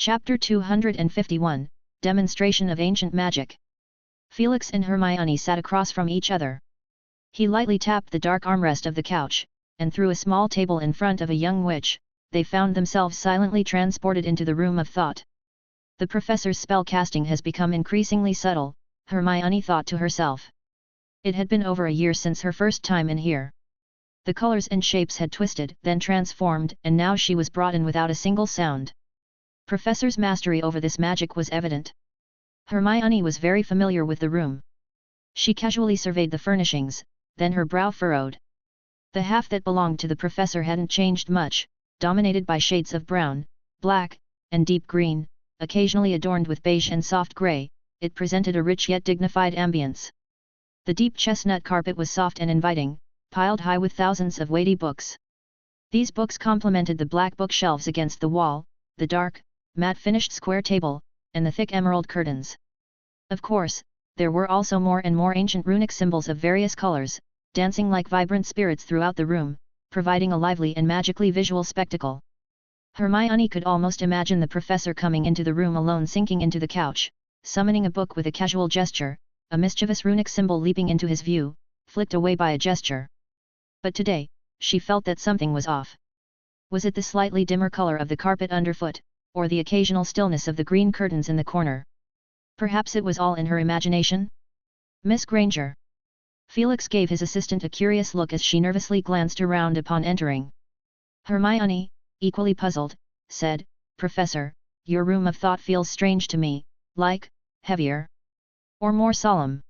Chapter 251, Demonstration of Ancient Magic. Felix and Hermione sat across from each other. He lightly tapped the dark armrest of the couch, and through a small table in front of a young witch, they found themselves silently transported into the room of thought. The professor's spell casting has become increasingly subtle, Hermione thought to herself. It had been over a year since her first time in here. The colors and shapes had twisted, then transformed, and now she was brought in without a single sound. Professor's mastery over this magic was evident. Hermione was very familiar with the room. She casually surveyed the furnishings, then her brow furrowed. The half that belonged to the professor hadn't changed much, dominated by shades of brown, black, and deep green, occasionally adorned with beige and soft grey. It presented a rich yet dignified ambience. The deep chestnut carpet was soft and inviting, piled high with thousands of weighty books. These books complemented the black bookshelves against the wall, the dark, matte-finished square table, and the thick emerald curtains. Of course, there were also more and more ancient runic symbols of various colors, dancing like vibrant spirits throughout the room, providing a lively and magically visual spectacle. Hermione could almost imagine the professor coming into the room alone, sinking into the couch, summoning a book with a casual gesture, a mischievous runic symbol leaping into his view, flicked away by a gesture. But today, she felt that something was off. Was it the slightly dimmer color of the carpet underfoot, or the occasional stillness of the green curtains in the corner? Perhaps it was all in her imagination? Miss Granger. Felix gave his assistant a curious look as she nervously glanced around upon entering. Hermione, equally puzzled, said, "Professor, your room of thought feels strange to me, like, heavier? Or more solemn?"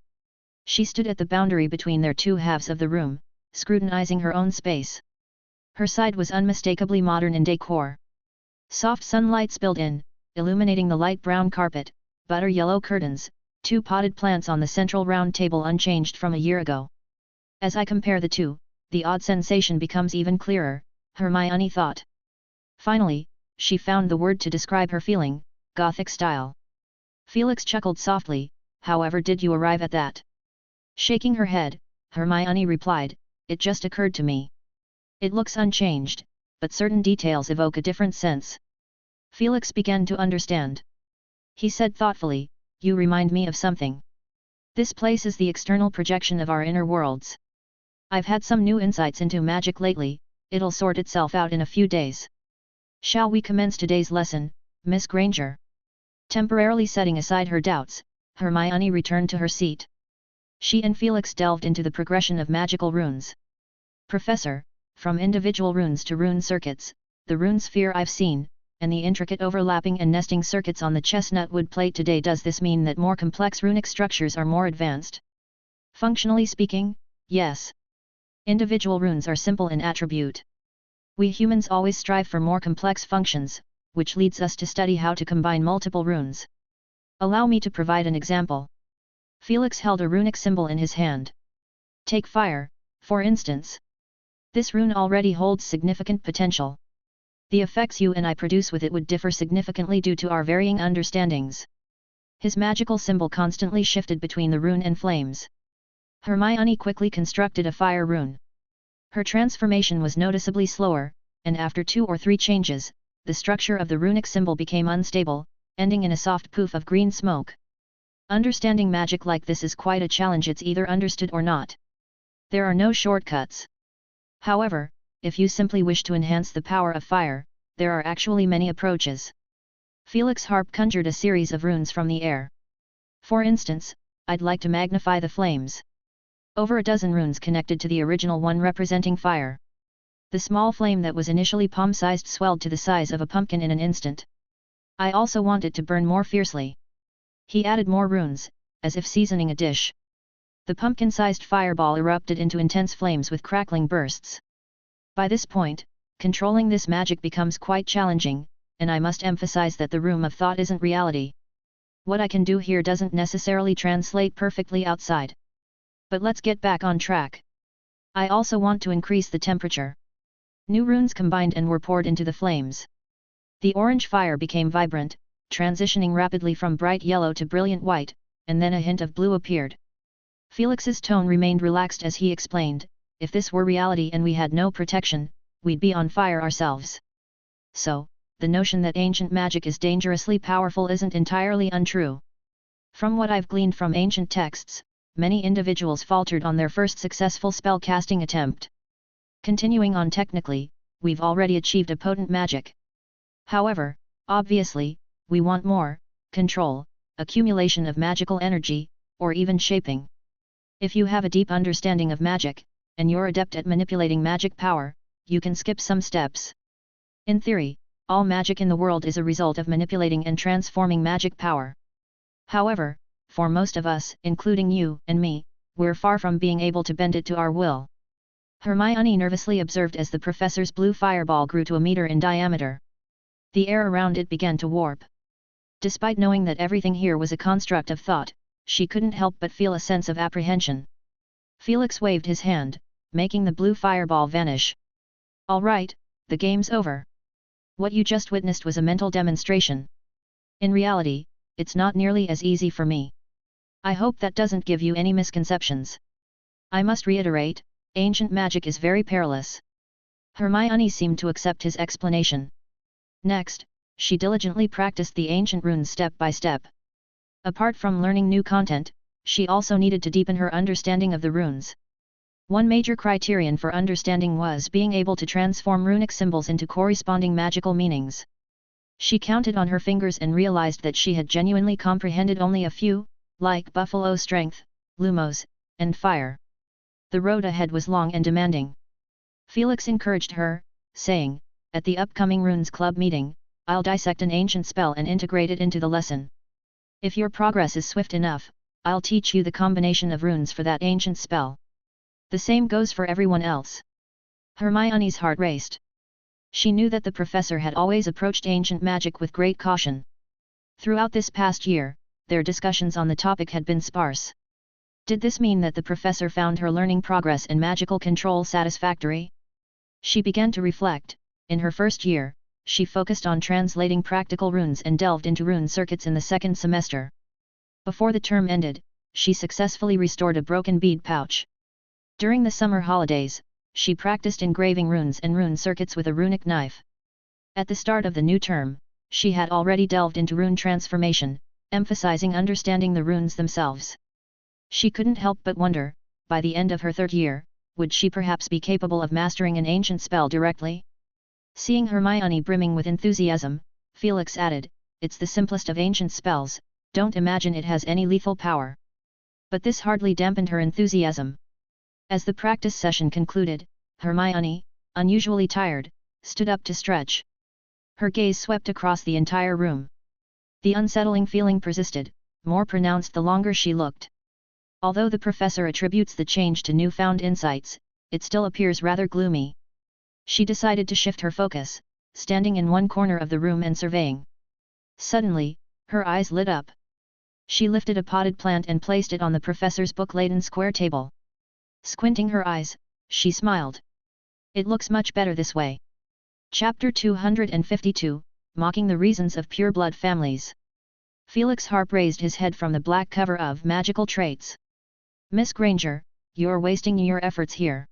She stood at the boundary between their two halves of the room, scrutinizing her own space. Her side was unmistakably modern in decor. Soft sunlight spilled in, illuminating the light brown carpet, butter yellow curtains, two potted plants on the central round table unchanged from a year ago. As I compare the two, the odd sensation becomes even clearer, Hermione thought. Finally, she found the word to describe her feeling: Gothic style. Felix chuckled softly. "However did you arrive at that?" Shaking her head, Hermione replied, "It just occurred to me. It looks unchanged, but certain details evoke a different sense." Felix began to understand. He said thoughtfully, "You remind me of something. This place is the external projection of our inner worlds. I've had some new insights into magic lately, it'll sort itself out in a few days. Shall we commence today's lesson, Miss Granger?" Temporarily setting aside her doubts, Hermione returned to her seat. She and Felix delved into the progression of magical runes. "Professor, from individual runes to rune circuits, the rune sphere I've seen, and the intricate overlapping and nesting circuits on the chestnut wood plate today, does this mean that more complex runic structures are more advanced?" "Functionally speaking, yes. Individual runes are simple in attribute. We humans always strive for more complex functions, which leads us to study how to combine multiple runes. Allow me to provide an example." Felix held a runic symbol in his hand. "Take fire, for instance. This rune already holds significant potential. The effects you and I produce with it would differ significantly due to our varying understandings." His magical symbol constantly shifted between the rune and flames. Hermione quickly constructed a fire rune. Her transformation was noticeably slower, and after 2 or 3 changes, the structure of the runic symbol became unstable, ending in a soft poof of green smoke. Understanding magic like this is quite a challenge. It's either understood or not. There are no shortcuts. However, if you simply wish to enhance the power of fire, there are actually many approaches. Felix Harp conjured a series of runes from the air. "For instance, I'd like to magnify the flames." Over a dozen runes connected to the original one representing fire. The small flame that was initially palm-sized swelled to the size of a pumpkin in an instant. "I also want it to burn more fiercely." He added more runes, as if seasoning a dish. The pumpkin-sized fireball erupted into intense flames with crackling bursts. By this point, controlling this magic becomes quite challenging, and I must emphasize that the room of thought isn't reality. What I can do here doesn't necessarily translate perfectly outside. But let's get back on track. I also want to increase the temperature." New runes combined and were poured into the flames. The orange fire became vibrant, transitioning rapidly from bright yellow to brilliant white, and then a hint of blue appeared. Felix's tone remained relaxed as he explained, "If this were reality and we had no protection, we'd be on fire ourselves. So, the notion that ancient magic is dangerously powerful isn't entirely untrue. From what I've gleaned from ancient texts, many individuals faltered on their first successful spell-casting attempt. Continuing on technically, we've already achieved a potent magic. However, obviously, we want more: control, accumulation of magical energy, or even shaping. If you have a deep understanding of magic, and you're adept at manipulating magic power, you can skip some steps. In theory, all magic in the world is a result of manipulating and transforming magic power. However, for most of us, including you and me, we're far from being able to bend it to our will. Hermione nervously observed as the professor's blue fireball grew to a meter in diameter. The air around it began to warp. Despite knowing that everything here was a construct of thought, she couldn't help but feel a sense of apprehension. Felix waved his hand, making the blue fireball vanish. "All right, the game's over. What you just witnessed was a mental demonstration. In reality, it's not nearly as easy for me. I hope that doesn't give you any misconceptions. I must reiterate, ancient magic is very perilous." Hermione seemed to accept his explanation. Next, she diligently practiced the ancient runes step by step. Apart from learning new content, she also needed to deepen her understanding of the runes. One major criterion for understanding was being able to transform runic symbols into corresponding magical meanings. She counted on her fingers and realized that she had genuinely comprehended only a few, like buffalo strength, lumos, and fire. The road ahead was long and demanding. Felix encouraged her, saying, "At the upcoming Runes Club meeting, I'll dissect an ancient spell and integrate it into the lesson. If your progress is swift enough, I'll teach you the combination of runes for that ancient spell. The same goes for everyone else." Hermione's heart raced. She knew that the professor had always approached ancient magic with great caution. Throughout this past year, their discussions on the topic had been sparse. Did this mean that the professor found her learning progress and magical control satisfactory? She began to reflect. In her first year, she focused on translating practical runes and delved into rune circuits in the second semester. Before the term ended, she successfully restored a broken bead pouch. During the summer holidays, she practiced engraving runes and rune circuits with a runic knife. At the start of the new term, she had already delved into rune transformation, emphasizing understanding the runes themselves. She couldn't help but wonder, by the end of her third year, would she perhaps be capable of mastering an ancient spell directly? Seeing Hermione brimming with enthusiasm, Felix added, "It's the simplest of ancient spells, don't imagine it has any lethal power." But this hardly dampened her enthusiasm. As the practice session concluded, Hermione, unusually tired, stood up to stretch. Her gaze swept across the entire room. The unsettling feeling persisted, more pronounced the longer she looked. Although the professor attributes the change to newfound insights, it still appears rather gloomy. She decided to shift her focus, standing in one corner of the room and surveying. Suddenly, her eyes lit up. She lifted a potted plant and placed it on the professor's book-laden square table. Squinting her eyes, she smiled. "It looks much better this way." Chapter 252, Mocking the Reasons of Pureblood Families. Felix Harp raised his head from the black cover of Magical Traits. "Miss Granger, you're wasting your efforts here.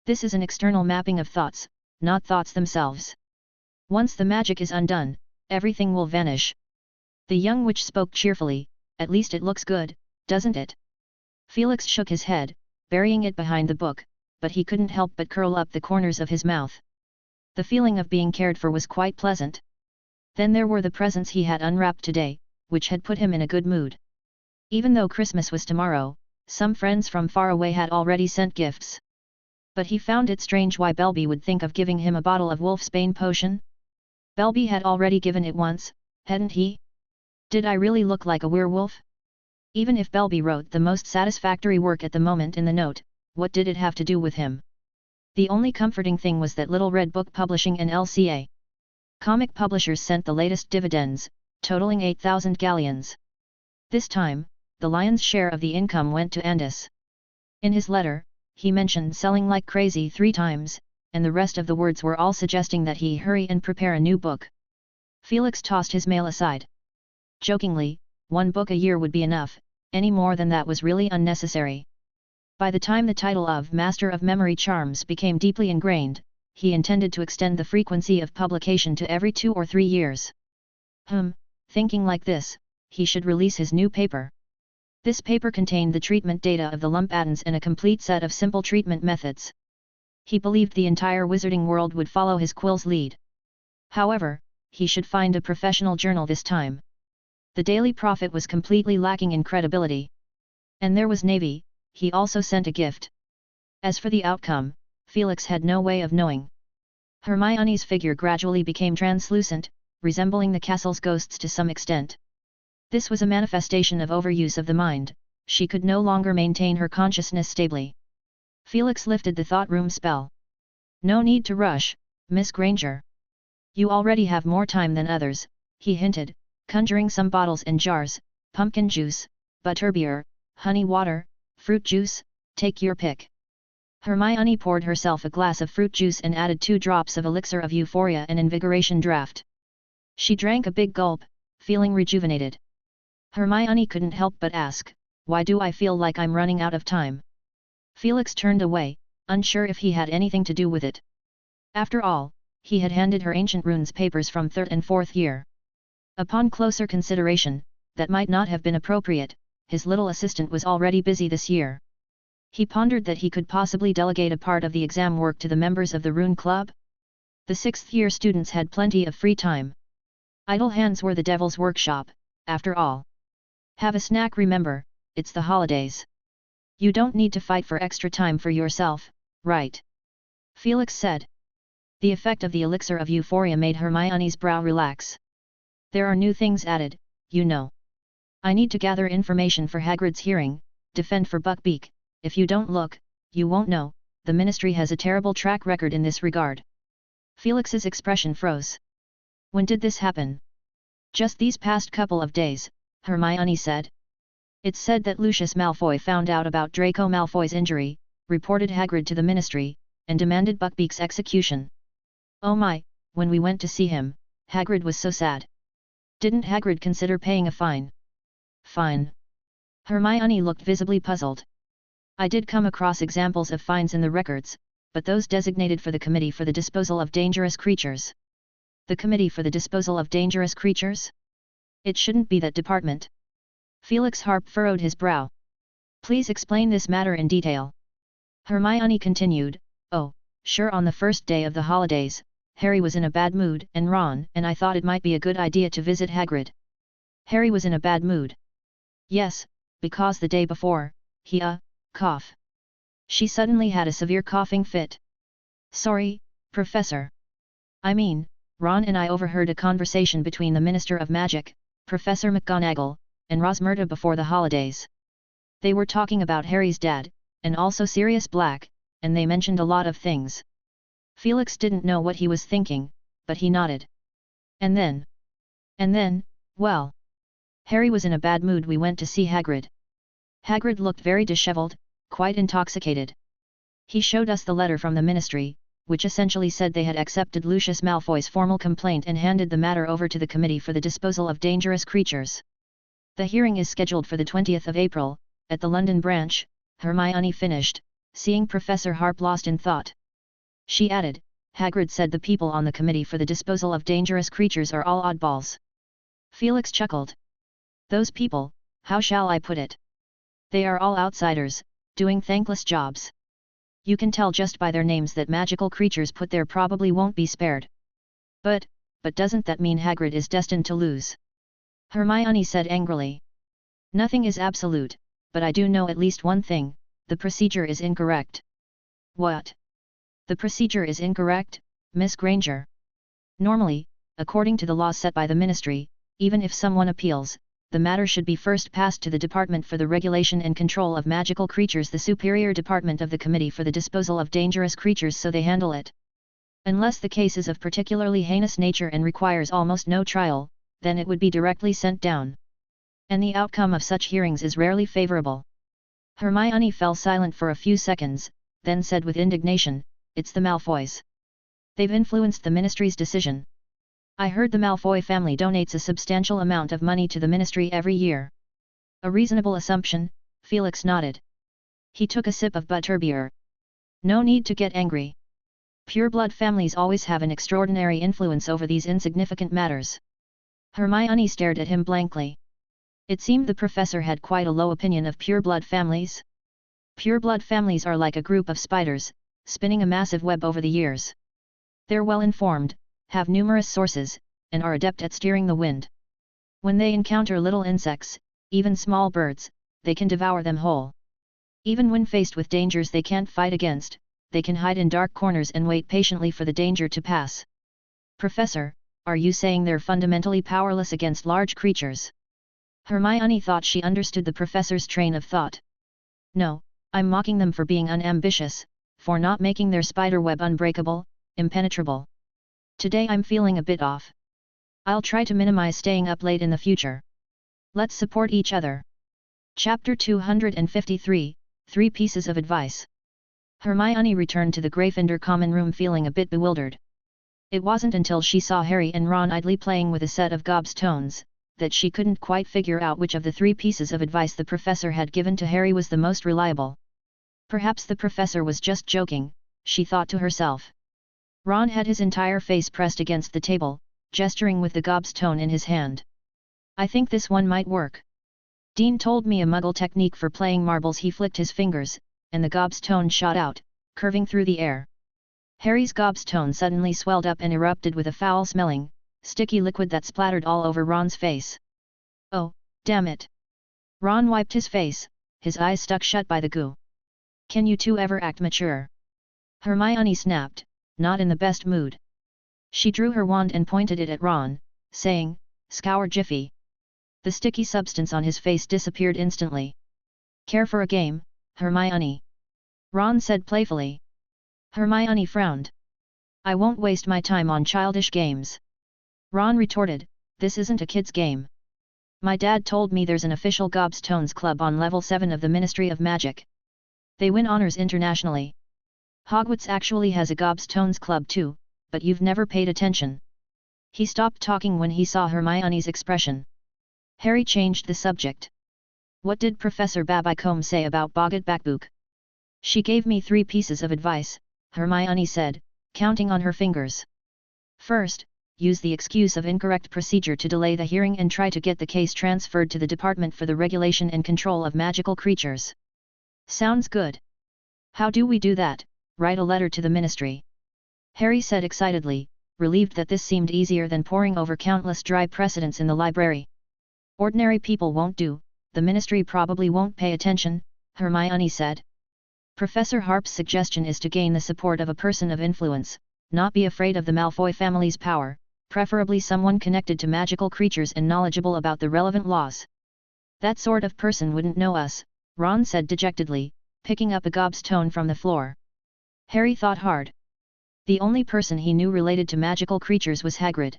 This is an external mapping of thoughts, not thoughts themselves. Once the magic is undone, everything will vanish." The young witch spoke cheerfully, "At least it looks good, doesn't it?" Felix shook his head, burying it behind the book, but he couldn't help but curl up the corners of his mouth. The feeling of being cared for was quite pleasant. Then there were the presents he had unwrapped today, which had put him in a good mood. Even though Christmas was tomorrow, some friends from far away had already sent gifts. But he found it strange why Belby would think of giving him a bottle of Wolfsbane potion. Belby had already given it once, hadn't he? Did I really look like a werewolf? Even if Belby wrote the most satisfactory work at the moment in the note, what did it have to do with him? The only comforting thing was that Little Red Book Publishing and LCA Comic Publishers sent the latest dividends, totaling 8,000 galleons. This time, the lion's share of the income went to Andis. In his letter, he mentioned selling like crazy 3 times, and the rest of the words were all suggesting that he hurry and prepare a new book. Felix tossed his mail aside. Jokingly, 1 book a year would be enough, any more than that was really unnecessary. By the time the title of Master of Memory Charms became deeply ingrained, he intended to extend the frequency of publication to every 2 or 3 years. Thinking like this, he should release his new paper. This paper contained the treatment data of the lump atoms and a complete set of simple treatment methods. He believed the entire wizarding world would follow his quill's lead. However, he should find a professional journal this time. The Daily Prophet was completely lacking in credibility. And there was Navy, he also sent a gift. As for the outcome, Felix had no way of knowing. Hermione's figure gradually became translucent, resembling the castle's ghosts to some extent. This was a manifestation of overuse of the mind, she could no longer maintain her consciousness stably. Felix lifted the thought room spell. No need to rush, Miss Granger. You already have more time than others, he hinted, conjuring some bottles and jars, pumpkin juice, butterbeer, honey water, fruit juice, take your pick. Hermione poured herself a glass of fruit juice and added 2 drops of elixir of euphoria and invigoration draft. She drank a big gulp, feeling rejuvenated. Hermione couldn't help but ask, why do I feel like I'm running out of time? Felix turned away, unsure if he had anything to do with it. After all, he had handed her ancient runes papers from 3rd and 4th year. Upon closer consideration, that might not have been appropriate, his little assistant was already busy this year. He pondered that he could possibly delegate a part of the exam work to the members of the Rune Club. The 6th year students had plenty of free time. Idle hands were the devil's workshop, after all. Have a snack, remember, it's the holidays. You don't need to fight for extra time for yourself, right? Felix said. The effect of the elixir of euphoria made Hermione's brow relax. There are new things added, you know. I need to gather information for Hagrid's hearing, defend for Buckbeak. If you don't look, you won't know, the Ministry has a terrible track record in this regard. Felix's expression froze. When did this happen? Just these past couple of days, Hermione said. It's said that Lucius Malfoy found out about Draco Malfoy's injury, reported Hagrid to the Ministry, and demanded Buckbeak's execution. Oh my, when we went to see him, Hagrid was so sad. Didn't Hagrid consider paying a fine? Fine? Hermione looked visibly puzzled. I did come across examples of fines in the records, but those designated for the Committee for the Disposal of Dangerous Creatures. The Committee for the Disposal of Dangerous Creatures? It shouldn't be that department. Felix Harp furrowed his brow. Please explain this matter in detail. Hermione continued, oh, sure, on the first day of the holidays, Harry was in a bad mood and Ron and I thought it might be a good idea to visit Hagrid. Harry was in a bad mood. Yes, because the day before, he cough. She suddenly had a severe coughing fit. Sorry, Professor. I mean, Ron and I overheard a conversation between the Minister of Magic, Professor McGonagall, and Rosmerta before the holidays. They were talking about Harry's dad, and also Sirius Black, and they mentioned a lot of things. Felix didn't know what he was thinking, but he nodded. And then, well, Harry was in a bad mood. We went to see Hagrid. Hagrid looked very disheveled, quite intoxicated. He showed us the letter from the Ministry, which essentially said they had accepted Lucius Malfoy's formal complaint and handed the matter over to the Committee for the Disposal of Dangerous Creatures. The hearing is scheduled for the 20th of April, at the London branch, Hermione finished, seeing Professor Harp lost in thought. She added, Hagrid said the people on the Committee for the Disposal of Dangerous Creatures are all oddballs. Felix chuckled. Those people, how shall I put it? They are all outsiders, doing thankless jobs. You can tell just by their names that magical creatures put there probably won't be spared. But doesn't that mean Hagrid is destined to lose? Hermione said angrily. Nothing is absolute, but I do know at least one thing, the procedure is incorrect. What? The procedure is incorrect, Miss Granger? Normally, according to the law set by the Ministry, even if someone appeals, the matter should be first passed to the Department for the Regulation and Control of Magical Creatures, the superior department of the Committee for the Disposal of Dangerous Creatures, so they handle it. Unless the case is of particularly heinous nature and requires almost no trial, then it would be directly sent down. And the outcome of such hearings is rarely favorable. Hermione fell silent for a few seconds, then said with indignation, it's the Malfoys. They've influenced the Ministry's decision. I heard the Malfoy family donates a substantial amount of money to the Ministry every year. A reasonable assumption, Felix nodded. He took a sip of butterbeer. No need to get angry. Pure-blood families always have an extraordinary influence over these insignificant matters. Hermione stared at him blankly. It seemed the professor had quite a low opinion of pure-blood families. Pure-blood families are like a group of spiders, spinning a massive web over the years. They're well-informed, have numerous sources, and are adept at steering the wind. When they encounter little insects, even small birds, they can devour them whole. Even when faced with dangers they can't fight against, they can hide in dark corners and wait patiently for the danger to pass. Professor, are you saying they're fundamentally powerless against large creatures? Hermione thought she understood the professor's train of thought. No, I'm mocking them for being unambitious, for not making their spiderweb unbreakable, impenetrable. Today I'm feeling a bit off. I'll try to minimize staying up late in the future. Let's support each other. Chapter 253, 3 Pieces of Advice. Hermione returned to the Gryffindor common room feeling a bit bewildered. It wasn't until she saw Harry and Ron idly playing with a set of gobstones, that she couldn't quite figure out which of the 3 pieces of advice the professor had given to Harry was the most reliable. Perhaps the professor was just joking, she thought to herself. Ron had his entire face pressed against the table, gesturing with the gobstone in his hand. I think this one might work. Dean told me a Muggle technique for playing marbles. He flicked his fingers, and the gobstone shot out, curving through the air. Harry's gobstone suddenly swelled up and erupted with a foul-smelling, sticky liquid that splattered all over Ron's face. Oh, damn it! Ron wiped his face, his eyes stuck shut by the goo. Can you two ever act mature? Hermione snapped, not in the best mood. She drew her wand and pointed it at Ron, saying, "Scour Jiffy." The sticky substance on his face disappeared instantly. Care for a game, Hermione? Ron said playfully. Hermione frowned. I won't waste my time on childish games. Ron retorted, this isn't a kid's game. My dad told me there's an official Gobstones Club on level 7 of the Ministry of Magic. They win honors internationally. Hogwarts actually has a Gobstones Club too, but you've never paid attention. He stopped talking when he saw Hermione's expression. Harry changed the subject. What did Professor Babicombe say about Bogget-Bakbook? She gave me 3 pieces of advice, Hermione said, counting on her fingers. First, use the excuse of incorrect procedure to delay the hearing and try to get the case transferred to the Department for the Regulation and Control of Magical Creatures. Sounds good. How do we do that? Write a letter to the Ministry. Harry said excitedly, relieved that this seemed easier than poring over countless dry precedents in the library. Ordinary people won't do, the Ministry probably won't pay attention, Hermione said. Professor Harp's suggestion is to gain the support of a person of influence, not be afraid of the Malfoy family's power, preferably someone connected to magical creatures and knowledgeable about the relevant laws. That sort of person wouldn't know us, Ron said dejectedly, picking up a gobstone from the floor. Harry thought hard. The only person he knew related to magical creatures was Hagrid.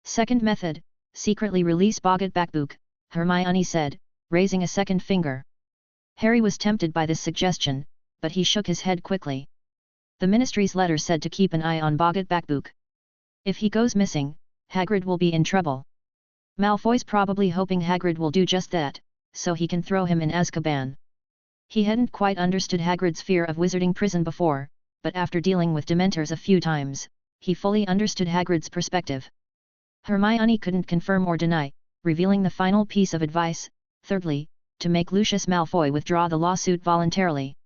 Second method, secretly release Bogget-Bakbook, Hermione said, raising a second finger. Harry was tempted by this suggestion, but he shook his head quickly. The Ministry's letter said to keep an eye on Bogget-Bakbook. If he goes missing, Hagrid will be in trouble. Malfoy's probably hoping Hagrid will do just that, so he can throw him in Azkaban. He hadn't quite understood Hagrid's fear of wizarding prison before, but after dealing with Dementors a few times, he fully understood Hagrid's perspective. Hermione couldn't confirm or deny, revealing the final piece of advice, thirdly, to make Lucius Malfoy withdraw the lawsuit voluntarily.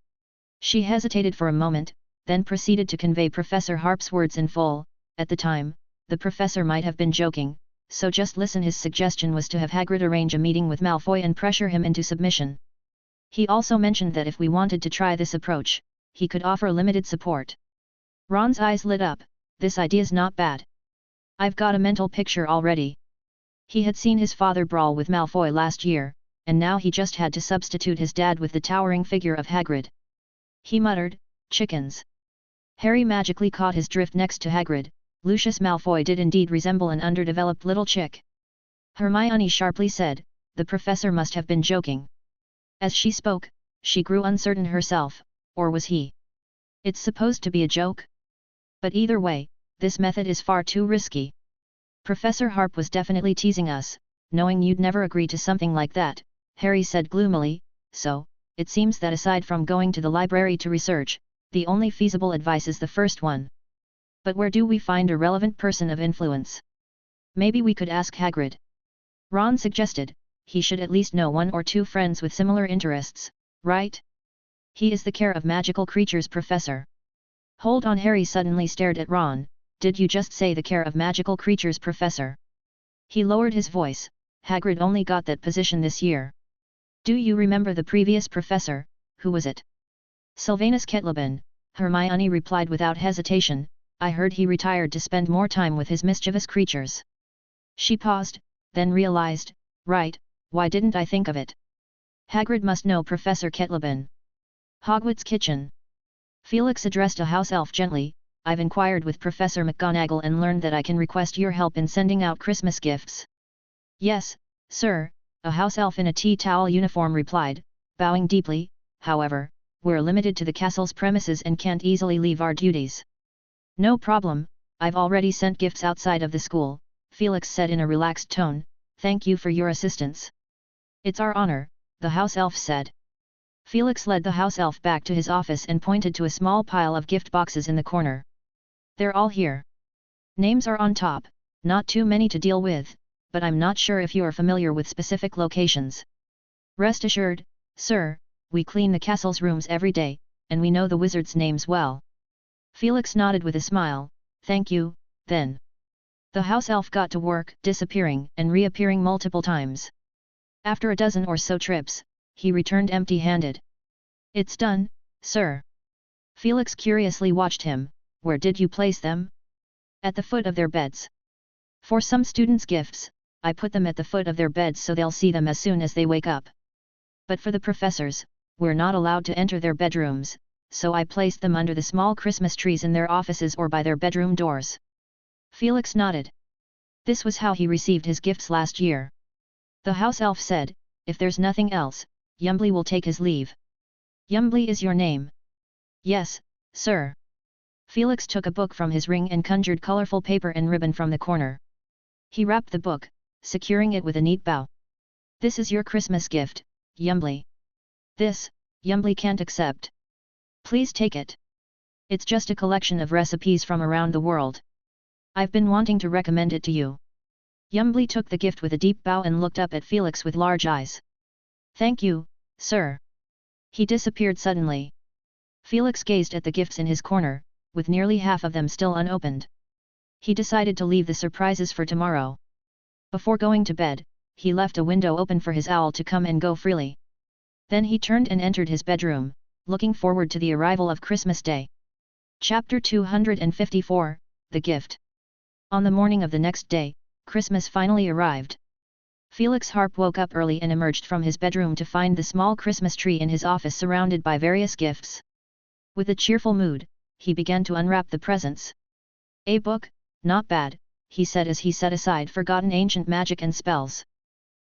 She hesitated for a moment, then proceeded to convey Professor Harp's words in full. At the time, the professor might have been joking, so just listen. His suggestion was to have Hagrid arrange a meeting with Malfoy and pressure him into submission. He also mentioned that if we wanted to try this approach, he could offer limited support. Ron's eyes lit up. This idea's not bad. I've got a mental picture already. He had seen his father brawl with Malfoy last year, and now he just had to substitute his dad with the towering figure of Hagrid. He muttered, chickens. Harry magically caught his drift. Next to Hagrid, Lucius Malfoy did indeed resemble an underdeveloped little chick. Hermione sharply said, the professor must have been joking. As she spoke, she grew uncertain herself, or was he? It's supposed to be a joke? But either way, this method is far too risky. Professor Harp was definitely teasing us, knowing you'd never agree to something like that, Harry said gloomily, so, it seems that aside from going to the library to research, the only feasible advice is the first one. But where do we find a relevant person of influence? Maybe we could ask Hagrid. Ron suggested. He should at least know one or two friends with similar interests, right? He is the Care of Magical Creatures professor. Hold on, Harry suddenly stared at Ron. Did you just say the Care of Magical Creatures professor? He lowered his voice. Hagrid only got that position this year. Do you remember the previous professor? Who was it? Sylvanus Kettleben, Hermione replied without hesitation. I heard he retired to spend more time with his mischievous creatures. She paused, then realized, right, why didn't I think of it? Hagrid must know Professor Kettleben. Hogwarts kitchen. Felix addressed a house elf gently. I've inquired with Professor McGonagall and learned that I can request your help in sending out Christmas gifts. Yes, sir, a house elf in a tea towel uniform replied, bowing deeply. However, we're limited to the castle's premises and can't easily leave our duties. No problem, I've already sent gifts outside of the school, Felix said in a relaxed tone. Thank you for your assistance. It's our honor, the house elf said. Felix led the house elf back to his office and pointed to a small pile of gift boxes in the corner. They're all here. Names are on top, not too many to deal with, but I'm not sure if you're familiar with specific locations. Rest assured, sir, we clean the castle's rooms every day, and we know the wizards' names well. Felix nodded with a smile. Thank you, then. The house elf got to work, disappearing and reappearing multiple times. After a dozen or so trips, he returned empty-handed. It's done, sir. Felix curiously watched him. Where did you place them? At the foot of their beds. For some students' gifts, I put them at the foot of their beds so they'll see them as soon as they wake up. But for the professors, we're not allowed to enter their bedrooms, so I placed them under the small Christmas trees in their offices or by their bedroom doors. Felix nodded. This was how he received his gifts last year. The house elf said, if there's nothing else, Yumbly will take his leave. Yumbly is your name? Yes, sir. Felix took a book from his ring and conjured colorful paper and ribbon from the corner. He wrapped the book, securing it with a neat bow. This is your Christmas gift, Yumbly. This, Yumbly can't accept. Please take it. It's just a collection of recipes from around the world. I've been wanting to recommend it to you. Yumbly took the gift with a deep bow and looked up at Felix with large eyes. Thank you, sir. He disappeared suddenly. Felix gazed at the gifts in his corner, with nearly half of them still unopened. He decided to leave the surprises for tomorrow. Before going to bed, he left a window open for his owl to come and go freely. Then he turned and entered his bedroom, looking forward to the arrival of Christmas Day. Chapter 254, The Gift. On the morning of the next day, Christmas finally arrived. Felix Harp woke up early and emerged from his bedroom to find the small Christmas tree in his office surrounded by various gifts. With a cheerful mood, he began to unwrap the presents. A book, not bad, he said as he set aside forgotten ancient magic and spells.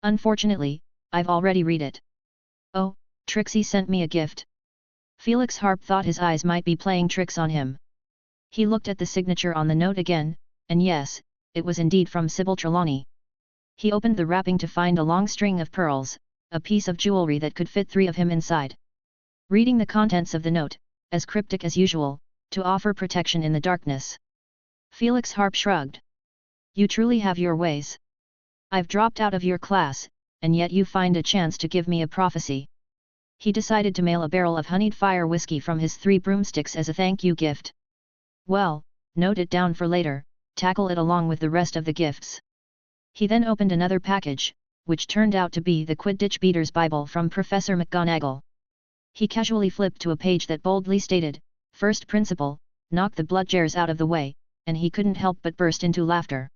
Unfortunately, I've already read it. Oh, Trixie sent me a gift. Felix Harp thought his eyes might be playing tricks on him. He looked at the signature on the note again, and yes, it was indeed from Sybil Trelawney. He opened the wrapping to find a long string of pearls, a piece of jewelry that could fit 3 of him inside. Reading the contents of the note, as cryptic as usual, to offer protection in the darkness. Felix Harp shrugged. You truly have your ways. I've dropped out of your class, and yet you find a chance to give me a prophecy. He decided to mail a barrel of honeyed fire whiskey from his 3 broomsticks as a thank you gift. Well, note it down for later, tackle it along with the rest of the gifts. He then opened another package, which turned out to be the Quidditch Beater's Bible from Professor McGonagall. He casually flipped to a page that boldly stated, First Principle, knock the bloodjares out of the way, and he couldn't help but burst into laughter.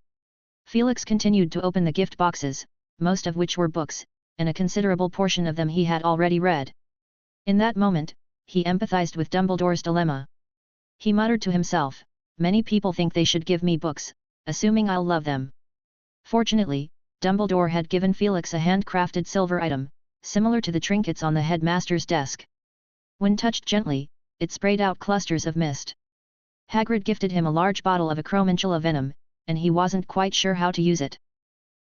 Felix continued to open the gift boxes, most of which were books, and a considerable portion of them he had already read. In that moment, he empathized with Dumbledore's dilemma. He muttered to himself, many people think they should give me books, assuming I'll love them. Fortunately, Dumbledore had given Felix a handcrafted silver item, similar to the trinkets on the headmaster's desk. When touched gently, it sprayed out clusters of mist. Hagrid gifted him a large bottle of acromantula venom, and he wasn't quite sure how to use it.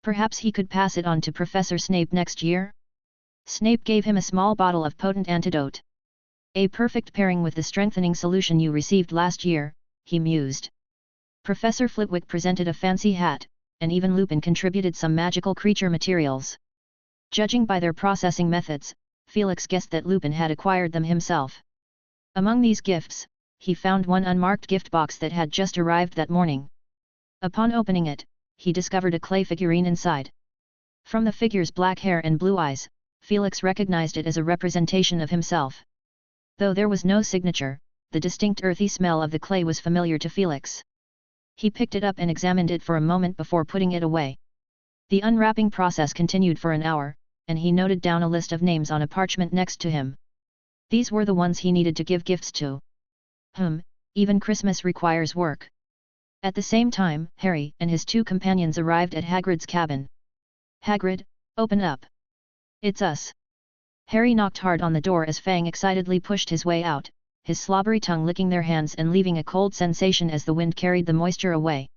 Perhaps he could pass it on to Professor Snape next year? Snape gave him a small bottle of potent antidote. A perfect pairing with the strengthening solution you received last year, he mused. Professor Flitwick presented a fancy hat, and even Lupin contributed some magical creature materials. Judging by their processing methods, Felix guessed that Lupin had acquired them himself. Among these gifts, he found one unmarked gift box that had just arrived that morning. Upon opening it, he discovered a clay figurine inside. From the figure's black hair and blue eyes, Felix recognized it as a representation of himself. Though there was no signature, the distinct earthy smell of the clay was familiar to Felix. He picked it up and examined it for a moment before putting it away. The unwrapping process continued for an hour, and he noted down a list of names on a parchment next to him. These were the ones he needed to give gifts to. Even Christmas requires work. At the same time, Harry and his two companions arrived at Hagrid's cabin. "Hagrid, open up. It's us." Harry knocked hard on the door as Fang excitedly pushed his way out, his slobbery tongue licking their hands and leaving a cold sensation as the wind carried the moisture away.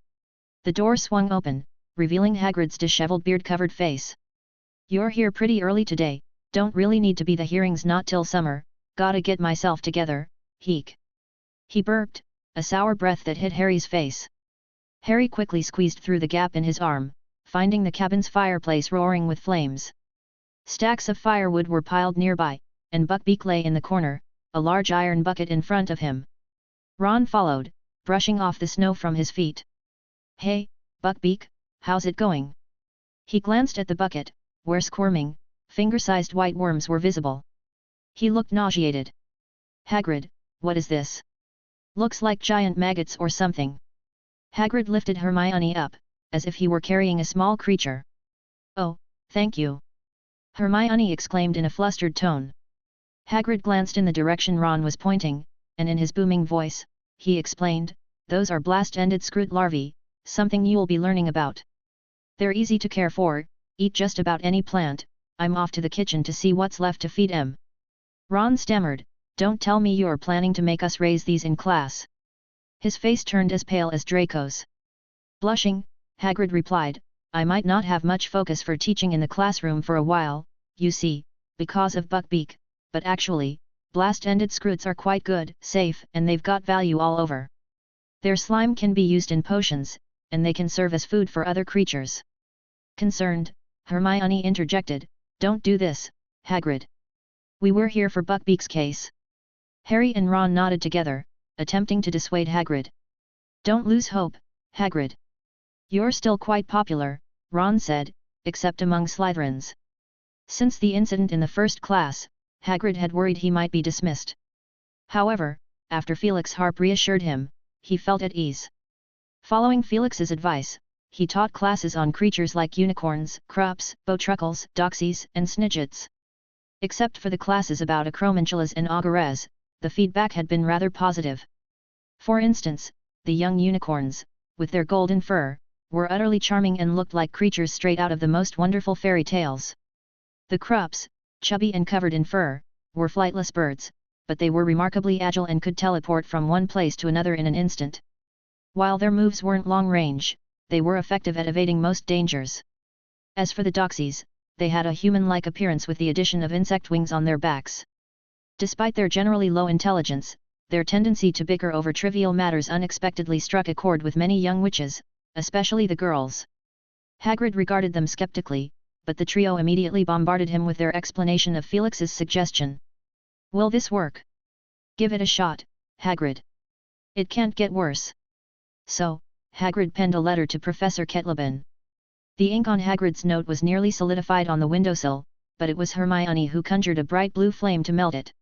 The door swung open, revealing Hagrid's disheveled beard-covered face. "You're here pretty early today, don't really need to be, the hearing's not till summer, gotta get myself together, heek." He burped, a sour breath that hit Harry's face. Harry quickly squeezed through the gap in his arm, finding the cabin's fireplace roaring with flames. Stacks of firewood were piled nearby, and Buckbeak lay in the corner, a large iron bucket in front of him. Ron followed, brushing off the snow from his feet. "Hey, Buckbeak, how's it going?" He glanced at the bucket, where squirming, finger-sized white worms were visible. He looked nauseated. "Hagrid, what is this? Looks like giant maggots or something." Hagrid lifted Hermione up, as if he were carrying a small creature. "Oh, thank you," Hermione exclaimed in a flustered tone. Hagrid glanced in the direction Ron was pointing, and in his booming voice, he explained, "Those are blast-ended scroot larvae, something you'll be learning about. They're easy to care for, eat just about any plant. I'm off to the kitchen to see what's left to feed 'em." Ron stammered, "Don't tell me you're planning to make us raise these in class." His face turned as pale as Draco's. Blushing, Hagrid replied, "I might not have much focus for teaching in the classroom for a while, you see, because of Buckbeak, but actually, blast-ended scroots are quite good, safe, and they've got value all over. Their slime can be used in potions, and they can serve as food for other creatures." Concerned, Hermione interjected, "Don't do this, Hagrid. We were here for Buckbeak's case." Harry and Ron nodded together, attempting to dissuade Hagrid. "Don't lose hope, Hagrid. You're still quite popular," Ron said, "except among Slytherins." Since the incident in the first class, Hagrid had worried he might be dismissed. However, after Felix Harp reassured him, he felt at ease. Following Felix's advice, he taught classes on creatures like unicorns, krups, bowtruckles, doxies, and snidgets. Except for the classes about acromantulas and augures, the feedback had been rather positive. For instance, the young unicorns, with their golden fur, were utterly charming and looked like creatures straight out of the most wonderful fairy tales. The krups, chubby and covered in fur, were flightless birds, but they were remarkably agile and could teleport from one place to another in an instant. While their moves weren't long-range, they were effective at evading most dangers. As for the doxies, they had a human-like appearance with the addition of insect wings on their backs. Despite their generally low intelligence, their tendency to bicker over trivial matters unexpectedly struck a chord with many young witches, especially the girls. Hagrid regarded them skeptically, but the trio immediately bombarded him with their explanation of Felix's suggestion. "Will this work?" "Give it a shot, Hagrid. It can't get worse." So, Hagrid penned a letter to Professor Ketleben. The ink on Hagrid's note was nearly solidified on the windowsill, but it was Hermione who conjured a bright blue flame to melt it.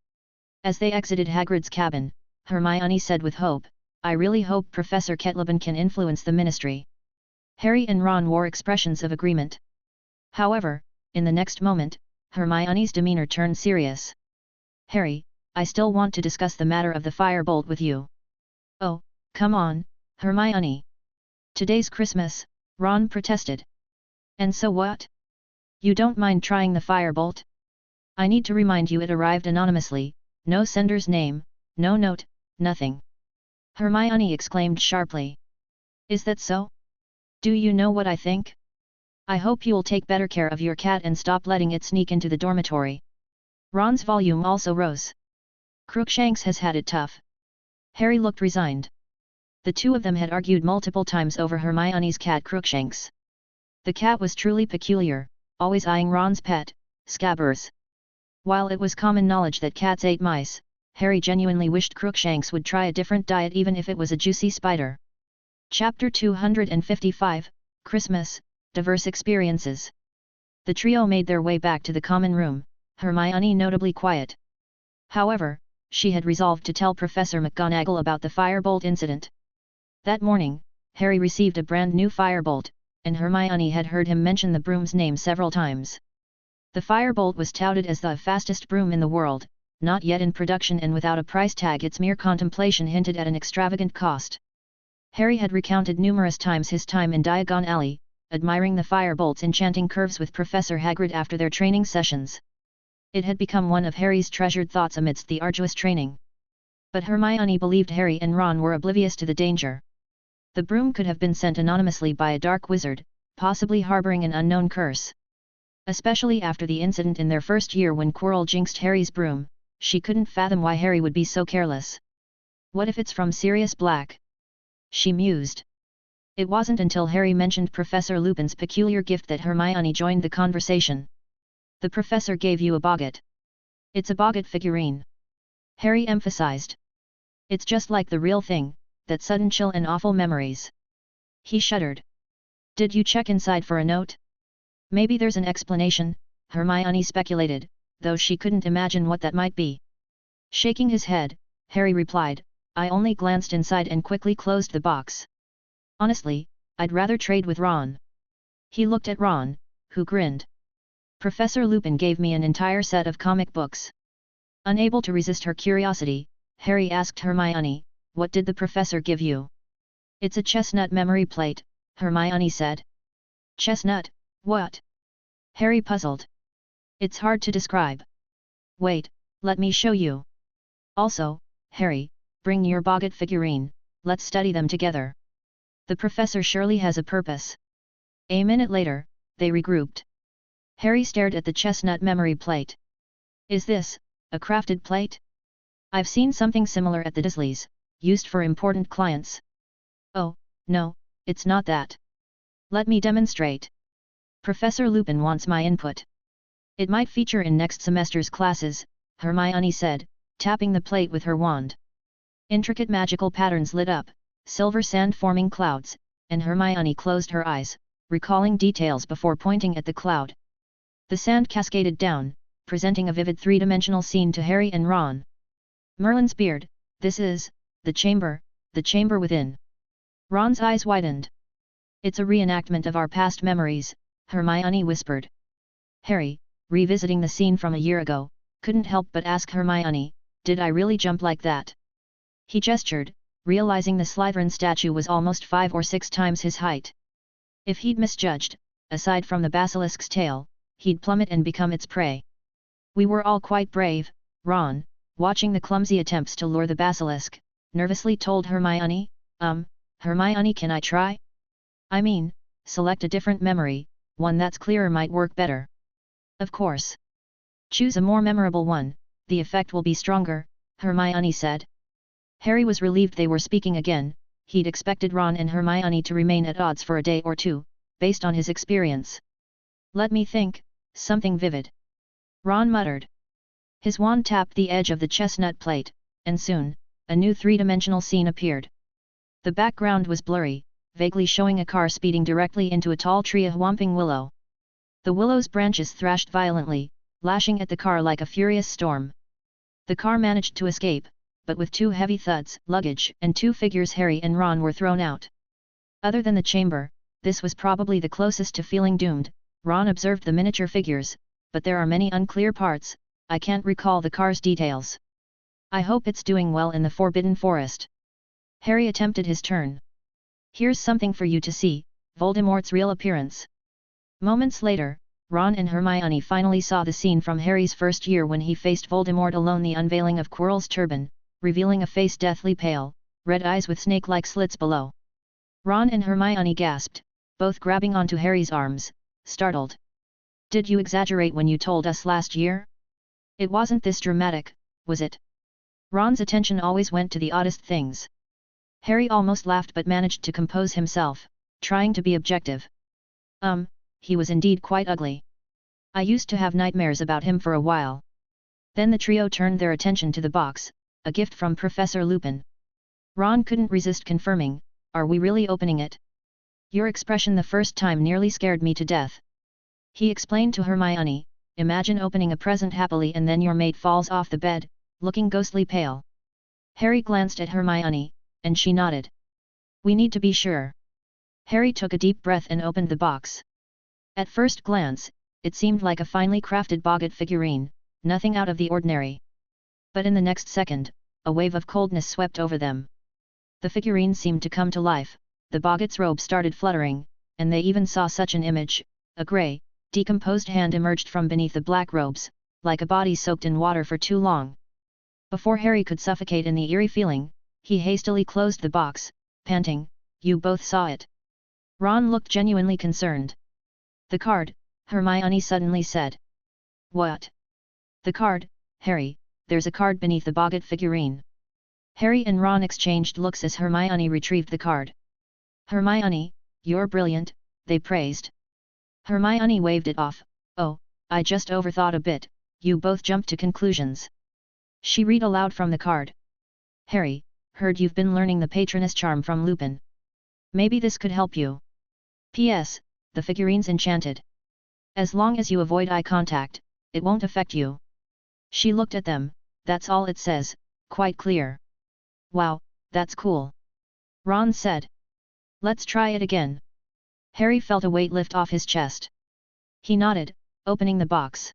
As they exited Hagrid's cabin, Hermione said with hope, "I really hope Professor Ketleben can influence the Ministry." Harry and Ron wore expressions of agreement. However, in the next moment, Hermione's demeanor turned serious. "Harry, I still want to discuss the matter of the firebolt with you." "Oh, come on, Hermione. Today's Christmas," Ron protested. "And so what? You don't mind trying the firebolt? I need to remind you it arrived anonymously, no sender's name, no note, nothing." Hermione exclaimed sharply. "Is that so? Do you know what I think? I hope you'll take better care of your cat and stop letting it sneak into the dormitory." Ron's volume also rose. "Crookshanks has had it tough." Harry looked resigned. The two of them had argued multiple times over Hermione's cat Crookshanks. The cat was truly peculiar, always eyeing Ron's pet, Scabbers. While it was common knowledge that cats ate mice, Harry genuinely wished Crookshanks would try a different diet even if it was a juicy spider. Chapter 255, Christmas, Diverse Experiences. The trio made their way back to the common room, Hermione notably quiet. However, she had resolved to tell Professor McGonagall about the firebolt incident. That morning, Harry received a brand new firebolt, and Hermione had heard him mention the broom's name several times. The firebolt was touted as the fastest broom in the world, not yet in production and without a price tag. Its mere contemplation hinted at an extravagant cost. Harry had recounted numerous times his time in Diagon Alley, admiring the firebolt's enchanting curves with Professor Hagrid after their training sessions. It had become one of Harry's treasured thoughts amidst the arduous training. But Hermione believed Harry and Ron were oblivious to the danger. The broom could have been sent anonymously by a dark wizard, possibly harboring an unknown curse. Especially after the incident in their first year when Quirrell jinxed Harry's broom, she couldn't fathom why Harry would be so careless. What if it's from Sirius Black? She mused. It wasn't until Harry mentioned Professor Lupin's peculiar gift that Hermione joined the conversation. The professor gave you a boggart. It's a boggart figurine. Harry emphasized. It's just like the real thing, that sudden chill and awful memories. He shuddered. Did you check inside for a note? Maybe there's an explanation, Hermione speculated, though she couldn't imagine what that might be. Shaking his head, Harry replied, I only glanced inside and quickly closed the box. Honestly, I'd rather trade with Ron. He looked at Ron, who grinned. Professor Lupin gave me an entire set of comic books. Unable to resist her curiosity, Harry asked Hermione, what did the professor give you? It's a chestnut memory plate, Hermione said. Chestnut, what? Harry puzzled. It's hard to describe. Wait, let me show you. Also, Harry, bring your boggart figurine, let's study them together. The professor surely has a purpose. A minute later, they regrouped. Harry stared at the chestnut memory plate. Is this a crafted plate? I've seen something similar at the Dursleys, used for important clients. Oh, no, it's not that. Let me demonstrate. Professor Lupin wants my input. It might feature in next semester's classes, Hermione said, tapping the plate with her wand. Intricate magical patterns lit up, silver sand forming clouds, and Hermione closed her eyes, recalling details before pointing at the cloud. The sand cascaded down, presenting a vivid three-dimensional scene to Harry and Ron. Merlin's beard, this is the chamber within. Ron's eyes widened. It's a reenactment of our past memories, Hermione whispered. Harry, revisiting the scene from a year ago, couldn't help but ask Hermione, did I really jump like that? He gestured, realizing the Slytherin statue was almost 5 or 6 times his height. If he'd misjudged, aside from the basilisk's tail, he'd plummet and become its prey. We were all quite brave, Ron, watching the clumsy attempts to lure the basilisk, nervously told Hermione, Hermione, can I try? I mean, select a different memory, one that's clearer might work better. Of course. Choose a more memorable one, the effect will be stronger, Hermione said. Harry was relieved they were speaking again. He'd expected Ron and Hermione to remain at odds for a day or two, based on his experience. Let me think, something vivid. Ron muttered. His wand tapped the edge of the chestnut plate, and soon, a new three-dimensional scene appeared. The background was blurry, vaguely showing a car speeding directly into a tall tree of whomping willow. The willow's branches thrashed violently, lashing at the car like a furious storm. The car managed to escape, but with 2 heavy thuds, luggage, and 2 figures, Harry and Ron were thrown out. Other than the chamber, this was probably the closest to feeling doomed. Ron observed the miniature figures, but there are many unclear parts, I can't recall the car's details. I hope it's doing well in the Forbidden Forest. Harry attempted his turn. Here's something for you to see, Voldemort's real appearance. Moments later, Ron and Hermione finally saw the scene from Harry's first year when he faced Voldemort alone, the unveiling of Quirrell's turban, revealing a face deathly pale, red eyes with snake-like slits below. Ron and Hermione gasped, both grabbing onto Harry's arms, startled. Did you exaggerate when you told us last year? It wasn't this dramatic, was it? Ron's attention always went to the oddest things. Harry almost laughed but managed to compose himself, trying to be objective. He was indeed quite ugly. I used to have nightmares about him for a while. Then the trio turned their attention to the box, a gift from Professor Lupin. Ron couldn't resist confirming, "Are we really opening it? Your expression the first time nearly scared me to death." He explained to Hermione, "Imagine opening a present happily and then your mate falls off the bed, looking ghostly pale." Harry glanced at Hermione, and she nodded. "We need to be sure." Harry took a deep breath and opened the box. At first glance, it seemed like a finely crafted boggart figurine, nothing out of the ordinary. But in the next second, a wave of coldness swept over them. The figurine seemed to come to life, the boggart's robe started fluttering, and they even saw such an image: a grey, decomposed hand emerged from beneath the black robes, like a body soaked in water for too long. Before Harry could suffocate in the eerie feeling, he hastily closed the box, panting, "You both saw it?" Ron looked genuinely concerned. "The card," Hermione suddenly said. "What?" "The card, Harry, there's a card beneath the boggart figurine." Harry and Ron exchanged looks as Hermione retrieved the card. "Hermione, you're brilliant," they praised. Hermione waved it off. "Oh, I just overthought a bit, you both jumped to conclusions." She read aloud from the card. "Harry, heard you've been learning the Patronus charm from Lupin. Maybe this could help you. P.S. The figurine's enchanted. As long as you avoid eye contact, it won't affect you." She looked at them. "That's all it says, quite clear." "Wow, that's cool," Ron said. "Let's try it again." Harry felt a weight lift off his chest. He nodded, opening the box.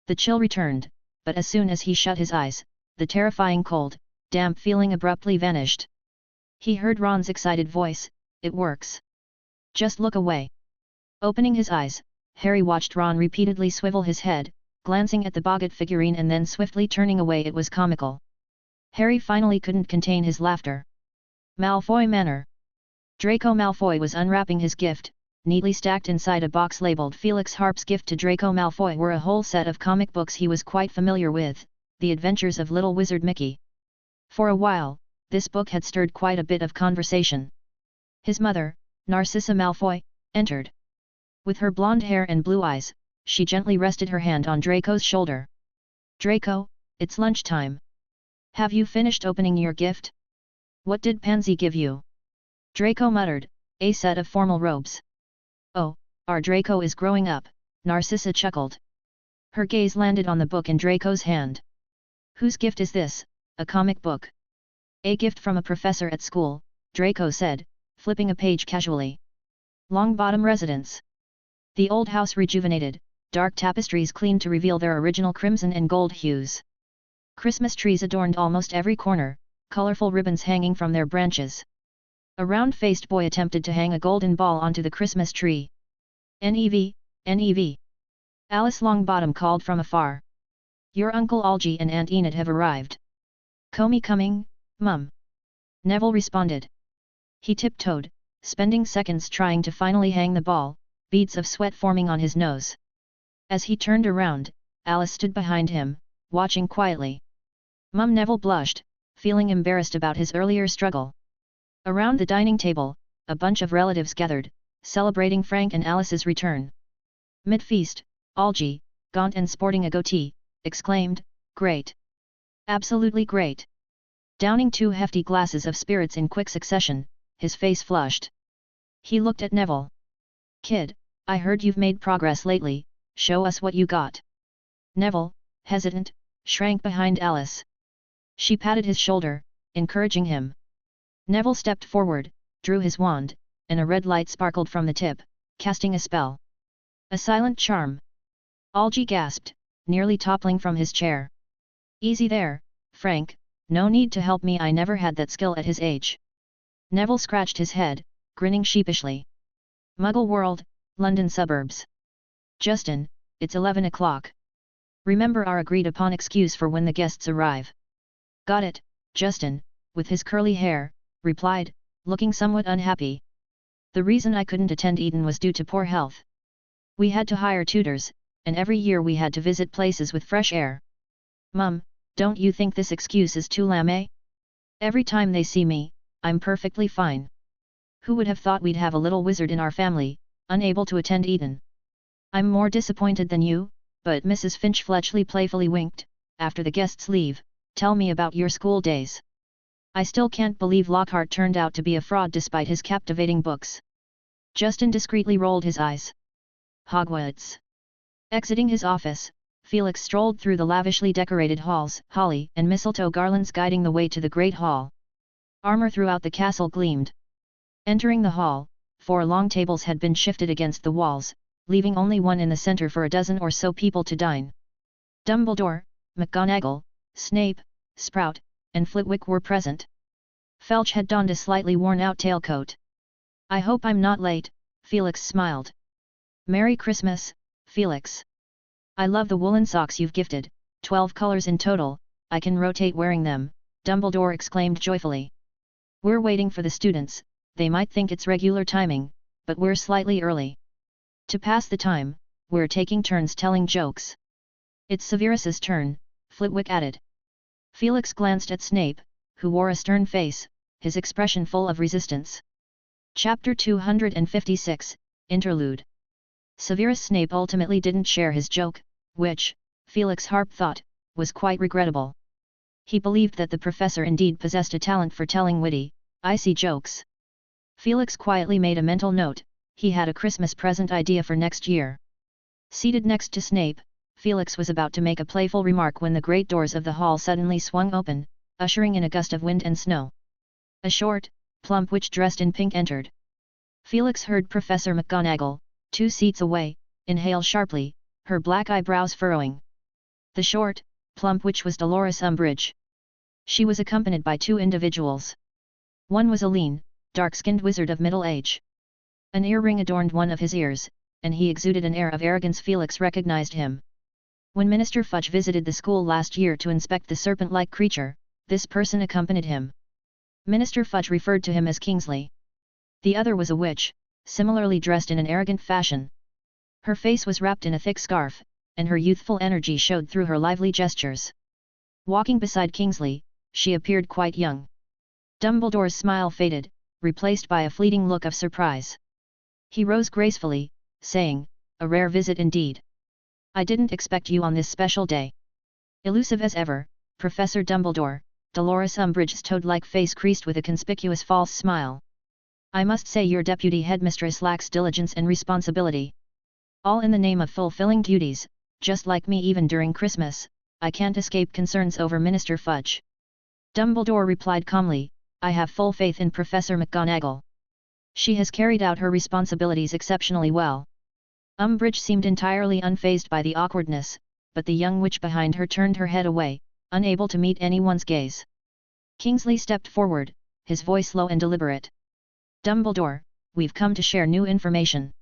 The chill returned, but as soon as he shut his eyes, the terrifying cold, damp feeling abruptly vanished. He heard Ron's excited voice, "It works. Just look away." Opening his eyes, Harry watched Ron repeatedly swivel his head, glancing at the boggart figurine and then swiftly turning away. It was comical. Harry finally couldn't contain his laughter. Malfoy Manor. Draco Malfoy was unwrapping his gift, neatly stacked inside a box labeled Felix. Harp's gift to Draco Malfoy were a whole set of comic books he was quite familiar with, The Adventures of Little Wizard Mickey. For a while, this book had stirred quite a bit of conversation. His mother, Narcissa Malfoy, entered. With her blonde hair and blue eyes, she gently rested her hand on Draco's shoulder. "Draco, it's lunchtime. Have you finished opening your gift? What did Pansy give you?" Draco muttered, "A set of formal robes." "Oh, our Draco is growing up," Narcissa chuckled. Her gaze landed on the book in Draco's hand. "Whose gift is this, a comic book?" "A gift from a professor at school," Draco said, flipping a page casually. Longbottom Residence. The old house rejuvenated, dark tapestries cleaned to reveal their original crimson and gold hues. Christmas trees adorned almost every corner, colorful ribbons hanging from their branches. A round-faced boy attempted to hang a golden ball onto the Christmas tree. "Nev, Nev!" Alice Longbottom called from afar. "Your Uncle Algy and Aunt Enid have arrived." "Comey coming, Mum," Neville responded. He tiptoed, spending seconds trying to finally hang the ball, beads of sweat forming on his nose. As he turned around, Alice stood behind him, watching quietly. "Mum," Neville blushed, feeling embarrassed about his earlier struggle. Around the dining table, a bunch of relatives gathered, celebrating Frank and Alice's return. Mid-feast, Algy, gaunt and sporting a goatee, exclaimed, "Great! Absolutely great!" Downing 2 hefty glasses of spirits in quick succession, his face flushed. He looked at Neville. "Kid, I heard you've made progress lately, show us what you got." Neville, hesitant, shrank behind Alice. She patted his shoulder, encouraging him. Neville stepped forward, drew his wand, and a red light sparkled from the tip, casting a spell. "A silent charm." Algy gasped, nearly toppling from his chair. "Easy there, Frank, no need to help me, I never had that skill at his age." Neville scratched his head, grinning sheepishly. "Muggle world, London suburbs. Justin, it's 11 o'clock. Remember our agreed-upon excuse for when the guests arrive." "Got it," Justin, with his curly hair, replied, looking somewhat unhappy. "The reason I couldn't attend Eden was due to poor health. We had to hire tutors, and every year we had to visit places with fresh air." "Mum, don't you think this excuse is too lame? Every time they see me, I'm perfectly fine. Who would have thought we'd have a little wizard in our family, unable to attend Eton? I'm more disappointed than you, but Mrs. Finch Fletchley playfully winked, after the guests leave, tell me about your school days. I still can't believe Lockhart turned out to be a fraud despite his captivating books. Justin discreetly rolled his eyes. Hogwarts. Exiting his office, Felix strolled through the lavishly decorated halls, holly and mistletoe garlands guiding the way to the Great Hall. Armor throughout the castle gleamed. Entering the hall, 4 long tables had been shifted against the walls, leaving only one in the center for a dozen or so people to dine. Dumbledore, McGonagall, Snape, Sprout, and Flitwick were present. Filch had donned a slightly worn-out tailcoat. I hope I'm not late, Felix smiled. Merry Christmas, Felix. I love the woolen socks you've gifted, 12 colors in total, I can rotate wearing them, Dumbledore exclaimed joyfully. We're waiting for the students. They might think it's regular timing, but we're slightly early. To pass the time, we're taking turns telling jokes. It's Severus's turn, Flitwick added. Felix glanced at Snape, who wore a stern face, his expression full of resistance. Chapter 256, Interlude. Severus Snape ultimately didn't share his joke, which, Felix Harp thought, was quite regrettable. He believed that the professor indeed possessed a talent for telling witty, icy jokes. Felix quietly made a mental note, he had a Christmas present idea for next year. Seated next to Snape, Felix was about to make a playful remark when the great doors of the hall suddenly swung open, ushering in a gust of wind and snow. A short, plump witch dressed in pink entered. Felix heard Professor McGonagall, 2 seats away, inhale sharply, her black eyebrows furrowing. The short, plump witch was Dolores Umbridge. She was accompanied by 2 individuals. One was a lean, dark-skinned wizard of middle age. An earring adorned one of his ears, and he exuded an air of arrogance. Felix recognized him. When Minister Fudge visited the school last year to inspect the serpent-like creature, this person accompanied him. Minister Fudge referred to him as Kingsley. The other was a witch, similarly dressed in an arrogant fashion. Her face was wrapped in a thick scarf, and her youthful energy showed through her lively gestures. Walking beside Kingsley, she appeared quite young. Dumbledore's smile faded, replaced by a fleeting look of surprise. He rose gracefully, saying, "A rare visit indeed. I didn't expect you on this special day." Elusive as ever, Professor Dumbledore, Dolores Umbridge's toad-like face creased with a conspicuous false smile. "I must say your deputy headmistress lacks diligence and responsibility. All in the name of fulfilling duties, just like me. Even during Christmas, I can't escape concerns over Minister Fudge." Dumbledore replied calmly, "I have full faith in Professor McGonagall. She has carried out her responsibilities exceptionally well." Umbridge seemed entirely unfazed by the awkwardness, but the young witch behind her turned her head away, unable to meet anyone's gaze. Kingsley stepped forward, his voice low and deliberate. "Dumbledore, we've come to share new information."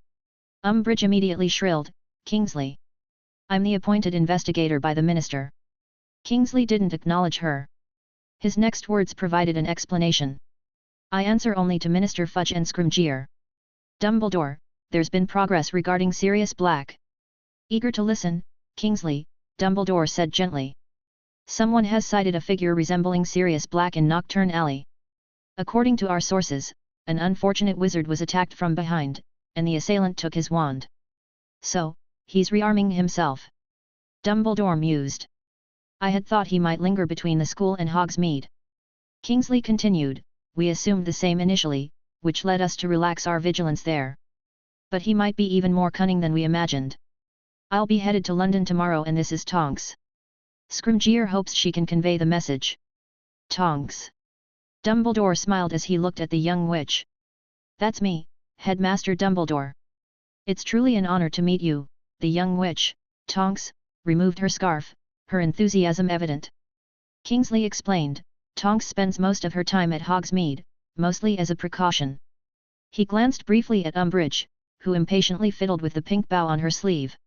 Umbridge immediately shrilled, "Kingsley! I'm the appointed investigator by the minister." Kingsley didn't acknowledge her. His next words provided an explanation. "I answer only to Minister Fudge and Scrimgeour. Dumbledore, there's been progress regarding Sirius Black." Eager to listen, Kingsley, Dumbledore said gently. "Someone has sighted a figure resembling Sirius Black in Nocturne Alley. According to our sources, an unfortunate wizard was attacked from behind, and the assailant took his wand. So, he's rearming himself." Dumbledore mused. "I had thought he might linger between the school and Hogsmeade." Kingsley continued, "We assumed the same initially, which led us to relax our vigilance there. But he might be even more cunning than we imagined. I'll be headed to London tomorrow, and this is Tonks. Scrimgeour hopes she can convey the message." "Tonks?" Dumbledore smiled as he looked at the young witch. "That's me, Headmaster Dumbledore. It's truly an honor to meet you." The young witch, Tonks, removed her scarf, her enthusiasm evident. Kingsley explained, "Tonks spends most of her time at Hogsmeade, mostly as a precaution." He glanced briefly at Umbridge, who impatiently fiddled with the pink bow on her sleeve.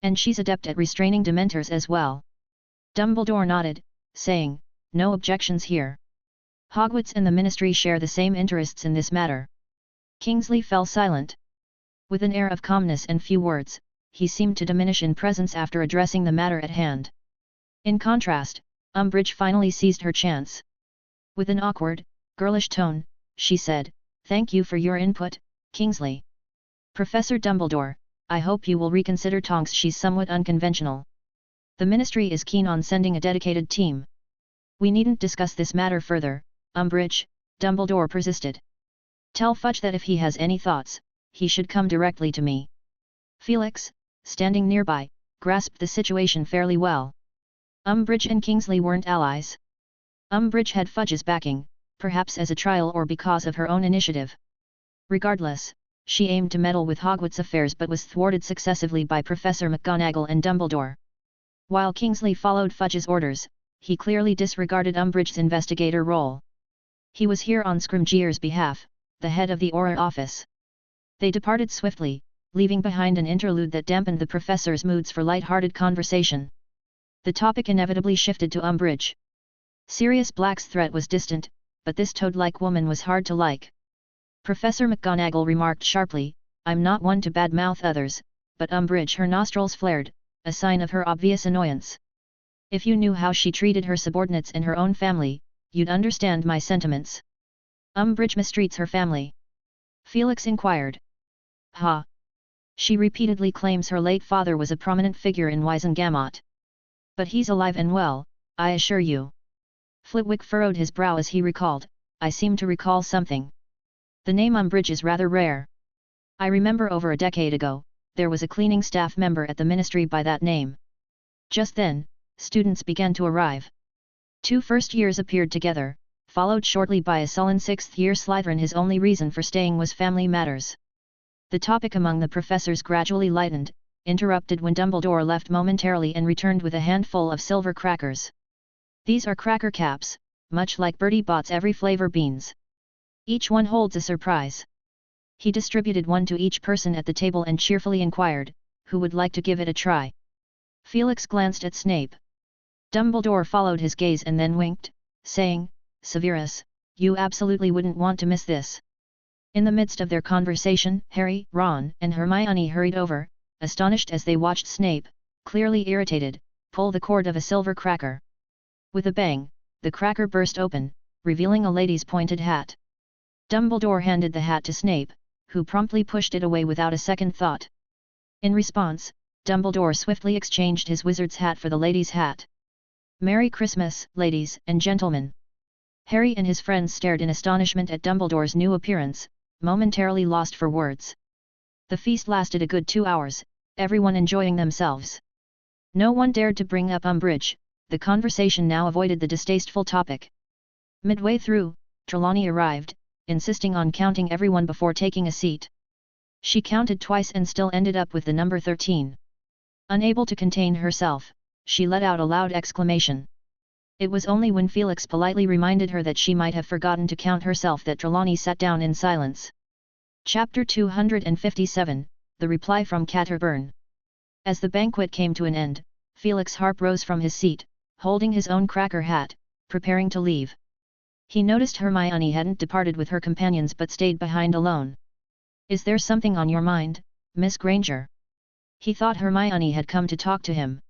"And she's adept at restraining dementors as well." Dumbledore nodded, saying, "No objections here. Hogwarts and the Ministry share the same interests in this matter." Kingsley fell silent. With an air of calmness and few words, he seemed to diminish in presence after addressing the matter at hand. In contrast, Umbridge finally seized her chance. With an awkward, girlish tone, she said, "Thank you for your input, Kingsley. Professor Dumbledore, I hope you will reconsider Tonks. She's somewhat unconventional. The Ministry is keen on sending a dedicated team. We needn't discuss this matter further, Umbridge," Dumbledore persisted. "Tell Fudge that if he has any thoughts, he should come directly to me." Felix, standing nearby, grasped the situation fairly well. Umbridge and Kingsley weren't allies. Umbridge had Fudge's backing, perhaps as a trial or because of her own initiative. Regardless, she aimed to meddle with Hogwarts affairs but was thwarted successively by Professor McGonagall and Dumbledore. While Kingsley followed Fudge's orders, he clearly disregarded Umbridge's investigator role. He was here on Scrimgeour's behalf, the head of the Auror office. They departed swiftly, leaving behind an interlude that dampened the professor's moods for light-hearted conversation. The topic inevitably shifted to Umbridge. Sirius Black's threat was distant, but this toad-like woman was hard to like. Professor McGonagall remarked sharply, "I'm not one to badmouth others, but Umbridge," her nostrils flared, a sign of her obvious annoyance. "If you knew how she treated her subordinates and her own family, you'd understand my sentiments." "Umbridge mistreats her family?" Felix inquired. "Ha! She repeatedly claims her late father was a prominent figure in Wizengamot. But he's alive and well, I assure you." Flitwick furrowed his brow as he recalled, "I seem to recall something. The name Umbridge is rather rare. I remember over a decade ago, there was a cleaning staff member at the Ministry by that name." Just then, students began to arrive. 2 first years appeared together, followed shortly by a sullen 6th-year Slytherin. His only reason for staying was family matters. The topic among the professors gradually lightened, interrupted when Dumbledore left momentarily and returned with a handful of silver crackers. "These are cracker caps, much like Bertie Bott's every flavor beans. Each one holds a surprise." He distributed one to each person at the table and cheerfully inquired, "Who would like to give it a try?" Felix glanced at Snape. Dumbledore followed his gaze and then winked, saying, "Severus, you absolutely wouldn't want to miss this." In the midst of their conversation, Harry, Ron, and Hermione hurried over, astonished as they watched Snape, clearly irritated, pull the cord of a silver cracker. With a bang, the cracker burst open, revealing a lady's pointed hat. Dumbledore handed the hat to Snape, who promptly pushed it away without a second thought. In response, Dumbledore swiftly exchanged his wizard's hat for the lady's hat. "Merry Christmas, ladies and gentlemen." Harry and his friends stared in astonishment at Dumbledore's new appearance, momentarily lost for words. The feast lasted a good 2 hours, everyone enjoying themselves. No one dared to bring up Umbridge, the conversation now avoided the distasteful topic. Midway through, Trelawney arrived, insisting on counting everyone before taking a seat. She counted twice and still ended up with the number 13. Unable to contain herself, she let out a loud exclamation. It was only when Felix politely reminded her that she might have forgotten to count herself that Trelawney sat down in silence. Chapter 257, The Reply from Catterburn. As the banquet came to an end, Felix Harp rose from his seat, holding his own cracker hat, preparing to leave. He noticed Hermione hadn't departed with her companions but stayed behind alone. "Is there something on your mind, Miss Granger?" He thought Hermione had come to talk to him.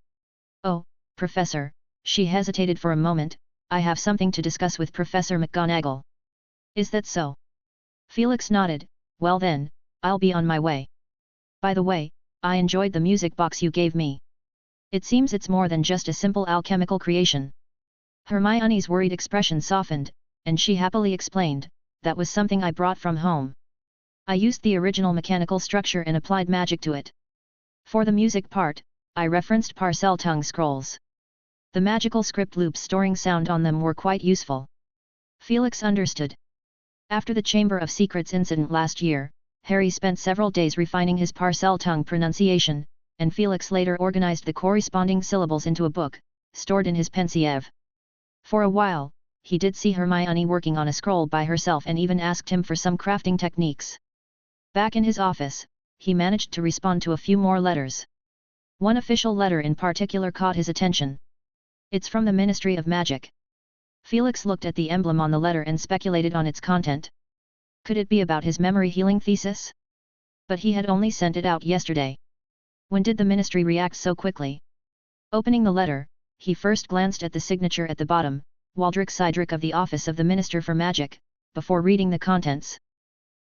"Oh, Professor," she hesitated for a moment, "I have something to discuss with Professor McGonagall." "Is that so?" Felix nodded, "Well then, I'll be on my way. By the way, I enjoyed the music box you gave me. It seems it's more than just a simple alchemical creation." Hermione's worried expression softened, and she happily explained, "That was something I brought from home. I used the original mechanical structure and applied magic to it. For the music part, I referenced Parseltongue scrolls. The magical script loops storing sound on them were quite useful." Felix understood. After the Chamber of Secrets incident last year, Harry spent several days refining his Parseltongue pronunciation, and Felix later organized the corresponding syllables into a book, stored in his pensieve. For a while, he did see Hermione working on a scroll by herself and even asked him for some crafting techniques. Back in his office, he managed to respond to a few more letters. One official letter in particular caught his attention. "It's from the Ministry of Magic." Felix looked at the emblem on the letter and speculated on its content. Could it be about his memory healing thesis? But he had only sent it out yesterday. When did the Ministry react so quickly? Opening the letter, he first glanced at the signature at the bottom, Waldrick Cydric of the Office of the Minister for Magic, before reading the contents.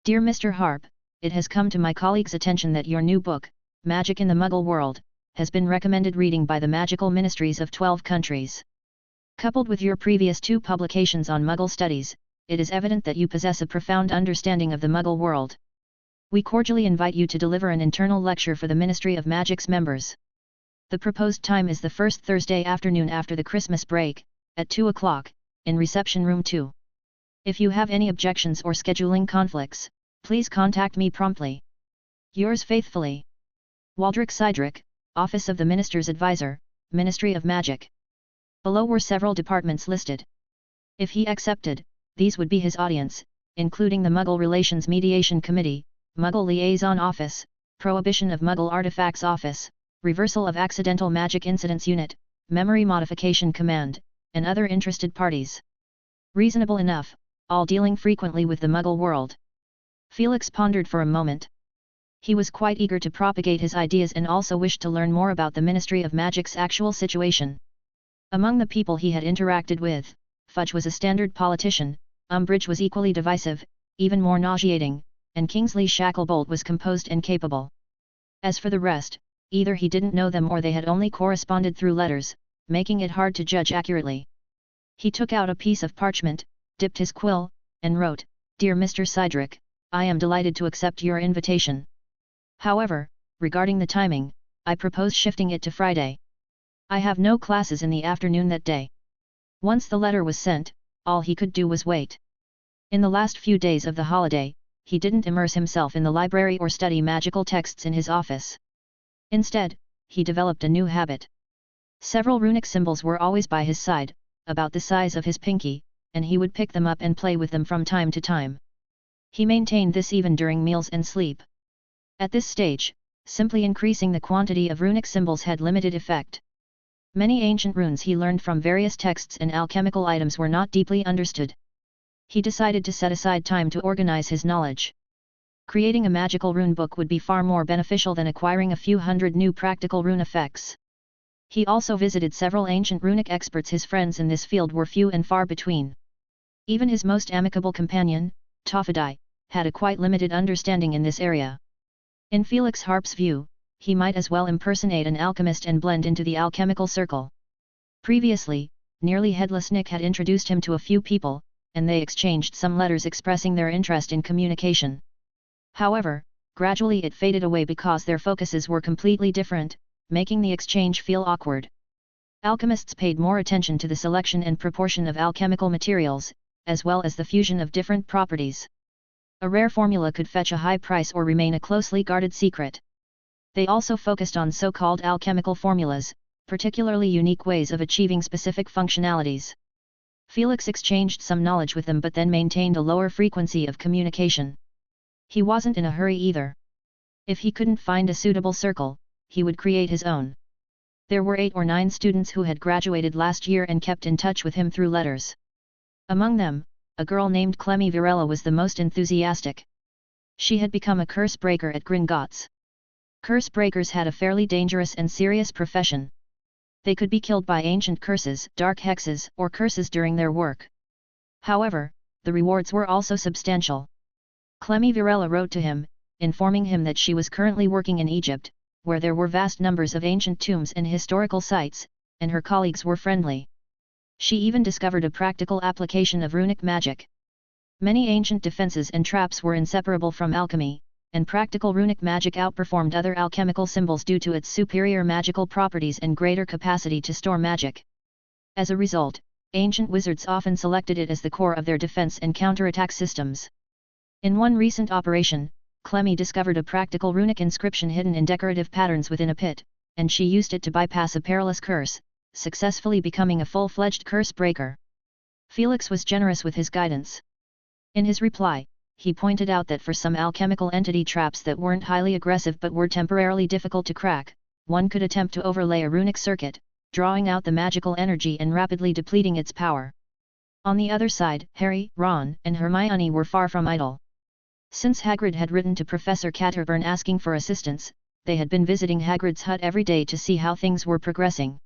Dear Mr. Harp, it has come to my colleague's attention that your new book, Magic in the Muggle World, has been recommended reading by the magical ministries of 12 countries. Coupled with your previous 2 publications on Muggle studies, it is evident that you possess a profound understanding of the Muggle world. We cordially invite you to deliver an internal lecture for the Ministry of Magic's members. The proposed time is the first Thursday afternoon after the Christmas break, at 2 o'clock, in Reception Room 2. If you have any objections or scheduling conflicts, please contact me promptly. Yours faithfully, Waldrick Seidrick, Office of the Minister's Advisor, Ministry of Magic. Below were several departments listed. If he accepted, these would be his audience, including the Muggle Relations Mediation Committee, Muggle Liaison Office, Prohibition of Muggle Artifacts Office, Reversal of Accidental Magic Incidents Unit, Memory Modification Command, and other interested parties. Reasonable enough, all dealing frequently with the Muggle world. Felix pondered for a moment. He was quite eager to propagate his ideas and also wished to learn more about the Ministry of Magic's actual situation. Among the people he had interacted with, Fudge was a standard politician, Umbridge was equally divisive, even more nauseating, and Kingsley Shacklebolt was composed and capable. As for the rest, either he didn't know them or they had only corresponded through letters, making it hard to judge accurately. He took out a piece of parchment, dipped his quill, and wrote, "Dear Mr. Seidrick, I am delighted to accept your invitation. However, regarding the timing, I propose shifting it to Friday. I have no classes in the afternoon that day." Once the letter was sent, all he could do was wait. In the last few days of the holiday, he didn't immerse himself in the library or study magical texts in his office. Instead, he developed a new habit. Several runic symbols were always by his side, about the size of his pinky, and he would pick them up and play with them from time to time. He maintained this even during meals and sleep. At this stage, simply increasing the quantity of runic symbols had limited effect. Many ancient runes he learned from various texts and alchemical items were not deeply understood. He decided to set aside time to organize his knowledge. Creating a magical rune book would be far more beneficial than acquiring a few hundred new practical rune effects. He also visited several ancient runic experts. His friends in this field were few and far between. Even his most amicable companion, Tophadai, had a quite limited understanding in this area. In Felix Harp's view, he might as well impersonate an alchemist and blend into the alchemical circle. Previously, Nearly Headless Nick had introduced him to a few people, and they exchanged some letters expressing their interest in communication. However, gradually it faded away because their focuses were completely different, making the exchange feel awkward. Alchemists paid more attention to the selection and proportion of alchemical materials, as well as the fusion of different properties. A rare formula could fetch a high price or remain a closely guarded secret. They also focused on so-called alchemical formulas, particularly unique ways of achieving specific functionalities. Felix exchanged some knowledge with them but then maintained a lower frequency of communication. He wasn't in a hurry either. If he couldn't find a suitable circle, he would create his own. There were 8 or 9 students who had graduated last year and kept in touch with him through letters. Among them, a girl named Clemmy Virella was the most enthusiastic. She had become a curse breaker at Gringotts. Curse breakers had a fairly dangerous and serious profession. They could be killed by ancient curses, dark hexes, or curses during their work. However, the rewards were also substantial. Clemmy Virella wrote to him, informing him that she was currently working in Egypt, where there were vast numbers of ancient tombs and historical sites, and her colleagues were friendly. She even discovered a practical application of runic magic. Many ancient defenses and traps were inseparable from alchemy, and practical runic magic outperformed other alchemical symbols due to its superior magical properties and greater capacity to store magic. As a result, ancient wizards often selected it as the core of their defense and counterattack systems. In one recent operation, Clemmy discovered a practical runic inscription hidden in decorative patterns within a pit, and she used it to bypass a perilous curse, successfully becoming a full-fledged curse breaker. Felix was generous with his guidance. In his reply, he pointed out that for some alchemical entity traps that weren't highly aggressive but were temporarily difficult to crack, one could attempt to overlay a runic circuit, drawing out the magical energy and rapidly depleting its power. On the other side, Harry, Ron, and Hermione were far from idle. Since Hagrid had written to Professor Catterburn asking for assistance, they had been visiting Hagrid's hut every day to see how things were progressing.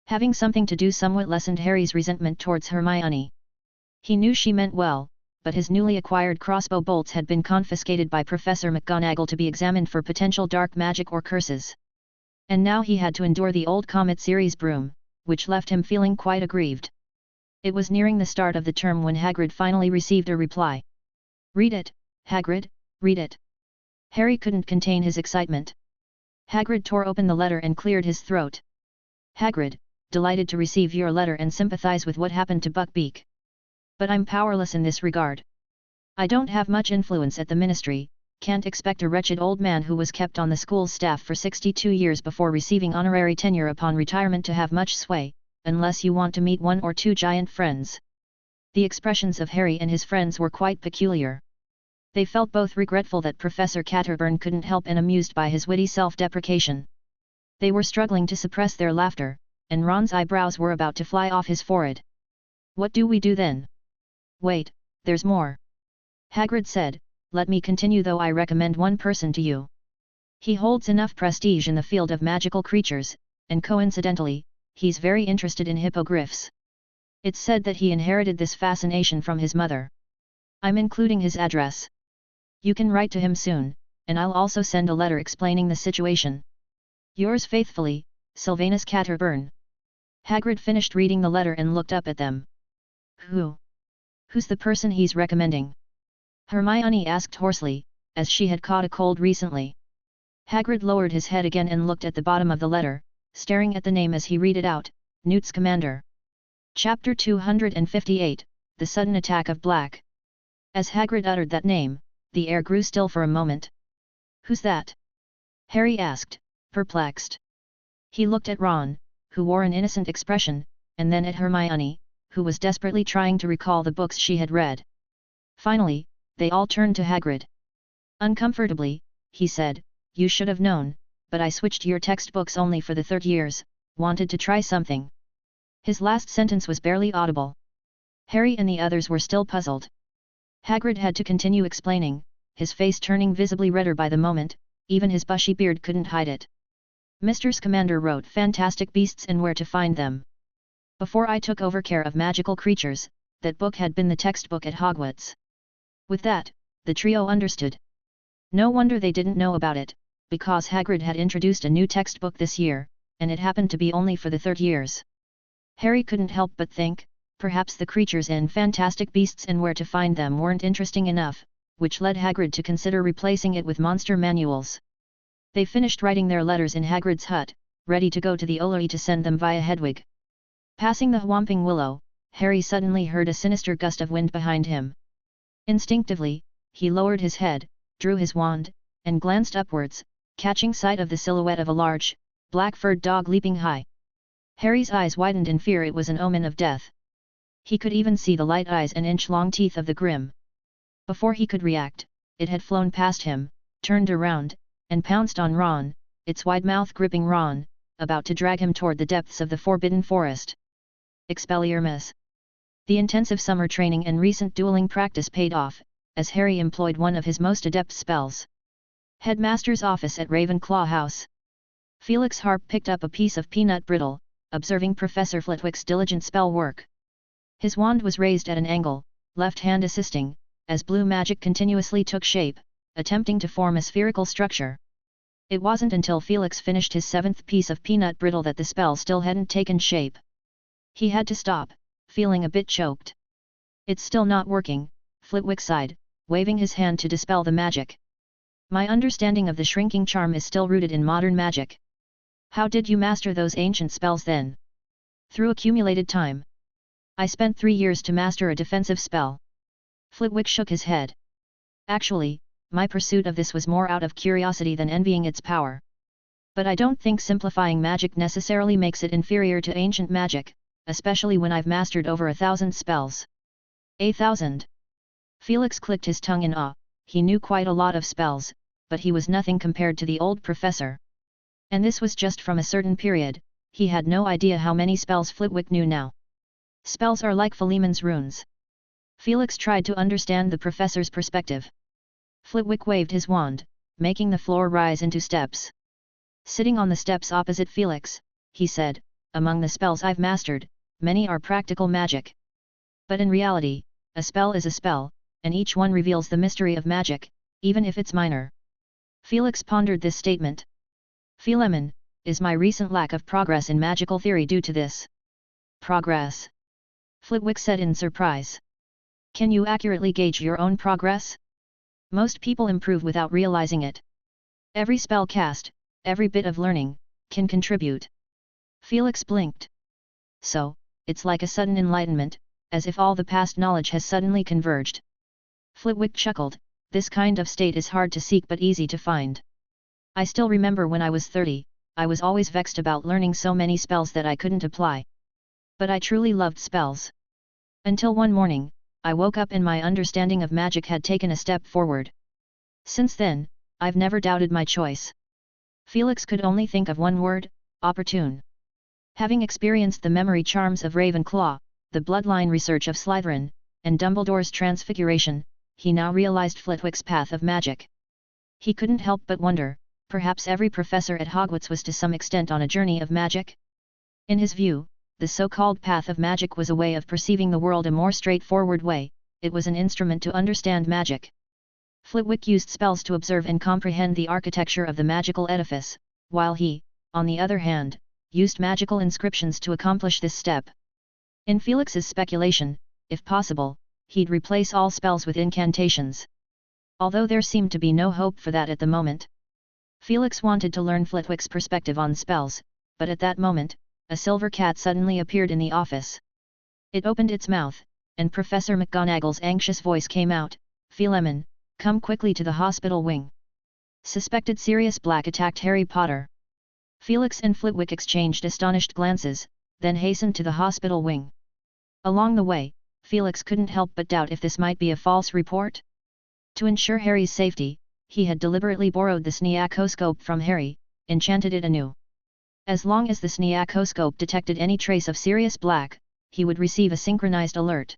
Having something to do somewhat lessened Harry's resentment towards Hermione. He knew she meant well, but his newly acquired crossbow bolts had been confiscated by Professor McGonagall to be examined for potential dark magic or curses. And now he had to endure the old Comet series broom, which left him feeling quite aggrieved. It was nearing the start of the term when Hagrid finally received a reply. "Read it, Hagrid, read it." Harry couldn't contain his excitement. Hagrid tore open the letter and cleared his throat. "Hagrid, delighted to receive your letter and sympathize with what happened to Buckbeak. But I'm powerless in this regard. I don't have much influence at the Ministry, can't expect a wretched old man who was kept on the school's staff for 62 years before receiving honorary tenure upon retirement to have much sway, unless you want to meet one or two giant friends." The expressions of Harry and his friends were quite peculiar. They felt both regretful that Professor Catterburn couldn't help and amused by his witty self-deprecation. They were struggling to suppress their laughter, and Ron's eyebrows were about to fly off his forehead. "What do we do then?" "Wait, there's more," Hagrid said. "Let me continue, though I recommend one person to you. He holds enough prestige in the field of magical creatures, and coincidentally, he's very interested in hippogriffs. It's said that he inherited this fascination from his mother. I'm including his address. You can write to him soon, and I'll also send a letter explaining the situation. Yours faithfully, Sylvanus Catterburn." Hagrid finished reading the letter and looked up at them. Who's the person he's recommending?" Hermione asked hoarsely, as she had caught a cold recently. Hagrid lowered his head again and looked at the bottom of the letter, staring at the name as he read it out, "Newt Scamander." Chapter 258, The Sudden Attack of Black. As Hagrid uttered that name, the air grew still for a moment. "Who's that?" Harry asked, perplexed. He looked at Ron, who wore an innocent expression, and then at Hermione, who was desperately trying to recall the books she had read. Finally, they all turned to Hagrid. Uncomfortably, he said, "You should have known, but I switched your textbooks only for the third years, wanted to try something." His last sentence was barely audible. Harry and the others were still puzzled. Hagrid had to continue explaining, his face turning visibly redder by the moment, even his bushy beard couldn't hide it. "Mr. Scamander wrote Fantastic Beasts and Where to Find Them. Before I took over care of magical creatures, that book had been the textbook at Hogwarts." With that, the trio understood. No wonder they didn't know about it, because Hagrid had introduced a new textbook this year, and it happened to be only for the third years. Harry couldn't help but think, perhaps the creatures in Fantastic Beasts and Where to Find Them weren't interesting enough, which led Hagrid to consider replacing it with monster manuals. They finished writing their letters in Hagrid's hut, ready to go to the Olori to send them via Hedwig. Passing the Whomping Willow, Harry suddenly heard a sinister gust of wind behind him. Instinctively, he lowered his head, drew his wand, and glanced upwards, catching sight of the silhouette of a large, black-furred dog leaping high. Harry's eyes widened in fear. It was an omen of death. He could even see the light eyes and inch-long teeth of the Grim. Before he could react, it had flown past him, turned around, and pounced on Ron, its wide mouth gripping Ron, about to drag him toward the depths of the Forbidden Forest. Expelliarmus. The intensive summer training and recent dueling practice paid off, as Harry employed one of his most adept spells. Headmaster's office at Ravenclaw House. Felix Harp picked up a piece of peanut brittle, observing Professor Flitwick's diligent spell work. His wand was raised at an angle, left hand assisting, as blue magic continuously took shape, attempting to form a spherical structure. It wasn't until Felix finished his seventh piece of peanut brittle that the spell still hadn't taken shape. He had to stop, feeling a bit choked. "It's still not working," Flitwick sighed, waving his hand to dispel the magic. "My understanding of the shrinking charm is still rooted in modern magic." "How did you master those ancient spells then?" "Through accumulated time. I spent 3 years to master a defensive spell." Flitwick shook his head. "Actually, my pursuit of this was more out of curiosity than envying its power. But I don't think simplifying magic necessarily makes it inferior to ancient magic, especially when I've mastered over 1,000 spells." 1,000? Felix clicked his tongue in awe. He knew quite a lot of spells, but he was nothing compared to the old professor. And this was just from a certain period. He had no idea how many spells Flitwick knew now. "Spells are like Philemon's runes." Felix tried to understand the professor's perspective. Flitwick waved his wand, making the floor rise into steps. Sitting on the steps opposite Felix, he said, "Among the spells I've mastered, many are practical magic. But in reality, a spell is a spell, and each one reveals the mystery of magic, even if it's minor. Felix pondered this statement. Philemon, is my recent lack of progress in magical theory due to this? Progress? Flitwick said in surprise. Can you accurately gauge your own progress? Most people improve without realizing it. Every spell cast, every bit of learning, can contribute. Felix blinked. So, it's like a sudden enlightenment, as if all the past knowledge has suddenly converged. Flitwick chuckled, this kind of state is hard to seek but easy to find. I still remember when I was 30, I was always vexed about learning so many spells that I couldn't apply. But I truly loved spells. Until one morning, I woke up and my understanding of magic had taken a step forward. Since then, I've never doubted my choice. Felix could only think of one word: opportune. Having experienced the memory charms of Ravenclaw, the bloodline research of Slytherin, and Dumbledore's transfiguration, he now realized Flitwick's path of magic. He couldn't help but wonder, perhaps every professor at Hogwarts was to some extent on a journey of magic? In his view, the so-called path of magic was a way of perceiving the world a more straightforward way, it was an instrument to understand magic. Flitwick used spells to observe and comprehend the architecture of the magical edifice, while he, on the other hand, used magical inscriptions to accomplish this step. In Felix's speculation, if possible, he'd replace all spells with incantations. Although there seemed to be no hope for that at the moment. Felix wanted to learn Flitwick's perspective on spells, but at that moment, a silver cat suddenly appeared in the office. It opened its mouth, and Professor McGonagall's anxious voice came out, Philemon, come quickly to the hospital wing. Suspected Sirius Black attacked Harry Potter. Felix and Flitwick exchanged astonished glances, then hastened to the hospital wing. Along the way, Felix couldn't help but doubt if this might be a false report. To ensure Harry's safety, he had deliberately borrowed the sneakoscope from Harry, enchanted it anew. As long as the sneakoscope detected any trace of Sirius Black, he would receive a synchronized alert.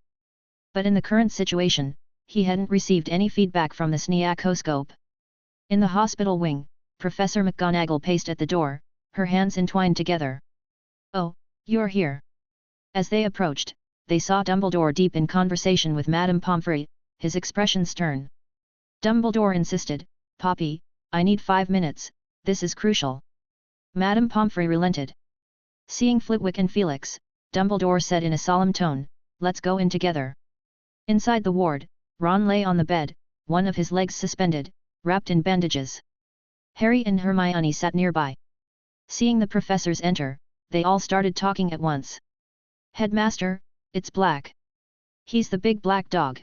But in the current situation, he hadn't received any feedback from the sneakoscope. In the hospital wing, Professor McGonagall paced at the door, her hands entwined together. Oh, you're here. As they approached, they saw Dumbledore deep in conversation with Madame Pomfrey, his expression stern. Dumbledore insisted, Poppy, I need 5 minutes, this is crucial. Madame Pomfrey relented. Seeing Flitwick and Felix, Dumbledore said in a solemn tone, let's go in together. Inside the ward, Ron lay on the bed, one of his legs suspended, wrapped in bandages. Harry and Hermione sat nearby. Seeing the professors enter, they all started talking at once. Headmaster, it's Black. He's the big black dog.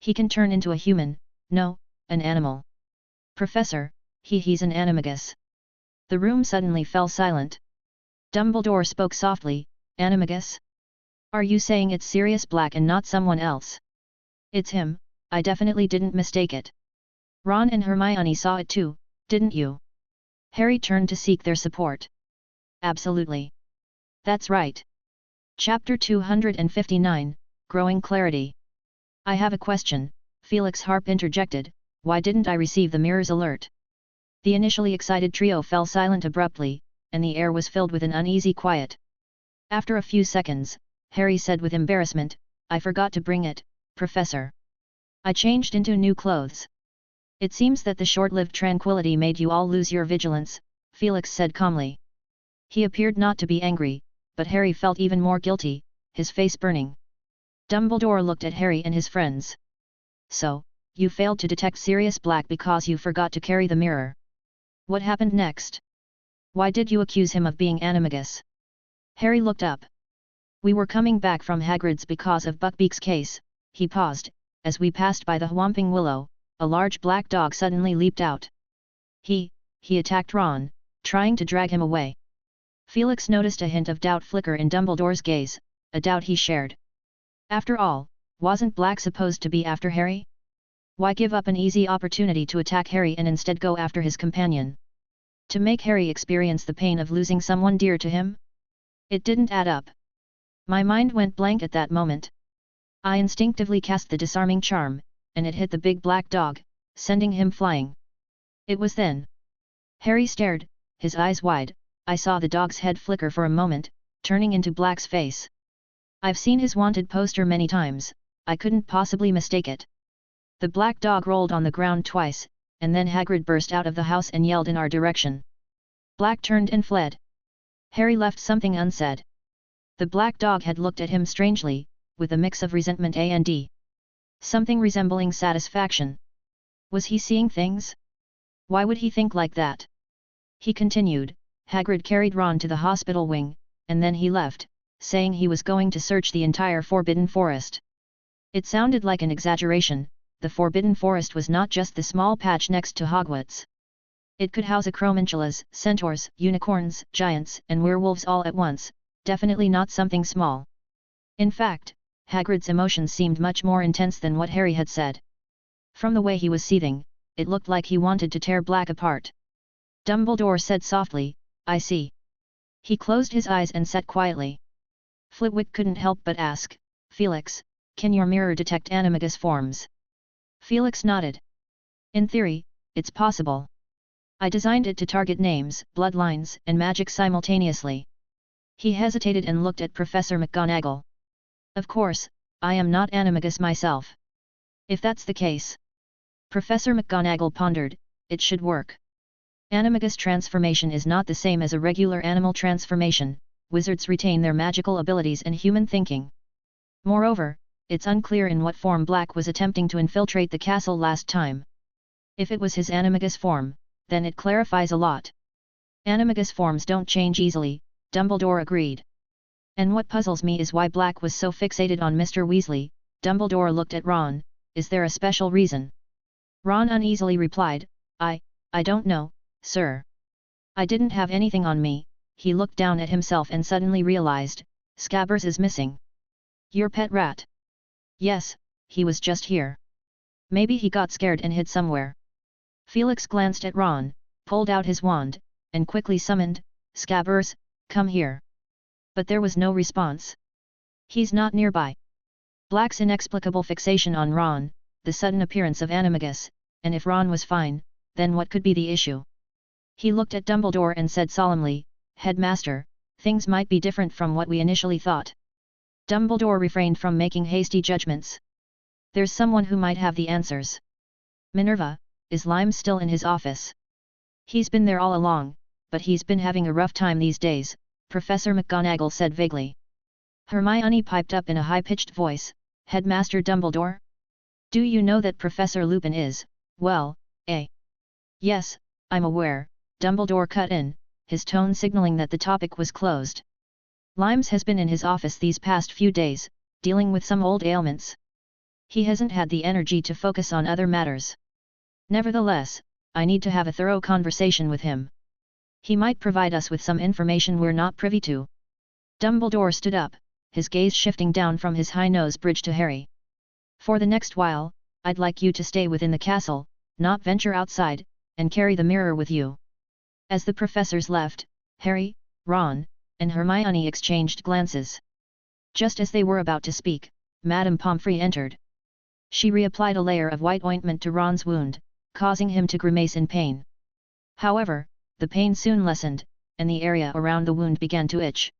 He can turn into a human, no, an animal. Professor, he's an animagus. The room suddenly fell silent. Dumbledore spoke softly, Animagus? Are you saying it's Sirius Black and not someone else? It's him, I definitely didn't mistake it. Ron and Hermione saw it too, didn't you? Harry turned to seek their support. Absolutely. That's right. Chapter 259, Growing Clarity. I have a question, Felix Harp interjected, why didn't I receive the mirror's alert? The initially excited trio fell silent abruptly, and the air was filled with an uneasy quiet. After a few seconds, Harry said with embarrassment, I forgot to bring it, Professor. I changed into new clothes. It seems that the short-lived tranquility made you all lose your vigilance, Felix said calmly. He appeared not to be angry, but Harry felt even more guilty, his face burning. Dumbledore looked at Harry and his friends. So, you failed to detect Sirius Black because you forgot to carry the mirror. What happened next? Why did you accuse him of being animagus? Harry looked up. We were coming back from Hagrid's because of Buckbeak's case, he paused, as we passed by the Whomping Willow, a large black dog suddenly leaped out. He attacked Ron, trying to drag him away. Felix noticed a hint of doubt flicker in Dumbledore's gaze, a doubt he shared. After all, wasn't Black supposed to be after Harry? Why give up an easy opportunity to attack Harry and instead go after his companion? To make Harry experience the pain of losing someone dear to him? It didn't add up. My mind went blank at that moment. I instinctively cast the disarming charm, and it hit the big black dog, sending him flying. It was then. Harry stared, his eyes wide. I saw the dog's head flicker for a moment, turning into Black's face. I've seen his wanted poster many times, I couldn't possibly mistake it. The black dog rolled on the ground twice, and then Hagrid burst out of the house and yelled in our direction. Black turned and fled. Harry left something unsaid. The black dog had looked at him strangely, with a mix of resentment and something resembling satisfaction. Was he seeing things? Why would he think like that? He continued. Hagrid carried Ron to the hospital wing, and then he left, saying he was going to search the entire Forbidden Forest. It sounded like an exaggeration. The Forbidden Forest was not just the small patch next to Hogwarts. It could house acromantulas, centaurs, unicorns, giants, and werewolves all at once, definitely not something small. In fact, Hagrid's emotions seemed much more intense than what Harry had said. From the way he was seething, it looked like he wanted to tear Black apart. Dumbledore said softly, "I see." He closed his eyes and sat quietly. Flitwick couldn't help but ask, "Felix, can your mirror detect animagus forms?" Felix nodded. "In theory, it's possible. I designed it to target names, bloodlines, and magic simultaneously." He hesitated and looked at Professor McGonagall. "Of course, I am not animagus myself." "If that's the case," Professor McGonagall pondered, "it should work. Animagus transformation is not the same as a regular animal transformation. Wizards retain their magical abilities and human thinking. Moreover, it's unclear in what form Black was attempting to infiltrate the castle last time. If it was his animagus form, then it clarifies a lot." "Animagus forms don't change easily," Dumbledore agreed. "And what puzzles me is why Black was so fixated on Mr. Weasley." Dumbledore looked at Ron. "Is there a special reason?" Ron uneasily replied, I don't know, sir. I didn't have anything on me." He looked down at himself and suddenly realized, Scabbers is missing. "Your pet rat?" "Yes, he was just here. Maybe he got scared and hid somewhere." Felix glanced at Ron, pulled out his wand, and quickly summoned, "Scabbers, come here." But there was no response. "He's not nearby." Black's inexplicable fixation on Ron, the sudden appearance of animagus, and if Ron was fine, then what could be the issue? He looked at Dumbledore and said solemnly, "Headmaster, things might be different from what we initially thought." Dumbledore refrained from making hasty judgments. "There's someone who might have the answers." "Minerva, is Lime still in his office?" "He's been there all along, but he's been having a rough time these days," Professor McGonagall said vaguely. Hermione piped up in a high-pitched voice, "Headmaster Dumbledore? Do you know that Professor Lupin is, well, eh?" "Yes, I'm aware," Dumbledore cut in, his tone signaling that the topic was closed. "Limes has been in his office these past few days, dealing with some old ailments. He hasn't had the energy to focus on other matters. Nevertheless, I need to have a thorough conversation with him. He might provide us with some information we're not privy to." Dumbledore stood up, his gaze shifting down from his high nose bridge to Harry. "For the next while, I'd like you to stay within the castle, not venture outside, and carry the mirror with you." As the professors left, Harry, Ron, and Hermione exchanged glances. Just as they were about to speak, Madame Pomfrey entered. She reapplied a layer of white ointment to Ron's wound, causing him to grimace in pain. However, the pain soon lessened, and the area around the wound began to itch.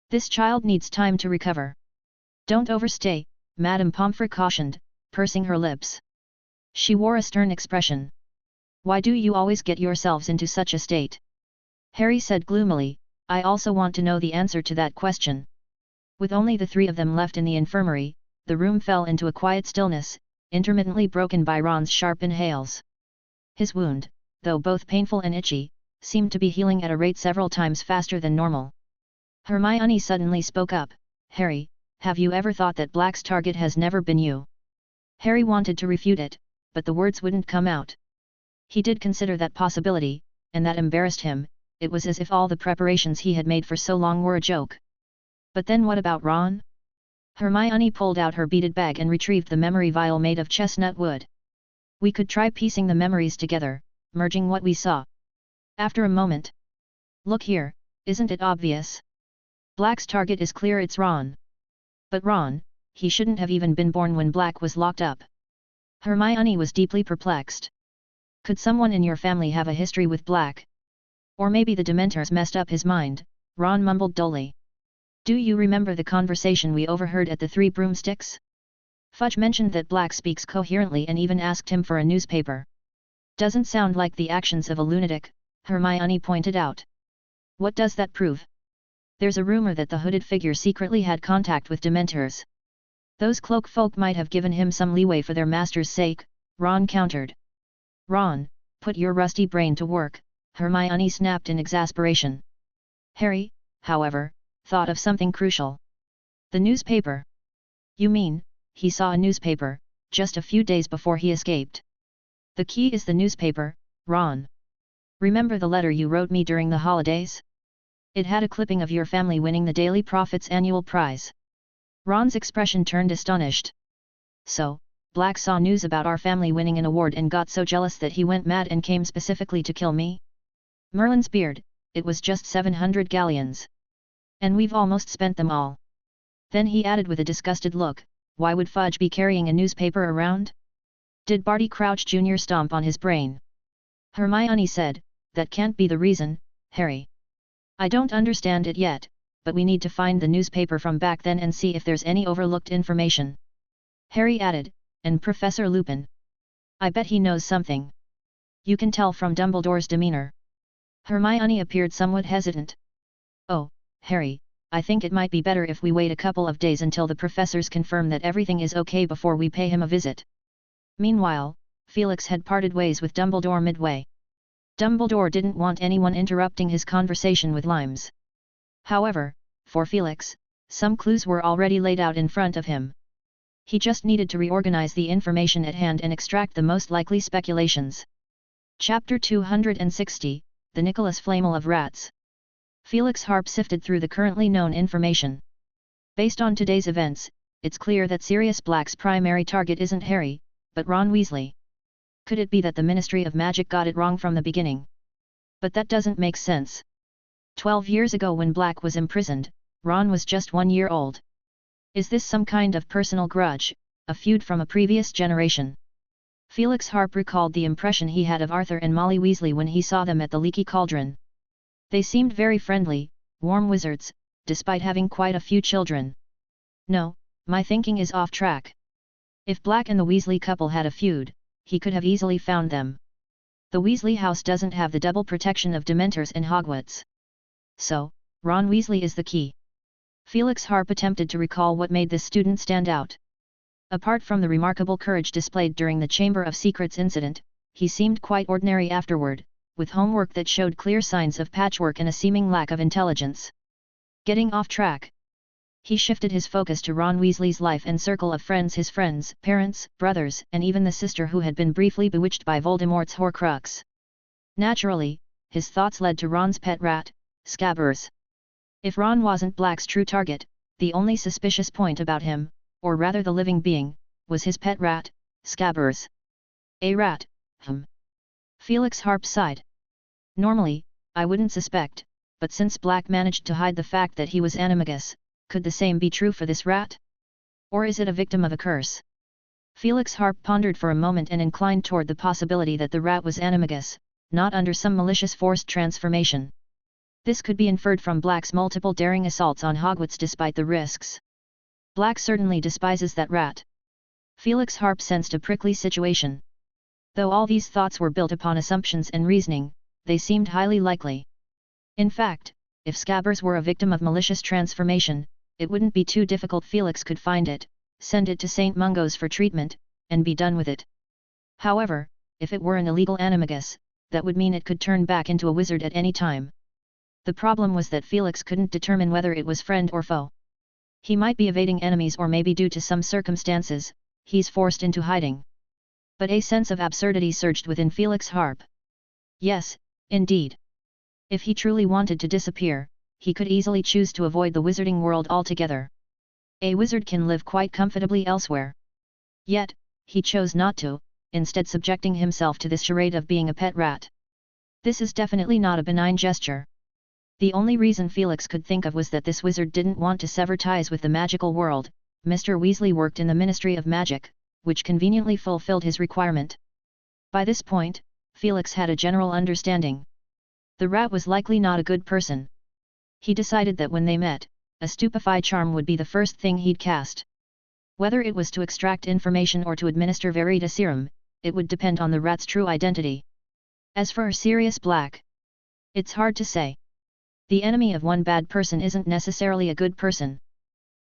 "This child needs time to recover. Don't overstay," Madame Pomfrey cautioned, pursing her lips. She wore a stern expression. "Why do you always get yourselves into such a state?" Harry said gloomily, "I also want to know the answer to that question." With only the three of them left in the infirmary, the room fell into a quiet stillness, intermittently broken by Ron's sharp inhales. His wound, though both painful and itchy, seemed to be healing at a rate several times faster than normal. Hermione suddenly spoke up, "Harry, have you ever thought that Black's target has never been you?" Harry wanted to refute it, but the words wouldn't come out. He did consider that possibility, and that embarrassed him. It was as if all the preparations he had made for so long were a joke. But then what about Ron? Hermione pulled out her beaded bag and retrieved the memory vial made of chestnut wood. "We could try piecing the memories together, merging what we saw." After a moment. "Look here, isn't it obvious? Black's target is clear, it's Ron." "But Ron, he shouldn't have even been born when Black was locked up." Hermione was deeply perplexed. "Could someone in your family have a history with Black? Or maybe the Dementors messed up his mind," Ron mumbled dully. "Do you remember the conversation we overheard at the Three Broomsticks? Fudge mentioned that Black speaks coherently and even asked him for a newspaper. Doesn't sound like the actions of a lunatic, Hermione pointed out. What does that prove? There's a rumor that the hooded figure secretly had contact with Dementors. Those cloak folk might have given him some leeway for their master's sake, Ron countered. Ron, put your rusty brain to work, Hermione snapped in exasperation. Harry, however, thought of something crucial. The newspaper. You mean, he saw a newspaper, just a few days before he escaped. The key is the newspaper, Ron. Remember the letter you wrote me during the holidays? It had a clipping of your family winning the Daily Prophet's annual prize. Ron's expression turned astonished. So, Black saw news about our family winning an award and got so jealous that he went mad and came specifically to kill me? Merlin's beard, it was just 700 galleons. And we've almost spent them all. Then he added with a disgusted look, why would Fudge be carrying a newspaper around? Did Barty Crouch Jr. stomp on his brain? Hermione said, that can't be the reason, Harry. I don't understand it yet, but we need to find the newspaper from back then and see if there's any overlooked information. Harry added, and Professor Lupin. I bet he knows something. You can tell from Dumbledore's demeanor. Hermione appeared somewhat hesitant. Oh, Harry, I think it might be better if we wait a couple of days until the professors confirm that everything is okay before we pay him a visit. Meanwhile, Felix had parted ways with Dumbledore midway. Dumbledore didn't want anyone interrupting his conversation with Limes. However, for Felix, some clues were already laid out in front of him. He just needed to reorganize the information at hand and extract the most likely speculations. Chapter 260, The Nicholas Flamel of Rats. Felix Harp sifted through the currently known information. Based on today's events, it's clear that Sirius Black's primary target isn't Harry, but Ron Weasley. Could it be that the Ministry of Magic got it wrong from the beginning? But that doesn't make sense. 12 years ago when Black was imprisoned, Ron was just 1 year old. Is this some kind of personal grudge, a feud from a previous generation? Felix Harp recalled the impression he had of Arthur and Molly Weasley when he saw them at the Leaky Cauldron. They seemed very friendly, warm wizards, despite having quite a few children. No, my thinking is off track. If Black and the Weasley couple had a feud, he could have easily found them. The Weasley house doesn't have the double protection of Dementors in Hogwarts. So, Ron Weasley is the key. Felix Harp attempted to recall what made this student stand out. Apart from the remarkable courage displayed during the Chamber of Secrets incident, he seemed quite ordinary afterward, with homework that showed clear signs of patchwork and a seeming lack of intelligence. Getting off track. He shifted his focus to Ron Weasley's life and circle of friends, his friends, parents, brothers, and even the sister who had been briefly bewitched by Voldemort's Horcrux. Naturally, his thoughts led to Ron's pet rat, Scabbers. If Ron wasn't Black's true target, the only suspicious point about him, or rather the living being, was his pet rat, Scabbers. A rat, Felix Harp sighed. Normally, I wouldn't suspect, but since Black managed to hide the fact that he was animagus, could the same be true for this rat? Or is it a victim of a curse? Felix Harp pondered for a moment and inclined toward the possibility that the rat was animagus, not under some malicious forced transformation. This could be inferred from Black's multiple daring assaults on Hogwarts despite the risks. Black certainly despises that rat. Felix Harp sensed a prickly situation. Though all these thoughts were built upon assumptions and reasoning, they seemed highly likely. In fact, if Scabbers were a victim of malicious transformation, it wouldn't be too difficult. Felix could find it, send it to St. Mungo's for treatment, and be done with it. However, if it were an illegal animagus, that would mean it could turn back into a wizard at any time. The problem was that Felix couldn't determine whether it was friend or foe. He might be evading enemies, or maybe due to some circumstances, he's forced into hiding. But a sense of absurdity surged within Felix Harp. Yes, indeed. If he truly wanted to disappear, he could easily choose to avoid the wizarding world altogether. A wizard can live quite comfortably elsewhere. Yet, he chose not to, instead subjecting himself to this charade of being a pet rat. This is definitely not a benign gesture. The only reason Felix could think of was that this wizard didn't want to sever ties with the magical world. Mr. Weasley worked in the Ministry of Magic, which conveniently fulfilled his requirement. By this point, Felix had a general understanding. The rat was likely not a good person. He decided that when they met, a stupefy charm would be the first thing he'd cast. Whether it was to extract information or to administer Verita serum, it would depend on the rat's true identity. As for Sirius Black, it's hard to say. The enemy of one bad person isn't necessarily a good person.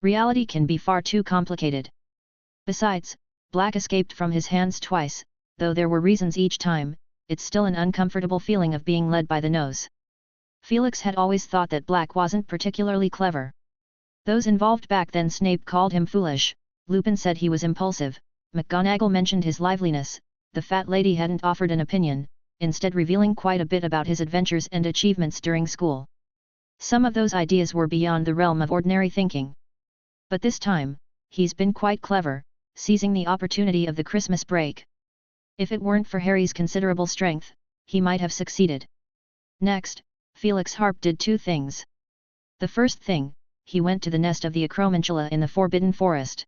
Reality can be far too complicated. Besides, Black escaped from his hands twice, though there were reasons each time. It's still an uncomfortable feeling of being led by the nose. Felix had always thought that Black wasn't particularly clever. Those involved back then, Snape called him foolish, Lupin said he was impulsive, McGonagall mentioned his liveliness, the fat lady hadn't offered an opinion, instead revealing quite a bit about his adventures and achievements during school. Some of those ideas were beyond the realm of ordinary thinking. But this time, he's been quite clever, seizing the opportunity of the Christmas break. If it weren't for Harry's considerable strength, he might have succeeded. Next, Felix Harp did two things. The first thing, he went to the nest of the Acromantula in the Forbidden Forest.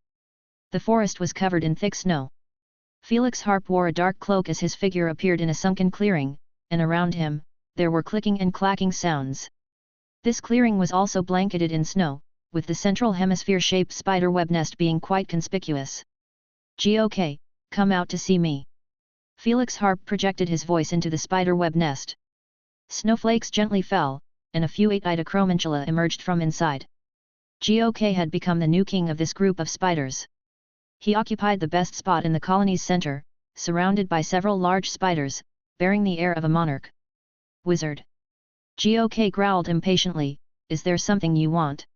The forest was covered in thick snow. Felix Harp wore a dark cloak as his figure appeared in a sunken clearing, and around him, there were clicking and clacking sounds. This clearing was also blanketed in snow, with the central hemisphere-shaped spider web nest being quite conspicuous. "Gok, come out to see me." Felix Harp projected his voice into the spider web nest. Snowflakes gently fell, and a few eight-eyed Acromantula emerged from inside. Gok had become the new king of this group of spiders. He occupied the best spot in the colony's center, surrounded by several large spiders, bearing the air of a monarch. "Wizard!" Gok growled impatiently, "Is there something you want?"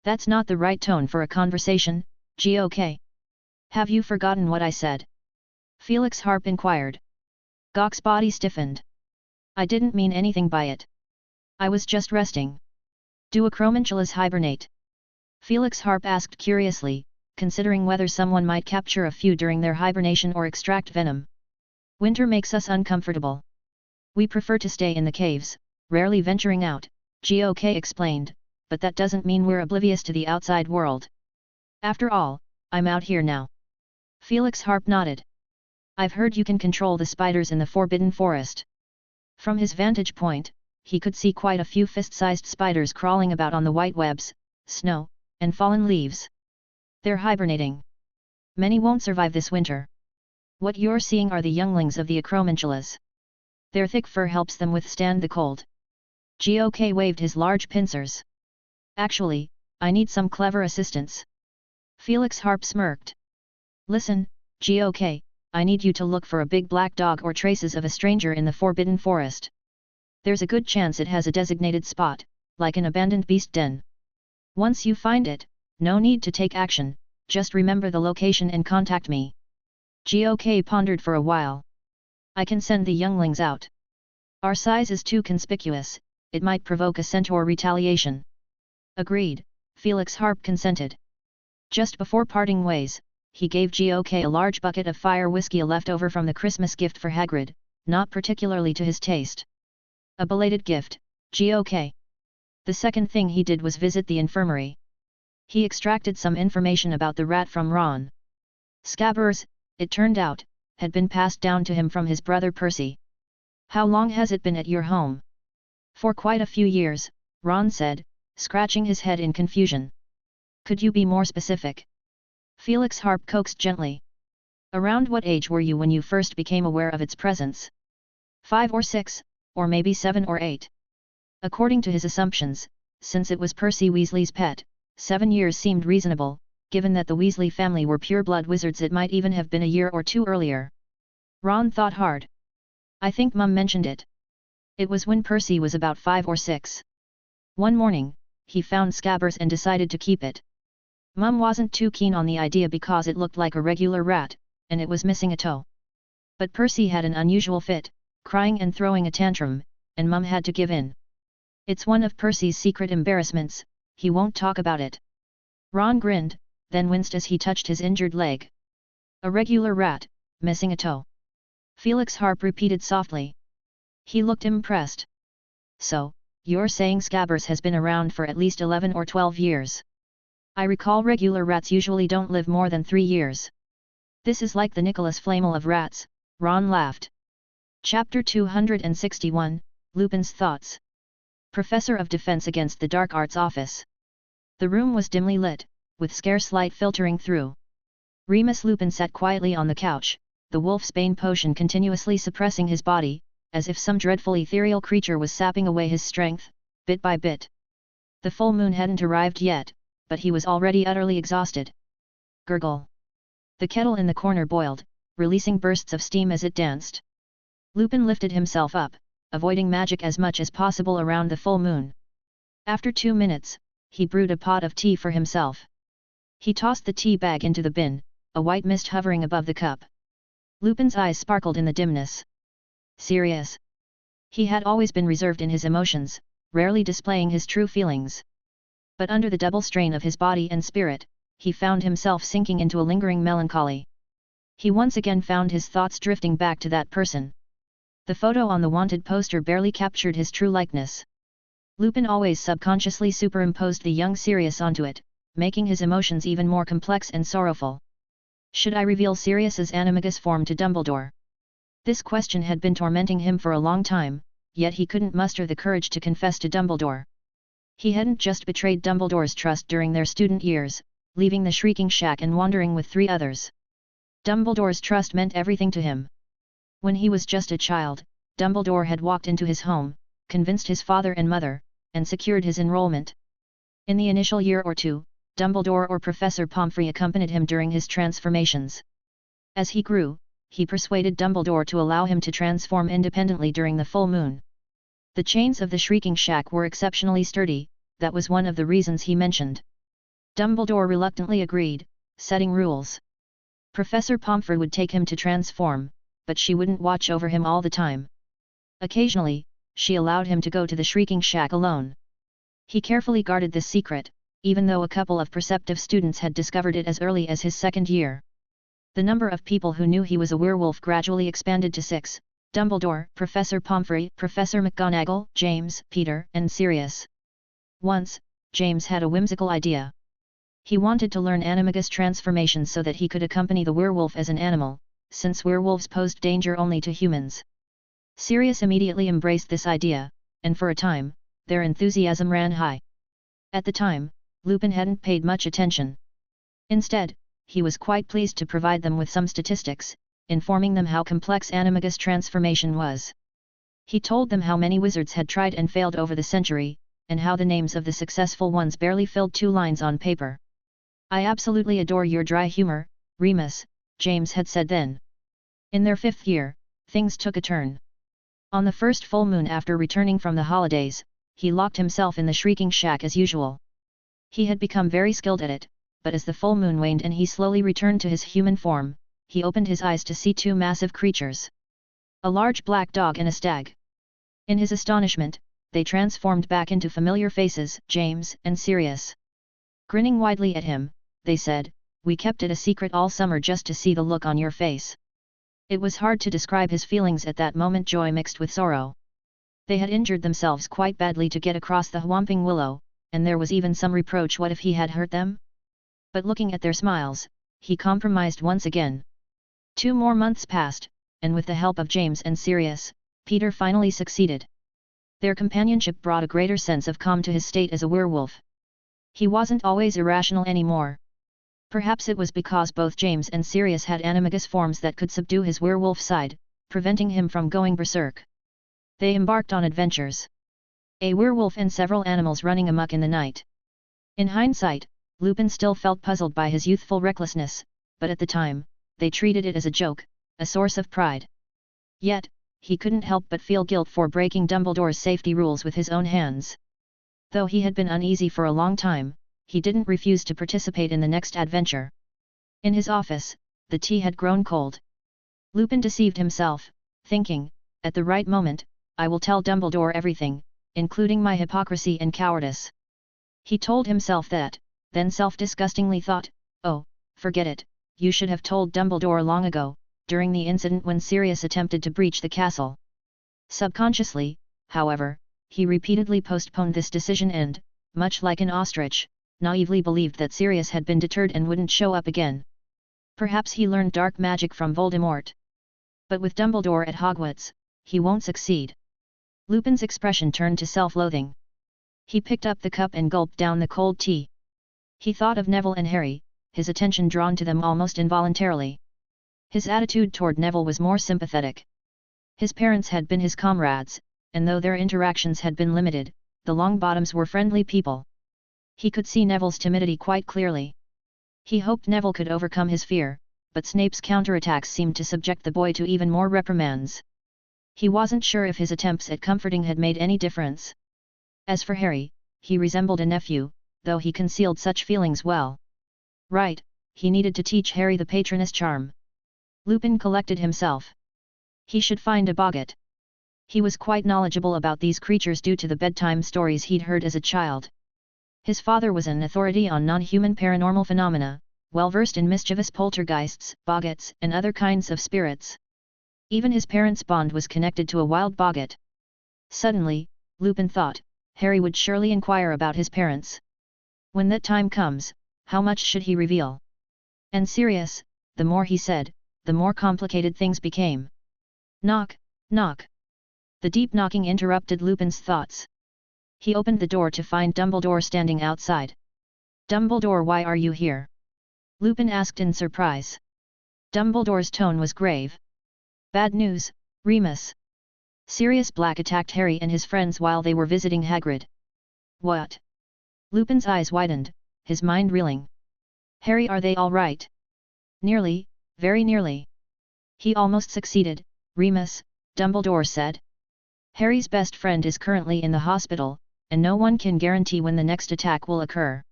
"That's not the right tone for a conversation, Gok. Have you forgotten what I said?" Felix Harp inquired. Gok's body stiffened. "I didn't mean anything by it. I was just resting." "Do Acromantulas hibernate?" Felix Harp asked curiously, considering whether someone might capture a few during their hibernation or extract venom. "Winter makes us uncomfortable. We prefer to stay in the caves, rarely venturing out," Gok explained, "but that doesn't mean we're oblivious to the outside world. After all, I'm out here now." Felix Harp nodded. "I've heard you can control the spiders in the Forbidden Forest." From his vantage point, he could see quite a few fist-sized spiders crawling about on the white webs, snow, and fallen leaves. "They're hibernating. Many won't survive this winter. What you're seeing are the younglings of the Acromantulas. Their thick fur helps them withstand the cold." Gok waved his large pincers. "Actually, I need some clever assistance." Felix Harp smirked. "Listen, Gok, I need you to look for a big black dog or traces of a stranger in the Forbidden Forest. There's a good chance it has a designated spot, like an abandoned beast den. Once you find it, no need to take action, just remember the location and contact me." Gok pondered for a while. "I can send the younglings out. Our size is too conspicuous, it might provoke a centaur retaliation." "Agreed," Felix Harp consented. Just before parting ways, he gave Gok a large bucket of fire whiskey, a leftover from the Christmas gift for Hagrid, not particularly to his taste. A belated gift, Gok. The second thing he did was visit the infirmary. He extracted some information about the rat from Ron. Scabbers, it turned out, had been passed down to him from his brother Percy. "How long has it been at your home?" "For quite a few years," Ron said, scratching his head in confusion. "Could you be more specific?" Felix Harp coaxed gently. "Around what age were you when you first became aware of its presence?" 5 or 6, or maybe 7 or 8. According to his assumptions, since it was Percy Weasley's pet, 7 years seemed reasonable. Given that the Weasley family were pure-blood wizards, it might even have been a year or 2 earlier. Ron thought hard. "I think Mum mentioned it. It was when Percy was about 5 or 6. One morning, he found Scabbers and decided to keep it. Mum wasn't too keen on the idea because it looked like a regular rat, and it was missing a toe. But Percy had an unusual fit, crying and throwing a tantrum, and Mum had to give in. It's one of Percy's secret embarrassments, he won't talk about it." Ron grinned, then winced as he touched his injured leg. "A regular rat, missing a toe." Felix Harp repeated softly. He looked impressed. "So, you're saying Scabbers has been around for at least 11 or 12 years. I recall regular rats usually don't live more than 3 years. This is like the Nicholas Flamel of rats," Ron laughed. Chapter 261, Lupin's Thoughts. Professor of Defense against the Dark Arts Office. The room was dimly lit, with scarce light filtering through. Remus Lupin sat quietly on the couch, the wolfsbane potion continuously suppressing his body, as if some dreadful ethereal creature was sapping away his strength, bit by bit. The full moon hadn't arrived yet, but he was already utterly exhausted. Gurgle. The kettle in the corner boiled, releasing bursts of steam as it danced. Lupin lifted himself up, avoiding magic as much as possible around the full moon. After 2 minutes, he brewed a pot of tea for himself. He tossed the tea bag into the bin, a white mist hovering above the cup. Lupin's eyes sparkled in the dimness. Sirius. He had always been reserved in his emotions, rarely displaying his true feelings. But under the double strain of his body and spirit, he found himself sinking into a lingering melancholy. He once again found his thoughts drifting back to that person. The photo on the wanted poster barely captured his true likeness. Lupin always subconsciously superimposed the young Sirius onto it, making his emotions even more complex and sorrowful. Should I reveal Sirius's animagus form to Dumbledore? This question had been tormenting him for a long time, yet he couldn't muster the courage to confess to Dumbledore. He hadn't just betrayed Dumbledore's trust during their student years, leaving the Shrieking Shack and wandering with 3 others. Dumbledore's trust meant everything to him. When he was just a child, Dumbledore had walked into his home, convinced his father and mother, and secured his enrollment. In the initial year or 2, Dumbledore or Professor Pomfrey accompanied him during his transformations. As he grew, he persuaded Dumbledore to allow him to transform independently during the full moon. The chains of the Shrieking Shack were exceptionally sturdy, that was one of the reasons he mentioned. Dumbledore reluctantly agreed, setting rules. Professor Pomfrey would take him to transform, but she wouldn't watch over him all the time. Occasionally, she allowed him to go to the Shrieking Shack alone. He carefully guarded this secret, even though a couple of perceptive students had discovered it as early as his 2nd year. The number of people who knew he was a werewolf gradually expanded to 6, Dumbledore, Professor Pomfrey, Professor McGonagall, James, Peter, and Sirius. Once, James had a whimsical idea. He wanted to learn animagus transformations so that he could accompany the werewolf as an animal, since werewolves posed danger only to humans. Sirius immediately embraced this idea, and for a time, their enthusiasm ran high. At the time, Lupin hadn't paid much attention. Instead, he was quite pleased to provide them with some statistics, informing them how complex animagus transformation was. He told them how many wizards had tried and failed over the century, and how the names of the successful ones barely filled 2 lines on paper. "I absolutely adore your dry humor, Remus," James had said then. In their 5th year, things took a turn. On the first full moon after returning from the holidays, he locked himself in the Shrieking Shack as usual. He had become very skilled at it, but as the full moon waned and he slowly returned to his human form, he opened his eyes to see 2 massive creatures. A large black dog and a stag. In his astonishment, they transformed back into familiar faces, James and Sirius. Grinning widely at him, they said, "We kept it a secret all summer just to see the look on your face." It was hard to describe his feelings at that moment, joy mixed with sorrow. They had injured themselves quite badly to get across the Whomping Willow, and there was even some reproach, what if he had hurt them? But looking at their smiles, he compromised once again. 2 more months passed, and with the help of James and Sirius, Peter finally succeeded. Their companionship brought a greater sense of calm to his state as a werewolf. He wasn't always irrational anymore. Perhaps it was because both James and Sirius had animagus forms that could subdue his werewolf side, preventing him from going berserk. They embarked on adventures. A werewolf and several animals running amok in the night. In hindsight, Lupin still felt puzzled by his youthful recklessness, but at the time, they treated it as a joke, a source of pride. Yet, he couldn't help but feel guilt for breaking Dumbledore's safety rules with his own hands. Though he had been uneasy for a long time, he didn't refuse to participate in the next adventure. In his office, the tea had grown cold. Lupin deceived himself, thinking, at the right moment, I will tell Dumbledore everything, including my hypocrisy and cowardice. He told himself that, then self-disgustingly thought, oh, forget it, you should have told Dumbledore long ago, during the incident when Sirius attempted to breach the castle. Subconsciously, however, he repeatedly postponed this decision and, much like an ostrich, naively believed that Sirius had been deterred and wouldn't show up again. Perhaps he learned dark magic from Voldemort. But with Dumbledore at Hogwarts, he won't succeed. Lupin's expression turned to self-loathing. He picked up the cup and gulped down the cold tea. He thought of Neville and Harry, his attention drawn to them almost involuntarily. His attitude toward Neville was more sympathetic. His parents had been his comrades, and though their interactions had been limited, the Longbottoms were friendly people. He could see Neville's timidity quite clearly. He hoped Neville could overcome his fear, but Snape's counterattacks seemed to subject the boy to even more reprimands. He wasn't sure if his attempts at comforting had made any difference. As for Harry, he resembled a nephew, though he concealed such feelings well. Right, he needed to teach Harry the Patronus charm. Lupin collected himself. He should find a boggart. He was quite knowledgeable about these creatures due to the bedtime stories he'd heard as a child. His father was an authority on non-human paranormal phenomena, well versed in mischievous poltergeists, boggarts, and other kinds of spirits. Even his parents' bond was connected to a wild boggart. Suddenly, Lupin thought, Harry would surely inquire about his parents. When that time comes, how much should he reveal? And Sirius, the more he said, the more complicated things became. Knock, knock. The deep knocking interrupted Lupin's thoughts. He opened the door to find Dumbledore standing outside. Dumbledore, why are you here? Lupin asked in surprise. Dumbledore's tone was grave. Bad news, Remus. Sirius Black attacked Harry and his friends while they were visiting Hagrid. What? Lupin's eyes widened, his mind reeling. Harry, are they all right? Nearly, very nearly. He almost succeeded, Remus, Dumbledore said. Harry's best friend is currently in the hospital, and no one can guarantee when the next attack will occur.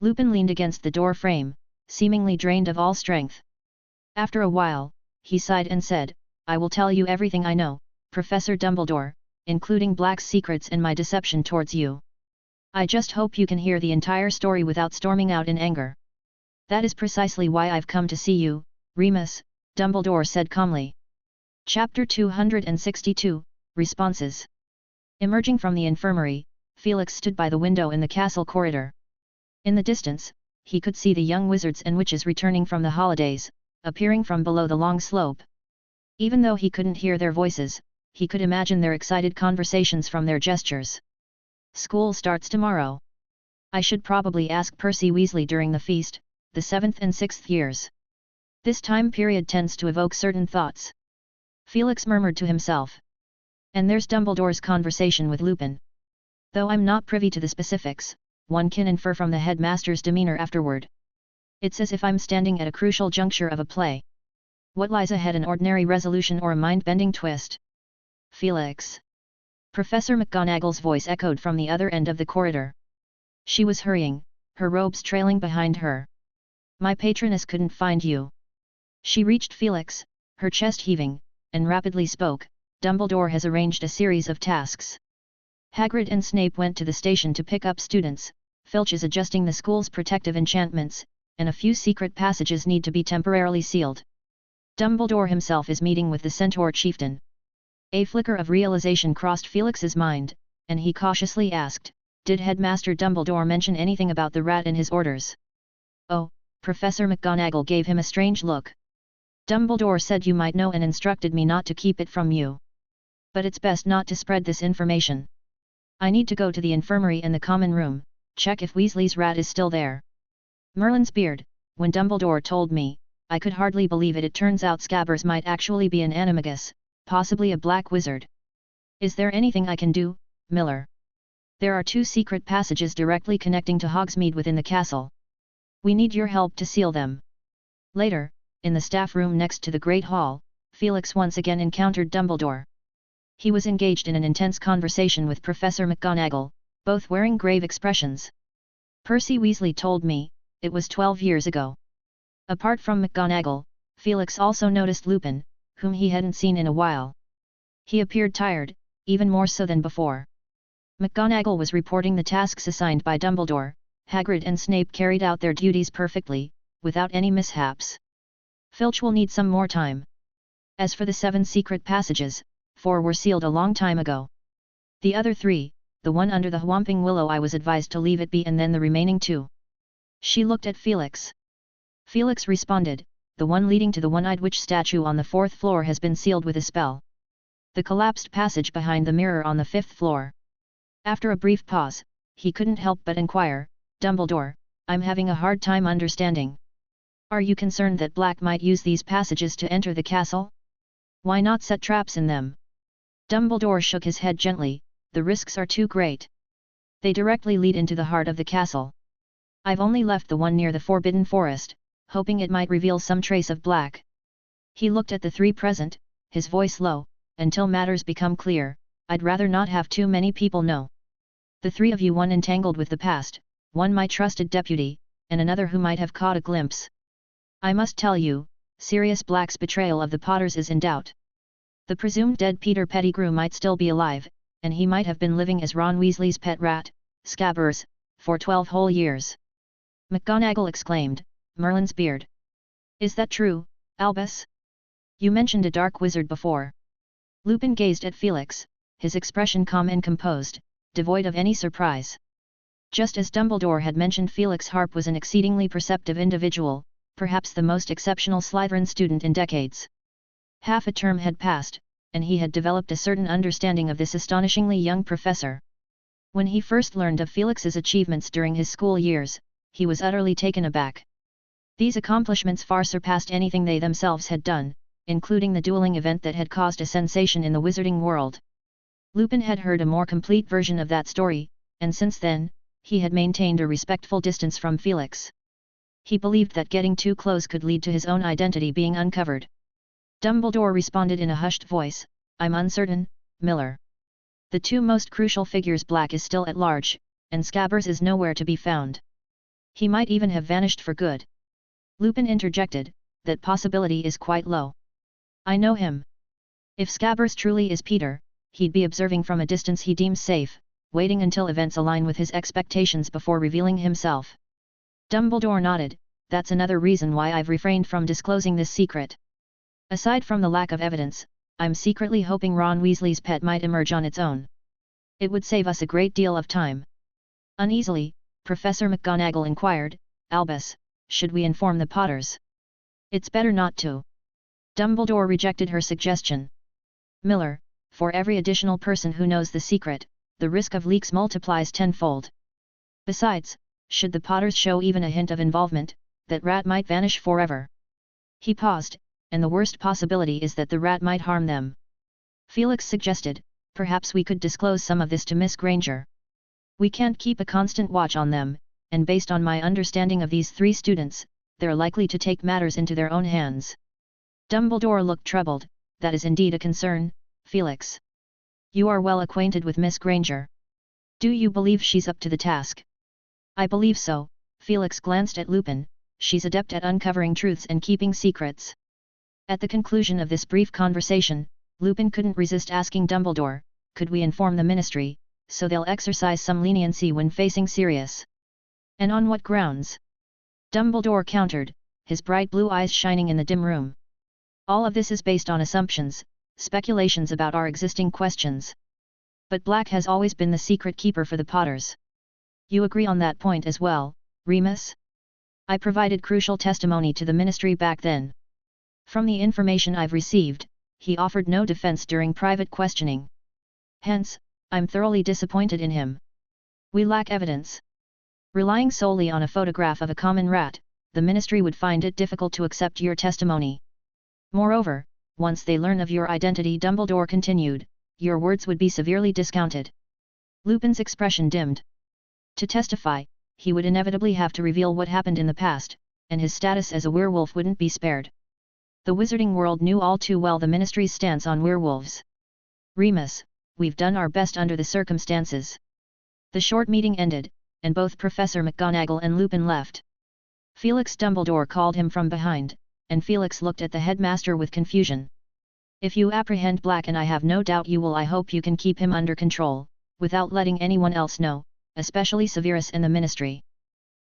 Lupin leaned against the door frame, seemingly drained of all strength. After a while, he sighed and said, I will tell you everything I know, Professor Dumbledore, including Black's secrets and my deception towards you. I just hope you can hear the entire story without storming out in anger. That is precisely why I've come to see you, Remus, Dumbledore said calmly. Chapter 262, Responses. Emerging from the infirmary, Felix stood by the window in the castle corridor. In the distance, he could see the young wizards and witches returning from the holidays, appearing from below the long slope. Even though he couldn't hear their voices, he could imagine their excited conversations from their gestures. School starts tomorrow. I should probably ask Percy Weasley during the feast, the 7th and 6th years. This time period tends to evoke certain thoughts. Felix murmured to himself. And there's Dumbledore's conversation with Lupin. Though I'm not privy to the specifics, one can infer from the headmaster's demeanor afterward. It's as if I'm standing at a crucial juncture of a play. What lies ahead, an ordinary resolution or a mind-bending twist? Felix. Professor McGonagall's voice echoed from the other end of the corridor. She was hurrying, her robes trailing behind her. My patroness couldn't find you. She reached Felix, her chest heaving, and rapidly spoke, Dumbledore has arranged a series of tasks. Hagrid and Snape went to the station to pick up students, Filch is adjusting the school's protective enchantments, and a few secret passages need to be temporarily sealed. Dumbledore himself is meeting with the Centaur chieftain. A flicker of realization crossed Felix's mind, and he cautiously asked, did Headmaster Dumbledore mention anything about the rat in his orders? Oh, Professor McGonagall gave him a strange look. Dumbledore said you might know and instructed me not to keep it from you. But it's best not to spread this information. I need to go to the infirmary and the common room, check if Weasley's rat is still there. Merlin's beard, when Dumbledore told me, I could hardly believe it. It turns out Scabbers might actually be an animagus, possibly a black wizard. Is there anything I can do, Miller? There are 2 secret passages directly connecting to Hogsmeade within the castle. We need your help to seal them. Later, in the staff room next to the Great Hall, Felix once again encountered Dumbledore. He was engaged in an intense conversation with Professor McGonagall, both wearing grave expressions. Percy Weasley told me, it was 12 years ago. Apart from McGonagall, Felix also noticed Lupin, whom he hadn't seen in a while. He appeared tired, even more so than before. McGonagall was reporting the tasks assigned by Dumbledore. Hagrid and Snape carried out their duties perfectly, without any mishaps. Filch will need some more time. As for the 7 secret passages, 4 were sealed a long time ago. The other 3, the one under the Whomping Willow, I was advised to leave it be, and then the remaining 2. She looked at Felix. Felix responded, the one leading to the one-eyed witch statue on the 4th floor has been sealed with a spell. The collapsed passage behind the mirror on the 5th floor. After a brief pause, he couldn't help but inquire, Dumbledore, I'm having a hard time understanding. Are you concerned that Black might use these passages to enter the castle? Why not set traps in them? Dumbledore shook his head gently. The risks are too great. They directly lead into the heart of the castle. I've only left the one near the Forbidden Forest, hoping it might reveal some trace of Black. He looked at the three present, his voice low. Until matters become clear, I'd rather not have too many people know. The three of you, one entangled with the past, one my trusted deputy, and another who might have caught a glimpse. I must tell you, Sirius Black's betrayal of the Potters is in doubt. The presumed dead Peter Pettigrew might still be alive, and he might have been living as Ron Weasley's pet rat, Scabbers, for 12 whole years. McGonagall exclaimed, Merlin's beard. Is that true, Albus? You mentioned a dark wizard before. Lupin gazed at Felix, his expression calm and composed, devoid of any surprise. Just as Dumbledore had mentioned, Felix Harp was an exceedingly perceptive individual, perhaps the most exceptional Slytherin student in decades. Half a term had passed, and he had developed a certain understanding of this astonishingly young professor. When he first learned of Felix's achievements during his school years, he was utterly taken aback. These accomplishments far surpassed anything they themselves had done, including the dueling event that had caused a sensation in the wizarding world. Lupin had heard a more complete version of that story, and since then, he had maintained a respectful distance from Felix. He believed that getting too close could lead to his own identity being uncovered. Dumbledore responded in a hushed voice, I'm uncertain, Miller. The two most crucial figures, Black is still at large, and Scabbers is nowhere to be found. He might even have vanished for good. Lupin interjected, that possibility is quite low. I know him. If Scabbers truly is Peter, he'd be observing from a distance he deems safe, waiting until events align with his expectations before revealing himself. Dumbledore nodded, that's another reason why I've refrained from disclosing this secret. Aside from the lack of evidence, I'm secretly hoping Ron Weasley's pet might emerge on its own. It would save us a great deal of time. Uneasily, Professor McGonagall inquired, Albus, should we inform the Potters? It's better not to. Dumbledore rejected her suggestion. Miller, for every additional person who knows the secret, the risk of leaks multiplies tenfold. Besides, should the Potters show even a hint of involvement, that rat might vanish forever. He paused, and the worst possibility is that the rat might harm them. Felix suggested, perhaps we could disclose some of this to Miss Granger. We can't keep a constant watch on them, and based on my understanding of these three students, they're likely to take matters into their own hands. Dumbledore looked troubled, that is indeed a concern, Felix. You are well acquainted with Miss Granger. Do you believe she's up to the task? I believe so. Felix glanced at Lupin, she's adept at uncovering truths and keeping secrets. At the conclusion of this brief conversation, Lupin couldn't resist asking Dumbledore, could we inform the Ministry, so they'll exercise some leniency when facing Sirius? And on what grounds? Dumbledore countered, his bright blue eyes shining in the dim room. All of this is based on assumptions, speculations about our existing questions. But Black has always been the secret keeper for the Potters. You agree on that point as well, Remus? I provided crucial testimony to the Ministry back then. From the information I've received, he offered no defense during private questioning. Hence, I'm thoroughly disappointed in him. We lack evidence. Relying solely on a photograph of a common rat, the Ministry would find it difficult to accept your testimony. Moreover, once they learn of your identity, Dumbledore continued, your words would be severely discounted. Lupin's expression dimmed. To testify, he would inevitably have to reveal what happened in the past, and his status as a werewolf wouldn't be spared. The wizarding world knew all too well the Ministry's stance on werewolves. Remus, we've done our best under the circumstances. The short meeting ended, and both Professor McGonagall and Lupin left. Felix Dumbledore called him from behind, and Felix looked at the headmaster with confusion. If you apprehend Black, and I have no doubt you will, I hope you can keep him under control, without letting anyone else know, especially Severus and the Ministry.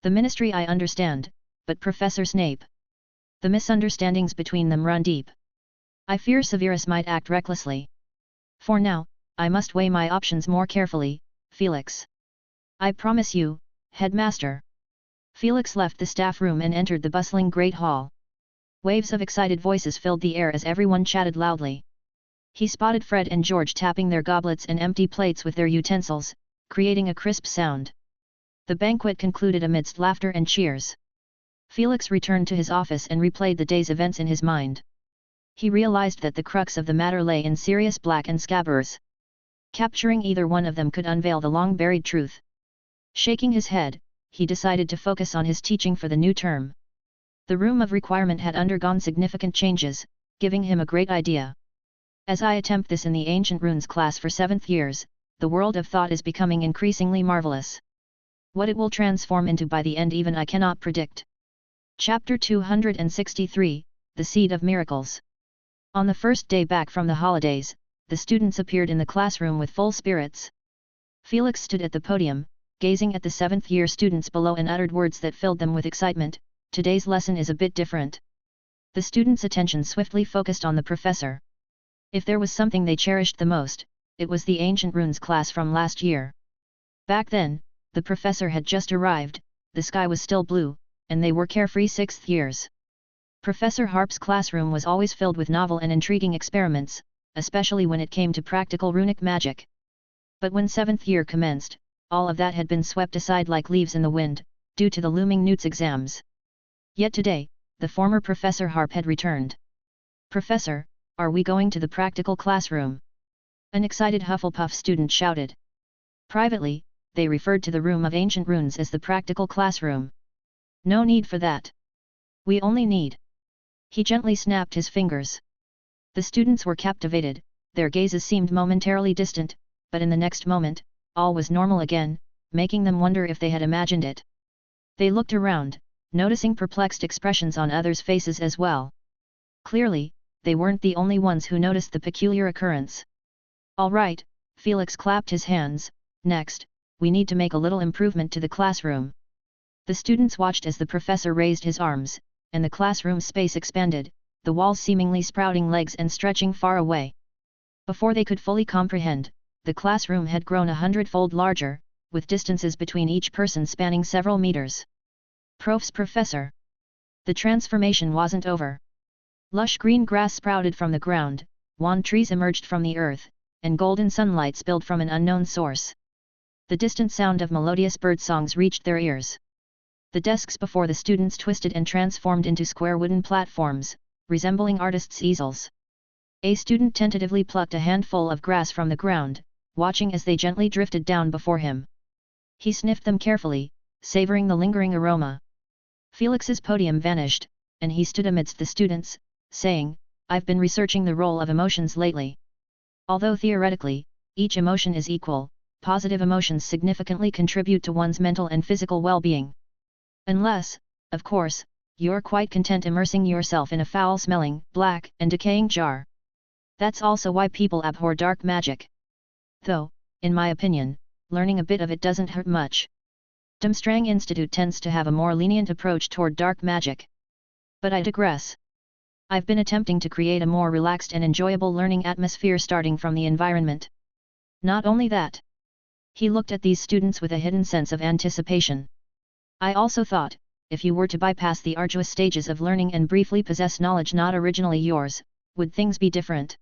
The Ministry I understand, but Professor Snape. The misunderstandings between them run deep. I fear Severus might act recklessly. For now, I must weigh my options more carefully, Felix. I promise you, Headmaster. Felix left the staff room and entered the bustling Great Hall. Waves of excited voices filled the air as everyone chatted loudly. He spotted Fred and George tapping their goblets and empty plates with their utensils, creating a crisp sound. The banquet concluded amidst laughter and cheers. Felix returned to his office and replayed the day's events in his mind. He realized that the crux of the matter lay in Sirius Black and Scabbers. Capturing either one of them could unveil the long-buried truth. Shaking his head, he decided to focus on his teaching for the new term. The room of requirement had undergone significant changes, giving him a great idea. As I attempt this in the Ancient Runes class for 7th years, the world of thought is becoming increasingly marvelous. What it will transform into by the end even I cannot predict. Chapter 263, The Seed of Miracles. On the first day back from the holidays, the students appeared in the classroom with full spirits. Felix stood at the podium, gazing at the 7th year students below and uttered words that filled them with excitement. Today's lesson is a bit different. The students' attention swiftly focused on the professor. If there was something they cherished the most, it was the Ancient Runes class from last year. Back then, the professor had just arrived, the sky was still blue, and they were carefree 6th years. Professor Harp's classroom was always filled with novel and intriguing experiments, especially when it came to practical runic magic. But when 7th year commenced, all of that had been swept aside like leaves in the wind, due to the looming Newt's exams. Yet today, the former Professor Harp had returned. "Professor, are we going to the practical classroom?" An excited Hufflepuff student shouted. Privately, they referred to the room of ancient runes as the practical classroom. "No need for that. We only need..." He gently snapped his fingers. The students were captivated, their gazes seemed momentarily distant, but in the next moment, all was normal again, making them wonder if they had imagined it. They looked around, noticing perplexed expressions on others' faces as well. Clearly, they weren't the only ones who noticed the peculiar occurrence. "All right," Felix clapped his hands, "next, we need to make a little improvement to the classroom." The students watched as the professor raised his arms, and the classroom space expanded, the walls seemingly sprouting legs and stretching far away. Before they could fully comprehend, the classroom had grown 100-fold larger, with distances between each person spanning several meters. Professor! The transformation wasn't over. Lush green grass sprouted from the ground, wand trees emerged from the earth, and golden sunlight spilled from an unknown source. The distant sound of melodious bird songs reached their ears. The desks before the students twisted and transformed into square wooden platforms, resembling artists' easels. A student tentatively plucked a handful of grass from the ground, watching as they gently drifted down before him. He sniffed them carefully, savoring the lingering aroma. Felix's podium vanished, and he stood amidst the students, saying, "I've been researching the role of emotions lately. Although theoretically, each emotion is equal, positive emotions significantly contribute to one's mental and physical well-being. Unless, of course, you're quite content immersing yourself in a foul-smelling, black, and decaying jar. That's also why people abhor dark magic. Though, in my opinion, learning a bit of it doesn't hurt much. Durmstrang Institute tends to have a more lenient approach toward dark magic. But I digress. I've been attempting to create a more relaxed and enjoyable learning atmosphere starting from the environment. Not only that." He looked at these students with a hidden sense of anticipation. "I also thought, if you were to bypass the arduous stages of learning and briefly possess knowledge not originally yours, would things be different?"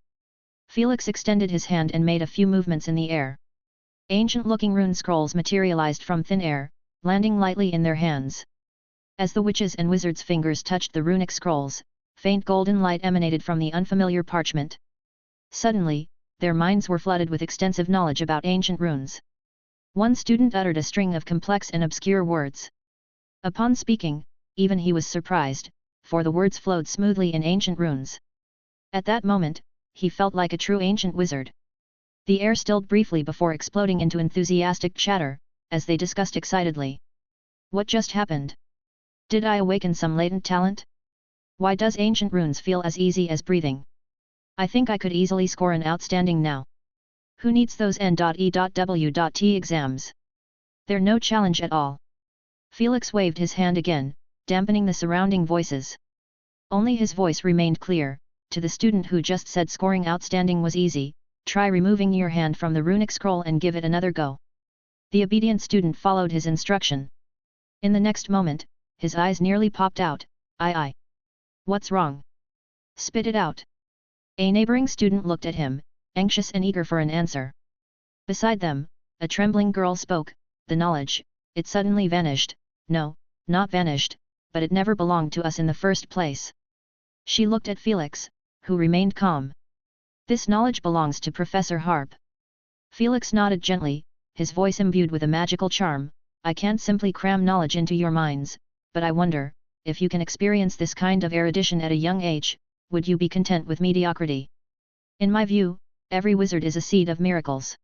Felix extended his hand and made a few movements in the air. Ancient-looking rune scrolls materialized from thin air, landing lightly in their hands. As the witches' and wizards' fingers touched the runic scrolls, faint golden light emanated from the unfamiliar parchment. Suddenly, their minds were flooded with extensive knowledge about ancient runes. One student uttered a string of complex and obscure words. Upon speaking, even he was surprised, for the words flowed smoothly in ancient runes. At that moment, he felt like a true ancient wizard. The air stilled briefly before exploding into enthusiastic chatter, as they discussed excitedly. "What just happened? Did I awaken some latent talent? Why does ancient runes feel as easy as breathing? I think I could easily score an outstanding now. Who needs those N.E.W.T exams? They're no challenge at all." Felix waved his hand again, dampening the surrounding voices. Only his voice remained clear. To the student who just said scoring outstanding was easy, "Try removing your hand from the runic scroll and give it another go." The obedient student followed his instruction. In the next moment, his eyes nearly popped out. I. What's wrong? Spit it out." A neighboring student looked at him, anxious and eager for an answer. Beside them, a trembling girl spoke, "The knowledge, it suddenly vanished." "No, not vanished, but it never belonged to us in the first place. She looked at Felix, who remained calm. This knowledge belongs to Professor Harp. Felix nodded gently, his voice imbued with a magical charm. I can't simply cram knowledge into your minds, but I wonder, if you can experience this kind of erudition at a young age, would you be content with mediocrity? In my view, every wizard is a seed of miracles.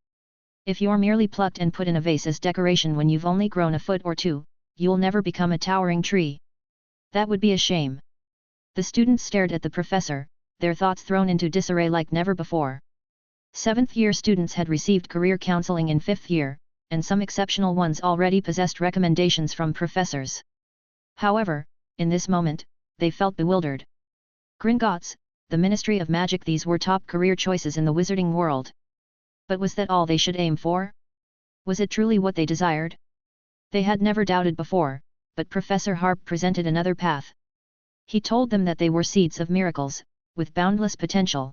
If you're merely plucked and put in a vase as decoration when you've only grown a foot or two, you'll never become a towering tree. That would be a shame. The students stared at the professor, their thoughts thrown into disarray like never before. 7th-year students had received career counseling in 5th year, and some exceptional ones already possessed recommendations from professors. However, in this moment, they felt bewildered. Gringotts, the Ministry of Magic, these were top career choices in the wizarding world. But was that all they should aim for? Was it truly what they desired? They had never doubted before, but Professor Harp presented another path. He told them that they were seeds of miracles, with boundless potential.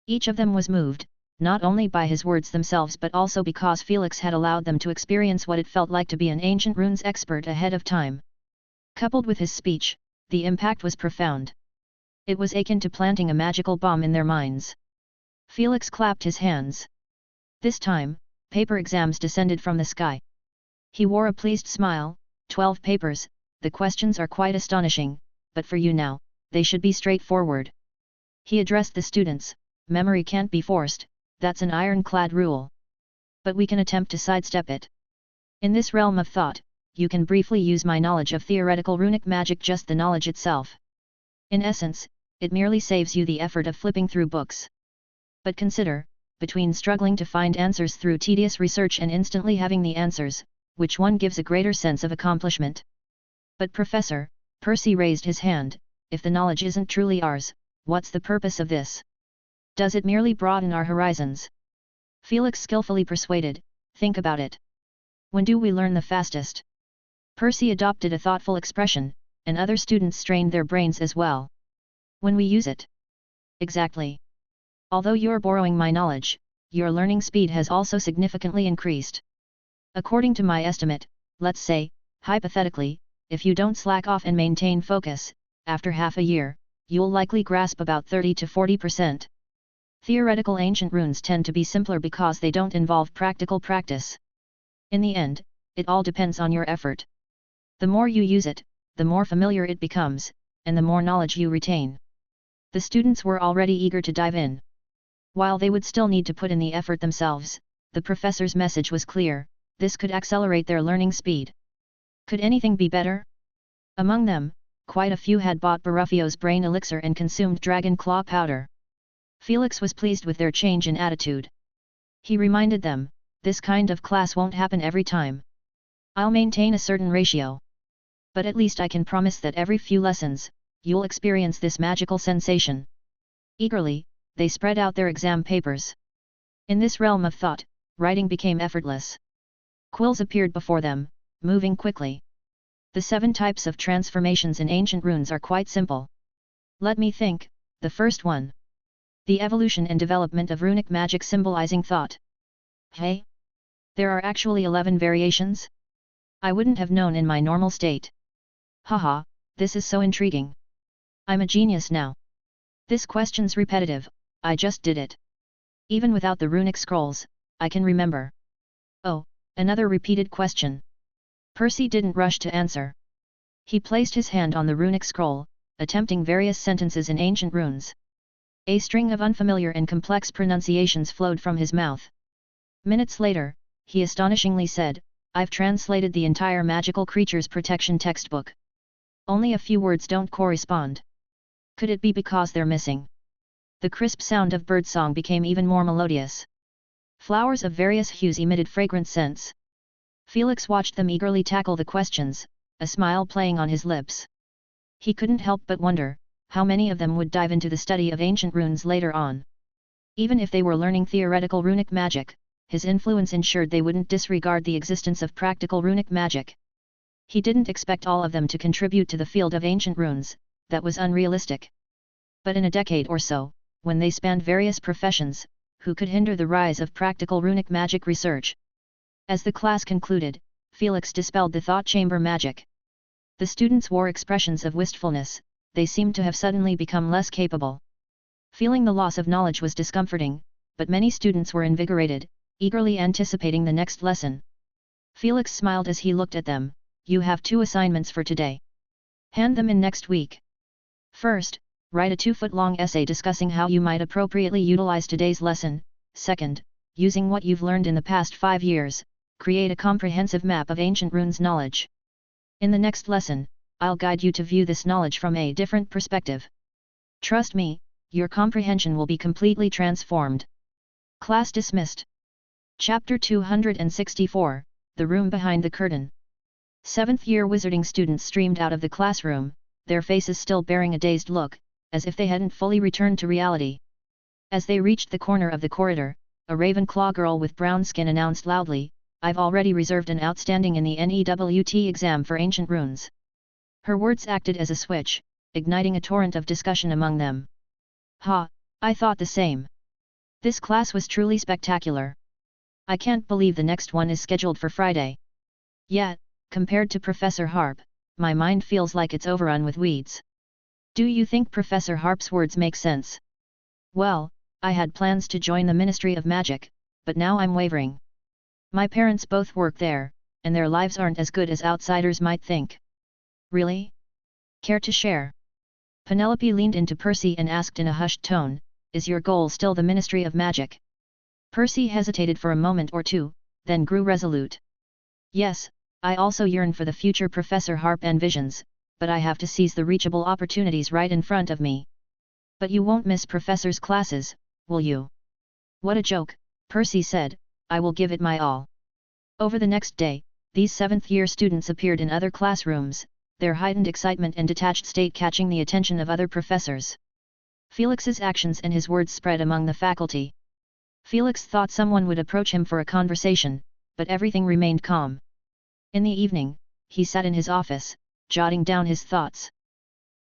Each of them was moved, not only by his words themselves but also because Felix had allowed them to experience what it felt like to be an ancient runes expert ahead of time. Coupled with his speech, the impact was profound. It was akin to planting a magical bomb in their minds. Felix clapped his hands. This time, paper exams descended from the sky. He wore a pleased smile. 12 papers, the questions are quite astonishing, but for you now, they should be straightforward. He addressed the students. Memory can't be forced, that's an ironclad rule. But we can attempt to sidestep it. In this realm of thought, you can briefly use my knowledge of theoretical runic magic, just the knowledge itself. In essence, it merely saves you the effort of flipping through books. But consider, between struggling to find answers through tedious research and instantly having the answers, which one gives a greater sense of accomplishment? But Professor, Percy raised his hand, if the knowledge isn't truly ours, what's the purpose of this? Does it merely broaden our horizons? Felix skillfully persuaded, think about it. When do we learn the fastest? Percy adopted a thoughtful expression, and other students strained their brains as well. When we use it. Exactly. Although you're borrowing my knowledge, your learning speed has also significantly increased. According to my estimate, let's say, hypothetically, if you don't slack off and maintain focus, after half a year, you'll likely grasp about 30 to 40%. Theoretical ancient runes tend to be simpler because they don't involve practical practice. In the end, it all depends on your effort. The more you use it, the more familiar it becomes, and the more knowledge you retain. The students were already eager to dive in. While they would still need to put in the effort themselves, the professor's message was clear: this could accelerate their learning speed. Could anything be better? Among them, quite a few had bought Baruffio's brain elixir and consumed dragon claw powder. Felix was pleased with their change in attitude. He reminded them, this kind of class won't happen every time. I'll maintain a certain ratio. But at least I can promise that every few lessons, you'll experience this magical sensation. Eagerly, they spread out their exam papers. In this realm of thought, writing became effortless. Quills appeared before them, moving quickly. The 7 types of transformations in ancient runes are quite simple. Let me think, the first one. The evolution and development of runic magic symbolizing thought. Hey? There are actually 11 variations? I wouldn't have known in my normal state. Haha, this is so intriguing. I'm a genius now. This question's repetitive, I just did it. Even without the runic scrolls, I can remember. Oh, another repeated question. Percy didn't rush to answer. He placed his hand on the runic scroll, attempting various sentences in ancient runes. A string of unfamiliar and complex pronunciations flowed from his mouth. Minutes later, he astonishingly said, I've translated the entire magical creatures protection textbook. Only a few words don't correspond. Could it be because they're missing? The crisp sound of birdsong became even more melodious. Flowers of various hues emitted fragrant scents. Felix watched them eagerly tackle the questions, a smile playing on his lips. He couldn't help but wonder, how many of them would dive into the study of ancient runes later on. Even if they were learning theoretical runic magic, his influence ensured they wouldn't disregard the existence of practical runic magic. He didn't expect all of them to contribute to the field of ancient runes, that was unrealistic. But in a decade or so, when they spanned various professions, who could hinder the rise of practical runic magic research? As the class concluded, Felix dispelled the thought chamber magic. The students wore expressions of wistfulness, they seemed to have suddenly become less capable. Feeling the loss of knowledge was discomforting, but many students were invigorated, eagerly anticipating the next lesson. Felix smiled as he looked at them. You have 2 assignments for today. Hand them in next week. First, write a 2-foot-long essay discussing how you might appropriately utilize today's lesson. Second, using what you've learned in the past 5 years, create a comprehensive map of ancient runes knowledge. In the next lesson, I'll guide you to view this knowledge from a different perspective. Trust me, your comprehension will be completely transformed. Class dismissed. Chapter 264, The Room Behind the Curtain. 7th-year wizarding students streamed out of the classroom, their faces still bearing a dazed look, as if they hadn't fully returned to reality. As they reached the corner of the corridor, a Ravenclaw girl with brown skin announced loudly, I've already reserved an outstanding in the NEWT exam for ancient runes. Her words acted as a switch, igniting a torrent of discussion among them. Ha, I thought the same. This class was truly spectacular. I can't believe the next one is scheduled for Friday. Yet, compared to Professor Harp, my mind feels like it's overrun with weeds. Do you think Professor Harp's words make sense? Well, I had plans to join the Ministry of Magic, but now I'm wavering. My parents both work there, and their lives aren't as good as outsiders might think. Really? Care to share? Penelope leaned into Percy and asked in a hushed tone, Is your goal still the Ministry of Magic? Percy hesitated for a moment or two, then grew resolute. Yes, I also yearn for the future Professor Harp envisions, but I have to seize the reachable opportunities right in front of me. But you won't miss Professor's classes, will you? What a joke, Percy said, I will give it my all. Over the next day, these 7th-year students appeared in other classrooms, their heightened excitement and detached state catching the attention of other professors. Felix's actions and his words spread among the faculty. Felix thought someone would approach him for a conversation, but everything remained calm. In the evening, he sat in his office, jotting down his thoughts.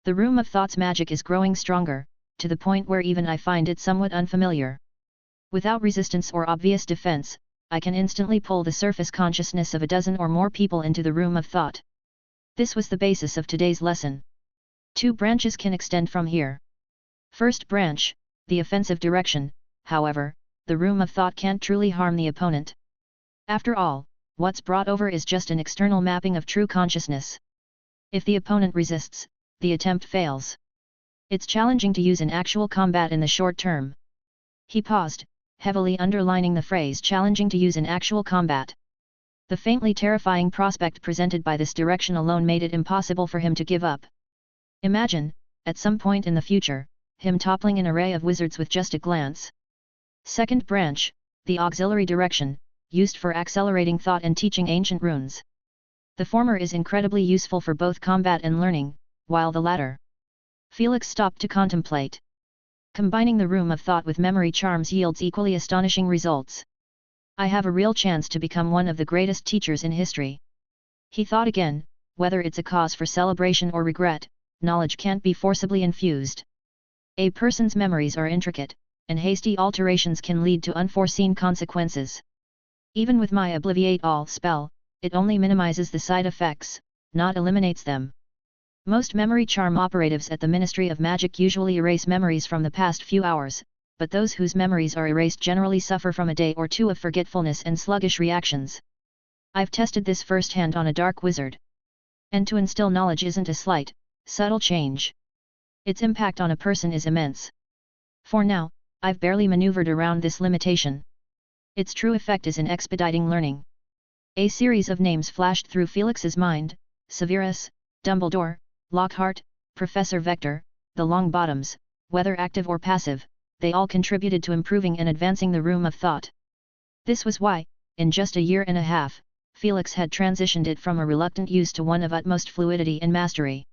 The Room of Thought's magic is growing stronger, to the point where even I find it somewhat unfamiliar. Without resistance or obvious defense, I can instantly pull the surface consciousness of a dozen or more people into the Room of Thought. This was the basis of today's lesson. 2 branches can extend from here. First branch, the offensive direction, however, the Room of Thought can't truly harm the opponent. After all, what's brought over is just an external mapping of true consciousness. If the opponent resists, the attempt fails. It's challenging to use in actual combat in the short term. He paused, heavily underlining the phrase challenging to use in actual combat. The faintly terrifying prospect presented by this direction alone made it impossible for him to give up. Imagine, at some point in the future, him toppling an array of wizards with just a glance. Second branch, the auxiliary direction, used for accelerating thought and teaching ancient runes. The former is incredibly useful for both combat and learning, while the latter. Felix stopped to contemplate. Combining the Room of Thought with memory charms yields equally astonishing results. I have a real chance to become one of the greatest teachers in history. He thought again, whether it's a cause for celebration or regret, knowledge can't be forcibly infused. A person's memories are intricate, and hasty alterations can lead to unforeseen consequences. Even with my Obliviate All spell, it only minimizes the side effects, not eliminates them. Most memory charm operatives at the Ministry of Magic usually erase memories from the past few hours, but those whose memories are erased generally suffer from a day or two of forgetfulness and sluggish reactions. I've tested this firsthand on a dark wizard. And to instill knowledge isn't a slight, subtle change. Its impact on a person is immense. For now, I've barely maneuvered around this limitation. Its true effect is in expediting learning. A series of names flashed through Felix's mind: Severus, Dumbledore, Lockhart, Professor Vector, the Longbottoms. Whether active or passive, they all contributed to improving and advancing the Room of Thought. This was why, in just a year and a half, Felix had transitioned it from a reluctant use to one of utmost fluidity and mastery.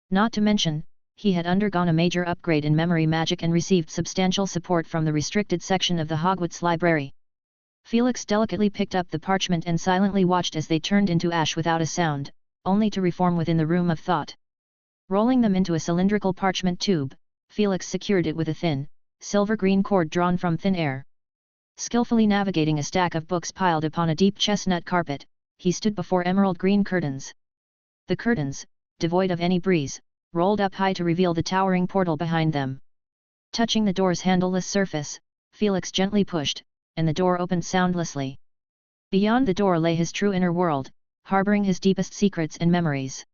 Not to mention, he had undergone a major upgrade in memory magic and received substantial support from the restricted section of the Hogwarts library. Felix delicately picked up the parchment and silently watched as they turned into ash without a sound, only to reform within the Room of Thought. Rolling them into a cylindrical parchment tube, Felix secured it with a thin, silver-green cord drawn from thin air. Skillfully navigating a stack of books piled upon a deep chestnut carpet, he stood before emerald-green curtains. The curtains, devoid of any breeze, rolled up high to reveal the towering portal behind them. Touching the door's handleless surface, Felix gently pushed, and the door opened soundlessly. Beyond the door lay his true inner world, harboring his deepest secrets and memories.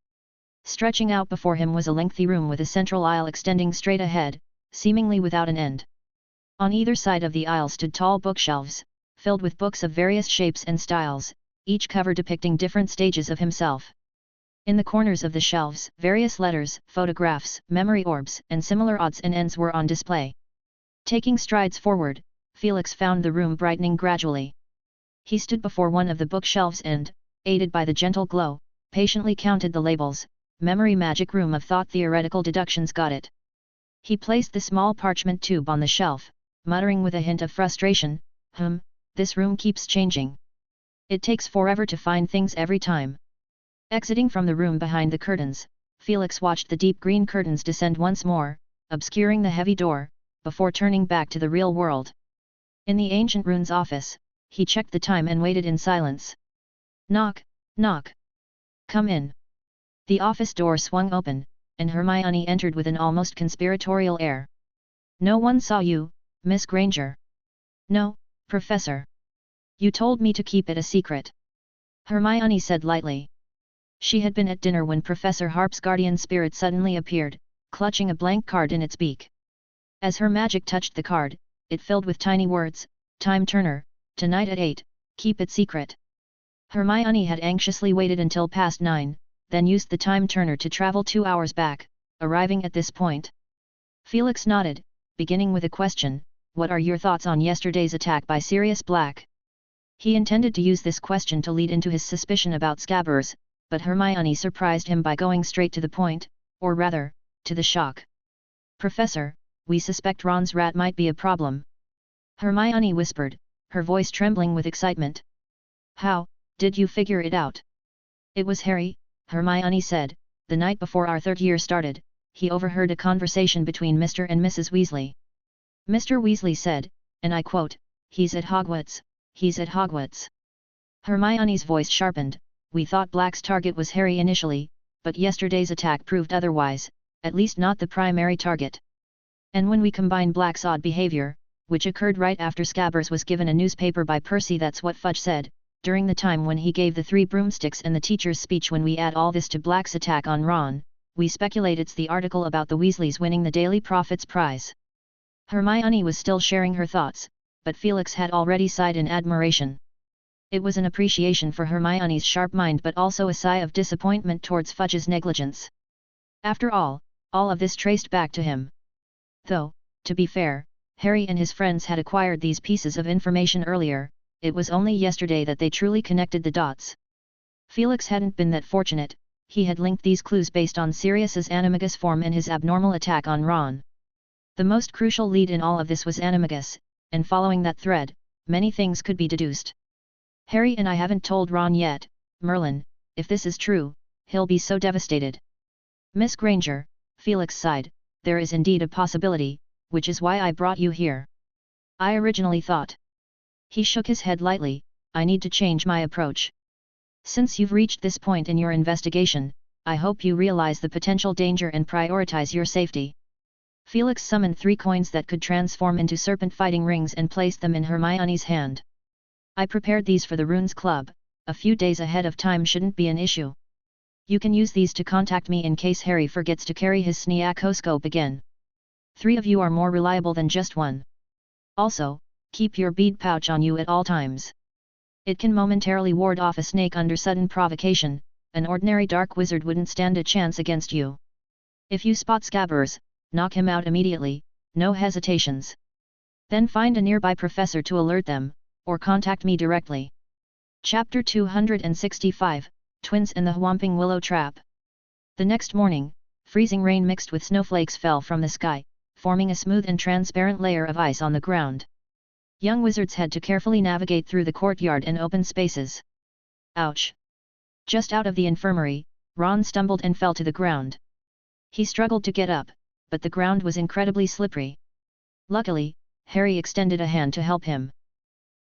Stretching out before him was a lengthy room with a central aisle extending straight ahead, seemingly without an end. On either side of the aisle stood tall bookshelves, filled with books of various shapes and styles, each cover depicting different stages of himself. In the corners of the shelves, various letters, photographs, memory orbs, and similar odds and ends were on display. Taking strides forward, Felix found the room brightening gradually. He stood before one of the bookshelves and, aided by the gentle glow, patiently counted the labels. Memory Magic Room of Thought Theoretical Deductions got it. He placed the small parchment tube on the shelf, muttering with a hint of frustration, this room keeps changing. It takes forever to find things every time. Exiting from the room behind the curtains, Felix watched the deep green curtains descend once more, obscuring the heavy door, before turning back to the real world. In the ancient rune's office, he checked the time and waited in silence. Knock, knock. Come in. The office door swung open, and Hermione entered with an almost conspiratorial air. No one saw you, Miss Granger. No, Professor. You told me to keep it a secret. Hermione said lightly. She had been at dinner when Professor Harp's guardian spirit suddenly appeared, clutching a blank card in its beak. As her magic touched the card, it filled with tiny words, Time Turner, tonight at 8, keep it secret. Hermione had anxiously waited until past 9, then used the Time Turner to travel 2 hours back, arriving at this point. Felix nodded, beginning with a question, what are your thoughts on yesterday's attack by Sirius Black? He intended to use this question to lead into his suspicion about Scabbers, but Hermione surprised him by going straight to the point, or rather, to the shock. Professor, we suspect Ron's rat might be a problem. Hermione whispered, her voice trembling with excitement. How did you figure it out? It was Harry, Hermione said, the night before our third year started, he overheard a conversation between Mr. and Mrs. Weasley. Mr. Weasley said, and I quote, he's at Hogwarts, he's at Hogwarts. Hermione's voice sharpened, we thought Black's target was Harry initially, but yesterday's attack proved otherwise, at least not the primary target. And when we combine Black's odd behavior, which occurred right after Scabbers was given a newspaper by Percy, that's what Fudge said, during the time when he gave the 3 broomsticks and the teacher's speech, when we add all this to Black's attack on Ron, we speculate it's the article about the Weasleys winning the Daily Prophet's Prize. Hermione was still sharing her thoughts, but Felix had already sighed in admiration. It was an appreciation for Hermione's sharp mind, but also a sigh of disappointment towards Fudge's negligence. After all of this traced back to him. Though, to be fair, Harry and his friends had acquired these pieces of information earlier, it was only yesterday that they truly connected the dots. Felix hadn't been that fortunate, he had linked these clues based on Sirius's animagus form and his abnormal attack on Ron. The most crucial lead in all of this was animagus, and following that thread, many things could be deduced. Harry and I haven't told Ron yet, Merlin, if this is true, he'll be so devastated. Miss Granger, Felix sighed, there is indeed a possibility, which is why I brought you here. I originally thought. He shook his head lightly, I need to change my approach. Since you've reached this point in your investigation, I hope you realize the potential danger and prioritize your safety. Felix summoned 3 coins that could transform into serpent fighting rings and placed them in Hermione's hand. I prepared these for the Runes Club, a few days ahead of time shouldn't be an issue. You can use these to contact me in case Harry forgets to carry his sneakoscope again. 3 of you are more reliable than just 1. Also, keep your bead pouch on you at all times. It can momentarily ward off a snake under sudden provocation, an ordinary dark wizard wouldn't stand a chance against you. If you spot Scabbers, knock him out immediately, no hesitations. Then find a nearby professor to alert them, or contact me directly. Chapter 265, Twins and the Whomping Willow Trap. The next morning, freezing rain mixed with snowflakes fell from the sky, forming a smooth and transparent layer of ice on the ground. Young wizards had to carefully navigate through the courtyard and open spaces. Ouch! Just out of the infirmary, Ron stumbled and fell to the ground. He struggled to get up, but the ground was incredibly slippery. Luckily, Harry extended a hand to help him.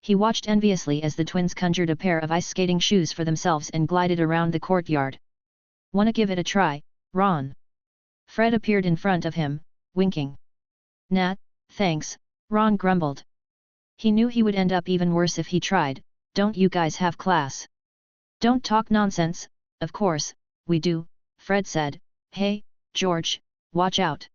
He watched enviously as the twins conjured a pair of ice skating shoes for themselves and glided around the courtyard. "Wanna give it a try?" Ron. Fred appeared in front of him, winking. Nah, thanks, Ron grumbled. He knew he would end up even worse if he tried. Don't you guys have class? Don't talk nonsense. Of course, we do, Fred said. Hey, George, watch out.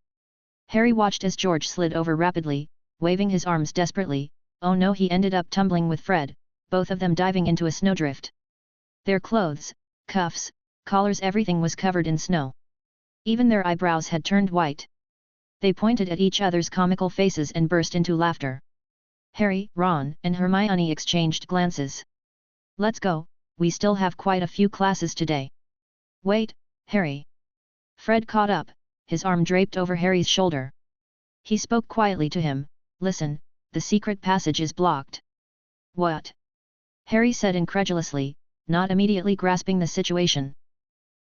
Harry watched as George slid over rapidly, waving his arms desperately. Oh no, he ended up tumbling with Fred, both of them diving into a snowdrift. Their clothes, cuffs, collars, everything was covered in snow. Even their eyebrows had turned white. They pointed at each other's comical faces and burst into laughter. Harry, Ron, and Hermione exchanged glances. Let's go, we still have quite a few classes today. Wait, Harry. Fred caught up, his arm draped over Harry's shoulder. He spoke quietly to him. Listen, the secret passage is blocked. What? Harry said incredulously, not immediately grasping the situation.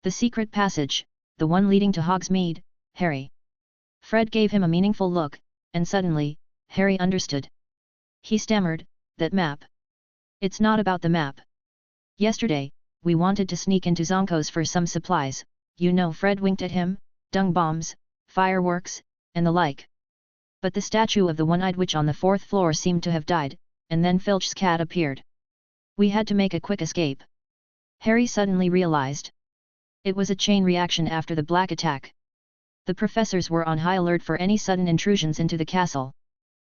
The secret passage, the one leading to Hogsmeade, Harry. Fred gave him a meaningful look, and suddenly, Harry understood. He stammered, that map. It's not about the map. Yesterday, we wanted to sneak into Zonko's for some supplies, you know. Fred winked at him, dung bombs, fireworks, and the like. But the statue of the one-eyed witch on the 4th floor seemed to have died, and then Filch's cat appeared. We had to make a quick escape. Harry suddenly realized. It was a chain reaction after the black attack. The professors were on high alert for any sudden intrusions into the castle.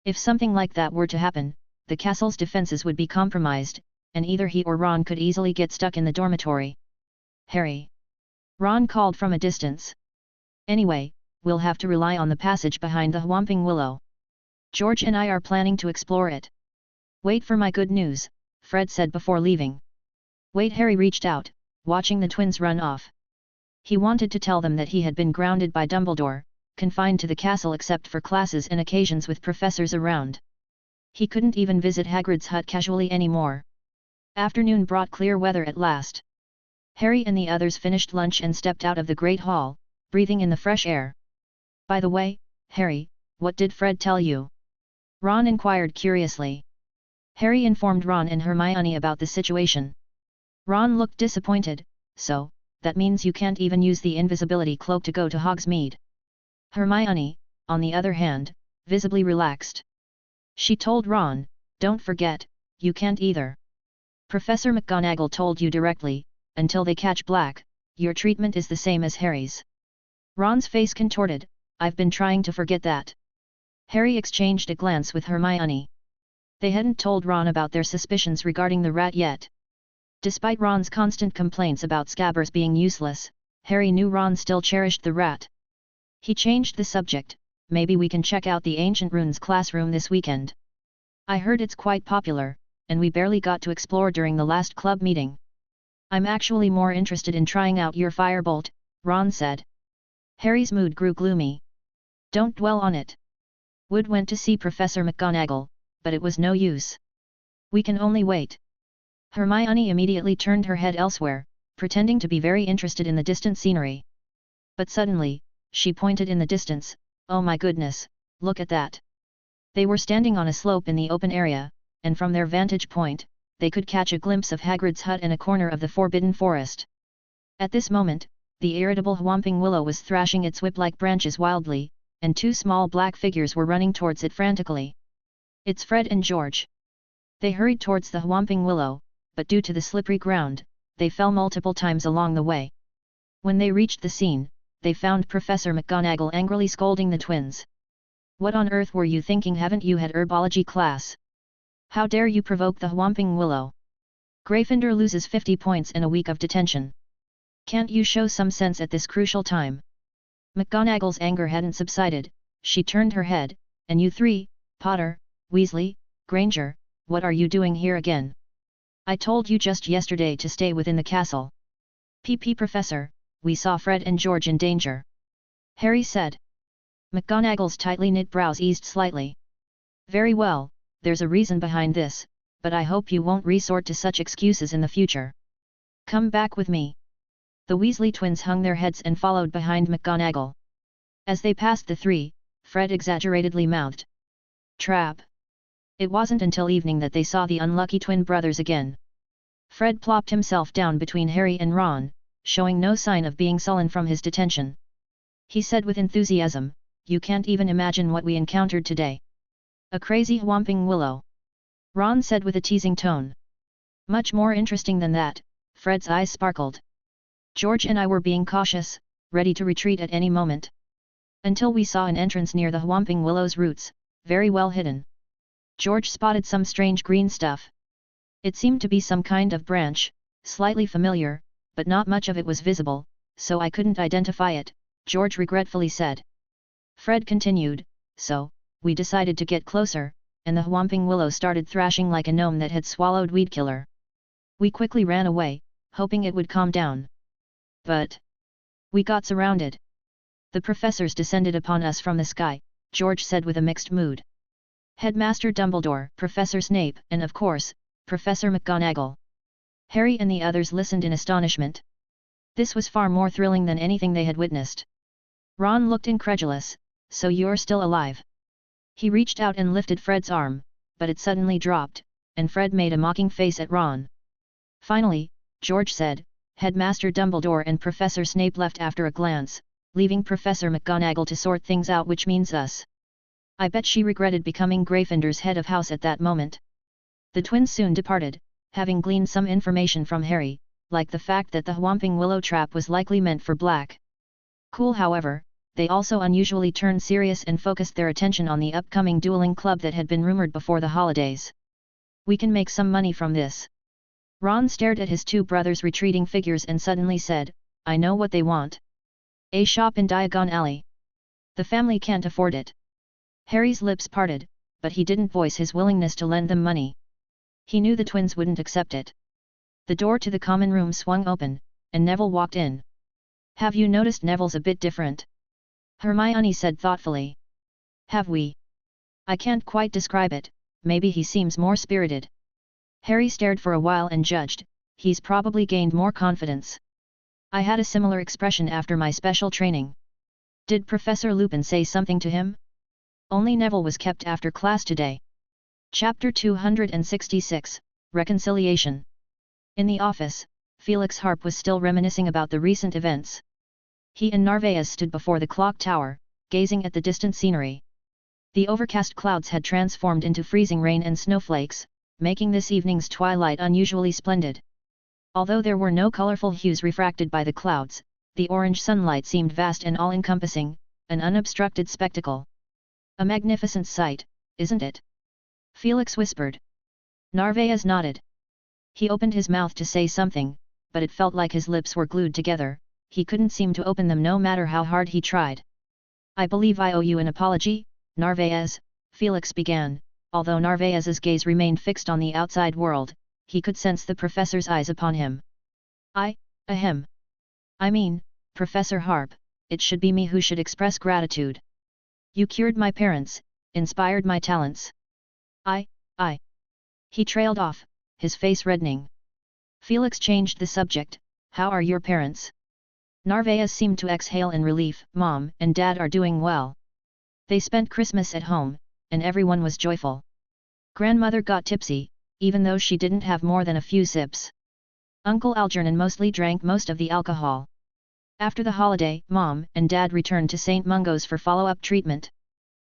If something like that were to happen, the castle's defenses would be compromised, and either he or Ron could easily get stuck in the dormitory. Harry. Ron called from a distance. Anyway, we'll have to rely on the passage behind the Whomping Willow. George and I are planning to explore it. Wait for my good news, Fred said before leaving. Wait. Harry reached out, watching the twins run off. He wanted to tell them that he had been grounded by Dumbledore, confined to the castle except for classes and occasions with professors around. He couldn't even visit Hagrid's hut casually anymore. Afternoon brought clear weather at last. Harry and the others finished lunch and stepped out of the Great Hall, breathing in the fresh air. By the way, Harry, what did Fred tell you? Ron inquired curiously. Harry informed Ron and Hermione about the situation. Ron looked disappointed. So, that means you can't even use the invisibility cloak to go to Hogsmeade. Hermione, on the other hand, visibly relaxed. She told Ron, don't forget, you can't either. Professor McGonagall told you directly, until they catch Black, your treatment is the same as Harry's. Ron's face contorted. I've been trying to forget that. Harry exchanged a glance with Hermione. They hadn't told Ron about their suspicions regarding the rat yet. Despite Ron's constant complaints about Scabbers being useless, Harry knew Ron still cherished the rat. He changed the subject. Maybe we can check out the Ancient Runes classroom this weekend. I heard it's quite popular, and we barely got to explore during the last club meeting. I'm actually more interested in trying out your firebolt, Ron said. Harry's mood grew gloomy. Don't dwell on it. Wood went to see Professor McGonagall, but it was no use. We can only wait. Hermione immediately turned her head elsewhere, pretending to be very interested in the distant scenery. But suddenly, she pointed in the distance. Oh my goodness, look at that. They were standing on a slope in the open area, and from their vantage point, they could catch a glimpse of Hagrid's hut and a corner of the Forbidden Forest. At this moment, the irritable Whomping Willow was thrashing its whip-like branches wildly, and two small black figures were running towards it frantically. It's Fred and George. They hurried towards the Whomping Willow, but due to the slippery ground, they fell multiple times along the way. When they reached the scene, they found Professor McGonagall angrily scolding the twins. What on earth were you thinking? Haven't you had herbology class? How dare you provoke the Whomping Willow? Gryffindor loses 50 points and a week of detention. Can't you show some sense at this crucial time? McGonagall's anger hadn't subsided. She turned her head. And you three, Potter, Weasley, Granger, what are you doing here again? I told you just yesterday to stay within the castle. Professor, we saw Fred and George in danger. Harry said. McGonagall's tightly knit brows eased slightly. Very well, there's a reason behind this, but I hope you won't resort to such excuses in the future. Come back with me. The Weasley twins hung their heads and followed behind McGonagall. As they passed the three, Fred exaggeratedly mouthed. Trap. It wasn't until evening that they saw the unlucky twin brothers again. Fred plopped himself down between Harry and Ron, showing no sign of being sullen from his detention. He said with enthusiasm, "You can't even imagine what we encountered today." "A crazy whomping willow," Ron said with a teasing tone. "Much more interesting than that," Fred's eyes sparkled. "George and I were being cautious, ready to retreat at any moment. Until we saw an entrance near the whomping willow's roots, very well hidden. George spotted some strange green stuff. It seemed to be some kind of branch, slightly familiar, but not much of it was visible, so I couldn't identify it," George regretfully said. Fred continued, "So, we decided to get closer, and the whomping willow started thrashing like a gnome that had swallowed weedkiller. We quickly ran away, hoping it would calm down. But we got surrounded. The professors descended upon us from the sky," George said with a mixed mood. "Headmaster Dumbledore, Professor Snape, and of course, Professor McGonagall." Harry and the others listened in astonishment. This was far more thrilling than anything they had witnessed. Ron looked incredulous. "So you're still alive?" He reached out and lifted Fred's arm, but it suddenly dropped, and Fred made a mocking face at Ron. Finally, George said, "Headmaster Dumbledore and Professor Snape left after a glance, leaving Professor McGonagall to sort things out, which means us. I bet she regretted becoming Gryffindor's head of house at that moment." The twins soon departed, having gleaned some information from Harry, like the fact that the whomping willow trap was likely meant for Black. Cool. However, they also unusually turned serious and focused their attention on the upcoming dueling club that had been rumored before the holidays. "We can make some money from this." Ron stared at his two brothers' retreating figures and suddenly said, "I know what they want. A shop in Diagon Alley. The family can't afford it." Harry's lips parted, but he didn't voice his willingness to lend them money. He knew the twins wouldn't accept it. The door to the common room swung open, and Neville walked in. "Have you noticed Neville's a bit different?" Hermione said thoughtfully. "Have we? I can't quite describe it, maybe he seems more spirited." Harry stared for a while and judged, "He's probably gained more confidence. I had a similar expression after my special training." "Did Professor Lupin say something to him?" "Only Neville was kept after class today." Chapter 266, Reconciliation. In the office, Felix Harp was still reminiscing about the recent events. He and Narvaez stood before the clock tower, gazing at the distant scenery. The overcast clouds had transformed into freezing rain and snowflakes, making this evening's twilight unusually splendid. Although there were no colorful hues refracted by the clouds, the orange sunlight seemed vast and all-encompassing, an unobstructed spectacle. "A magnificent sight, isn't it?" Felix whispered. Narvaez nodded. He opened his mouth to say something, but it felt like his lips were glued together. He couldn't seem to open them no matter how hard he tried. "I believe I owe you an apology, Narvaez," Felix began. Although Narvaez's gaze remained fixed on the outside world, he could sense the professor's eyes upon him. Ahem. I mean, Professor Harp, it should be me who should express gratitude. You cured my parents, inspired my talents." I. He trailed off, his face reddening. Felix changed the subject. "How are your parents?" Narvaez seemed to exhale in relief. "Mom and Dad are doing well. They spent Christmas at home, and everyone was joyful. Grandmother got tipsy, even though she didn't have more than a few sips. Uncle Algernon mostly drank most of the alcohol. After the holiday, Mom and Dad returned to St. Mungo's for follow-up treatment.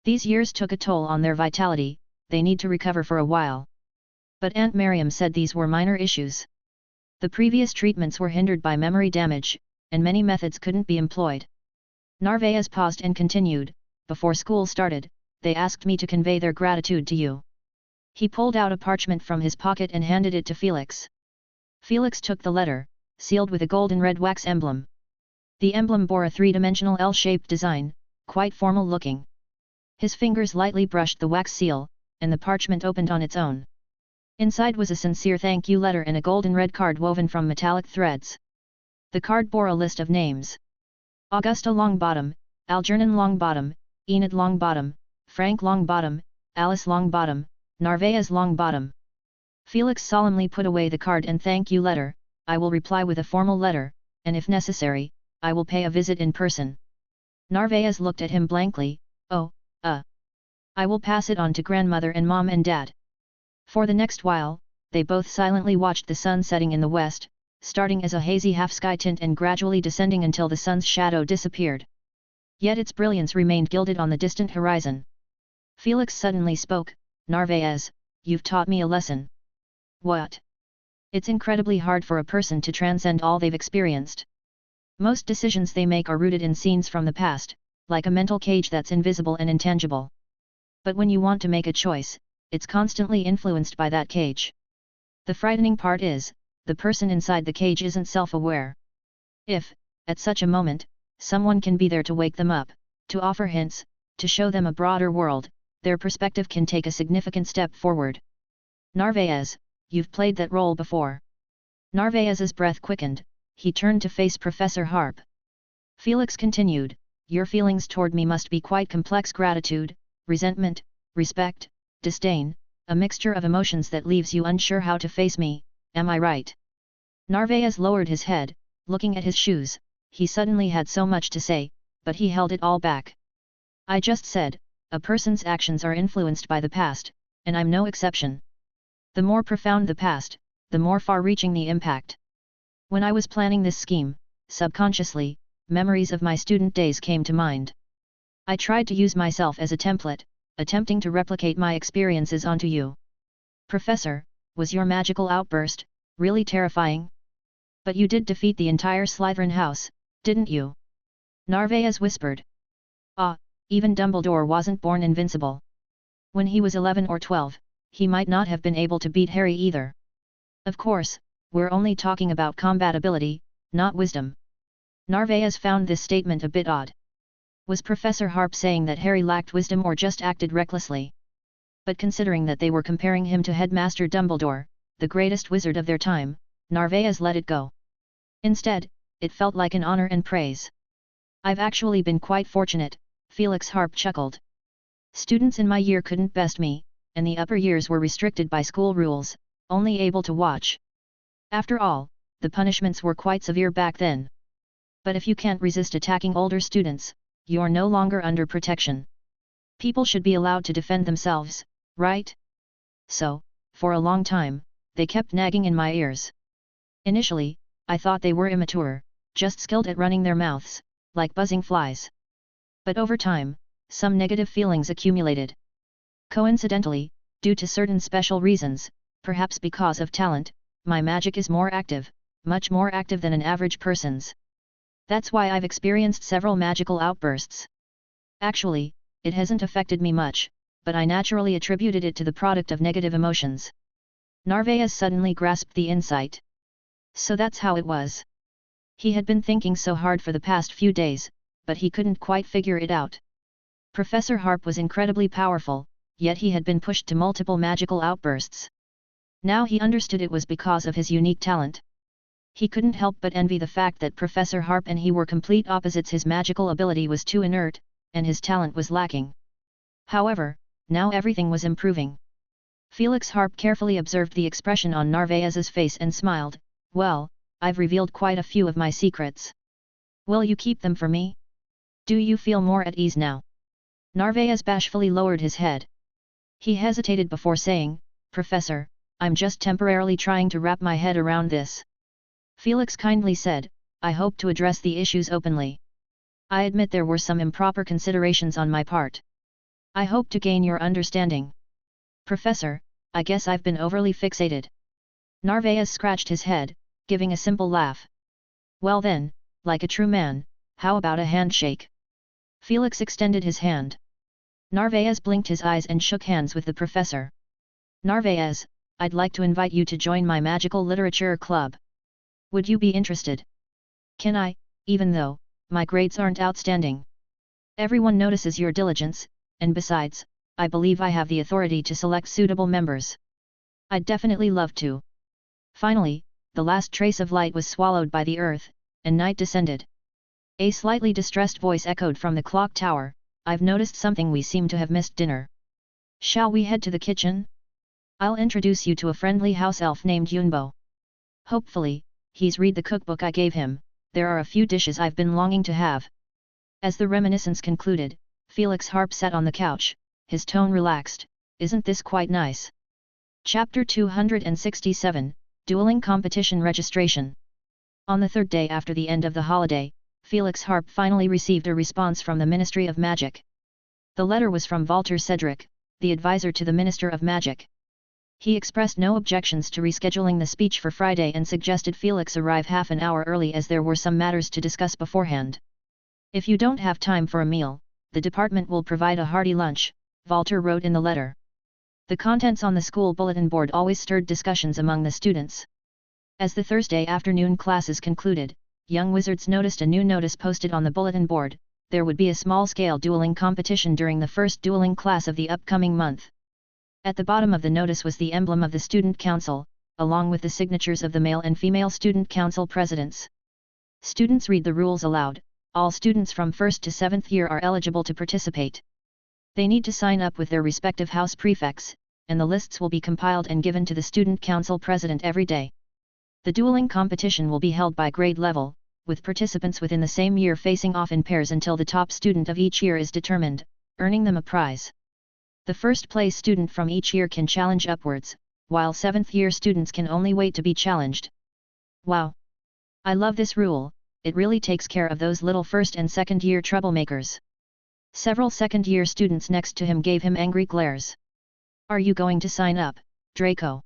These years took a toll on their vitality, they need to recover for a while. But Aunt Miriam said these were minor issues. The previous treatments were hindered by memory damage, and many methods couldn't be employed." Narvaez paused and continued, "Before school started, they asked me to convey their gratitude to you." He pulled out a parchment from his pocket and handed it to Felix. Felix took the letter, sealed with a golden red wax emblem. The emblem bore a three-dimensional L-shaped design, quite formal looking. His fingers lightly brushed the wax seal, and the parchment opened on its own. Inside was a sincere thank you letter and a golden red card woven from metallic threads. The card bore a list of names. Augusta Longbottom, Algernon Longbottom, Enid Longbottom, Frank Longbottom, Alice Longbottom, Narvaez Longbottom. Felix solemnly put away the card and thank you letter. "I will reply with a formal letter, and if necessary, I will pay a visit in person." Narvaez looked at him blankly. "Oh, I will pass it on to Grandmother and Mom and Dad." For the next while, they both silently watched the sun setting in the west, starting as a hazy half-sky tint and gradually descending until the sun's shadow disappeared. Yet its brilliance remained gilded on the distant horizon. Felix suddenly spoke, "Narvaez, you've taught me a lesson." "What?" "It's incredibly hard for a person to transcend all they've experienced. Most decisions they make are rooted in scenes from the past, like a mental cage that's invisible and intangible. But when you want to make a choice, it's constantly influenced by that cage. The frightening part is, the person inside the cage isn't self-aware. If, at such a moment, someone can be there to wake them up, to offer hints, to show them a broader world, their perspective can take a significant step forward." "Narvaez, you've played that role before." Narvaez's breath quickened, he turned to face Professor Harp. Felix continued, "Your feelings toward me must be quite complex: gratitude, resentment, respect, disdain, a mixture of emotions that leaves you unsure how to face me, am I right?" Narvaez lowered his head, looking at his shoes. He suddenly had so much to say, but he held it all back. "I just said, a person's actions are influenced by the past, and I'm no exception. The more profound the past, the more far-reaching the impact. When I was planning this scheme, subconsciously, memories of my student days came to mind. I tried to use myself as a template, attempting to replicate my experiences onto you. Professor, was your magical outburst really terrifying? But you did defeat the entire Slytherin house, didn't you?" Narvaez whispered. "Ah, even Dumbledore wasn't born invincible. When he was 11 or 12, he might not have been able to beat Harry either. Of course, we're only talking about combat ability, not wisdom." Narvaez found this statement a bit odd. Was Professor Harp saying that Harry lacked wisdom or just acted recklessly? But considering that they were comparing him to Headmaster Dumbledore, the greatest wizard of their time, Narvaez let it go. Instead, it felt like an honor and praise. "I've actually been quite fortunate," Felix Harp chuckled. "Students in my year couldn't best me, and the upper years were restricted by school rules, only able to watch. After all, the punishments were quite severe back then. But if you can't resist attacking older students, you're no longer under protection. People should be allowed to defend themselves, right? So, for a long time, they kept nagging in my ears. Initially, I thought they were immature, just skilled at running their mouths, like buzzing flies. But over time, some negative feelings accumulated. Coincidentally, due to certain special reasons, perhaps because of talent, my magic is more active, much more active than an average person's. That's why I've experienced several magical outbursts. Actually, it hasn't affected me much, but I naturally attributed it to the product of negative emotions." Narvaez suddenly grasped the insight. So that's how it was. He had been thinking so hard for the past few days, but he couldn't quite figure it out. Professor Harp was incredibly powerful, yet he had been pushed to multiple magical outbursts. Now he understood it was because of his unique talent. He couldn't help but envy the fact that Professor Harp and he were complete opposites. His magical ability was too inert, and his talent was lacking. However, now everything was improving. Felix Harp carefully observed the expression on Narvaez's face and smiled. "Well, I've revealed quite a few of my secrets. Will you keep them for me? Do you feel more at ease now?" Narvaez bashfully lowered his head. He hesitated before saying, "Professor, I'm just temporarily trying to wrap my head around this." Felix kindly said, "I hope to address the issues openly. I admit there were some improper considerations on my part. I hope to gain your understanding." "Professor, I guess I've been overly fixated." Narvaez scratched his head, giving a simple laugh. "Well then, like a true man, how about a handshake?" Felix extended his hand. Narvaez blinked his eyes and shook hands with the professor. "Narvaez, I'd like to invite you to join my magical literature club. Would you be interested?" "Can I, even though my grades aren't outstanding? Everyone notices your diligence, and besides, I believe I have the authority to select suitable members. I'd definitely love to." Finally, the last trace of light was swallowed by the earth, and night descended. A slightly distressed voice echoed from the clock tower, "I've noticed something. We seem to have missed dinner. Shall we head to the kitchen? I'll introduce you to a friendly house elf named Yunbo. Hopefully, he's read the cookbook I gave him. There are a few dishes I've been longing to have." As the reminiscence concluded, Felix Harp sat on the couch, his tone relaxed. "Isn't this quite nice?" Chapter 267, Dueling Competition Registration. On the third day after the end of the holiday, Felix Harp finally received a response from the Ministry of Magic. The letter was from Walter Cedric, the advisor to the Minister of Magic. He expressed no objections to rescheduling the speech for Friday and suggested Felix arrive half an hour early as there were some matters to discuss beforehand. If you don't have time for a meal, the department will provide a hearty lunch, Walter wrote in the letter. The contents on the school bulletin board always stirred discussions among the students. As the Thursday afternoon classes concluded, young wizards noticed a new notice posted on the bulletin board: there would be a small-scale dueling competition during the first dueling class of the upcoming month. At the bottom of the notice was the emblem of the Student Council, along with the signatures of the male and female Student Council presidents. Students read the rules aloud. All students from 1st to 7th year are eligible to participate. They need to sign up with their respective house prefects, and the lists will be compiled and given to the Student Council president every day. The dueling competition will be held by grade level, with participants within the same year facing off in pairs until the top student of each year is determined, earning them a prize. The first place student from each year can challenge upwards, while 7th year students can only wait to be challenged. Wow! I love this rule, it really takes care of those little 1st and 2nd year troublemakers. Several 2nd year students next to him gave him angry glares. Are you going to sign up, Draco?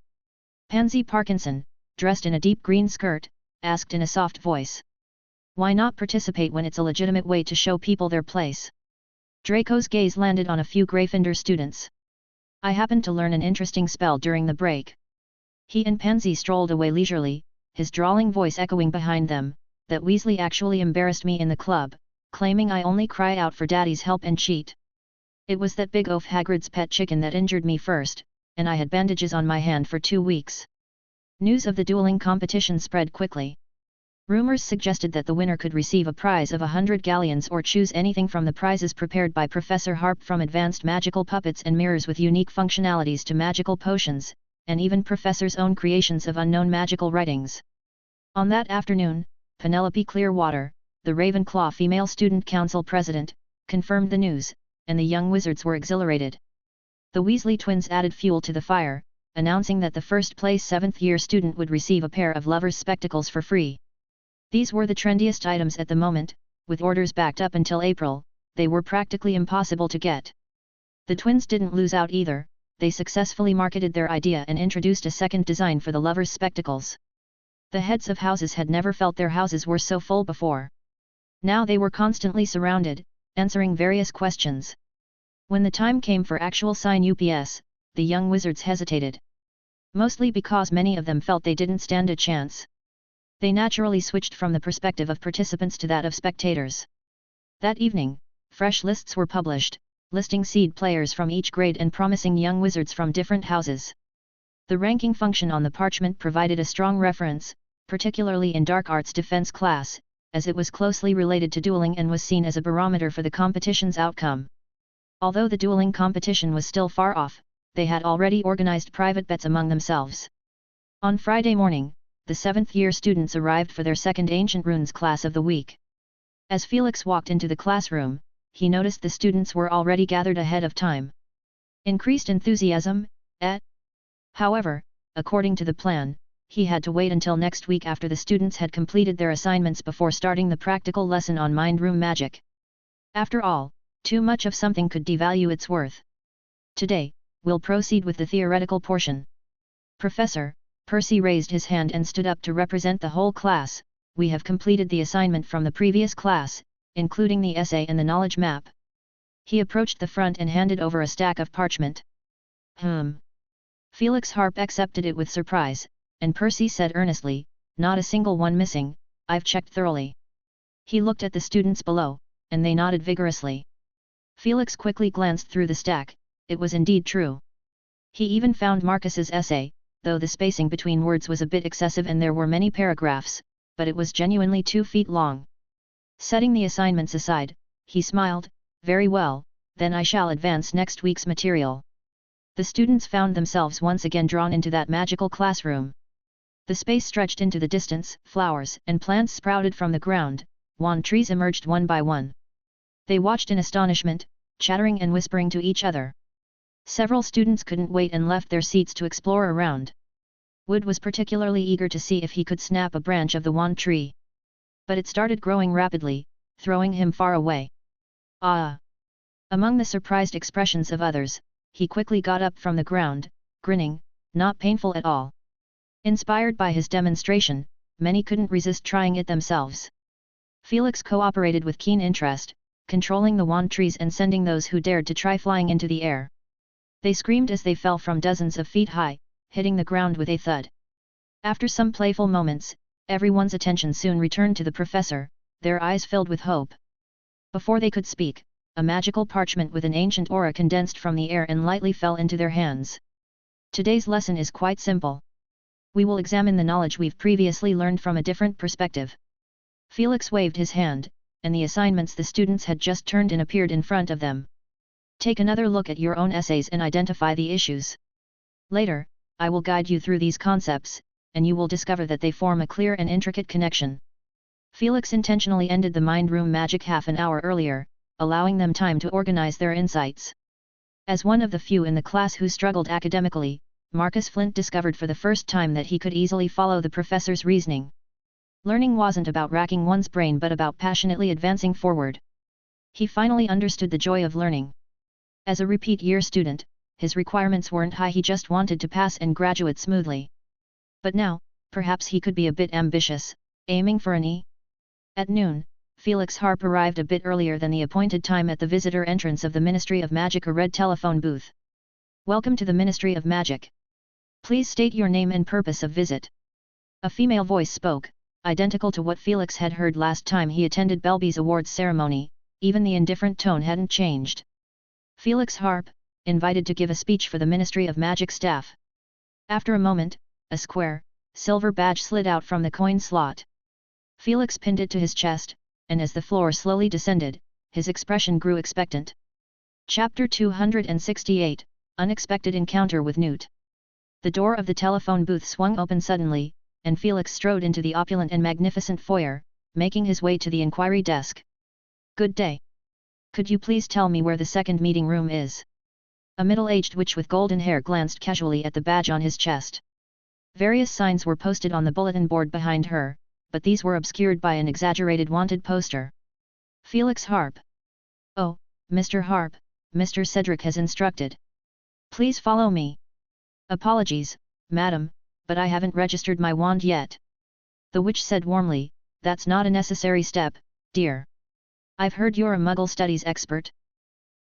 Pansy Parkinson, dressed in a deep green skirt, asked in a soft voice. Why not participate when it's a legitimate way to show people their place? Draco's gaze landed on a few Gryffindor students. I happened to learn an interesting spell during the break. He and Pansy strolled away leisurely, his drawling voice echoing behind them, that Weasley actually embarrassed me in the club, claiming I only cry out for Daddy's help and cheat. It was that big oaf Hagrid's pet chicken that injured me first, and I had bandages on my hand for 2 weeks. News of the dueling competition spread quickly. Rumors suggested that the winner could receive a prize of 100 galleons or choose anything from the prizes prepared by Professor Harp, from advanced magical puppets and mirrors with unique functionalities to magical potions, and even Professor's own creations of unknown magical writings. On that afternoon, Penelope Clearwater, the Ravenclaw Female Student Council president, confirmed the news, and the young wizards were exhilarated. The Weasley twins added fuel to the fire, announcing that the first-place 7th-year student would receive a pair of lover's spectacles for free. These were the trendiest items at the moment, with orders backed up until April. They were practically impossible to get. The twins didn't lose out either, they successfully marketed their idea and introduced a second design for the lover's spectacles. The heads of houses had never felt their houses were so full before. Now they were constantly surrounded, answering various questions. When the time came for actual sign UPS, the young wizards hesitated. Mostly because many of them felt they didn't stand a chance. They naturally switched from the perspective of participants to that of spectators. That evening, fresh lists were published, listing seed players from each grade and promising young wizards from different houses. The ranking function on the parchment provided a strong reference, particularly in dark arts defense class, as it was closely related to dueling and was seen as a barometer for the competition's outcome. Although the dueling competition was still far off, they had already organized private bets among themselves. On Friday morning, the 7th-year students arrived for their second Ancient Runes class of the week. As Felix walked into the classroom, he noticed the students were already gathered ahead of time. Increased enthusiasm, eh? However, according to the plan, he had to wait until next week after the students had completed their assignments before starting the practical lesson on mind room magic. After all, too much of something could devalue its worth. Today, we'll proceed with the theoretical portion. Professor, Percy raised his hand and stood up to represent the whole class. We have completed the assignment from the previous class, including the essay and the knowledge map. He approached the front and handed over a stack of parchment. Felix Harp accepted it with surprise, and Percy said earnestly, not a single one missing, I've checked thoroughly. He looked at the students below, and they nodded vigorously. Felix quickly glanced through the stack, it was indeed true. He even found Marcus's essay, though the spacing between words was a bit excessive and there were many paragraphs, but it was genuinely 2 feet long. Setting the assignments aside, he smiled, very well, then I shall advance next week's material. The students found themselves once again drawn into that magical classroom. The space stretched into the distance, flowers and plants sprouted from the ground, wand trees emerged one by one. They watched in astonishment, chattering and whispering to each other. Several students couldn't wait and left their seats to explore around. Wood was particularly eager to see if he could snap a branch of the wand tree. But it started growing rapidly, throwing him far away. Ah! Among the surprised expressions of others, he quickly got up from the ground, grinning, not painful at all. Inspired by his demonstration, many couldn't resist trying it themselves. Felix cooperated with keen interest, controlling the wand trees and sending those who dared to try flying into the air. They screamed as they fell from dozens of feet high, hitting the ground with a thud. After some playful moments, everyone's attention soon returned to the professor, their eyes filled with hope. Before they could speak, a magical parchment with an ancient aura condensed from the air and lightly fell into their hands. Today's lesson is quite simple. We will examine the knowledge we've previously learned from a different perspective. Felix waved his hand, and the assignments the students had just turned in appeared in front of them. Take another look at your own essays and identify the issues. Later, I will guide you through these concepts, and you will discover that they form a clear and intricate connection. Felix intentionally ended the mind room magic half an hour earlier, allowing them time to organize their insights. As one of the few in the class who struggled academically, Marcus Flint discovered for the first time that he could easily follow the professor's reasoning. Learning wasn't about racking one's brain but about passionately advancing forward. He finally understood the joy of learning. As a repeat year student, his requirements weren't high, he just wanted to pass and graduate smoothly. But now, perhaps he could be a bit ambitious, aiming for an E. At noon, Felix Harp arrived a bit earlier than the appointed time at the visitor entrance of the Ministry of Magic, a red telephone booth. Welcome to the Ministry of Magic. Please state your name and purpose of visit. A female voice spoke, identical to what Felix had heard last time he attended Belby's awards ceremony, even the indifferent tone hadn't changed. Felix Harp, invited to give a speech for the Ministry of Magic staff. After a moment, a square, silver badge slid out from the coin slot. Felix pinned it to his chest, and as the floor slowly descended, his expression grew expectant. Chapter 268, Unexpected Encounter with Newt. The door of the telephone booth swung open suddenly, and Felix strode into the opulent and magnificent foyer, making his way to the inquiry desk. Good day. Could you please tell me where the second meeting room is? A middle-aged witch with golden hair glanced casually at the badge on his chest. Various signs were posted on the bulletin board behind her, but these were obscured by an exaggerated wanted poster. Felix Harp. Oh, Mr. Harp, Mr. Cedric has instructed. Please follow me. Apologies, madam, but I haven't registered my wand yet. The witch said warmly, that's not a necessary step, dear. I've heard you're a Muggle studies expert.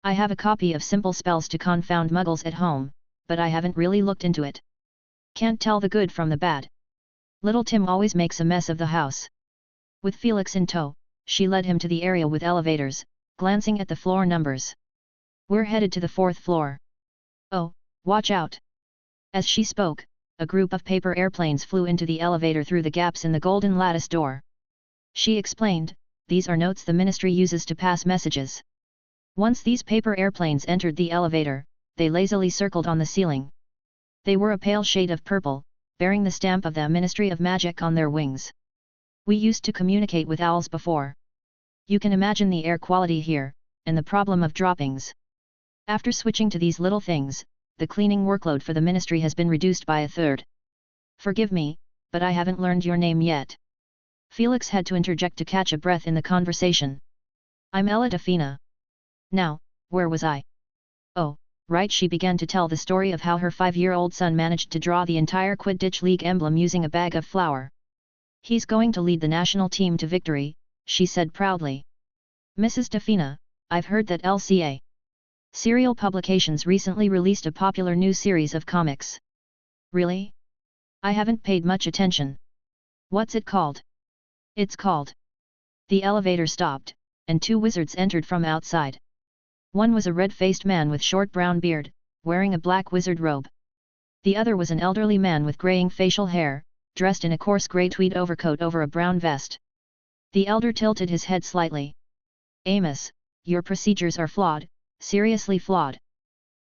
I have a copy of Simple Spells to Confound Muggles at home, but I haven't really looked into it. Can't tell the good from the bad. Little Tim always makes a mess of the house. With Felix in tow, she led him to the area with elevators, glancing at the floor numbers. We're headed to the 4th floor. Oh, watch out. As she spoke, a group of paper airplanes flew into the elevator through the gaps in the golden lattice door. She explained, these are notes the ministry uses to pass messages. Once these paper airplanes entered the elevator, they lazily circled on the ceiling. They were a pale shade of purple, bearing the stamp of the Ministry of Magic on their wings. We used to communicate with owls before. You can imagine the air quality here, and the problem of droppings. After switching to these little things, the cleaning workload for the ministry has been reduced by a third. Forgive me, but I haven't learned your name yet. Felix had to interject to catch a breath in the conversation. I'm Ella Defina. Now, where was I? Oh, right, she began to tell the story of how her 5-year-old son managed to draw the entire Quidditch League emblem using a bag of flour. He's going to lead the national team to victory, she said proudly. Mrs. Defina, I've heard that LCA Serial Publications recently released a popular new series of comics. Really? I haven't paid much attention. What's it called? It's called. The elevator stopped, and 2 wizards entered from outside. One was a red-faced man with short brown beard, wearing a black wizard robe. The other was an elderly man with graying facial hair, dressed in a coarse grey tweed overcoat over a brown vest. The elder tilted his head slightly. Amos, your procedures are flawed, seriously flawed.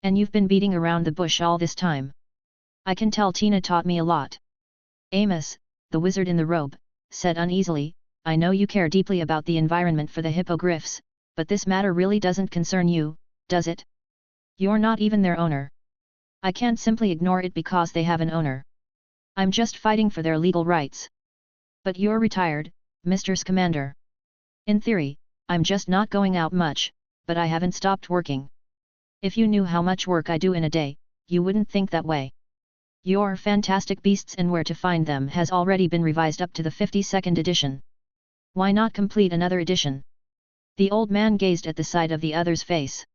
And you've been beating around the bush all this time. I can tell Tina taught me a lot. Amos, the wizard in the robe, said uneasily, I know you care deeply about the environment for the hippogriffs, but this matter really doesn't concern you, does it? You're not even their owner. I can't simply ignore it because they have an owner. I'm just fighting for their legal rights. But you're retired, Mr. Commander. In theory, I'm just not going out much, but I haven't stopped working. If you knew how much work I do in a day, you wouldn't think that way. Your Fantastic Beasts and Where to Find Them has already been revised up to the 52nd edition. Why not complete another edition? The old man gazed at the side of the other's face.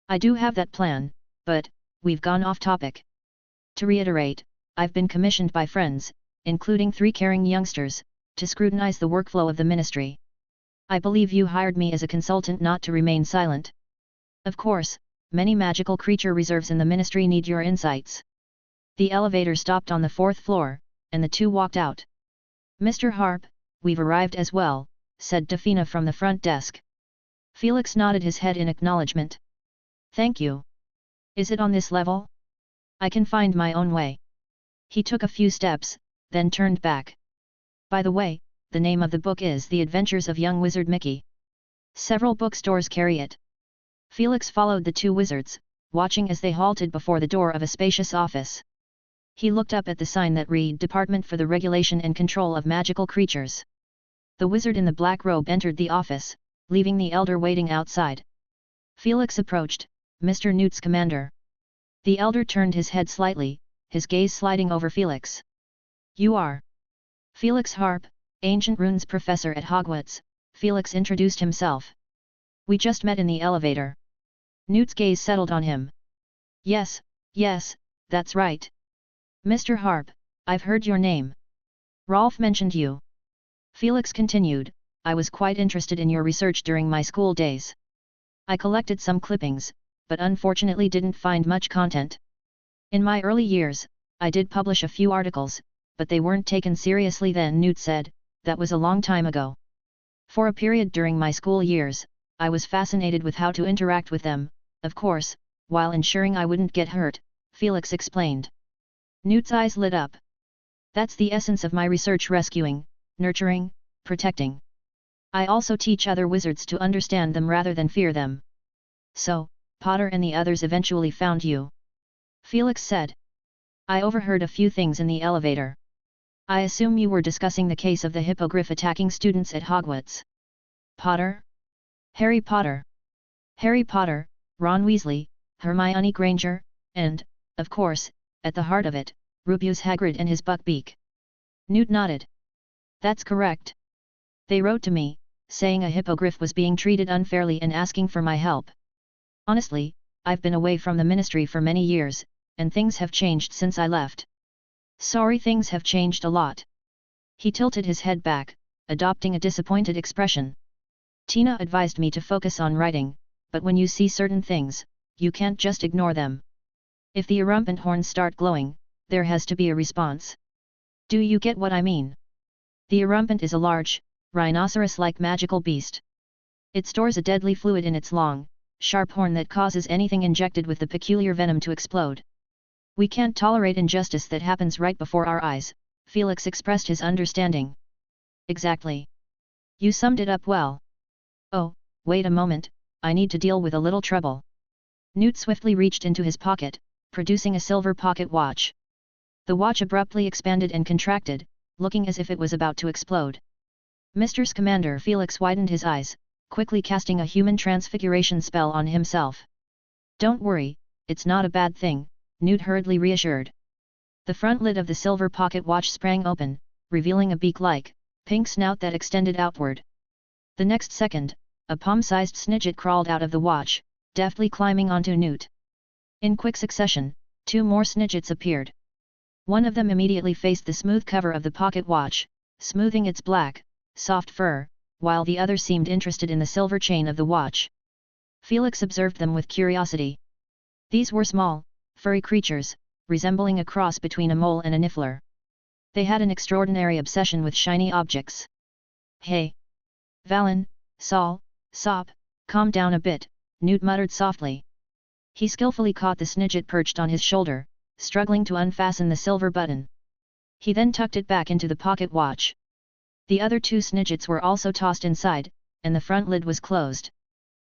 I do have that plan, but, we've gone off topic. To reiterate, I've been commissioned by friends, including 3 caring youngsters, to scrutinize the workflow of the ministry. I believe you hired me as a consultant not to remain silent. Of course, many magical creature reserves in the ministry need your insights. The elevator stopped on the 4th floor, and the two walked out. Mr. Harp, we've arrived as well, said Defina from the front desk. Felix nodded his head in acknowledgement. Thank you. Is it on this level? I can find my own way. He took a few steps, then turned back. By the way, the name of the book is The Adventures of Young Wizard Mickey. Several bookstores carry it. Felix followed the 2 wizards, watching as they halted before the door of a spacious office. He looked up at the sign that read Department for the Regulation and Control of Magical Creatures. The wizard in the black robe entered the office, leaving the elder waiting outside. Felix approached, Mr. Newt's commander. The elder turned his head slightly, his gaze sliding over Felix. You are Felix Harp, Ancient Runes Professor at Hogwarts, Felix introduced himself. We just met in the elevator. Newt's gaze settled on him. Yes, that's right. Mr. Harp, I've heard your name. Rolf mentioned you. Felix continued, I was quite interested in your research during my school days. I collected some clippings, but unfortunately didn't find much content. In my early years, I did publish a few articles, but they weren't taken seriously then, Newt said. That was a long time ago. For a period during my school years, I was fascinated with how to interact with them, of course, while ensuring I wouldn't get hurt, Felix explained. Newt's eyes lit up. That's the essence of my research: rescuing, nurturing, protecting. I also teach other wizards to understand them rather than fear them. So, Potter and the others eventually found you. Felix said. I overheard a few things in the elevator. I assume you were discussing the case of the hippogriff attacking students at Hogwarts. Potter? Harry Potter. Harry Potter, Ron Weasley, Hermione Granger, and, of course, at the heart of it, Rubeus Hagrid and his Buckbeak. Newt nodded. That's correct. They wrote to me, saying a hippogriff was being treated unfairly and asking for my help. Honestly, I've been away from the ministry for many years, and things have changed since I left. Sorry, things have changed a lot. He tilted his head back, adopting a disappointed expression. Tina advised me to focus on writing, but when you see certain things, you can't just ignore them. If the erumpent horns start glowing, there has to be a response. Do you get what I mean? The erumpent is a large, rhinoceros-like magical beast. It stores a deadly fluid in its long, sharp horn that causes anything injected with the peculiar venom to explode. We can't tolerate injustice that happens right before our eyes, Felix expressed his understanding. Exactly. You summed it up well. Oh, wait a moment, I need to deal with a little trouble. Newt swiftly reached into his pocket, producing a silver pocket watch. The watch abruptly expanded and contracted, looking as if it was about to explode. Mr. Scamander, Felix widened his eyes, quickly casting a human transfiguration spell on himself. Don't worry, it's not a bad thing, Newt hurriedly reassured. The front lid of the silver pocket watch sprang open, revealing a beak-like, pink snout that extended outward. The next second, a palm-sized snidget crawled out of the watch, deftly climbing onto Newt. In quick succession, 2 more snidgets appeared. One of them immediately faced the smooth cover of the pocket watch, smoothing its black, soft fur, while the other seemed interested in the silver chain of the watch. Felix observed them with curiosity. These were small, furry creatures, resembling a cross between a mole and a niffler. They had an extraordinary obsession with shiny objects. Hey! Valen, Sol, Sop, calm down a bit, Newt muttered softly. He skillfully caught the snidget perched on his shoulder, struggling to unfasten the silver button. He then tucked it back into the pocket watch. The other 2 snidgets were also tossed inside, and the front lid was closed.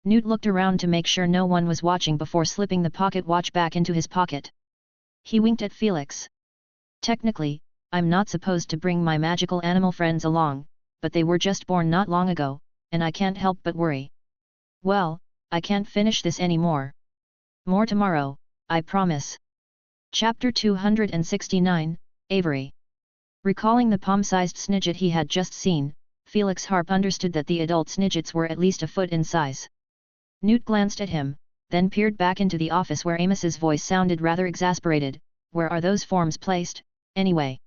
Newt looked around to make sure no one was watching before slipping the pocket watch back into his pocket. He winked at Felix. Technically, I'm not supposed to bring my magical animal friends along, but they were just born not long ago, and I can't help but worry. Well, I can't finish this anymore. More tomorrow, I promise. Chapter 269, Avery. Recalling the palm-sized Snidget he had just seen, Felix Harp understood that the adult Snidgets were at least a foot in size. Newt glanced at him, then peered back into the office where Amos's voice sounded rather exasperated. Where are those forms placed, anyway?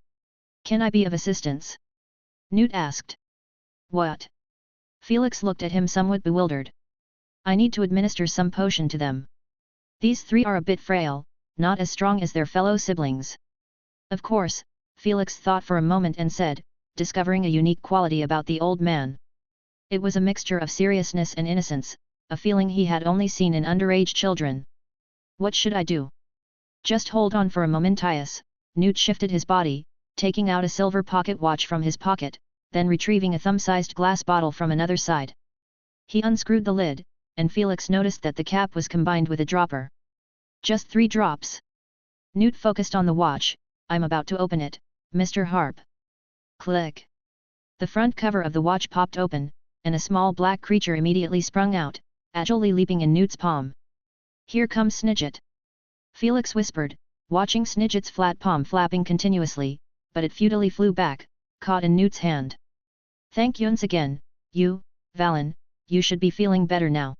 Can I be of assistance? Newt asked. What? Felix looked at him somewhat bewildered. I need to administer some potion to them. These three are a bit frail, not as strong as their fellow siblings. Of course, Felix thought for a moment and said, discovering a unique quality about the old man. It was a mixture of seriousness and innocence, a feeling he had only seen in underage children. What should I do? Just hold on for a moment, Tias. Newt shifted his body, taking out a silver pocket watch from his pocket, then retrieving a thumb-sized glass bottle from another side. He unscrewed the lid, and Felix noticed that the cap was combined with a dropper. Just 3 drops. Newt focused on the watch. I'm about to open it, Mr. Harp. Click. The front cover of the watch popped open, and a small black creature immediately sprung out, agilely leaping in Newt's palm. Here comes Snidget. Felix whispered, watching Snidget's flat palm flapping continuously, but it futilely flew back, caught in Newt's hand. Thank yous again, you, Valen, you should be feeling better now.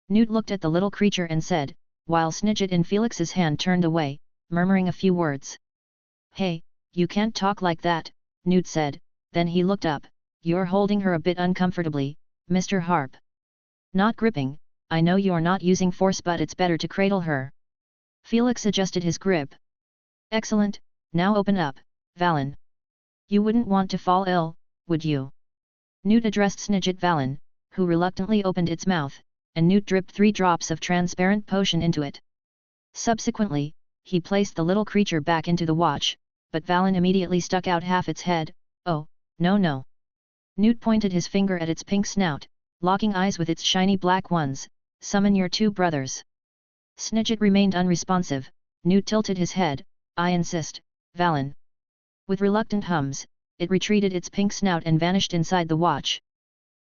Newt looked at the little creature and said, while Snidget in Felix's hand turned away, murmuring a few words. Hey, you can't talk like that, Newt said, then he looked up. You're holding her a bit uncomfortably, Mr. Harp. Not gripping, I know you're not using force, but it's better to cradle her. Felix adjusted his grip. Excellent, now open up, Valen. You wouldn't want to fall ill, would you? Newt addressed Snidget Valen, who reluctantly opened its mouth, and Newt dripped 3 drops of transparent potion into it. Subsequently, he placed the little creature back into the watch, but Valen immediately stuck out half its head. Oh, no. Newt pointed his finger at its pink snout, locking eyes with its shiny black ones. Summon your 2 brothers. Snidget remained unresponsive. Newt tilted his head. I insist, Valen. With reluctant hums, it retreated its pink snout and vanished inside the watch.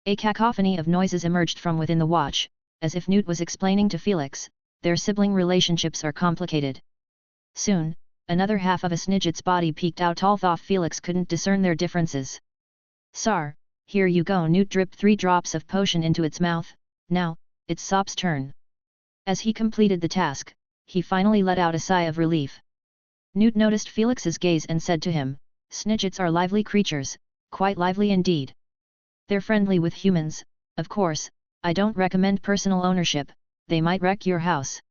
A cacophony of noises emerged from within the watch, as if Newt was explaining to Felix, their sibling relationships are complicated. Soon, another half of a Snidget's body peeked out, although Felix couldn't discern their differences. Sar, here you go. Newt dripped 3 drops of potion into its mouth. Now, it's Sop's turn. As he completed the task, he finally let out a sigh of relief. Newt noticed Felix's gaze and said to him, Snidgets are lively creatures, quite lively indeed. They're friendly with humans, of course. I don't recommend personal ownership, they might wreck your house.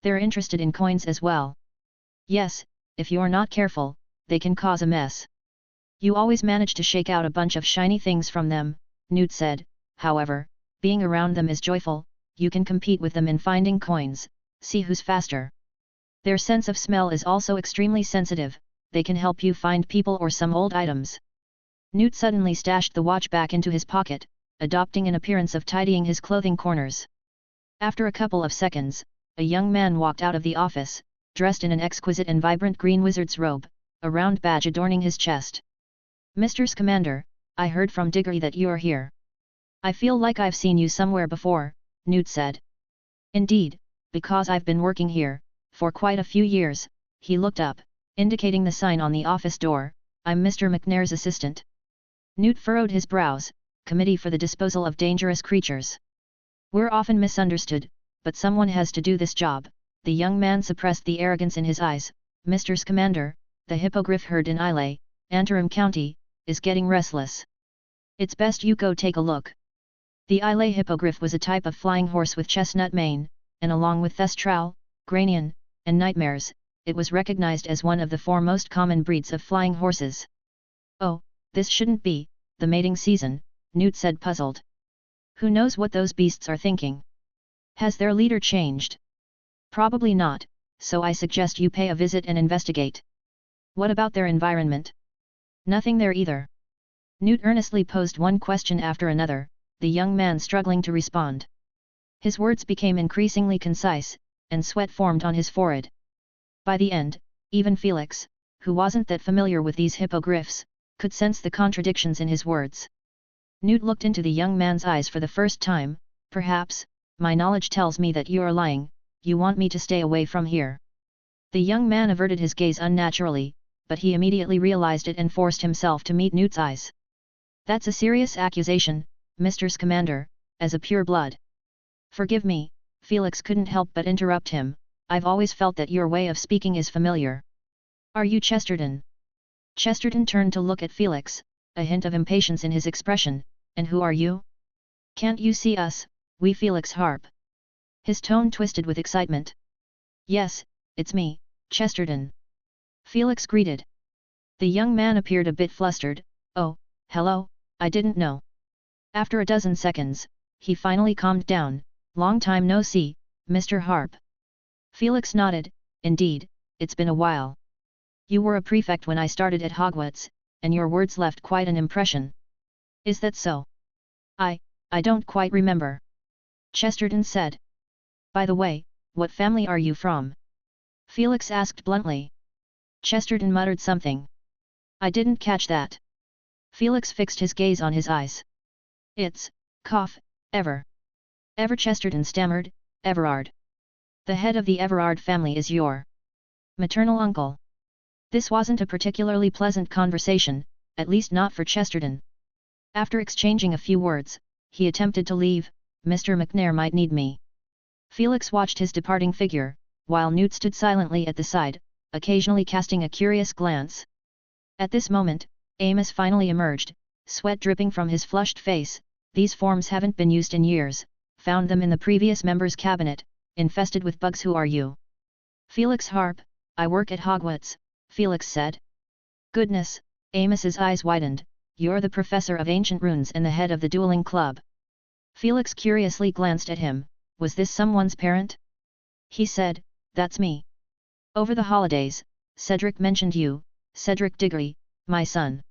They're interested in coins as well. Yes, if you're not careful, they can cause a mess. You always manage to shake out a bunch of shiny things from them, Newt said. However, being around them is joyful. You can compete with them in finding coins, see who's faster. Their sense of smell is also extremely sensitive, they can help you find people or some old items. Newt suddenly stashed the watch back into his pocket, adopting an appearance of tidying his clothing corners. After a couple of seconds, a young man walked out of the office, dressed in an exquisite and vibrant green wizard's robe, a round badge adorning his chest. Mr. Scamander, I heard from Diggory that you're here. I feel like I've seen you somewhere before, Newt said. Indeed, because I've been working here, for quite a few years. He looked up, indicating the sign on the office door. I'm Mr. McNair's assistant. Newt furrowed his brows. Committee for the Disposal of Dangerous Creatures. We're often misunderstood, but someone has to do this job. The young man suppressed the arrogance in his eyes. Mr. Scamander, the hippogriff herd in Islay, Antrim County, is getting restless. It's best you go take a look. The Islay hippogriff was a type of flying horse with chestnut mane, and along with Thestral, Granian, and Nightmares, it was recognized as one of the 4 most common breeds of flying horses. Oh, this shouldn't be the mating season, Newt said, puzzled. Who knows what those beasts are thinking? Has their leader changed? Probably not, so I suggest you pay a visit and investigate. What about their environment? Nothing there either. Newt earnestly posed one question after another, the young man struggling to respond. His words became increasingly concise, and sweat formed on his forehead. By the end, even Felix, who wasn't that familiar with these hippogriffs, could sense the contradictions in his words. Newt looked into the young man's eyes for the first time. Perhaps, my knowledge tells me that you are lying, you want me to stay away from here. The young man averted his gaze unnaturally, but he immediately realized it and forced himself to meet Newt's eyes. That's a serious accusation, Mr. Scamander, as a pure-blood. Forgive me, Felix couldn't help but interrupt him, I've always felt that your way of speaking is familiar. Are you Chesterton? Chesterton turned to look at Felix, a hint of impatience in his expression, and who are you? Can't you see us, we Felix Harp? His tone twisted with excitement. Yes, it's me, Chesterton. Felix greeted. The young man appeared a bit flustered. Oh, hello, I didn't know. After a dozen seconds, he finally calmed down. Long time no see, Mr. Harp. Felix nodded. Indeed, it's been a while. You were a prefect when I started at Hogwarts, and your words left quite an impression. Is that so? I don't quite remember. Chesterton said. By the way, what family are you from? Felix asked bluntly. Chesterton muttered something. I didn't catch that. Felix fixed his gaze on his eyes. It's, Ever. Ever Chesterton stammered, Everard. The head of the Everard family is your maternal uncle. This wasn't a particularly pleasant conversation, at least not for Chesterton. After exchanging a few words, he attempted to leave. Mr. McNair might need me. Felix watched his departing figure, while Newt stood silently at the side, occasionally casting a curious glance. At this moment, Amos finally emerged, sweat dripping from his flushed face. These forms haven't been used in years, found them in the previous member's cabinet, infested with bugs. Who are you? Felix Harp, I work at Hogwarts, Felix said. Goodness, Amos's eyes widened, you're the professor of ancient runes and the head of the dueling club. Felix curiously glanced at him, was this someone's parent? He said, that's me. Over the holidays, Cedric mentioned you, Cedric Diggory, my son.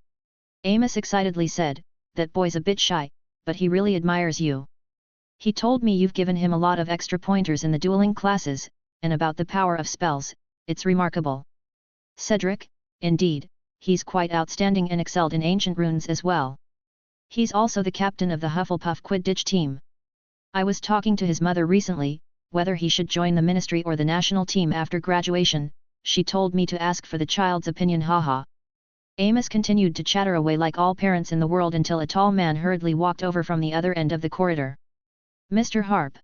Amos excitedly said, that boy's a bit shy, but he really admires you. He told me you've given him a lot of extra pointers in the dueling classes, and about the power of spells, it's remarkable. Cedric, indeed, he's quite outstanding and excelled in ancient runes as well. He's also the captain of the Hufflepuff Quidditch team. I was talking to his mother recently, whether he should join the ministry or the national team after graduation. She told me to ask for the child's opinion. Haha. Amos continued to chatter away like all parents in the world until a tall man hurriedly walked over from the other end of the corridor. Mr. Harp.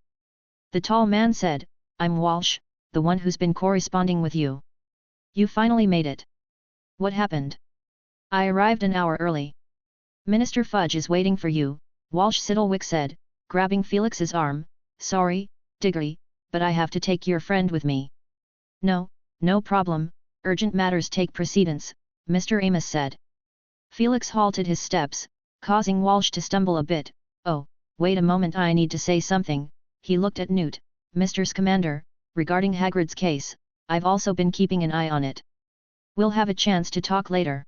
The tall man said, I'm Walsh, the one who's been corresponding with you. You finally made it. What happened? I arrived an hour early. Minister Fudge is waiting for you, Walsh Siddlewick said, grabbing Felix's arm. Sorry, Diggory, but I have to take your friend with me. No problem, urgent matters take precedence, Mr. Amos said. Felix halted his steps, causing Walsh to stumble a bit. Oh, wait a moment, I need to say something. He looked at Newt. Mr. Scamander, regarding Hagrid's case, I've also been keeping an eye on it. We'll have a chance to talk later.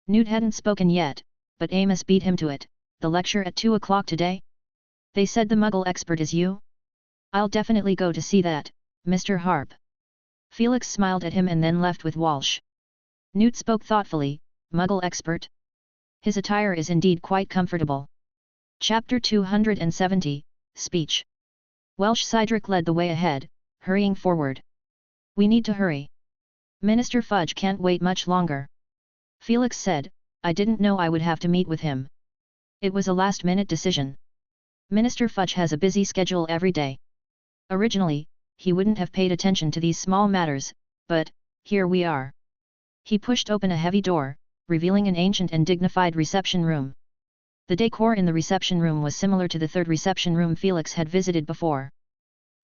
Newt hadn't spoken yet, but Amos beat him to it. The lecture at 2 o'clock today? They said the Muggle expert is you? I'll definitely go to see that, Mr. Harp. Felix smiled at him and then left with Walsh. Newt spoke thoughtfully, Muggle expert? His attire is indeed quite comfortable. Chapter 270, Speech. Welsh Cedric led the way ahead, hurrying forward. We need to hurry. Minister Fudge can't wait much longer. Felix said, I didn't know I would have to meet with him. It was a last-minute decision. Minister Fudge has a busy schedule every day. Originally, he wouldn't have paid attention to these small matters, but, here we are. He pushed open a heavy door, revealing an ancient and dignified reception room. The decor in the reception room was similar to the third reception room Felix had visited before.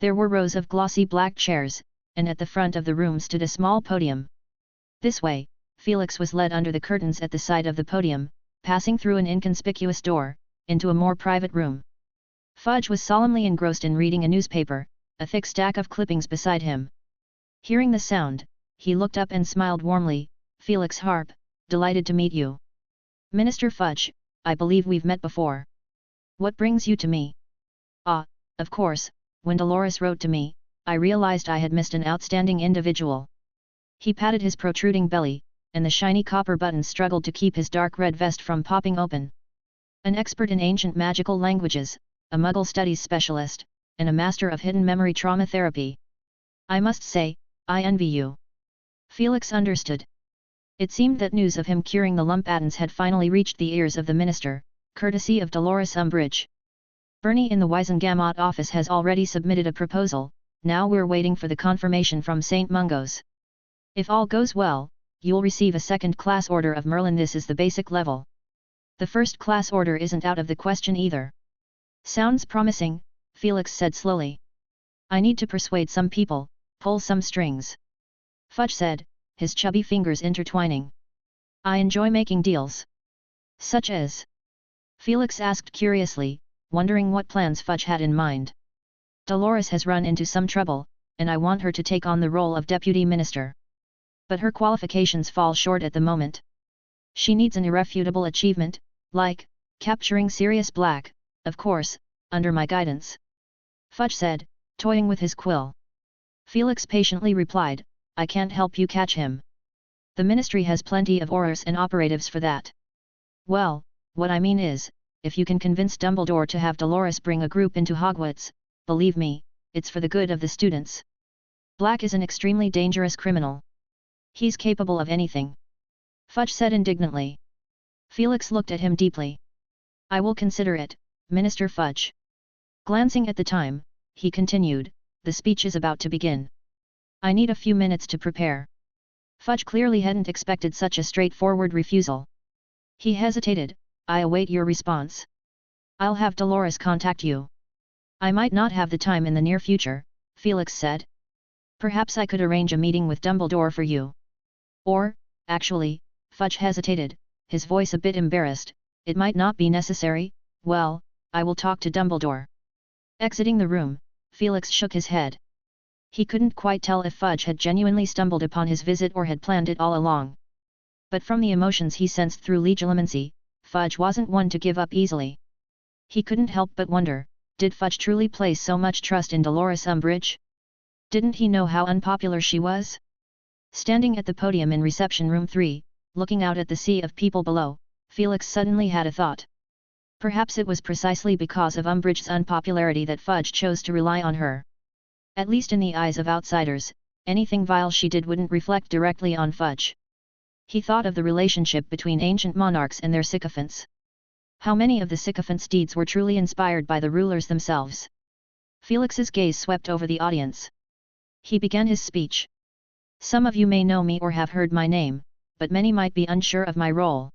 There were rows of glossy black chairs, and at the front of the room stood a small podium. This way, Felix was led under the curtains at the side of the podium, passing through an inconspicuous door, into a more private room. Fudge was solemnly engrossed in reading a newspaper, a thick stack of clippings beside him. Hearing the sound, he looked up and smiled warmly. Felix Harp, delighted to meet you. Minister Fudge, I believe we've met before. What brings you to me? Ah, of course, when Dolores wrote to me, I realized I had missed an outstanding individual. He patted his protruding belly. and the shiny copper buttons struggled to keep his dark red vest from popping open. An expert in ancient magical languages, a Muggle studies specialist, and a master of hidden memory trauma therapy. I must say, I envy you. Felix understood. It seemed that news of him curing the Lumpatons had finally reached the ears of the minister, courtesy of Dolores Umbridge. Bernie in the Wisengamot office has already submitted a proposal, now we're waiting for the confirmation from St. Mungo's. If all goes well, you'll receive a second-class order of Merlin. This is the basic level. The first-class order isn't out of the question either. Sounds promising, Felix said slowly. I need to persuade some people, pull some strings. Fudge said, his chubby fingers intertwining. I enjoy making deals. Such as? Felix asked curiously, wondering what plans Fudge had in mind. Dolores has run into some trouble, and I want her to take on the role of deputy minister. But her qualifications fall short at the moment. She needs an irrefutable achievement, like capturing Sirius Black, of course, under my guidance. Fudge said, toying with his quill. Felix patiently replied, I can't help you catch him. The ministry has plenty of aurors and operatives for that. Well, what I mean is, if you can convince Dumbledore to have Dolores bring a group into Hogwarts, believe me, it's for the good of the students. Black is an extremely dangerous criminal. He's capable of anything. Fudge said indignantly. Felix looked at him deeply. I will consider it, Minister Fudge. Glancing at the time, he continued, the speech is about to begin. I need a few minutes to prepare. Fudge clearly hadn't expected such a straightforward refusal. He hesitated, I await your response. I'll have Dolores contact you. I might not have the time in the near future, Felix said. Perhaps I could arrange a meeting with Dumbledore for you. Or, actually, Fudge hesitated, his voice a bit embarrassed, it might not be necessary, well, I will talk to Dumbledore. Exiting the room, Felix shook his head. He couldn't quite tell if Fudge had genuinely stumbled upon his visit or had planned it all along. But from the emotions he sensed through legilimency, Fudge wasn't one to give up easily. He couldn't help but wonder, did Fudge truly place so much trust in Dolores Umbridge? Didn't he know how unpopular she was? Standing at the podium in reception room 3, looking out at the sea of people below, Felix suddenly had a thought. Perhaps it was precisely because of Umbridge's unpopularity that Fudge chose to rely on her. At least in the eyes of outsiders, anything vile she did wouldn't reflect directly on Fudge. He thought of the relationship between ancient monarchs and their sycophants. How many of the sycophants' deeds were truly inspired by the rulers themselves? Felix's gaze swept over the audience. He began his speech. Some of you may know me or have heard my name, but many might be unsure of my role.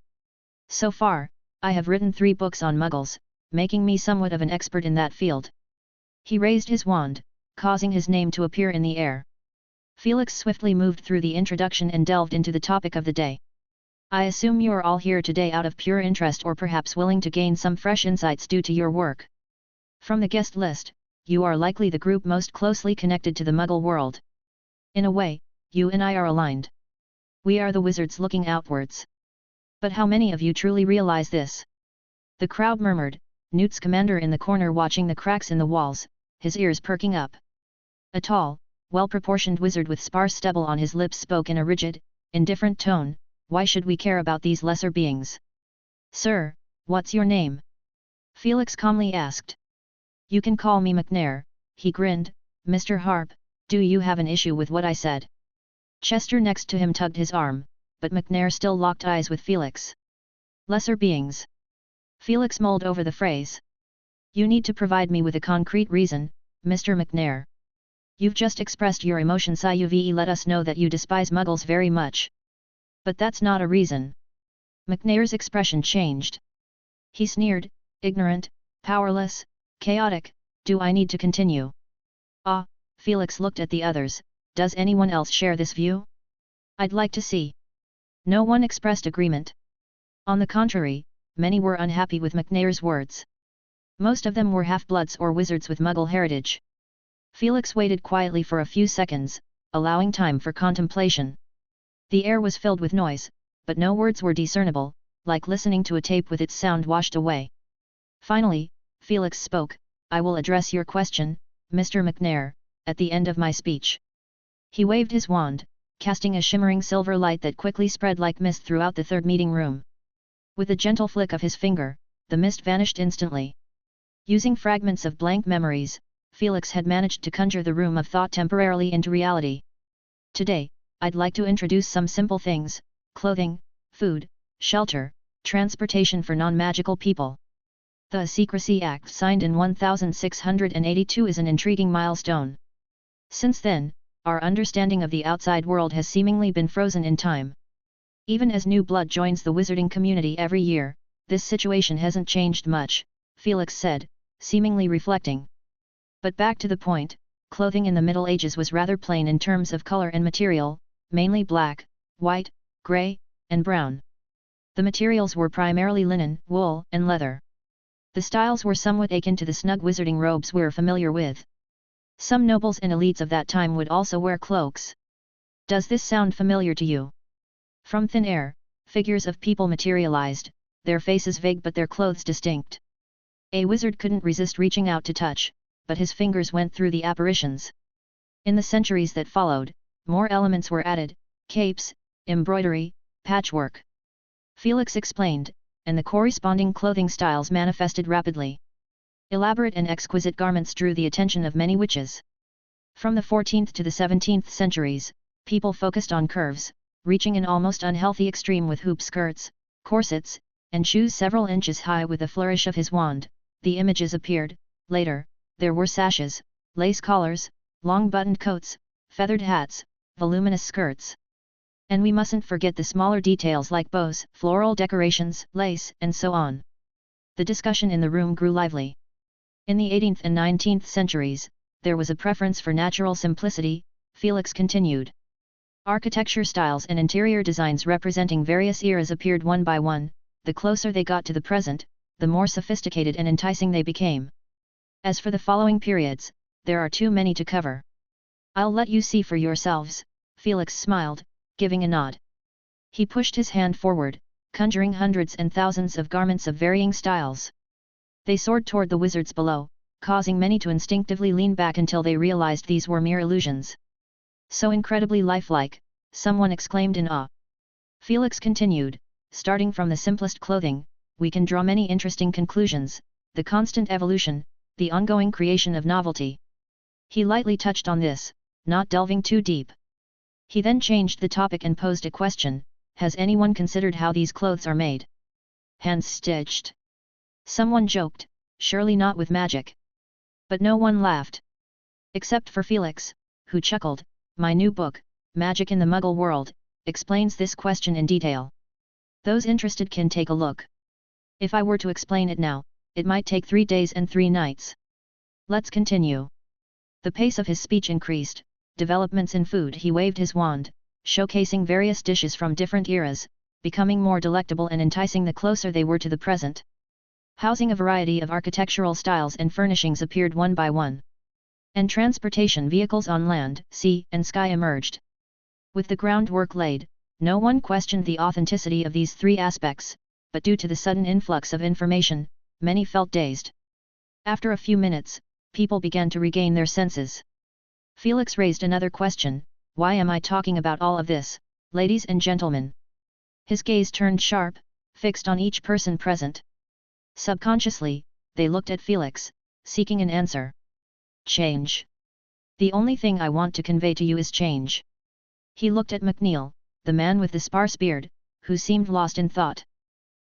So far, I have written 3 books on Muggles, making me somewhat of an expert in that field. He raised his wand, causing his name to appear in the air. Felix swiftly moved through the introduction and delved into the topic of the day. I assume you are all here today out of pure interest or perhaps willing to gain some fresh insights due to your work. From the guest list, you are likely the group most closely connected to the Muggle world. In a way, you and I are aligned. We are the wizards looking outwards. But how many of you truly realize this? The crowd murmured, Newt Scamander in the corner watching the cracks in the walls, his ears perking up. A tall, well-proportioned wizard with sparse stubble on his lips spoke in a rigid, indifferent tone, why should we care about these lesser beings? Sir, what's your name? Felix calmly asked. You can call me McNair, he grinned. Mr. Harp, do you have an issue with what I said? Chester next to him tugged his arm, but McNair still locked eyes with Felix. Lesser beings. Felix mulled over the phrase. You need to provide me with a concrete reason, Mr. McNair. You've just expressed your emotions. You've let us know that you despise Muggles very much. But that's not a reason. McNair's expression changed. He sneered, ignorant, powerless, chaotic, do I need to continue? Ah, Felix looked at the others, does anyone else share this view? I'd like to see. No one expressed agreement. On the contrary, many were unhappy with McNair's words. Most of them were half-bloods or wizards with Muggle heritage. Felix waited quietly for a few seconds, allowing time for contemplation. The air was filled with noise, but no words were discernible, like listening to a tape with its sound washed away. Finally, Felix spoke, I will address your question, Mr. McNair, at the end of my speech. He waved his wand, casting a shimmering silver light that quickly spread like mist throughout the third meeting room. With a gentle flick of his finger, the mist vanished instantly. Using fragments of blank memories, Felix had managed to conjure the room of thought temporarily into reality. Today, I'd like to introduce some simple things: clothing, food, shelter, transportation for non-magical people. The Secrecy Act signed in 1682 is an intriguing milestone. Since then, our understanding of the outside world has seemingly been frozen in time. Even as new blood joins the wizarding community every year, this situation hasn't changed much, Felix said, seemingly reflecting. But back to the point, clothing in the Middle Ages was rather plain in terms of color and material, mainly black, white, grey, and brown. The materials were primarily linen, wool, and leather. The styles were somewhat akin to the snug wizarding robes we're familiar with. Some nobles and elites of that time would also wear cloaks. Does this sound familiar to you? From thin air, figures of people materialized, their faces vague but their clothes distinct. A wizard couldn't resist reaching out to touch, but his fingers went through the apparitions. In the centuries that followed, more elements were added: capes, embroidery, patchwork. Felix explained, and the corresponding clothing styles manifested rapidly. Elaborate and exquisite garments drew the attention of many witches. From the 14th to the 17th centuries, people focused on curves, reaching an almost unhealthy extreme with hoop skirts, corsets, and shoes several inches high. With a flourish of his wand, the images appeared. Later, there were sashes, lace collars, long buttoned coats, feathered hats, voluminous skirts. And we mustn't forget the smaller details like bows, floral decorations, lace, and so on. The discussion in the room grew lively. In the 18th and 19th centuries, there was a preference for natural simplicity, Felix continued. Architecture styles and interior designs representing various eras appeared one by one. The closer they got to the present, the more sophisticated and enticing they became. As for the following periods, there are too many to cover. I'll let you see for yourselves, Felix smiled, giving a nod. He pushed his hand forward, conjuring hundreds and thousands of garments of varying styles. They soared toward the wizards below, causing many to instinctively lean back until they realized these were mere illusions. So incredibly lifelike, someone exclaimed in awe. Felix continued, starting from the simplest clothing, we can draw many interesting conclusions: the constant evolution, the ongoing creation of novelty. He lightly touched on this, not delving too deep. He then changed the topic and posed a question: has anyone considered how these clothes are made? Hand-stitched? Someone joked, surely not with magic. But no one laughed. Except for Felix, who chuckled. My new book, Magic in the Muggle World, explains this question in detail. Those interested can take a look. If I were to explain it now, it might take 3 days and 3 nights. Let's continue. The pace of his speech increased. Developments in food. He waved his wand, showcasing various dishes from different eras, becoming more delectable and enticing the closer they were to the present. Housing. A variety of architectural styles and furnishings appeared one by one. And transportation. Vehicles on land, sea, and sky emerged. With the groundwork laid, no one questioned the authenticity of these 3 aspects, but due to the sudden influx of information, many felt dazed. After a few minutes, people began to regain their senses. Felix raised another question: why am I talking about all of this, ladies and gentlemen? His gaze turned sharp, fixed on each person present. Subconsciously, they looked at Felix, seeking an answer. Change. The only thing I want to convey to you is change. He looked at McNeil, the man with the sparse beard, who seemed lost in thought.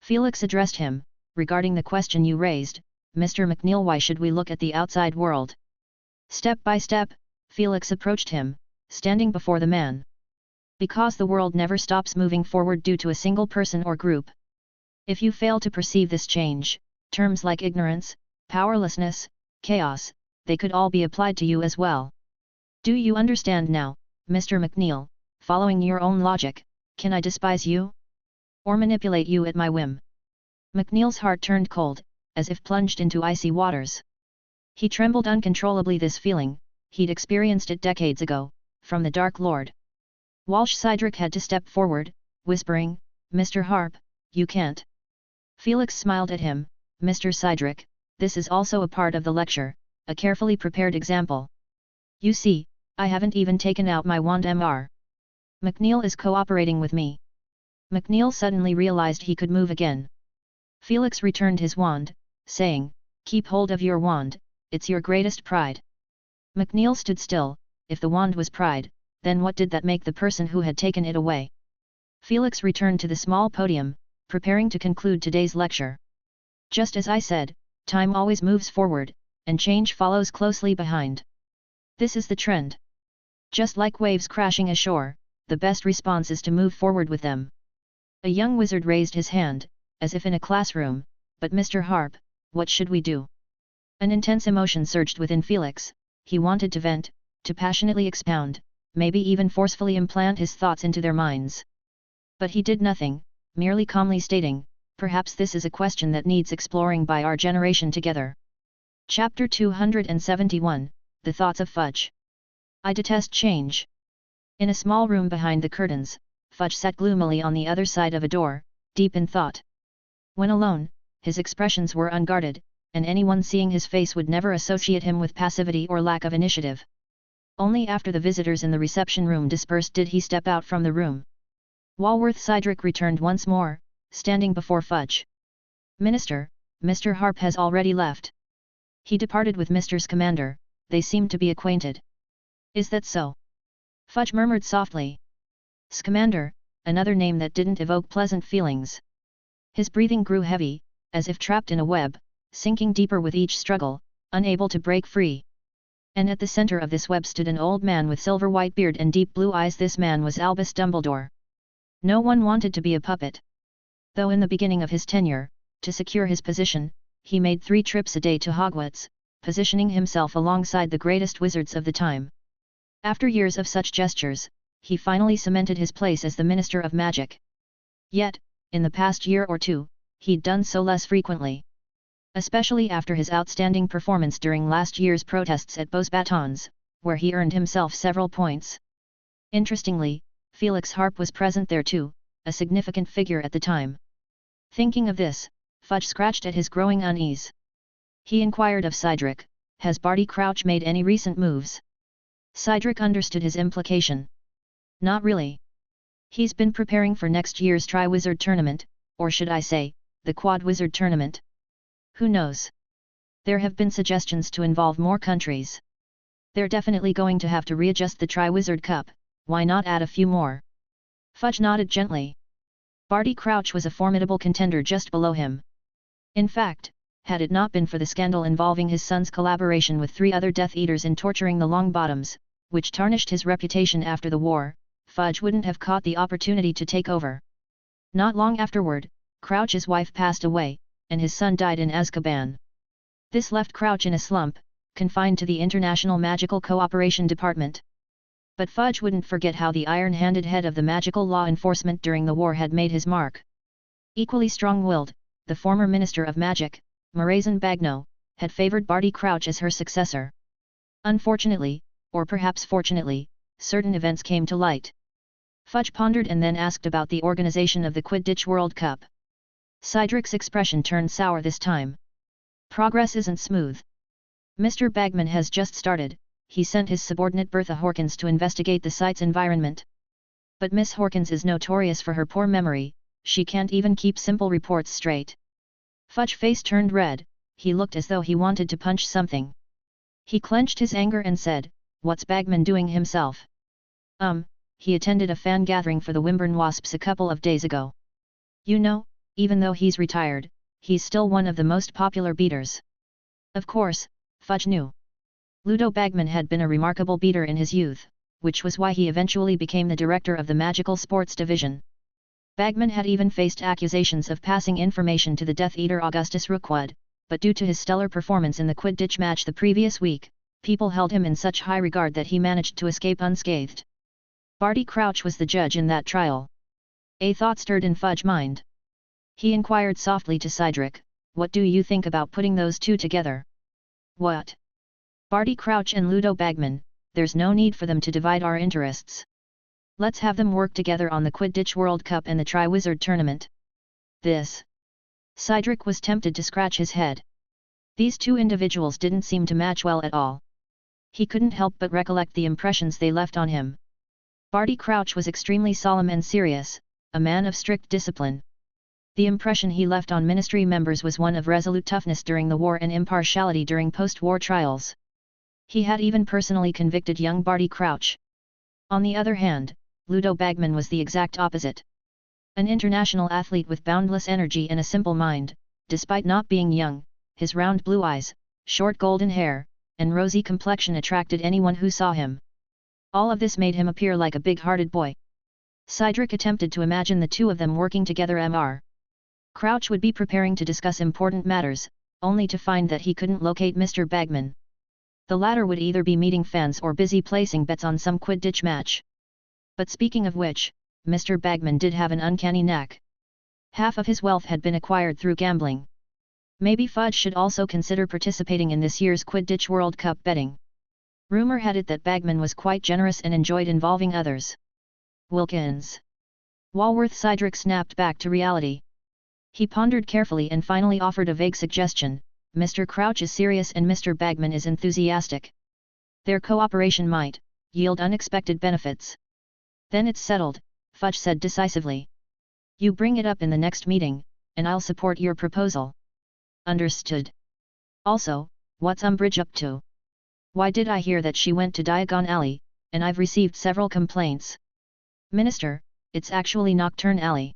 Felix addressed him, regarding the question you raised, Mr. McNeil, why should we look at the outside world? Step by step, Felix approached him, standing before the man. Because the world never stops moving forward due to a single person or group. If you fail to perceive this change, terms like ignorance, powerlessness, chaos, they could all be applied to you as well. Do you understand now, Mr. McNeil? Following your own logic, can I despise you? Or manipulate you at my whim? McNeil's heart turned cold, as if plunged into icy waters. He trembled uncontrollably. This feeling, he'd experienced it decades ago, from the Dark Lord. Walsh Cydric had to step forward, whispering, Mr. Harp, you can't. Felix smiled at him, Mr. Cydric, this is also a part of the lecture, a carefully prepared example. You see, I haven't even taken out my wand Mr. McNeil is cooperating with me. McNeil suddenly realized he could move again. Felix returned his wand, saying, "Keep hold of your wand, it's your greatest pride." McNeil stood still. If the wand was pride, then what did that make the person who had taken it away? Felix returned to the small podium, preparing to conclude today's lecture. Just as I said, time always moves forward, and change follows closely behind. This is the trend. Just like waves crashing ashore, the best response is to move forward with them. A young wizard raised his hand, as if in a classroom, "But Mr. Harp, what should we do?" An intense emotion surged within Felix. He wanted to vent, to passionately expound, maybe even forcefully implant his thoughts into their minds. But he did nothing, merely calmly stating, "Perhaps this is a question that needs exploring by our generation together." Chapter 271, The Thoughts of Fudge. I detest change. In a small room behind the curtains, Fudge sat gloomily on the other side of a door, deep in thought. When alone, his expressions were unguarded, and anyone seeing his face would never associate him with passivity or lack of initiative. Only after the visitors in the reception room dispersed did he step out from the room. Walworth Cydric returned once more, standing before Fudge. "Minister, Mr. Harp has already left. He departed with Mr. Scamander, they seem to be acquainted." "Is that so?" Fudge murmured softly. Scamander, another name that didn't evoke pleasant feelings. His breathing grew heavy, as if trapped in a web, sinking deeper with each struggle, unable to break free. And at the center of this web stood an old man with silver-white beard and deep blue eyes. This man was Albus Dumbledore. No one wanted to be a puppet. Though in the beginning of his tenure, to secure his position, he made 3 trips a day to Hogwarts, positioning himself alongside the greatest wizards of the time. After years of such gestures, he finally cemented his place as the Minister of Magic. Yet, in the past year or two, he'd done so less frequently. Especially after his outstanding performance during last year's protests at Beau's Batons, where he earned himself several points. Interestingly, Felix Harp was present there too, a significant figure at the time. Thinking of this, Fudge scratched at his growing unease. He inquired of Cydric, "Has Barty Crouch made any recent moves?" Cydric understood his implication. "Not really. He's been preparing for next year's Tri-Wizard Tournament, or should I say, the Quad Wizard Tournament. Who knows? There have been suggestions to involve more countries. They're definitely going to have to readjust the Tri-Wizard Cup, why not add a few more?" Fudge nodded gently. Barty Crouch was a formidable contender just below him. In fact, had it not been for the scandal involving his son's collaboration with 3 other Death Eaters in torturing the Longbottoms, which tarnished his reputation after the war, Fudge wouldn't have caught the opportunity to take over. Not long afterward, Crouch's wife passed away, and his son died in Azkaban. This left Crouch in a slump, confined to the International Magical Cooperation Department. But Fudge wouldn't forget how the iron-handed head of the magical law enforcement during the war had made his mark. Equally strong-willed, the former Minister of Magic, Maraison Bagno, had favored Barty Crouch as her successor. Unfortunately, or perhaps fortunately, certain events came to light. Fudge pondered and then asked about the organization of the Quidditch World Cup. Cydric's expression turned sour this time. "Progress isn't smooth. Mr. Bagman has just started. He sent his subordinate Bertha Horkins to investigate the site's environment. But Miss Horkins is notorious for her poor memory, she can't even keep simple reports straight." Fudge's face turned red, he looked as though he wanted to punch something. He clenched his anger and said, "What's Bagman doing himself?" He attended a fan gathering for the Wimburn Wasps a couple of days ago. You know, even though he's retired, he's still one of the most popular beaters." Of course, Fudge knew. Ludo Bagman had been a remarkable beater in his youth, which was why he eventually became the director of the Magical Sports Division. Bagman had even faced accusations of passing information to the Death Eater Augustus Rookwood, but due to his stellar performance in the Quidditch match the previous week, people held him in such high regard that he managed to escape unscathed. Barty Crouch was the judge in that trial. A thought stirred in Fudge's mind. He inquired softly to Cydric, "What do you think about putting those two together?" "What? Barty Crouch and Ludo Bagman, there's no need for them to divide our interests. Let's have them work together on the Quidditch World Cup and the Tri-Wizard Tournament." This. Cydric was tempted to scratch his head. These two individuals didn't seem to match well at all. He couldn't help but recollect the impressions they left on him. Barty Crouch was extremely solemn and serious, a man of strict discipline. The impression he left on ministry members was one of resolute toughness during the war and impartiality during post-war trials. He had even personally convicted young Barty Crouch. On the other hand, Ludo Bagman was the exact opposite. An international athlete with boundless energy and a simple mind, despite not being young, his round blue eyes, short golden hair, and rosy complexion attracted anyone who saw him. All of this made him appear like a big-hearted boy. Cydric attempted to imagine the two of them working together. Mr. Crouch would be preparing to discuss important matters, only to find that he couldn't locate Mr. Bagman. The latter would either be meeting fans or busy placing bets on some Quidditch match. But speaking of which, Mr. Bagman did have an uncanny knack. Half of his wealth had been acquired through gambling. Maybe Fudge should also consider participating in this year's Quidditch World Cup betting. Rumor had it that Bagman was quite generous and enjoyed involving others. Wilkins. Walworth. Cydric snapped back to reality. He pondered carefully and finally offered a vague suggestion. Mr. Crouch is serious and Mr. Bagman is enthusiastic. Their cooperation might yield unexpected benefits. Then it's settled, Fudge said decisively. You bring it up in the next meeting, and I'll support your proposal. Understood. Also, what's Umbridge up to? Why did I hear that she went to Diagon Alley, and I've received several complaints. Minister, it's actually Nocturne Alley.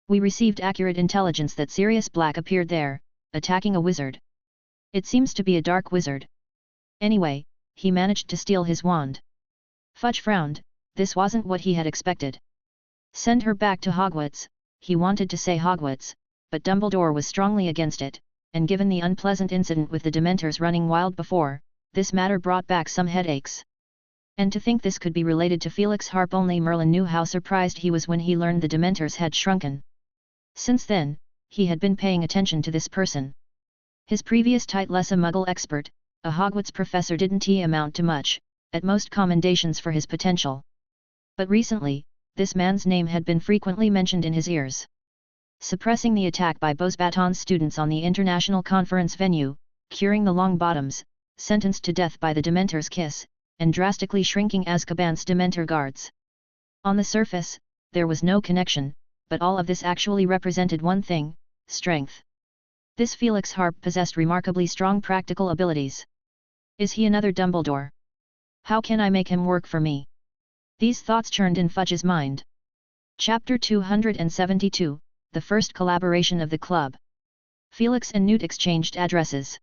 We received accurate intelligence that Sirius Black appeared there, attacking a wizard. It seems to be a dark wizard. Anyway, he managed to steal his wand. Fudge frowned, this wasn't what he had expected. Send her back to Hogwarts, he wanted to say Hogwarts, but Dumbledore was strongly against it, and given the unpleasant incident with the Dementors running wild before, this matter brought back some headaches. And to think this could be related to Felix Harp, only Merlin knew how surprised he was when he learned the Dementors had shrunken. Since then, he had been paying attention to this person. His previous title as a Muggle expert, a Hogwarts professor, didn't amount to much, at most commendations for his potential. But recently, this man's name had been frequently mentioned in his ears. Suppressing the attack by Beauxbatons students on the international conference venue, curing the Longbottoms, sentenced to death by the Dementor's kiss, and drastically shrinking Azkaban's Dementor guards. On the surface, there was no connection, but all of this actually represented one thing: strength. This Felix Harp possessed remarkably strong practical abilities. Is he another Dumbledore? How can I make him work for me? These thoughts churned in Fudge's mind. Chapter 272, The First Collaboration of the Club. Felix and Newt exchanged addresses.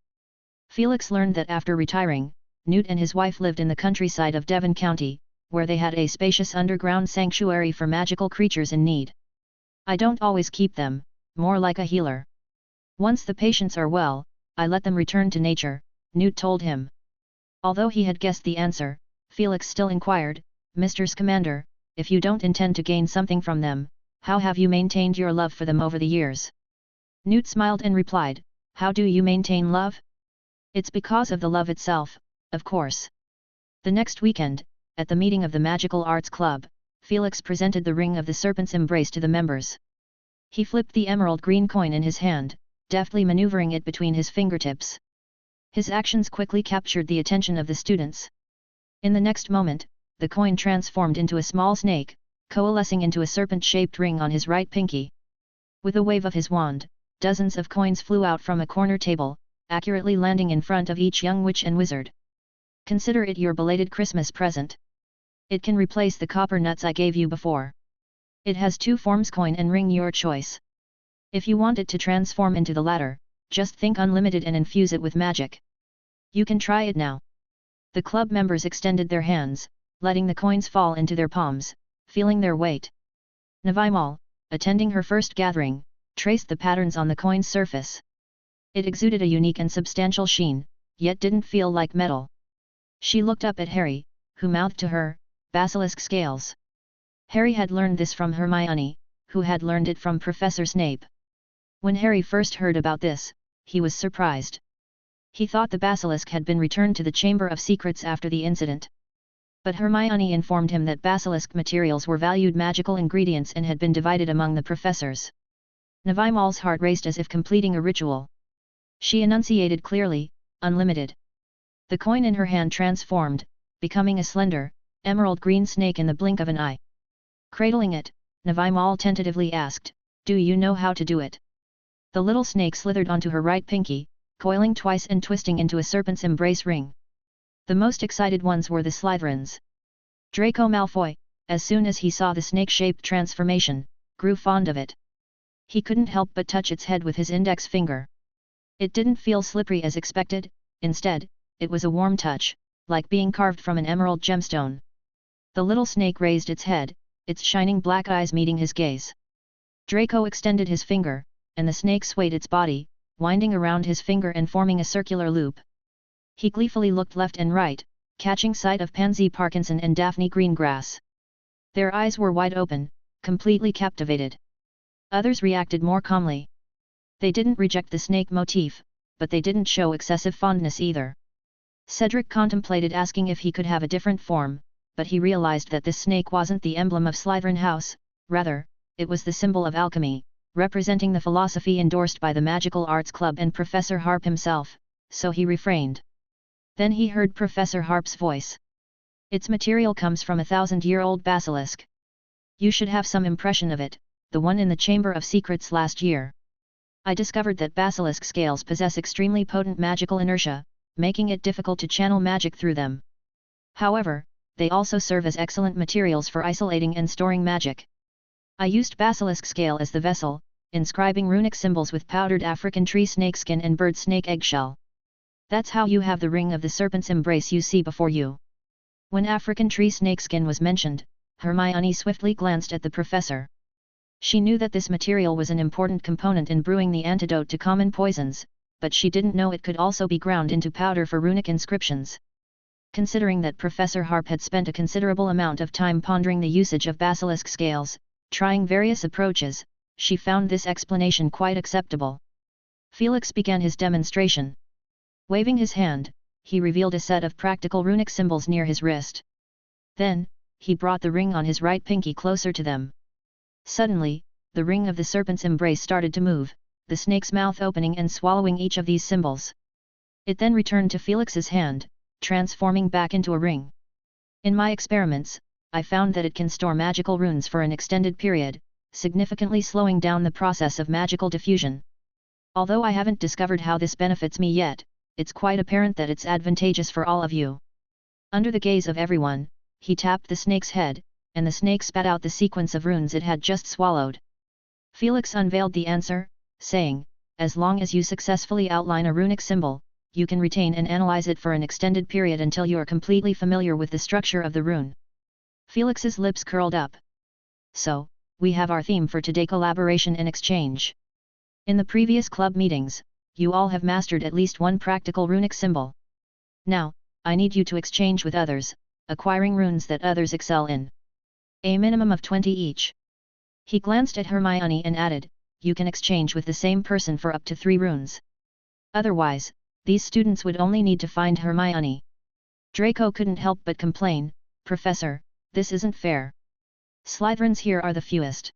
Felix learned that after retiring, Newt and his wife lived in the countryside of Devon County, where they had a spacious underground sanctuary for magical creatures in need. I don't always keep them, more like a healer. Once the patients are well, I let them return to nature, Newt told him. Although he had guessed the answer, Felix still inquired, Mr. Scamander, if you don't intend to gain something from them, how have you maintained your love for them over the years? Newt smiled and replied, how do you maintain love? It's because of the love itself, of course. The next weekend, at the meeting of the Magical Arts Club, Felix presented the Ring of the Serpent's Embrace to the members. He flipped the emerald green coin in his hand, deftly maneuvering it between his fingertips. His actions quickly captured the attention of the students. In the next moment, the coin transformed into a small snake, coalescing into a serpent-shaped ring on his right pinky. With a wave of his wand, dozens of coins flew out from a corner table, accurately landing in front of each young witch and wizard. Consider it your belated Christmas present. It can replace the copper nuts I gave you before. It has two forms: coin and ring, your choice. If you want it to transform into the latter, just think unlimited and infuse it with magic. You can try it now. The club members extended their hands, letting the coins fall into their palms, feeling their weight. Navaimal, attending her first gathering, traced the patterns on the coin's surface. It exuded a unique and substantial sheen, yet didn't feel like metal. She looked up at Harry, who mouthed to her, basilisk scales. Harry had learned this from Hermione, who had learned it from Professor Snape. When Harry first heard about this, he was surprised. He thought the basilisk had been returned to the Chamber of Secrets after the incident. But Hermione informed him that basilisk materials were valued magical ingredients and had been divided among the professors. Navaimal's heart raced as if completing a ritual. She enunciated clearly, unlimited. The coin in her hand transformed, becoming a slender, emerald green snake in the blink of an eye. Cradling it, Navaimal tentatively asked, "Do you know how to do it?" The little snake slithered onto her right pinky, coiling twice and twisting into a serpent's embrace ring. The most excited ones were the Slytherins. Draco Malfoy, as soon as he saw the snake-shaped transformation, grew fond of it. He couldn't help but touch its head with his index finger. It didn't feel slippery as expected, instead, it was a warm touch, like being carved from an emerald gemstone. The little snake raised its head, its shining black eyes meeting his gaze. Draco extended his finger, and the snake swayed its body, winding around his finger and forming a circular loop. He gleefully looked left and right, catching sight of Pansy Parkinson and Daphne Greengrass. Their eyes were wide open, completely captivated. Others reacted more calmly. They didn't reject the snake motif, but they didn't show excessive fondness either. Cedric contemplated asking if he could have a different form, but he realized that this snake wasn't the emblem of Slytherin House, rather, it was the symbol of alchemy, representing the philosophy endorsed by the Magical Arts Club and Professor Harp himself, so he refrained. Then he heard Professor Harp's voice. "Its material comes from a 1,000-year-old basilisk. You should have some impression of it, the one in the Chamber of Secrets last year. I discovered that basilisk scales possess extremely potent magical inertia, making it difficult to channel magic through them. However, they also serve as excellent materials for isolating and storing magic. I used basilisk scale as the vessel, inscribing runic symbols with powdered African tree snakeskin and bird snake eggshell. That's how you have the ring of the serpent's embrace you see before you." When African tree snakeskin was mentioned, Hermione swiftly glanced at the professor. She knew that this material was an important component in brewing the antidote to common poisons, but she didn't know it could also be ground into powder for runic inscriptions. Considering that Professor Harp had spent a considerable amount of time pondering the usage of basilisk scales, trying various approaches, she found this explanation quite acceptable. Felix began his demonstration. Waving his hand, he revealed a set of practical runic symbols near his wrist. Then, he brought the ring on his right pinky closer to them. Suddenly, the ring of the serpent's embrace started to move, the snake's mouth opening and swallowing each of these symbols. It then returned to Felix's hand, transforming back into a ring. In my experiments, I found that it can store magical runes for an extended period, significantly slowing down the process of magical diffusion. Although I haven't discovered how this benefits me yet, it's quite apparent that it's advantageous for all of you. Under the gaze of everyone, he tapped the snake's head, and the snake spat out the sequence of runes it had just swallowed. Felix unveiled the answer, saying, "As long as you successfully outline a runic symbol, you can retain and analyze it for an extended period until you are completely familiar with the structure of the rune." Felix's lips curled up. "So, we have our theme for today: collaboration and exchange. In the previous club meetings, you all have mastered at least one practical runic symbol. Now, I need you to exchange with others, acquiring runes that others excel in. A minimum of 20 each." He glanced at Hermione and added, "You can exchange with the same person for up to 3 runes. Otherwise, these students would only need to find Hermione." Draco couldn't help but complain, "Professor, this isn't fair. Slytherins here are the fewest."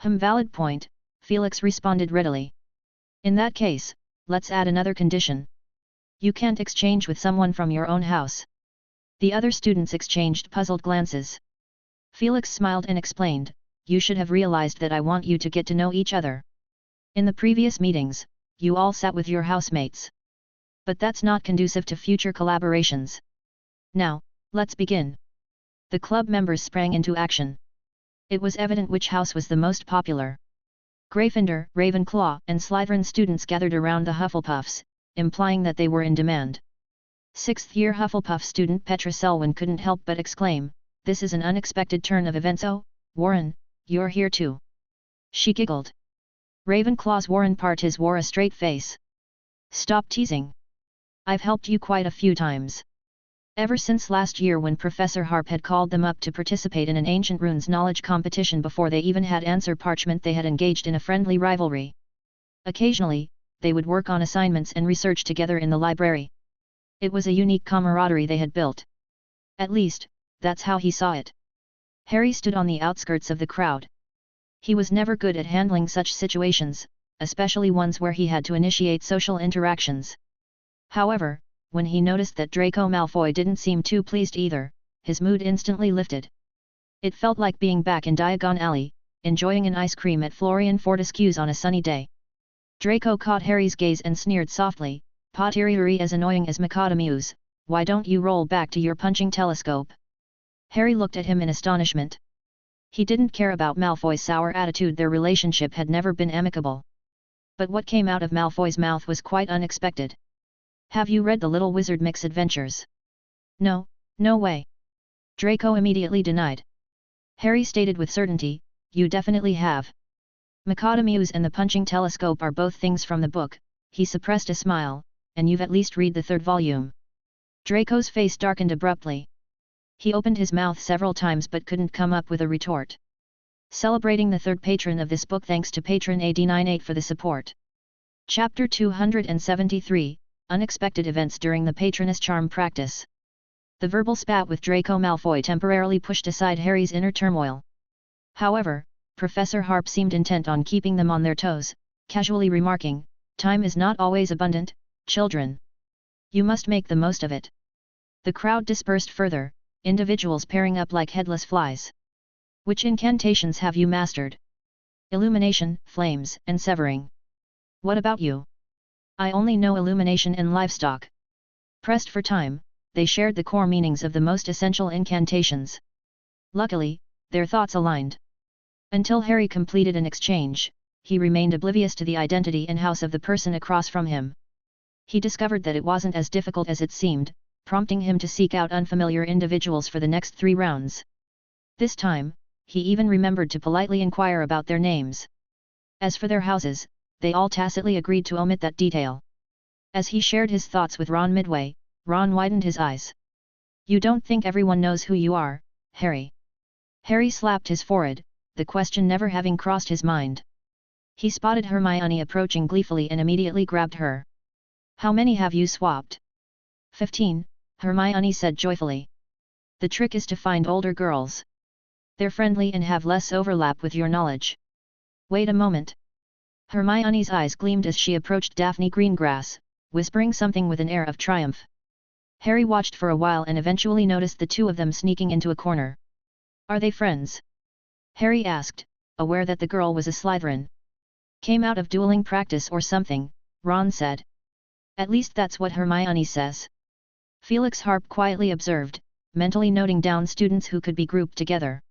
Valid point," Felix responded readily. "In that case, let's add another condition. You can't exchange with someone from your own house." The other students exchanged puzzled glances. Felix smiled and explained, "You should have realized that I want you to get to know each other. In the previous meetings, you all sat with your housemates. But that's not conducive to future collaborations. Now, let's begin." The club members sprang into action. It was evident which house was the most popular. Gryffindor, Ravenclaw, and Slytherin students gathered around the Hufflepuffs, implying that they were in demand. 6th-year Hufflepuff student Petra Selwyn couldn't help but exclaim, "This is an unexpected turn of events. Oh, Warren, you're here too." She giggled. Ravenclaw's Warren Partis wore a straight face. "Stop teasing. I've helped you quite a few times. Ever since last year when Professor Harp had called them up to participate in an ancient runes knowledge competition before they even had answer parchment, they had engaged in a friendly rivalry. Occasionally, they would work on assignments and research together in the library. It was a unique camaraderie they had built. At least, that's how he saw it." Harry stood on the outskirts of the crowd. He was never good at handling such situations, especially ones where he had to initiate social interactions. However, when he noticed that Draco Malfoy didn't seem too pleased either, his mood instantly lifted. It felt like being back in Diagon Alley, enjoying an ice cream at Florian Fortescue's on a sunny day. Draco caught Harry's gaze and sneered softly, "Pottery as annoying as Macadamuse, why don't you roll back to your punching telescope?" Harry looked at him in astonishment. He didn't care about Malfoy's sour attitude, their relationship had never been amicable. But what came out of Malfoy's mouth was quite unexpected. "Have you read the Little Wizard Mix Adventures?" "No, no way." Draco immediately denied. Harry stated with certainty, "You definitely have. Macadamuse and the punching telescope are both things from the book." He suppressed a smile, "And you've at least read the third volume." Draco's face darkened abruptly. He opened his mouth several times but couldn't come up with a retort. Celebrating the third patron of this book, thanks to patron AD98 for the support. Chapter 273, Unexpected Events During the Patroness Charm Practice. The verbal spat with Draco Malfoy temporarily pushed aside Harry's inner turmoil. However, Professor Harp seemed intent on keeping them on their toes, casually remarking, "Time is not always abundant, children. You must make the most of it." The crowd dispersed further, individuals pairing up like headless flies. "Which incantations have you mastered?" "Illumination, flames, and severing." "What about you?" "I only know illumination and livestock." Pressed for time, they shared the core meanings of the most essential incantations. Luckily, their thoughts aligned. Until Harry completed an exchange, he remained oblivious to the identity and house of the person across from him. He discovered that it wasn't as difficult as it seemed, prompting him to seek out unfamiliar individuals for the next 3 rounds. This time, he even remembered to politely inquire about their names. As for their houses, they all tacitly agreed to omit that detail. As he shared his thoughts with Ron midway, Ron widened his eyes. "You don't think everyone knows who you are, Harry?" Harry slapped his forehead, the question never having crossed his mind. He spotted Hermione approaching gleefully and immediately grabbed her. "How many have you swapped?" 15, Hermione said joyfully. "The trick is to find older girls. They're friendly and have less overlap with your knowledge." "Wait a moment." Hermione's eyes gleamed as she approached Daphne Greengrass, whispering something with an air of triumph. Harry watched for a while and eventually noticed the two of them sneaking into a corner. "Are they friends?" Harry asked, aware that the girl was a Slytherin. "Came out of dueling practice or something," Ron said. "At least that's what Hermione says." Felix Harp quietly observed, mentally noting down students who could be grouped together.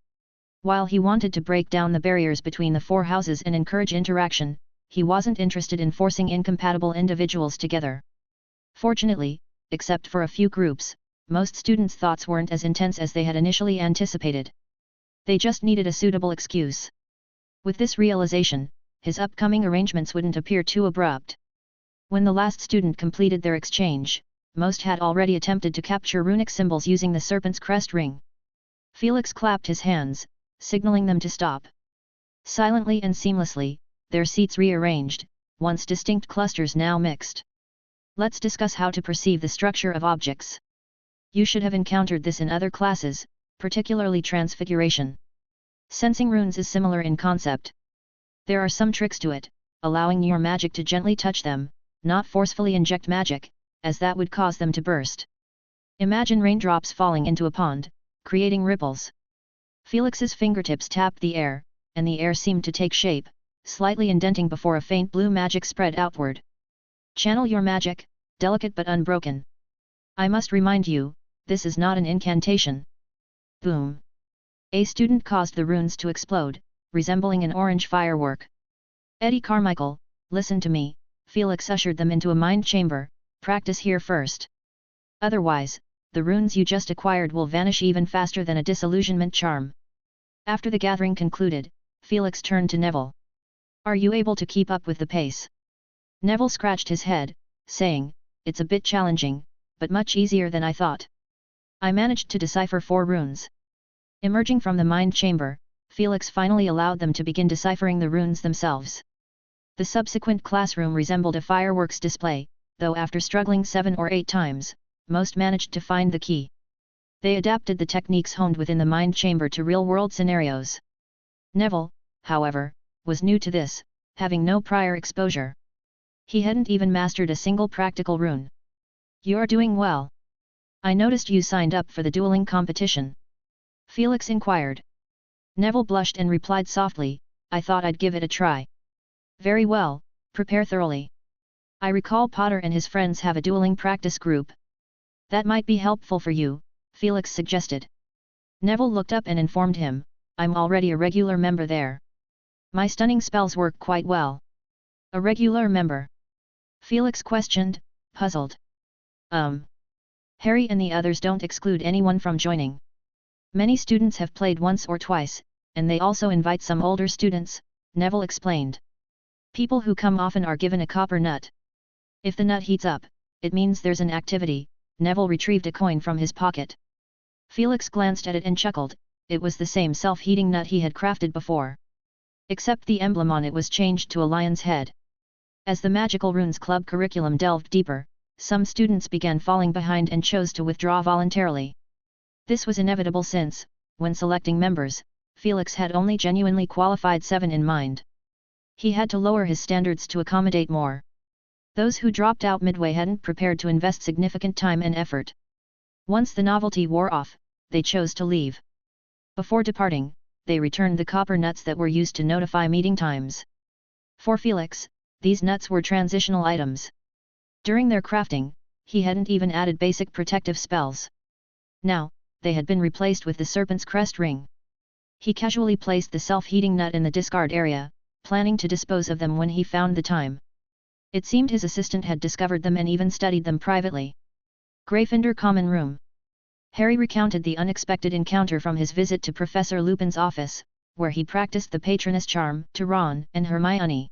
While he wanted to break down the barriers between the 4 houses and encourage interaction, he wasn't interested in forcing incompatible individuals together. Fortunately, except for a few groups, most students' thoughts weren't as intense as they had initially anticipated. They just needed a suitable excuse. With this realization, his upcoming arrangements wouldn't appear too abrupt. When the last student completed their exchange, most had already attempted to capture runic symbols using the serpent's crest ring. Felix clapped his hands, signaling them to stop. Silently and seamlessly, their seats rearranged, once distinct clusters now mixed. "Let's discuss how to perceive the structure of objects. You should have encountered this in other classes, particularly transfiguration. Sensing runes is similar in concept. There are some tricks to it, allowing your magic to gently touch them, not forcefully inject magic, as that would cause them to burst. Imagine raindrops falling into a pond, creating ripples." Felix's fingertips tapped the air, and the air seemed to take shape, slightly indenting before a faint blue magic spread outward. "Channel your magic, delicate but unbroken. I must remind you, this is not an incantation." Boom! A student caused the runes to explode, resembling an orange firework. "Eddie Carmichael, listen to me," Felix ushered them into a mind chamber, "practice here first. Otherwise, the runes you just acquired will vanish even faster than a disillusionment charm." After the gathering concluded, Felix turned to Neville. "Are you able to keep up with the pace?" Neville scratched his head, saying, "It's a bit challenging, but much easier than I thought. I managed to decipher 4 runes." Emerging from the mind chamber, Felix finally allowed them to begin deciphering the runes themselves. The subsequent classroom resembled a fireworks display, though after struggling 7 or 8 times, most managed to find the key. They adapted the techniques honed within the mind chamber to real-world scenarios. Neville, however, was new to this, having no prior exposure. He hadn't even mastered a single practical rune. "You're doing well. I noticed you signed up for the dueling competition. Felix inquired. Neville blushed and replied softly, I thought I'd give it a try. Very well, prepare thoroughly. I recall Potter and his friends have a dueling practice group. That might be helpful for you, Felix suggested. Neville looked up and informed him, I'm already a regular member there. My stunning spells work quite well. A regular member? Felix questioned, puzzled. Harry and the others don't exclude anyone from joining. Many students have played once or twice, and they also invite some older students, Neville explained. People who come often are given a copper nut. If the nut heats up, it means there's an activity. Neville retrieved a coin from his pocket. Felix glanced at it and chuckled, it was the same self-heating nut he had crafted before. Except the emblem on it was changed to a lion's head. As the Magical Runes Club curriculum delved deeper, some students began falling behind and chose to withdraw voluntarily. This was inevitable since, when selecting members, Felix had only genuinely qualified 7 in mind. He had to lower his standards to accommodate more. Those who dropped out midway hadn't prepared to invest significant time and effort. Once the novelty wore off, they chose to leave. Before departing, they returned the copper nuts that were used to notify meeting times. For Felix, these nuts were transitional items. During their crafting, he hadn't even added basic protective spells. Now, they had been replaced with the Serpent's Crest ring. He casually placed the self-heating nut in the discard area, planning to dispose of them when he found the time. It seemed his assistant had discovered them and even studied them privately. Gryffindor Common Room. Harry recounted the unexpected encounter from his visit to Professor Lupin's office, where he practiced the Patronus charm, to Ron and Hermione.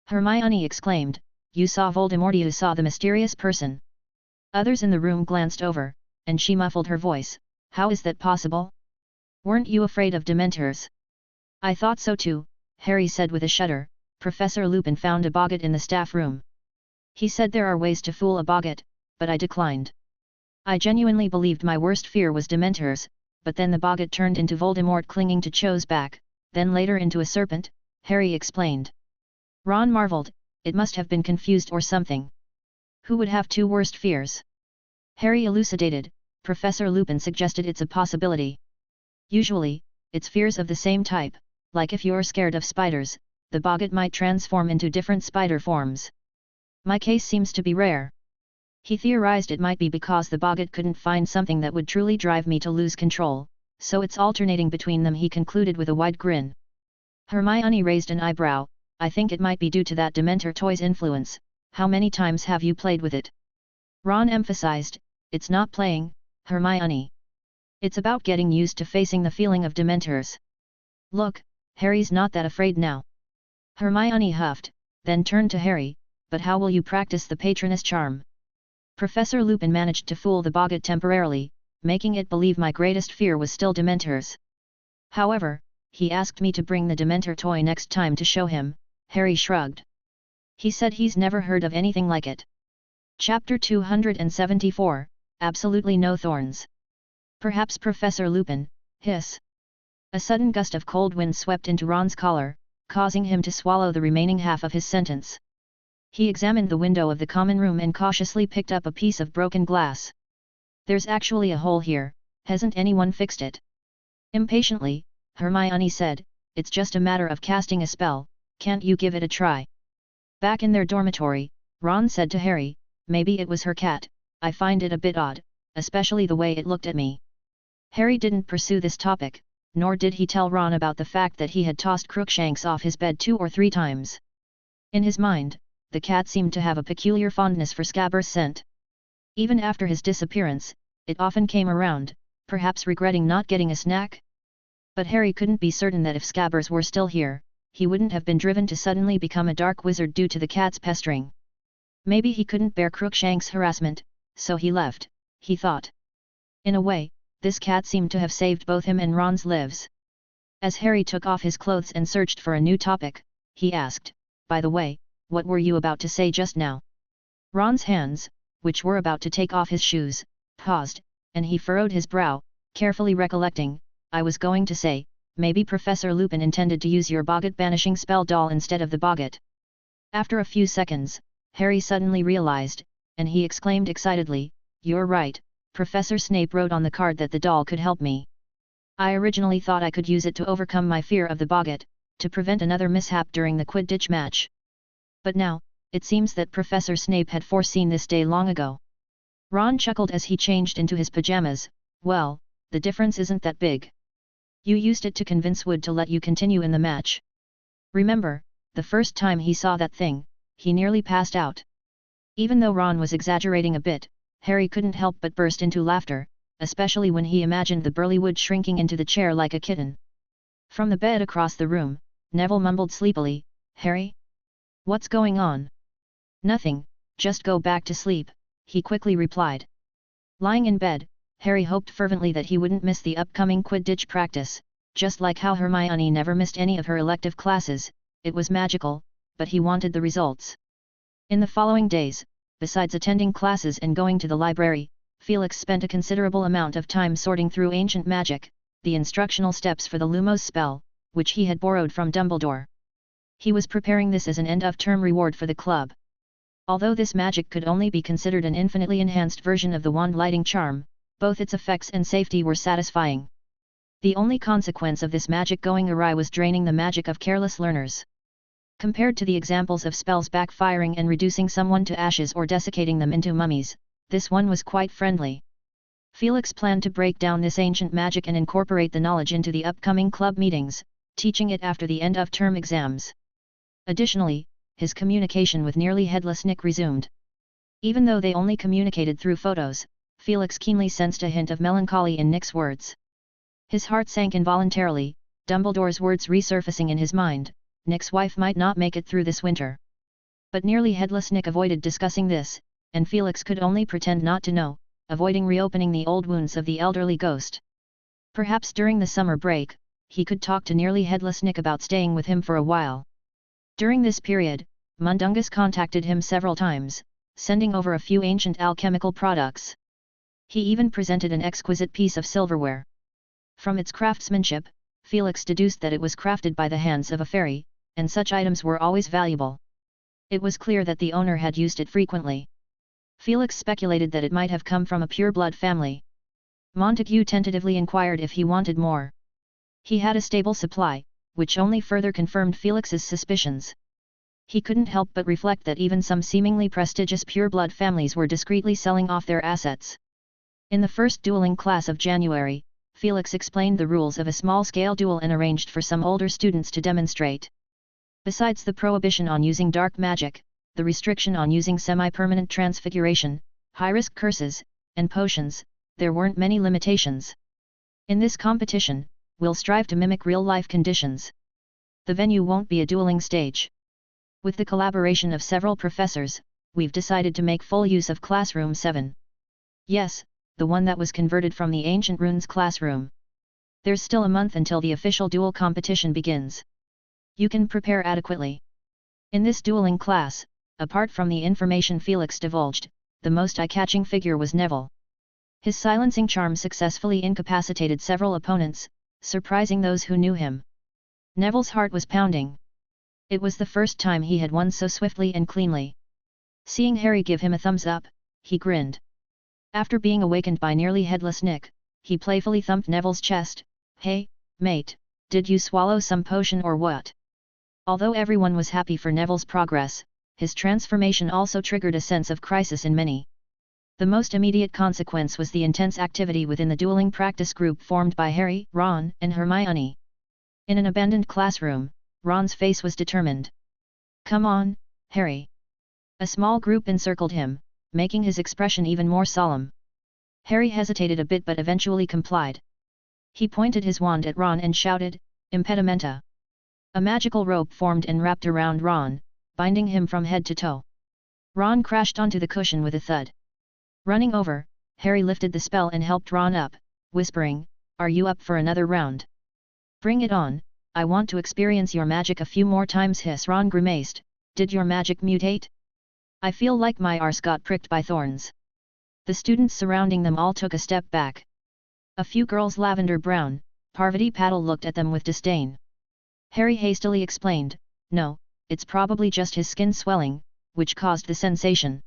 Hermione exclaimed, You saw Voldemort, you saw the mysterious person. Others in the room glanced over, and she muffled her voice, How is that possible? Weren't you afraid of Dementors? I thought so too, Harry said with a shudder. Professor Lupin found a boggart in the staff room. He said there are ways to fool a boggart, but I declined. I genuinely believed my worst fear was Dementors, but then the boggart turned into Voldemort clinging to Cho's back, then later into a serpent, Harry explained. Ron marveled, it must have been confused or something. Who would have 2 worst fears? Harry elucidated, Professor Lupin suggested it's a possibility. Usually, it's fears of the same type, like if you're scared of spiders, the boggart might transform into different spider forms. My case seems to be rare. He theorized it might be because the boggart couldn't find something that would truly drive me to lose control, so it's alternating between them, he concluded with a wide grin. Hermione raised an eyebrow, I think it might be due to that Dementor toy's influence. How many times have you played with it? Ron emphasized, it's not playing, Hermione. It's about getting used to facing the feeling of Dementors. Look, Harry's not that afraid now. Hermione huffed, then turned to Harry, but how will you practice the Patronus charm? Professor Lupin managed to fool the boggart temporarily, making it believe my greatest fear was still Dementors. However, he asked me to bring the Dementor toy next time to show him. Harry shrugged. He said he's never heard of anything like it. Chapter 274, Absolutely No Thorns. Perhaps Professor Lupin, hiss. A sudden gust of cold wind swept into Ron's collar, causing him to swallow the remaining half of his sentence. He examined the window of the common room and cautiously picked up a piece of broken glass. There's actually a hole here, hasn't anyone fixed it? Impatiently, Hermione said, it's just a matter of casting a spell, can't you give it a try? Back in their dormitory, Ron said to Harry, maybe it was her cat, I find it a bit odd, especially the way it looked at me. Harry didn't pursue this topic, nor did he tell Ron about the fact that he had tossed Crookshanks off his bed 2 or 3 times. In his mind, the cat seemed to have a peculiar fondness for Scabbers' scent. Even after his disappearance, it often came around, perhaps regretting not getting a snack? But Harry couldn't be certain that if Scabbers were still here, he wouldn't have been driven to suddenly become a dark wizard due to the cat's pestering. Maybe he couldn't bear Crookshanks' harassment, so he left, he thought. In a way, this cat seemed to have saved both him and Ron's lives. As Harry took off his clothes and searched for a new topic, he asked, by the way, what were you about to say just now? Ron's hands, which were about to take off his shoes, paused, and he furrowed his brow, carefully recollecting, I was going to say, maybe Professor Lupin intended to use your boggart banishing spell doll instead of the boggart. After a few seconds, Harry suddenly realized, and he exclaimed excitedly, you're right, Professor Snape wrote on the card that the doll could help me. I originally thought I could use it to overcome my fear of the boggart, to prevent another mishap during the Quidditch match. But now, it seems that Professor Snape had foreseen this day long ago. Ron chuckled as he changed into his pajamas. Well, the difference isn't that big. You used it to convince Wood to let you continue in the match. Remember, the first time he saw that thing, he nearly passed out. Even though Ron was exaggerating a bit, Harry couldn't help but burst into laughter, especially when he imagined the burly Wood shrinking into the chair like a kitten. From the bed across the room, Neville mumbled sleepily, "Harry? What's going on?" "Nothing, just go back to sleep," he quickly replied. Lying in bed, Harry hoped fervently that he wouldn't miss the upcoming Quidditch practice, just like how Hermione never missed any of her elective classes. It was magical, but he wanted the results. In the following days, besides attending classes and going to the library, Felix spent a considerable amount of time sorting through ancient magic, the instructional steps for the Lumos spell, which he had borrowed from Dumbledore. He was preparing this as an end-of-term reward for the club. Although this magic could only be considered an infinitely enhanced version of the wand lighting charm, both its effects and safety were satisfying. The only consequence of this magic going awry was draining the magic of careless learners. Compared to the examples of spells backfiring and reducing someone to ashes or desiccating them into mummies, this one was quite friendly. Felix planned to break down this ancient magic and incorporate the knowledge into the upcoming club meetings, teaching it after the end-of-term exams. Additionally, his communication with Nearly Headless Nick resumed. Even though they only communicated through photos, Felix keenly sensed a hint of melancholy in Nick's words. His heart sank involuntarily, Dumbledore's words resurfacing in his mind. Nick's wife might not make it through this winter. But Nearly Headless Nick avoided discussing this, and Felix could only pretend not to know, avoiding reopening the old wounds of the elderly ghost. Perhaps during the summer break, he could talk to Nearly Headless Nick about staying with him for a while. During this period, Mundungus contacted him several times, sending over a few ancient alchemical products. He even presented an exquisite piece of silverware. From its craftsmanship, Felix deduced that it was crafted by the hands of a fairy, and such items were always valuable. It was clear that the owner had used it frequently. Felix speculated that it might have come from a pure-blood family. Montague tentatively inquired if he wanted more. He had a stable supply, which only further confirmed Felix's suspicions. He couldn't help but reflect that even some seemingly prestigious pure-blood families were discreetly selling off their assets. In the first dueling class of January, Felix explained the rules of a small-scale duel and arranged for some older students to demonstrate. Besides the prohibition on using dark magic, the restriction on using semi-permanent transfiguration, high-risk curses, and potions, there weren't many limitations. In this competition, we'll strive to mimic real-life conditions. The venue won't be a dueling stage. With the collaboration of several professors, we've decided to make full use of Classroom 7. Yes, the one that was converted from the Ancient Runes classroom. There's still a month until the official duel competition begins. You can prepare adequately. In this dueling class, apart from the information Felix divulged, the most eye-catching figure was Neville. His silencing charm successfully incapacitated several opponents, surprising those who knew him. Neville's heart was pounding. It was the first time he had won so swiftly and cleanly. Seeing Harry give him a thumbs up, he grinned. After being awakened by Nearly Headless Nick, he playfully thumped Neville's chest. "Hey, mate, did you swallow some potion or what?" Although everyone was happy for Neville's progress, his transformation also triggered a sense of crisis in many. The most immediate consequence was the intense activity within the dueling practice group formed by Harry, Ron, and Hermione. In an abandoned classroom, Ron's face was determined. "Come on, Harry." A small group encircled him, making his expression even more solemn. Harry hesitated a bit but eventually complied. He pointed his wand at Ron and shouted, "Impedimenta!" A magical rope formed and wrapped around Ron, binding him from head to toe. Ron crashed onto the cushion with a thud. Running over, Harry lifted the spell and helped Ron up, whispering, "Are you up for another round?" "Bring it on, I want to experience your magic a few more times." Hiss. Ron grimaced, "Did your magic mutate? I feel like my arse got pricked by thorns." The students surrounding them all took a step back. A few girls lavender brown, Parvati Patil looked at them with disdain. Harry hastily explained, "No, it's probably just his skin swelling, which caused the sensation.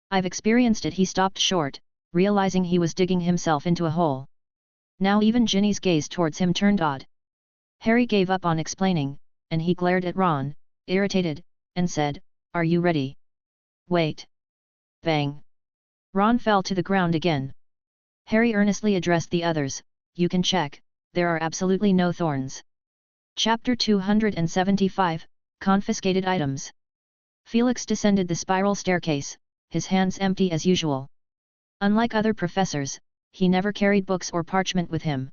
I've experienced it." He stopped short, realizing he was digging himself into a hole. Now even Ginny's gaze towards him turned odd. Harry gave up on explaining, and he glared at Ron, irritated, and said, "Are you ready?" "Wait." Bang! Ron fell to the ground again. Harry earnestly addressed the others, "You can check, there are absolutely no thorns." Chapter 275, Confiscated Items. Felix descended the spiral staircase, his hands empty as usual. Unlike other professors, he never carried books or parchment with him.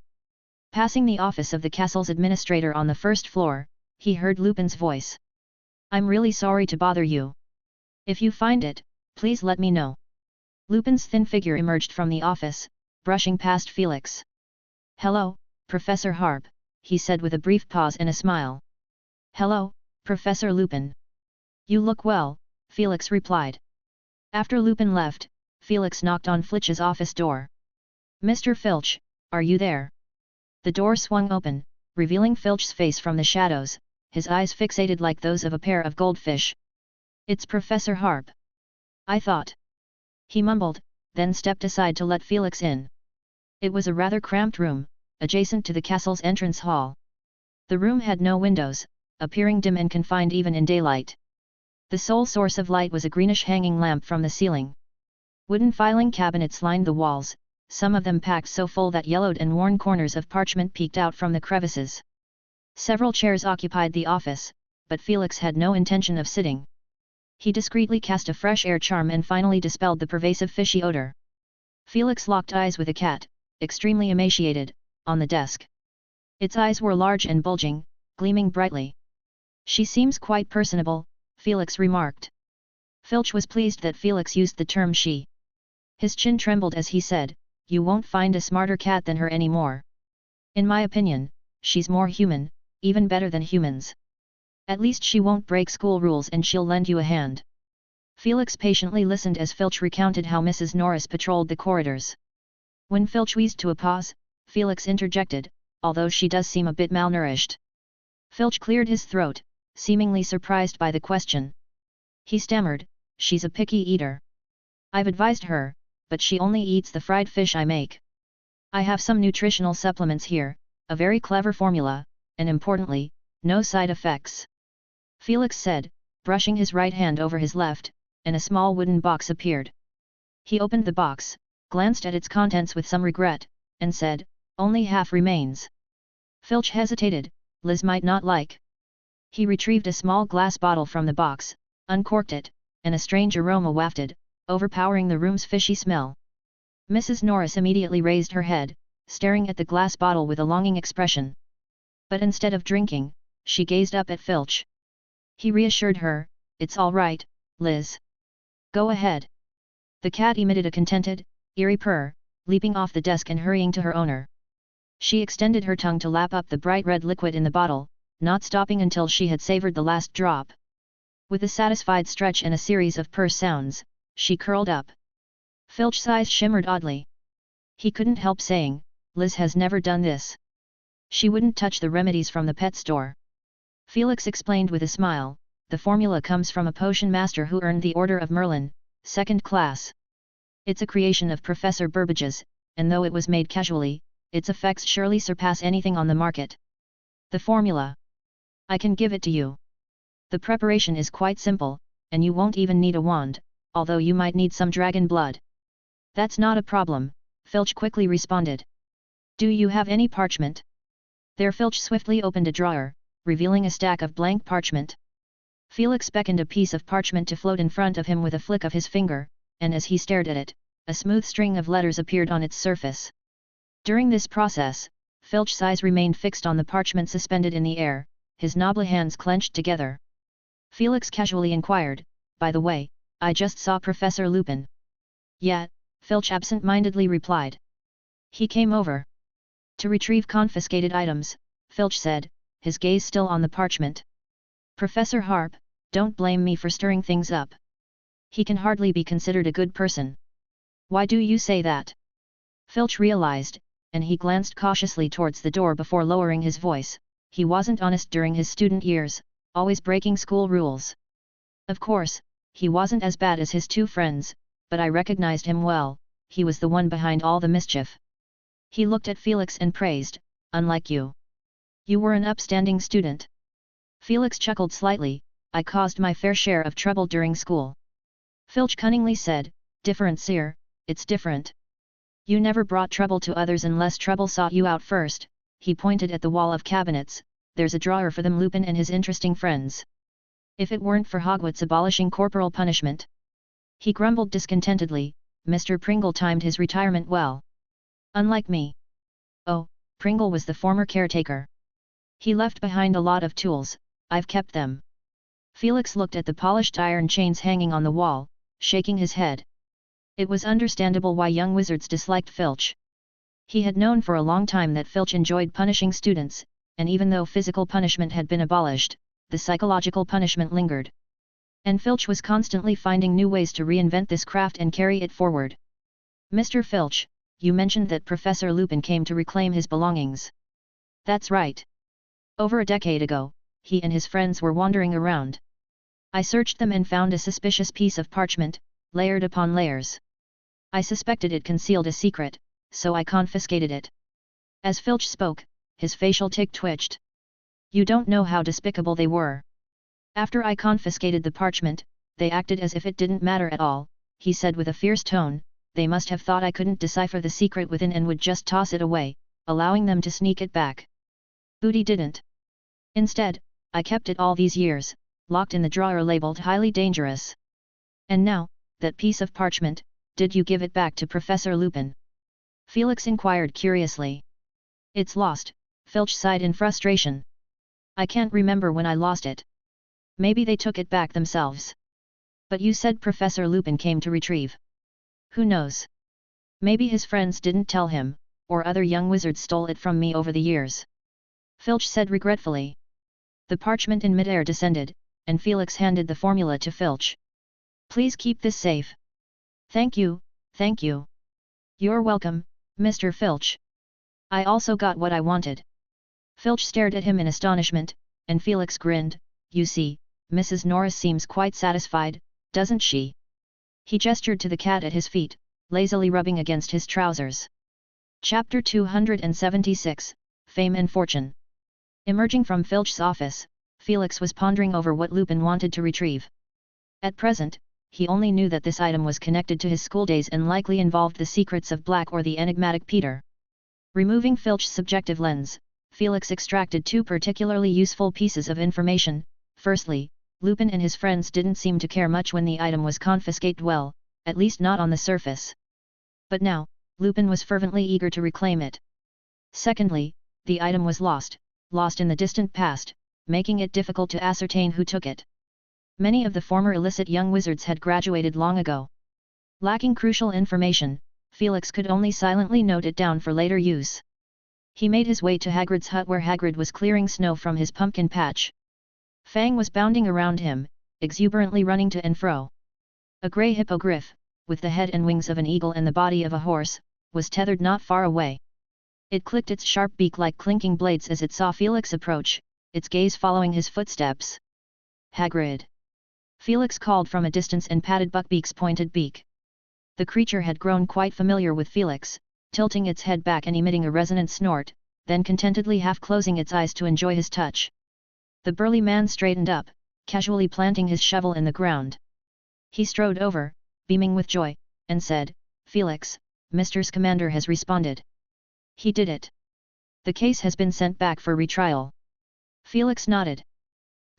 Passing the office of the castle's administrator on the first floor, he heard Lupin's voice. "I'm really sorry to bother you. If you find it, please let me know." Lupin's thin figure emerged from the office, brushing past Felix. "Hello, Professor Harp," he said with a brief pause and a smile. "Hello, Professor Lupin. You look well," Felix replied. After Lupin left, Felix knocked on Filch's office door. "Mr. Filch, are you there?" The door swung open, revealing Filch's face from the shadows, his eyes fixated like those of a pair of goldfish. "It's Professor Harp. I thought," he mumbled, then stepped aside to let Felix in. It was a rather cramped room, adjacent to the castle's entrance hall. The room had no windows, appearing dim and confined even in daylight. The sole source of light was a greenish hanging lamp from the ceiling. Wooden filing cabinets lined the walls, some of them packed so full that yellowed and worn corners of parchment peeked out from the crevices. Several chairs occupied the office, but Felix had no intention of sitting. He discreetly cast a fresh air charm and finally dispelled the pervasive fishy odor. Felix locked eyes with a cat, extremely emaciated, on the desk. Its eyes were large and bulging, gleaming brightly. "She seems quite personable," Felix remarked. Filch was pleased that Felix used the term she. His chin trembled as he said, "You won't find a smarter cat than her anymore. In my opinion, she's more human, even better than humans. At least she won't break school rules and she'll lend you a hand." Felix patiently listened as Filch recounted how Mrs. Norris patrolled the corridors. When Filch wheezed to a pause, Felix interjected, "Although she does seem a bit malnourished." Filch cleared his throat, seemingly surprised by the question. He stammered, "She's a picky eater. I've advised her, but she only eats the fried fish I make. I have some nutritional supplements here, a very clever formula, and importantly, no side effects." Felix said, brushing his right hand over his left, and a small wooden box appeared. He opened the box, glanced at its contents with some regret, and said, "Only half remains." Filch hesitated, "Liz might not like." He retrieved a small glass bottle from the box, uncorked it, and a strange aroma wafted, overpowering the room's fishy smell. Mrs. Norris immediately raised her head, staring at the glass bottle with a longing expression. But instead of drinking, she gazed up at Filch. He reassured her, "It's all right, Liz. Go ahead." The cat emitted a contented, eerie purr, leaping off the desk and hurrying to her owner. She extended her tongue to lap up the bright red liquid in the bottle, not stopping until she had savored the last drop. With a satisfied stretch and a series of purr sounds, she curled up. Filch's eyes shimmered oddly. He couldn't help saying, "Liz has never done this. She wouldn't touch the remedies from the pet store." Felix explained with a smile, "The formula comes from a potion master who earned the Order of Merlin, 2nd class. It's a creation of Professor Burbage's, and though it was made casually, its effects surely surpass anything on the market. The formula. I can give it to you. The preparation is quite simple, and you won't even need a wand, although you might need some dragon blood." "That's not a problem," Filch quickly responded. "Do you have any parchment?" There Filch swiftly opened a drawer, revealing a stack of blank parchment. Felix beckoned a piece of parchment to float in front of him with a flick of his finger, and as he stared at it, a smooth string of letters appeared on its surface. During this process, Filch's eyes remained fixed on the parchment suspended in the air, his knobbly hands clenched together. Felix casually inquired, "By the way, I just saw Professor Lupin." "Yeah," Filch absent-mindedly replied. "He came over to retrieve confiscated items," Filch said, his gaze still on the parchment. "Professor Harp, don't blame me for stirring things up. He can hardly be considered a good person." "Why do you say that?" Filch realized, and he glanced cautiously towards the door before lowering his voice. He wasn't honest during his student years, always breaking school rules. Of course, he wasn't as bad as his two friends, but I recognized him well. he was the one behind all the mischief. He looked at Felix and praised, "Unlike you. You were an upstanding student." Felix chuckled slightly, "I caused my fair share of trouble during school." Filch cunningly said, "Different, sir, it's different. You never brought trouble to others unless trouble sought you out first." He pointed at the wall of cabinets. "There's a drawer for them, Lupin and his interesting friends. If it weren't for Hogwarts abolishing corporal punishment." He grumbled discontentedly, "Mr. Pringle timed his retirement well. Unlike me." "Oh," Pringle was the former caretaker. "He left behind a lot of tools, I've kept them." Felix looked at the polished iron chains hanging on the wall, shaking his head. It was understandable why young wizards disliked Filch. He had known for a long time that Filch enjoyed punishing students, and even though physical punishment had been abolished, the psychological punishment lingered. And Filch was constantly finding new ways to reinvent this craft and carry it forward. "Mr. Filch, you mentioned that Professor Lupin came to reclaim his belongings." "That's right. Over a decade ago, he and his friends were wandering around. I searched them and found a suspicious piece of parchment, layered upon layers. I suspected it concealed a secret, so I confiscated it." As Filch spoke, his facial tic twitched. "You don't know how despicable they were. After I confiscated the parchment, they acted as if it didn't matter at all," he said with a fierce tone. "They must have thought I couldn't decipher the secret within and would just toss it away, allowing them to sneak it back. Booty didn't. Instead, I kept it all these years, locked in the drawer labeled highly dangerous. And now, that piece of parchment, did you give it back to Professor Lupin?" Felix inquired curiously. "It's lost," Filch sighed in frustration. "I can't remember when I lost it. Maybe they took it back themselves. But you said Professor Lupin came to retrieve." "Who knows? Maybe his friends didn't tell him, or other young wizards stole it from me over the years," Filch said regretfully. The parchment in midair descended, and Felix handed the formula to Filch. "Please keep this safe." "Thank you, thank you." "You're welcome, Mr. Filch. I also got what I wanted." Filch stared at him in astonishment, and Felix grinned. "You see, Mrs. Norris seems quite satisfied, doesn't she?" He gestured to the cat at his feet, lazily rubbing against his trousers. Chapter 276, Fame and Fortune. Emerging from Filch's office, Felix was pondering over what Lupin wanted to retrieve. At present, he only knew that this item was connected to his schooldays and likely involved the secrets of Black or the enigmatic Peter. Removing Filch's subjective lens, Felix extracted two particularly useful pieces of information. Firstly, Lupin and his friends didn't seem to care much when the item was confiscated, well, at least not on the surface. But now, Lupin was fervently eager to reclaim it. Secondly, the item was lost in the distant past, making it difficult to ascertain who took it. Many of the former illicit young wizards had graduated long ago. Lacking crucial information, Felix could only silently note it down for later use. He made his way to Hagrid's hut where Hagrid was clearing snow from his pumpkin patch. Fang was bounding around him, exuberantly running to and fro. A grey hippogriff, with the head and wings of an eagle and the body of a horse, was tethered not far away. It clicked its sharp beak like clinking blades as it saw Felix approach, its gaze following his footsteps. "Hagrid!" Felix called from a distance and patted Buckbeak's pointed beak. The creature had grown quite familiar with Felix, tilting its head back and emitting a resonant snort, then contentedly half-closing its eyes to enjoy his touch. The burly man straightened up, casually planting his shovel in the ground. He strode over, beaming with joy, and said, "Felix, Mr. Scamander has responded. He did it. The case has been sent back for retrial." Felix nodded.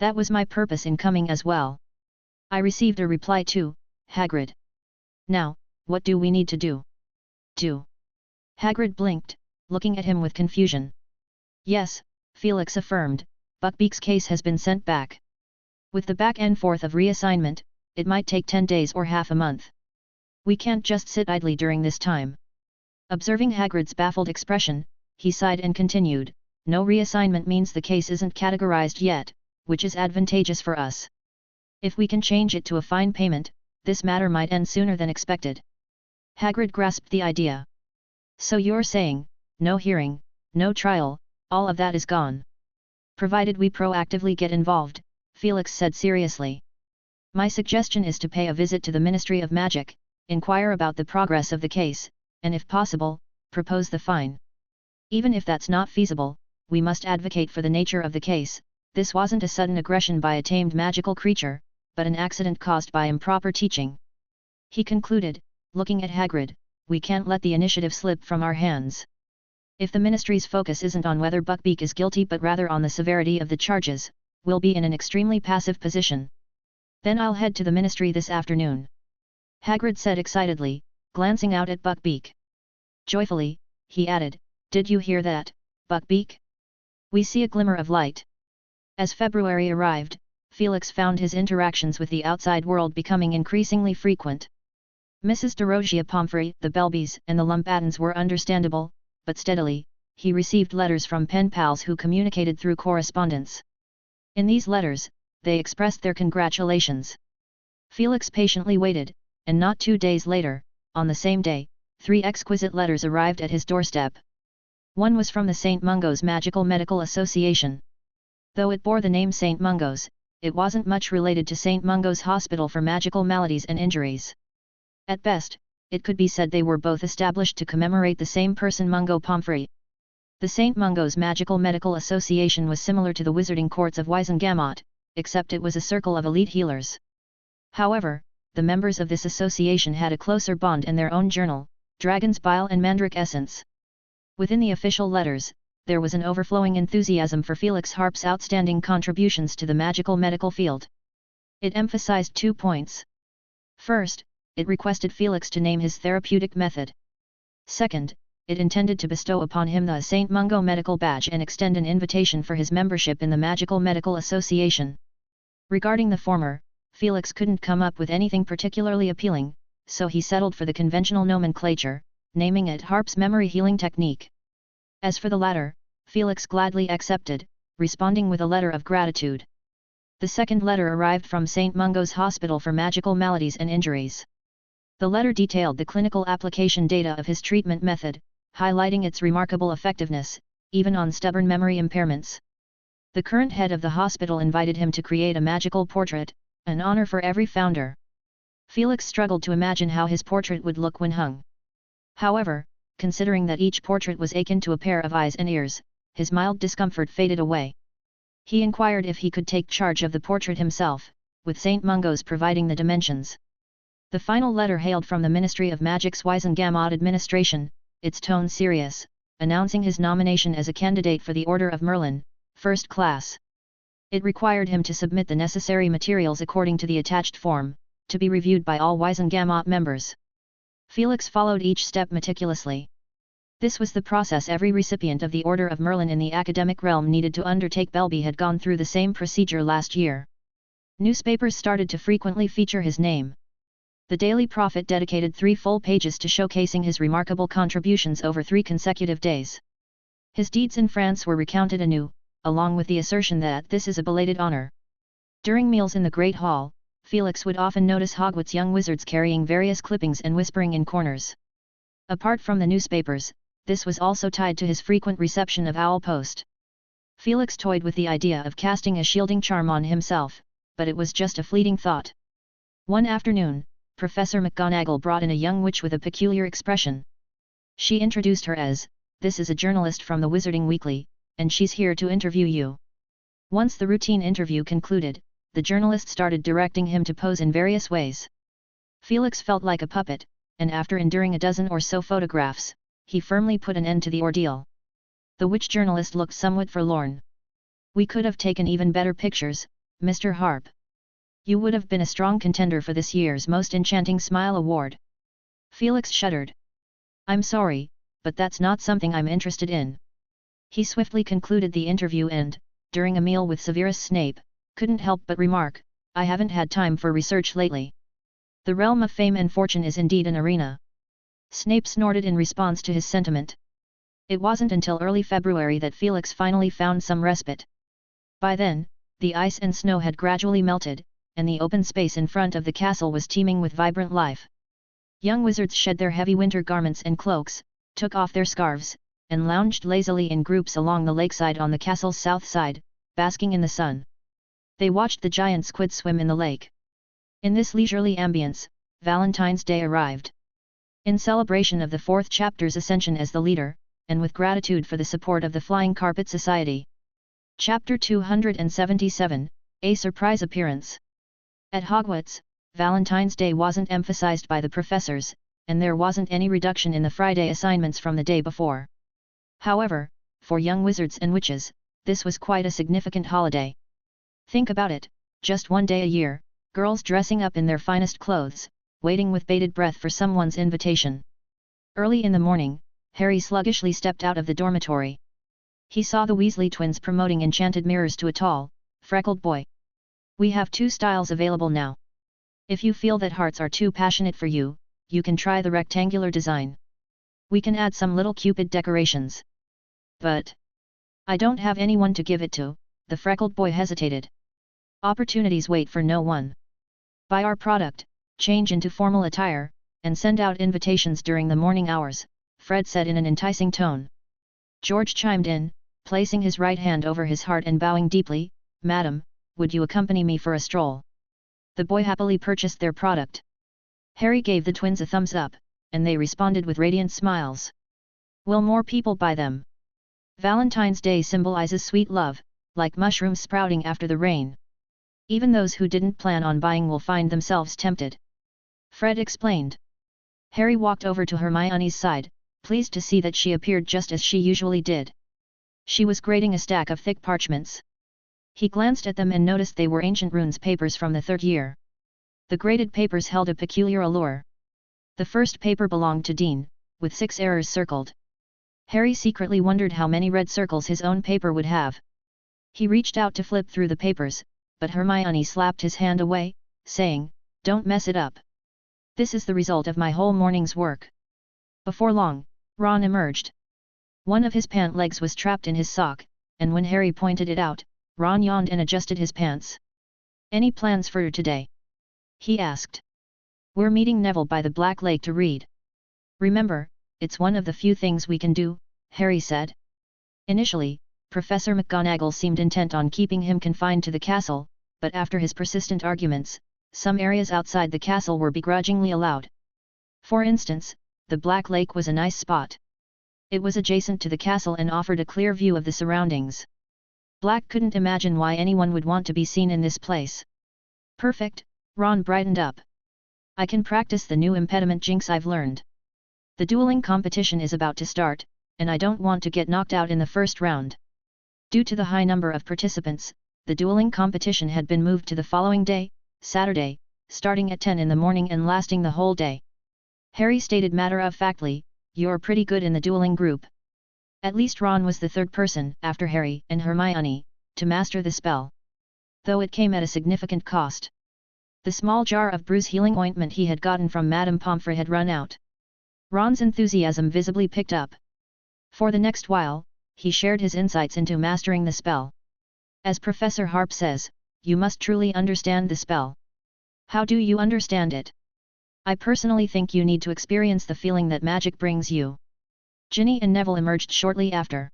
"That was my purpose in coming as well. I received a reply too, Hagrid. Now, what do we need to do?" "Do?" Hagrid blinked, looking at him with confusion. "Yes," Felix affirmed, "Buckbeak's case has been sent back. With the back and forth of reassignment, it might take 10 days or half a month. We can't just sit idly during this time." Observing Hagrid's baffled expression, he sighed and continued, "No reassignment means the case isn't categorized yet, which is advantageous for us. If we can change it to a fine payment, this matter might end sooner than expected." Hagrid grasped the idea. "So you're saying, no hearing, no trial, all of that is gone?" "Provided we proactively get involved," Felix said seriously. "My suggestion is to pay a visit to the Ministry of Magic, inquire about the progress of the case, and if possible, propose the fine. Even if that's not feasible, we must advocate for the nature of the case. This wasn't a sudden aggression by a tamed magical creature, but an accident caused by improper teaching. He concluded, looking at Hagrid, we can't let the initiative slip from our hands. If the Ministry's focus isn't on whether Buckbeak is guilty but rather on the severity of the charges, we'll be in an extremely passive position. Then I'll head to the Ministry this afternoon. Hagrid said excitedly, glancing out at Buckbeak. Joyfully, he added, did you hear that, Buckbeak? We see a glimmer of light. As February arrived, Felix found his interactions with the outside world becoming increasingly frequent. Mrs. Dorothea Pomfrey, the Belbys and the Lumpattons were understandable, but steadily, he received letters from pen pals who communicated through correspondence. In these letters, they expressed their congratulations. Felix patiently waited, and not 2 days later, on the same day, 3 exquisite letters arrived at his doorstep. One was from the St. Mungo's Magical Medical Association. Though it bore the name St. Mungo's, it wasn't much related to St. Mungo's Hospital for Magical Maladies and Injuries. At best, it could be said they were both established to commemorate the same person, Mungo Pomfrey. The St. Mungo's Magical Medical Association was similar to the Wizarding Courts of Wizengamot, except it was a circle of elite healers. However, the members of this association had a closer bond in their own journal, Dragon's Bile and Mandrake Essence. Within the official letters, there was an overflowing enthusiasm for Felix Harp's outstanding contributions to the magical medical field. It emphasized 2 points. First, it requested Felix to name his therapeutic method. Second, it intended to bestow upon him the St. Mungo Medical Badge and extend an invitation for his membership in the Magical Medical Association. Regarding the former, Felix couldn't come up with anything particularly appealing, so he settled for the conventional nomenclature, naming it Harp's Memory Healing Technique. As for the latter, Felix gladly accepted, responding with a letter of gratitude. The second letter arrived from St. Mungo's Hospital for Magical Maladies and Injuries. The letter detailed the clinical application data of his treatment method, highlighting its remarkable effectiveness, even on stubborn memory impairments. The current head of the hospital invited him to create a magical portrait, an honor for every founder. Felix struggled to imagine how his portrait would look when hung. However, considering that each portrait was akin to a pair of eyes and ears, his mild discomfort faded away. He inquired if he could take charge of the portrait himself, with St. Mungo's providing the dimensions. The final letter hailed from the Ministry of Magic's Wizengamot administration, its tone serious, announcing his nomination as a candidate for the Order of Merlin, First Class. It required him to submit the necessary materials according to the attached form, to be reviewed by all Wizengamot members. Felix followed each step meticulously. This was the process every recipient of the Order of Merlin in the academic realm needed to undertake. Belby had gone through the same procedure last year. Newspapers started to frequently feature his name. The Daily Prophet dedicated 3 full pages to showcasing his remarkable contributions over 3 consecutive days. His deeds in France were recounted anew, along with the assertion that this is a belated honor. During meals in the Great Hall, Felix would often notice Hogwarts young wizards carrying various clippings and whispering in corners. Apart from the newspapers, this was also tied to his frequent reception of Owl Post. Felix toyed with the idea of casting a shielding charm on himself, but it was just a fleeting thought. One afternoon, Professor McGonagall brought in a young witch with a peculiar expression. She introduced her as, "This is a journalist from the Wizarding Weekly, and she's here to interview you." Once the routine interview concluded, the journalist started directing him to pose in various ways. Felix felt like a puppet, and after enduring a dozen or so photographs, he firmly put an end to the ordeal. The witch journalist looked somewhat forlorn. "We could have taken even better pictures, Mr. Harp. You would have been a strong contender for this year's Most Enchanting Smile Award." Felix shuddered. "I'm sorry, but that's not something I'm interested in." He swiftly concluded the interview and, during a meal with Severus Snape, couldn't help but remark, "I haven't had time for research lately. The realm of fame and fortune is indeed an arena." Snape snorted in response to his sentiment. It wasn't until early February that Felix finally found some respite. By then, the ice and snow had gradually melted, and the open space in front of the castle was teeming with vibrant life. Young wizards shed their heavy winter garments and cloaks, took off their scarves, and lounged lazily in groups along the lakeside on the castle's south side, basking in the sun. They watched the giant squid swim in the lake. In this leisurely ambience, Valentine's Day arrived. In celebration of the fourth chapter's ascension as the leader, and with gratitude for the support of the Flying Carpet Society. Chapter 277, A Surprise Appearance. At Hogwarts, Valentine's Day wasn't emphasized by the professors, and there wasn't any reduction in the Friday assignments from the day before. However, for young wizards and witches, this was quite a significant holiday. Think about it, just one day a year, girls dressing up in their finest clothes, waiting with bated breath for someone's invitation. Early in the morning, Harry sluggishly stepped out of the dormitory. He saw the Weasley twins promoting enchanted mirrors to a tall, freckled boy. We have 2 styles available now. If you feel that hearts are too passionate for you, you can try the rectangular design. We can add some little Cupid decorations. But I don't have anyone to give it to, the freckled boy hesitated. Opportunities wait for no one. Buy our product, change into formal attire, and send out invitations during the morning hours, Fred said in an enticing tone. George chimed in, placing his right hand over his heart and bowing deeply. Madam, would you accompany me for a stroll? The boy happily purchased their product. Harry gave the twins a thumbs up, and they responded with radiant smiles. Will more people buy them? Valentine's Day symbolizes sweet love, like mushrooms sprouting after the rain. Even those who didn't plan on buying will find themselves tempted. Fred explained. Harry walked over to Hermione's side, pleased to see that she appeared just as she usually did. She was grading a stack of thick parchments. He glanced at them and noticed they were ancient runes papers from the 3rd year. The graded papers held a peculiar allure. The first paper belonged to Dean, with 6 errors circled. Harry secretly wondered how many red circles his own paper would have. He reached out to flip through the papers, but Hermione slapped his hand away, saying, "Don't mess it up. This is the result of my whole morning's work." Before long, Ron emerged. One of his pant legs was trapped in his sock, and when Harry pointed it out, Ron yawned and adjusted his pants. "Any plans for today?" he asked. "We're meeting Neville by the Black Lake to read. Remember, it's one of the few things we can do," Harry said. Initially, Professor McGonagall seemed intent on keeping him confined to the castle, but after his persistent arguments, some areas outside the castle were begrudgingly allowed. For instance, the Black Lake was a nice spot. It was adjacent to the castle and offered a clear view of the surroundings. Black couldn't imagine why anyone would want to be seen in this place. "Perfect," Ron brightened up. "I can practice the new impediment jinx I've learned. The dueling competition is about to start, and I don't want to get knocked out in the first round." Due to the high number of participants, the dueling competition had been moved to the following day, Saturday, starting at 10 in the morning and lasting the whole day. Harry stated matter-of-factly, "You're pretty good in the dueling group." At least Ron was the 3rd person, after Harry and Hermione, to master the spell. Though it came at a significant cost. The small jar of bruise-healing ointment he had gotten from Madame Pomfrey had run out. Ron's enthusiasm visibly picked up. For the next while, he shared his insights into mastering the spell. As Professor Harp says, you must truly understand the spell. How do you understand it? I personally think you need to experience the feeling that magic brings you. Ginny and Neville emerged shortly after.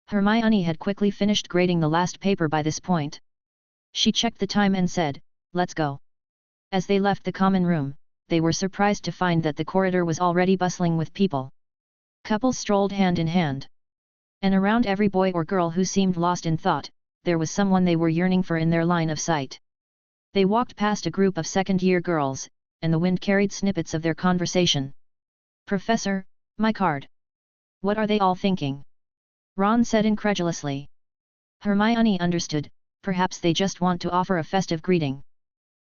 Hermione had quickly finished grading the last paper by this point. She checked the time and said, "Let's go." As they left the common room, they were surprised to find that the corridor was already bustling with people. Couples strolled hand in hand. And around every boy or girl who seemed lost in thought, there was someone they were yearning for in their line of sight. They walked past a group of second-year girls, and the wind carried snippets of their conversation. "Professor, my card. What are they all thinking?" Ron said incredulously. Hermione understood, perhaps they just want to offer a festive greeting.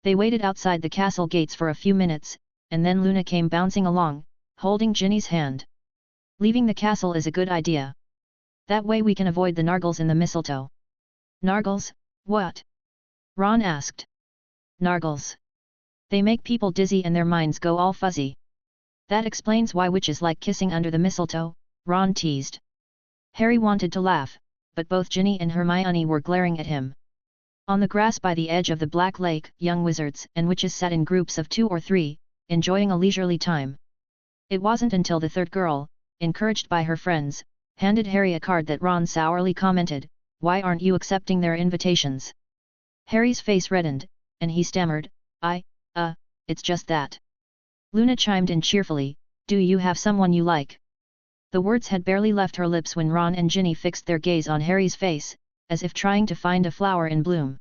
They waited outside the castle gates for a few minutes, and then Luna came bouncing along, holding Ginny's hand. "Leaving the castle is a good idea. That way we can avoid the Nargles in the mistletoe." "Nargles, what?" Ron asked. "Nargles. They make people dizzy and their minds go all fuzzy. That explains why witches like kissing under the mistletoe," Ron teased. Harry wanted to laugh, but both Ginny and Hermione were glaring at him. On the grass by the edge of the Black Lake, young wizards and witches sat in groups of 2 or 3, enjoying a leisurely time. It wasn't until the 3rd girl, encouraged by her friends, handed Harry a card that Ron sourly commented, "Why aren't you accepting their invitations?" Harry's face reddened, and he stammered, It's just that. Luna chimed in cheerfully, "Do you have someone you like?" The words had barely left her lips when Ron and Ginny fixed their gaze on Harry's face, as if trying to find a flower in bloom.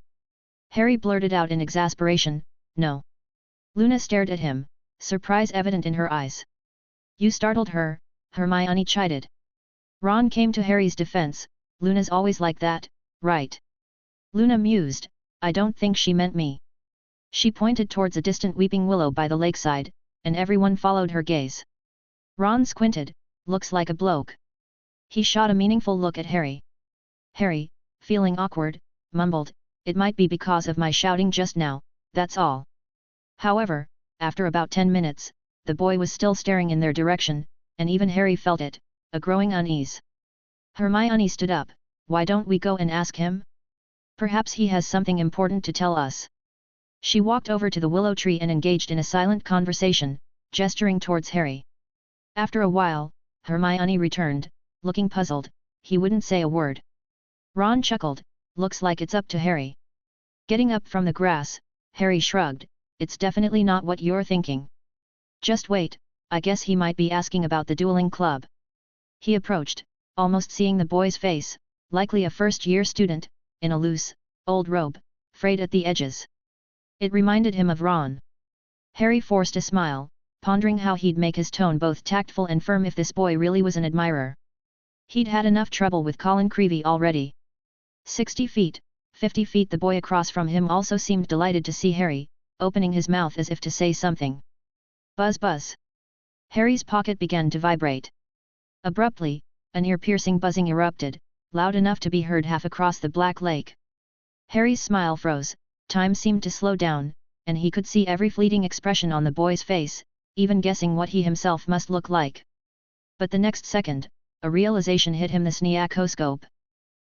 Harry blurted out in exasperation, "No." Luna stared at him, surprise evident in her eyes. "You startled her," Hermione chided. Ron came to Harry's defense, "Luna's always like that, right?" Luna mused, "I don't think she meant me." She pointed towards a distant weeping willow by the lakeside, and everyone followed her gaze. Ron squinted, "Looks like a bloke." He shot a meaningful look at Harry. Harry, feeling awkward, mumbled, "It might be because of my shouting just now, that's all." However, after about 10 minutes, the boy was still staring in their direction, and even Harry felt it, a growing unease. Hermione stood up, "Why don't we go and ask him? Perhaps he has something important to tell us." She walked over to the willow tree and engaged in a silent conversation, gesturing towards Harry. After a while, Hermione returned, looking puzzled. "He wouldn't say a word." Ron chuckled, "Looks like it's up to Harry." Getting up from the grass, Harry shrugged, "It's definitely not what you're thinking. Just wait, I guess he might be asking about the dueling club." He approached, almost seeing the boy's face, likely a first-year student, in a loose, old robe, frayed at the edges. It reminded him of Ron. Harry forced a smile, pondering how he'd make his tone both tactful and firm if this boy really was an admirer. He'd had enough trouble with Colin Creevey already. 60 feet, 50 feet the boy across from him also seemed delighted to see Harry, opening his mouth as if to say something. Buzz buzz. Harry's pocket began to vibrate. Abruptly, an ear-piercing buzzing erupted, loud enough to be heard half across the black lake. Harry's smile froze, time seemed to slow down, and he could see every fleeting expression on the boy's face, even guessing what he himself must look like. But the next second, a realization hit him: the sniakoscope.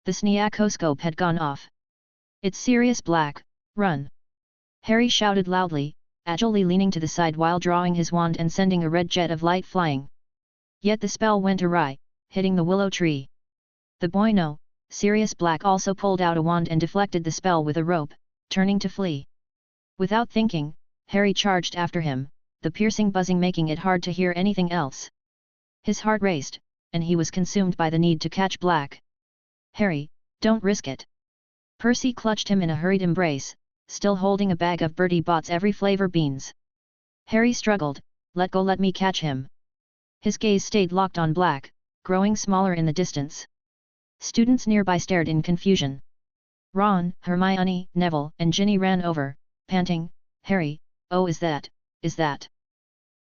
The sniakoscope had gone off. "It's Sirius Black, run!" Harry shouted loudly, agilely leaning to the side while drawing his wand and sending a red jet of light flying. Yet the spell went awry, hitting the willow tree. The boy no, Sirius Black also pulled out a wand and deflected the spell with a rope, turning to flee. Without thinking, Harry charged after him, the piercing buzzing making it hard to hear anything else. His heart raced, and he was consumed by the need to catch Black. "Harry, don't risk it." Percy clutched him in a hurried embrace, still holding a bag of Bertie Bott's every flavor beans. Harry struggled, "Let go, let me catch him." His gaze stayed locked on Black, growing smaller in the distance. Students nearby stared in confusion. Ron, Hermione, Neville, and Ginny ran over, panting, "Harry, oh is that?"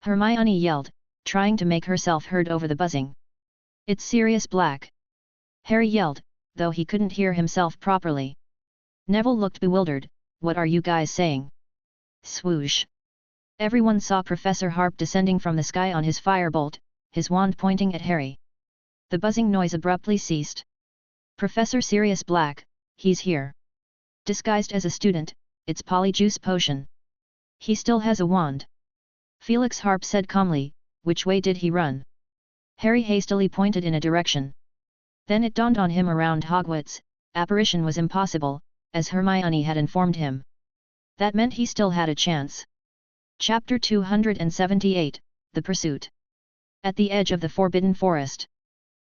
Hermione yelled, trying to make herself heard over the buzzing. "It's Sirius Black!" Harry yelled, though he couldn't hear himself properly. Neville looked bewildered, "What are you guys saying?" Swoosh! Everyone saw Professor Harp descending from the sky on his firebolt, his wand pointing at Harry. The buzzing noise abruptly ceased. "Professor Sirius Black, he's here. Disguised as a student, it's Polyjuice Potion. He still has a wand." Felix Harp said calmly, "Which way did he run?" Harry hastily pointed in a direction. Then it dawned on him: around Hogwarts, apparition was impossible, as Hermione had informed him. That meant he still had a chance. Chapter 278, The Pursuit. At the edge of the Forbidden Forest,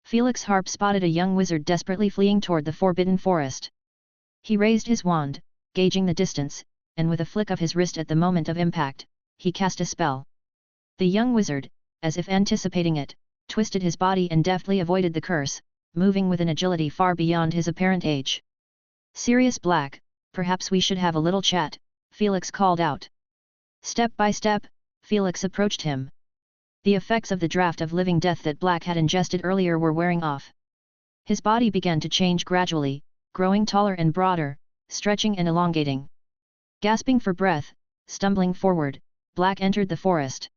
Felix Harp spotted a young wizard desperately fleeing toward the Forbidden Forest. He raised his wand, gauging the distance, and with a flick of his wrist at the moment of impact, he cast a spell. The young wizard, as if anticipating it, twisted his body and deftly avoided the curse, moving with an agility far beyond his apparent age. "Sirius Black, perhaps we should have a little chat," Felix called out. Step by step, Felix approached him. The effects of the draught of living death that Black had ingested earlier were wearing off. His body began to change gradually, growing taller and broader, stretching and elongating. Gasping for breath, stumbling forward, Black entered the forest.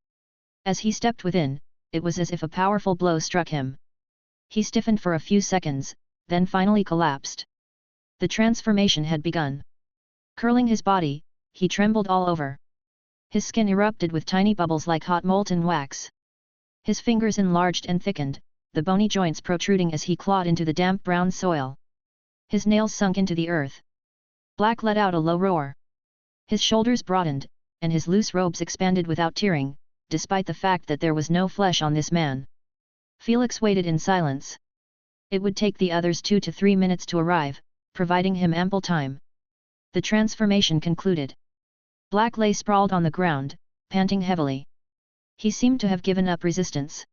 As he stepped within, it was as if a powerful blow struck him. He stiffened for a few seconds, then finally collapsed. The transformation had begun. Curling his body, he trembled all over. His skin erupted with tiny bubbles like hot molten wax. His fingers enlarged and thickened, the bony joints protruding as he clawed into the damp brown soil. His nails sunk into the earth. Black let out a low roar. His shoulders broadened, and his loose robes expanded without tearing, despite the fact that there was no flesh on this man. Felix waited in silence. It would take the others 2 to 3 minutes to arrive, providing him ample time. The transformation concluded. Black lay sprawled on the ground, panting heavily. He seemed to have given up resistance.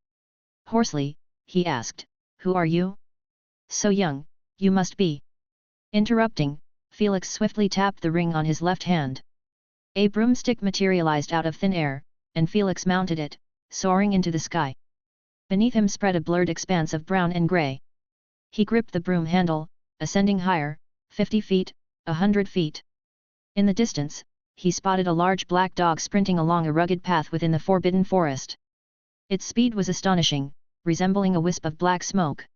Hoarsely, he asked, "Who are you? So young, you must be." Interrupting, Felix swiftly tapped the ring on his left hand. A broomstick materialized out of thin air, and Felix mounted it, soaring into the sky. Beneath him spread a blurred expanse of brown and grey. He gripped the broom handle, ascending higher, 50 feet, 100 feet. In the distance, he spotted a large black dog sprinting along a rugged path within the forbidden forest. Its speed was astonishing, resembling a wisp of black smoke.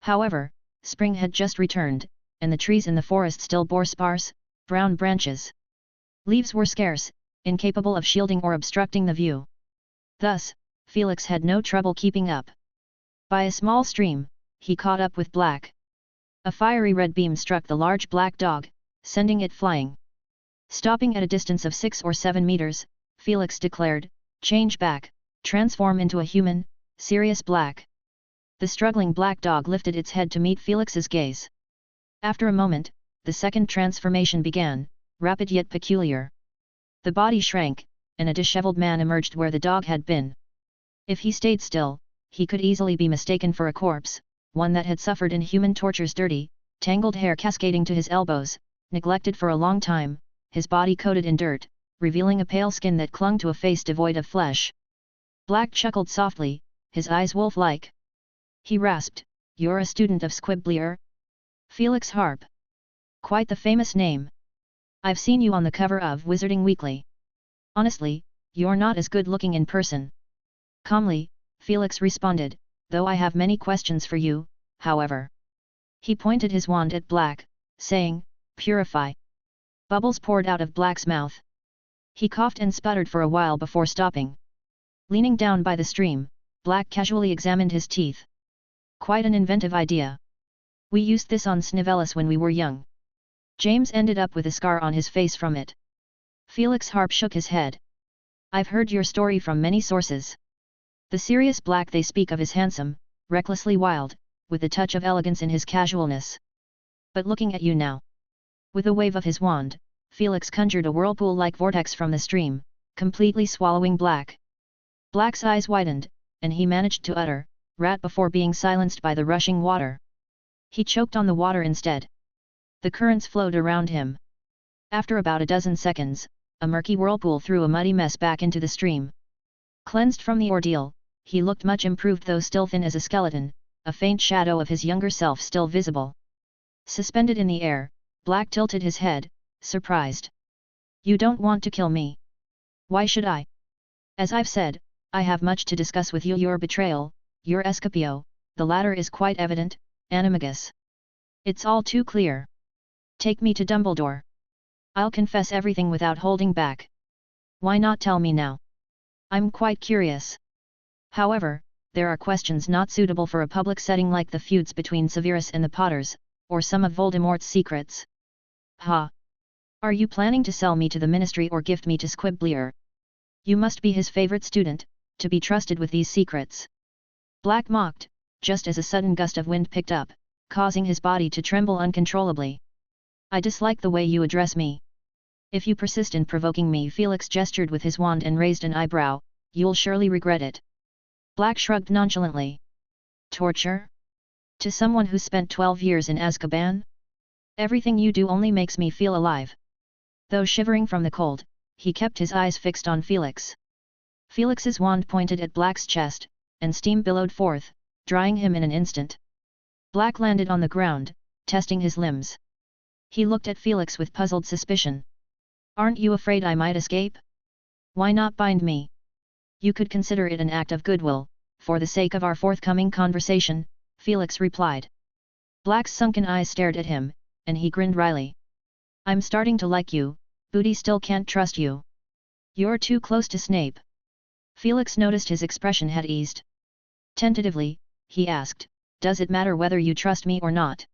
However, spring had just returned, and the trees in the forest still bore sparse, brown branches. Leaves were scarce, incapable of shielding or obstructing the view. Thus, Felix had no trouble keeping up. By a small stream, he caught up with Black. A fiery red beam struck the large black dog, sending it flying. Stopping at a distance of 6 or 7 meters, Felix declared, "Change back, transform into a human, Sirius Black." The struggling black dog lifted its head to meet Felix's gaze. After a moment, the second transformation began, rapid yet peculiar. The body shrank, and a disheveled man emerged where the dog had been. If he stayed still, he could easily be mistaken for a corpse, one that had suffered inhuman tortures. Dirty, tangled hair cascading to his elbows, neglected for a long time, his body coated in dirt, revealing a pale skin that clung to a face devoid of flesh. Black chuckled softly, his eyes wolf-like. He rasped, "You're a student of Squiblier? Felix Harp. Quite the famous name. I've seen you on the cover of Wizarding Weekly. Honestly, you're not as good looking in person." Calmly, Felix responded, "Though I have many questions for you, however." He pointed his wand at Black, saying, "Purify." Bubbles poured out of Black's mouth. He coughed and sputtered for a while before stopping. Leaning down by the stream, Black casually examined his teeth. "Quite an inventive idea. We used this on Snivellis when we were young. James ended up with a scar on his face from it." Felix Harp shook his head. "I've heard your story from many sources. The Sirius Black they speak of is handsome, recklessly wild, with a touch of elegance in his casualness. But looking at you now." With a wave of his wand, Felix conjured a whirlpool-like vortex from the stream, completely swallowing Black. Black's eyes widened, and he managed to utter, "Rat," before being silenced by the rushing water. He choked on the water instead. The currents flowed around him. After about a dozen seconds, a murky whirlpool threw a muddy mess back into the stream. Cleansed from the ordeal, he looked much improved, though still thin as a skeleton, a faint shadow of his younger self still visible. Suspended in the air, Black tilted his head, surprised. "You don't want to kill me. Why should I? As I've said, I have much to discuss with you. Your betrayal, your escapio, the latter is quite evident, Animagus. It's all too clear. Take me to Dumbledore. I'll confess everything without holding back. Why not tell me now? I'm quite curious. However, there are questions not suitable for a public setting like the feuds between Severus and the Potters, or some of Voldemort's secrets." "Ha! Are you planning to sell me to the Ministry or gift me to Squiblier? You must be his favorite student, to be trusted with these secrets." Black mocked, just as a sudden gust of wind picked up, causing his body to tremble uncontrollably. "I dislike the way you address me. If you persist in provoking me," Felix gestured with his wand and raised an eyebrow, "you'll surely regret it." Black shrugged nonchalantly. "Torture? To someone who spent 12 years in Azkaban? Everything you do only makes me feel alive." Though shivering from the cold, he kept his eyes fixed on Felix. Felix's wand pointed at Black's chest, and steam billowed forth, drying him in an instant. Black landed on the ground, testing his limbs. He looked at Felix with puzzled suspicion. "Aren't you afraid I might escape? Why not bind me? You could consider it an act of goodwill, for the sake of our forthcoming conversation," Felix replied. Black's sunken eyes stared at him, and he grinned wryly. "I'm starting to like you, Booty still can't trust you. You're too close to Snape." Felix noticed his expression had eased. Tentatively, he asked, "Does it matter whether you trust me or not?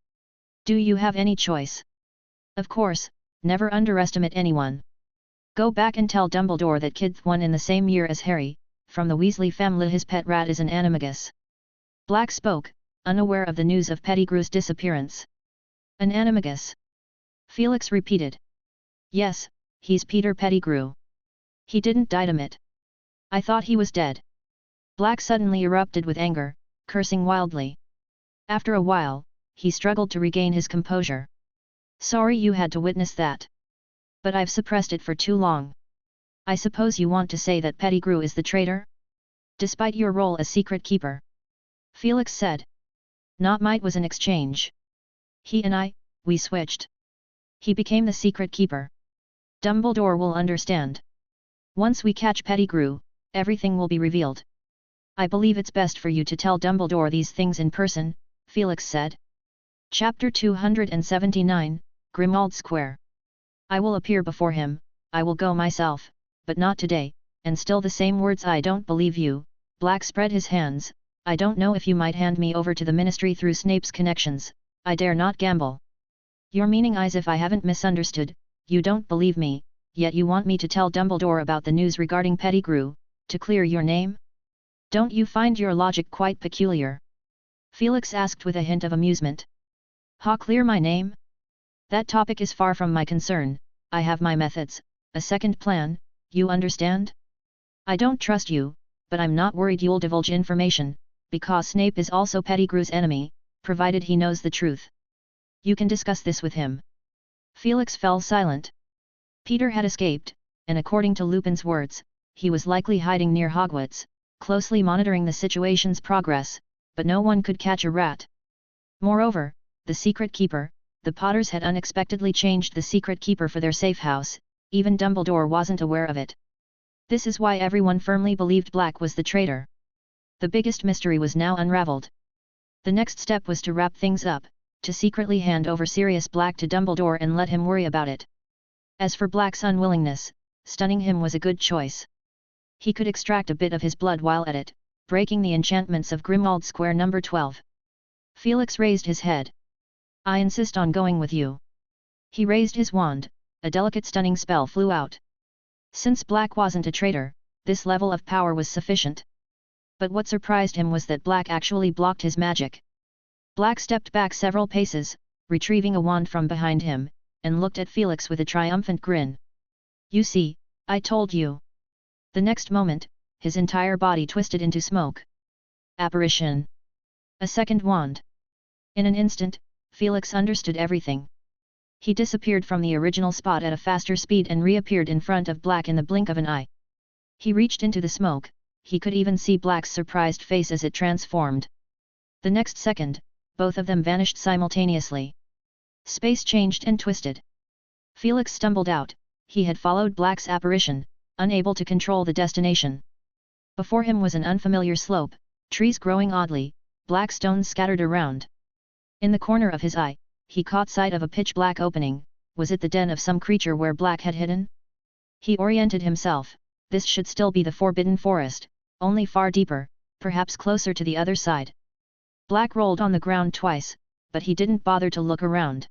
Do you have any choice?" "Of course, never underestimate anyone. Go back and tell Dumbledore that Kid won in the same year as Harry, from the Weasley family. His pet rat is an animagus. Black spoke, unaware of the news of Pettigrew's disappearance. An animagus? Felix repeated. Yes, he's Peter Pettigrew. He didn't dynamite. I thought he was dead. Black suddenly erupted with anger, cursing wildly. After a while, he struggled to regain his composure. Sorry you had to witness that. But I've suppressed it for too long. I suppose you want to say that Pettigrew is the traitor? Despite your role as secret keeper. Felix said. Not might was an exchange. He and we switched. He became the secret keeper. Dumbledore will understand. Once we catch Pettigrew, everything will be revealed. I believe it's best for you to tell Dumbledore these things in person, Felix said. Chapter 279, Grimmauld Square. I will appear before him, I will go myself, but not today, and still the same words. I don't believe you. Black spread his hands. I don't know if you might hand me over to the Ministry through Snape's connections. I dare not gamble. Your meaning is, if I haven't misunderstood, you don't believe me, yet you want me to tell Dumbledore about the news regarding Pettigrew, to clear your name? Don't you find your logic quite peculiar? Felix asked with a hint of amusement. Clear my name? That topic is far from my concern. I have my methods, a second plan, you understand? I don't trust you, but I'm not worried you'll divulge information, because Snape is also Pettigrew's enemy, provided he knows the truth. You can discuss this with him. Felix fell silent. Peter had escaped, and according to Lupin's words, he was likely hiding near Hogwarts, closely monitoring the situation's progress, but no one could catch a rat. Moreover, the secret keeper, the Potters had unexpectedly changed the secret keeper for their safe house, even Dumbledore wasn't aware of it. This is why everyone firmly believed Black was the traitor. The biggest mystery was now unraveled. The next step was to wrap things up, to secretly hand over Sirius Black to Dumbledore and let him worry about it. As for Black's unwillingness, stunning him was a good choice. He could extract a bit of his blood while at it, breaking the enchantments of Grimmauld Square number 12. Felix raised his head. I insist on going with you. He raised his wand, a delicate stunning spell flew out. Since Black wasn't a traitor, this level of power was sufficient. But what surprised him was that Black actually blocked his magic. Black stepped back several paces, retrieving a wand from behind him, and looked at Felix with a triumphant grin. You see, I told you. The next moment, his entire body twisted into smoke. Apparition. A second wand. In an instant, Felix understood everything. He disappeared from the original spot at a faster speed and reappeared in front of Black in the blink of an eye. He reached into the smoke, he could even see Black's surprised face as it transformed. The next second, both of them vanished simultaneously. Space changed and twisted. Felix stumbled out, he had followed Black's apparition, unable to control the destination. Before him was an unfamiliar slope, trees growing oddly, black stones scattered around. In the corner of his eye, he caught sight of a pitch-black opening. Was it the den of some creature where Black had hidden? He oriented himself. This should still be the Forbidden Forest, only far deeper, perhaps closer to the other side. Black rolled on the ground twice, but he didn't bother to look around.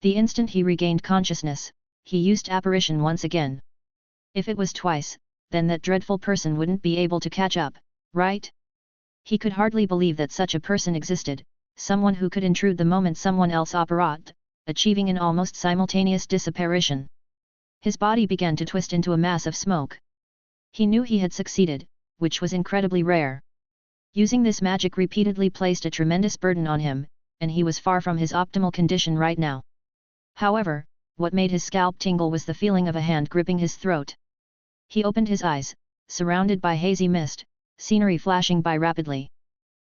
The instant he regained consciousness, he used apparition once again. If it was twice, then that dreadful person wouldn't be able to catch up, right? He could hardly believe that such a person existed, someone who could intrude the moment someone else operated, achieving an almost simultaneous disapparition. His body began to twist into a mass of smoke. He knew he had succeeded, which was incredibly rare. Using this magic repeatedly placed a tremendous burden on him, and he was far from his optimal condition right now. However, what made his scalp tingle was the feeling of a hand gripping his throat. He opened his eyes, surrounded by hazy mist, scenery flashing by rapidly.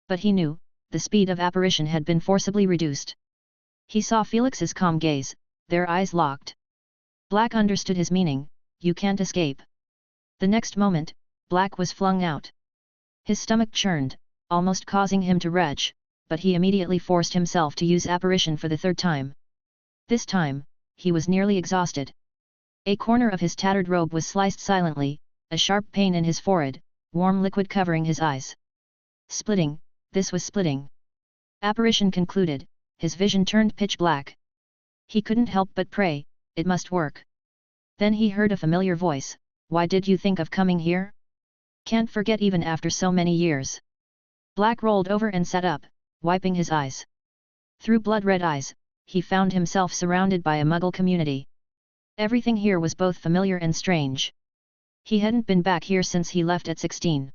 But he knew, the speed of apparition had been forcibly reduced. He saw Felix's calm gaze, their eyes locked. Black understood his meaning, you can't escape. The next moment, Black was flung out. His stomach churned, almost causing him to retch, but he immediately forced himself to use apparition for the third time. This time, he was nearly exhausted. A corner of his tattered robe was sliced silently, a sharp pain in his forehead, warm liquid covering his eyes. Splitting, this was splitting. Apparition concluded, his vision turned pitch black. He couldn't help but pray, it must work. Then he heard a familiar voice, why did you think of coming here? Can't forget even after so many years. Black rolled over and sat up, wiping his eyes. Through blood-red eyes, he found himself surrounded by a Muggle community. Everything here was both familiar and strange. He hadn't been back here since he left at 16.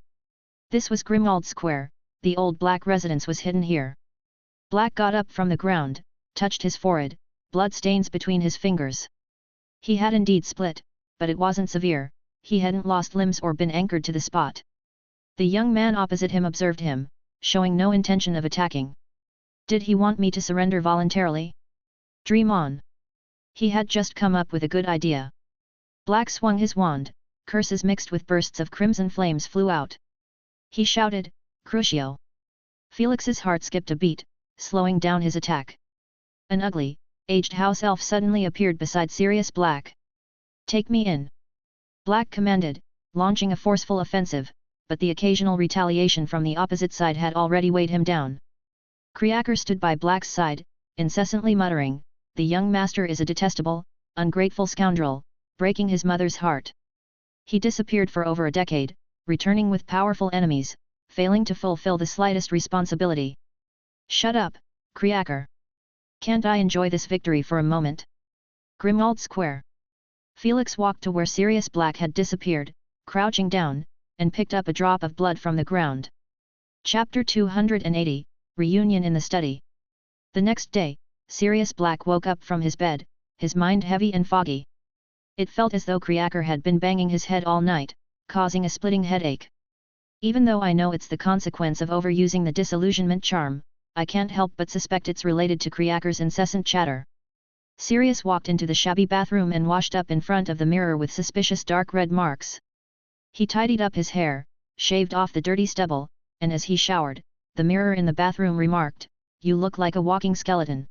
This was Grimmauld Square, the old Black residence was hidden here. Black got up from the ground, touched his forehead, blood stains between his fingers. He had indeed split, but it wasn't severe, he hadn't lost limbs or been anchored to the spot. The young man opposite him observed him, showing no intention of attacking. Did he want me to surrender voluntarily? Dream on. He had just come up with a good idea. Black swung his wand, curses mixed with bursts of crimson flames flew out. He shouted, Crucio! Felix's heart skipped a beat, slowing down his attack. An ugly, aged house elf suddenly appeared beside Sirius Black. Take me in. Black commanded, launching a forceful offensive, but the occasional retaliation from the opposite side had already weighed him down. Kriaker stood by Black's side, incessantly muttering, the young master is a detestable, ungrateful scoundrel, breaking his mother's heart. He disappeared for over a decade, returning with powerful enemies, failing to fulfill the slightest responsibility. Shut up, Kriaker. Can't I enjoy this victory for a moment? Grimmauld Square. Felix walked to where Sirius Black had disappeared, crouching down, and picked up a drop of blood from the ground. Chapter 280, Reunion in the Study. The next day, Sirius Black woke up from his bed, his mind heavy and foggy. It felt as though Kriaker had been banging his head all night, causing a splitting headache. Even though I know it's the consequence of overusing the disillusionment charm, I can't help but suspect it's related to Kriaker's incessant chatter. Sirius walked into the shabby bathroom and washed up in front of the mirror with suspicious dark red marks. He tidied up his hair, shaved off the dirty stubble, and as he showered, the mirror in the bathroom remarked, "You look like a walking skeleton."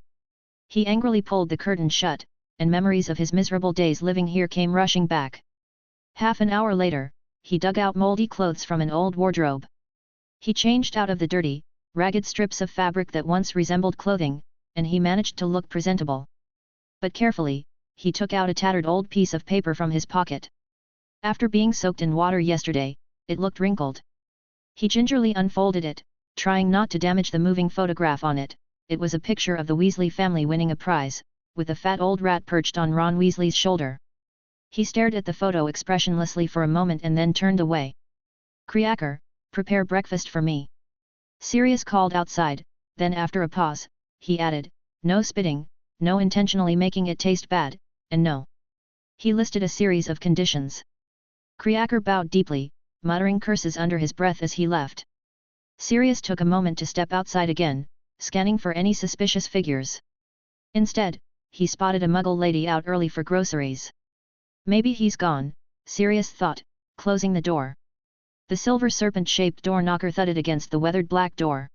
He angrily pulled the curtain shut, and memories of his miserable days living here came rushing back. Half an hour later, he dug out moldy clothes from an old wardrobe. He changed out of the dirty, ragged strips of fabric that once resembled clothing, and he managed to look presentable. But carefully, he took out a tattered old piece of paper from his pocket. After being soaked in water yesterday, it looked wrinkled. He gingerly unfolded it, trying not to damage the moving photograph on it. It was a picture of the Weasley family winning a prize, with a fat old rat perched on Ron Weasley's shoulder. He stared at the photo expressionlessly for a moment and then turned away. Kriaker, prepare breakfast for me. Sirius called outside, then after a pause, he added, no spitting, no intentionally making it taste bad, and no. He listed a series of conditions. Kriaker bowed deeply, muttering curses under his breath as he left. Sirius took a moment to step outside again, scanning for any suspicious figures. Instead, he spotted a Muggle lady out early for groceries. Maybe he's gone, Sirius thought, closing the door. The silver serpent-shaped door knocker thudded against the weathered black door.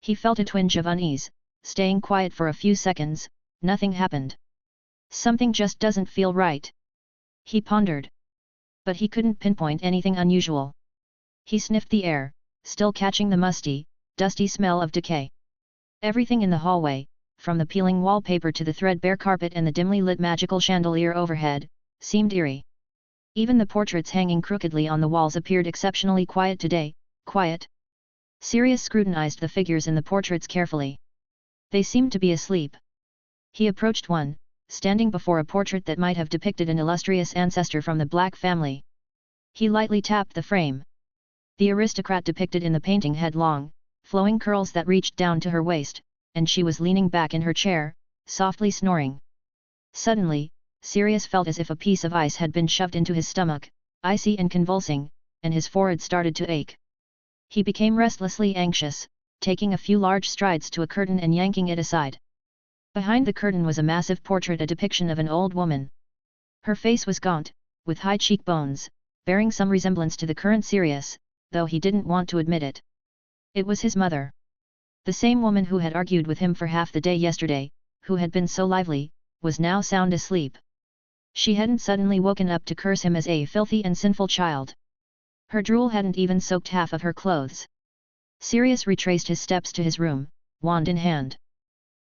He felt a twinge of unease, staying quiet for a few seconds. Nothing happened. Something just doesn't feel right. He pondered. But he couldn't pinpoint anything unusual. He sniffed the air, still catching the musty, dusty smell of decay. Everything in the hallway, from the peeling wallpaper to the threadbare carpet and the dimly lit magical chandelier overhead, seemed eerie. Even the portraits hanging crookedly on the walls appeared exceptionally quiet today. Quiet? Sirius scrutinized the figures in the portraits carefully. They seemed to be asleep. He approached one, standing before a portrait that might have depicted an illustrious ancestor from the Black family. He lightly tapped the frame. The aristocrat depicted in the painting had long, flowing curls that reached down to her waist, and she was leaning back in her chair, softly snoring. Suddenly, Sirius felt as if a piece of ice had been shoved into his stomach, icy and convulsing, and his forehead started to ache. He became restlessly anxious, taking a few large strides to a curtain and yanking it aside. Behind the curtain was a massive portrait, a depiction of an old woman. Her face was gaunt, with high cheekbones, bearing some resemblance to the current Sirius, though he didn't want to admit it. It was his mother. The same woman who had argued with him for half the day yesterday, who had been so lively, was now sound asleep. She hadn't suddenly woken up to curse him as a filthy and sinful child. Her drool hadn't even soaked half of her clothes. Sirius retraced his steps to his room, wand in hand.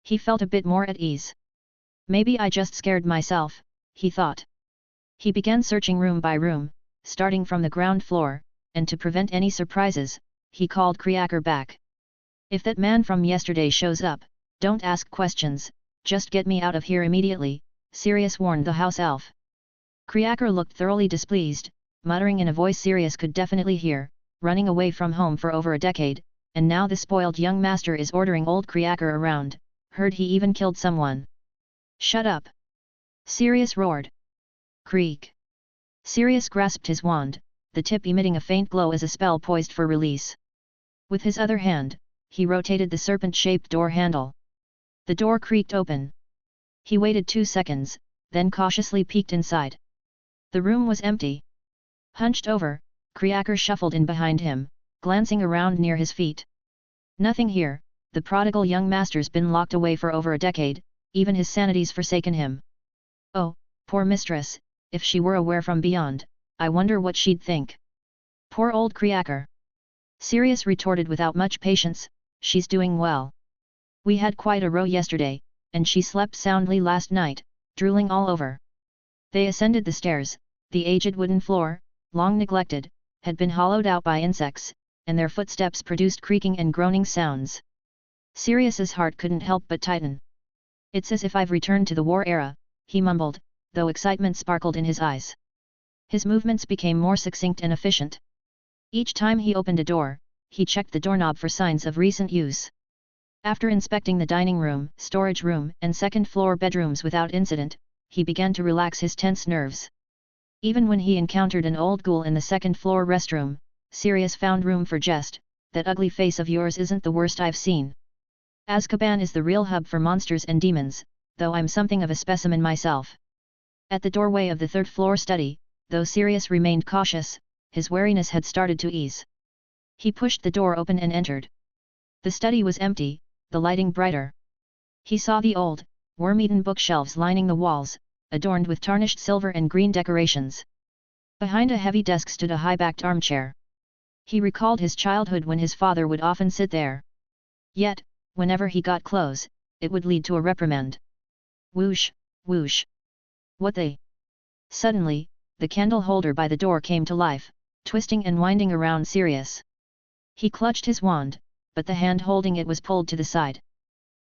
He felt a bit more at ease. Maybe I just scared myself, he thought. He began searching room by room, starting from the ground floor, and to prevent any surprises, he called Kriaker back. "If that man from yesterday shows up, don't ask questions, just get me out of here immediately," Sirius warned the house elf. Kriaker looked thoroughly displeased, muttering in a voice Sirius could definitely hear, "Running away from home for over a decade, and now the spoiled young master is ordering old Kriaker around, heard he even killed someone." "Shut up!" Sirius roared. Creak. Sirius grasped his wand, the tip emitting a faint glow as a spell poised for release. With his other hand, he rotated the serpent-shaped door handle. The door creaked open. He waited 2 seconds, then cautiously peeked inside. The room was empty. Hunched over, Kriaker shuffled in behind him, glancing around near his feet. "Nothing here, the prodigal young master's been locked away for over a decade, even his sanity's forsaken him. Oh, poor mistress, if she were aware from beyond, I wonder what she'd think." "Poor old Kriaker," Sirius retorted without much patience, "she's doing well. We had quite a row yesterday, and she slept soundly last night, drooling all over." They ascended the stairs. The aged wooden floor, long neglected, had been hollowed out by insects, and their footsteps produced creaking and groaning sounds. Sirius's heart couldn't help but tighten. "It's as if I've returned to the war era," he mumbled, though excitement sparkled in his eyes. His movements became more succinct and efficient. Each time he opened a door, he checked the doorknob for signs of recent use. After inspecting the dining room, storage room, and second-floor bedrooms without incident, he began to relax his tense nerves. Even when he encountered an old ghoul in the second-floor restroom, Sirius found room for jest. "That ugly face of yours isn't the worst I've seen. Azkaban is the real hub for monsters and demons, though I'm something of a specimen myself." At the doorway of the third-floor study, though Sirius remained cautious, his wariness had started to ease. He pushed the door open and entered. The study was empty, the lighting brighter. He saw the old, worm-eaten bookshelves lining the walls, adorned with tarnished silver and green decorations. Behind a heavy desk stood a high-backed armchair. He recalled his childhood when his father would often sit there. Yet, whenever he got close, it would lead to a reprimand. Whoosh, whoosh. What the? Suddenly, the candle holder by the door came to life, twisting and winding around Sirius. He clutched his wand, but the hand holding it was pulled to the side.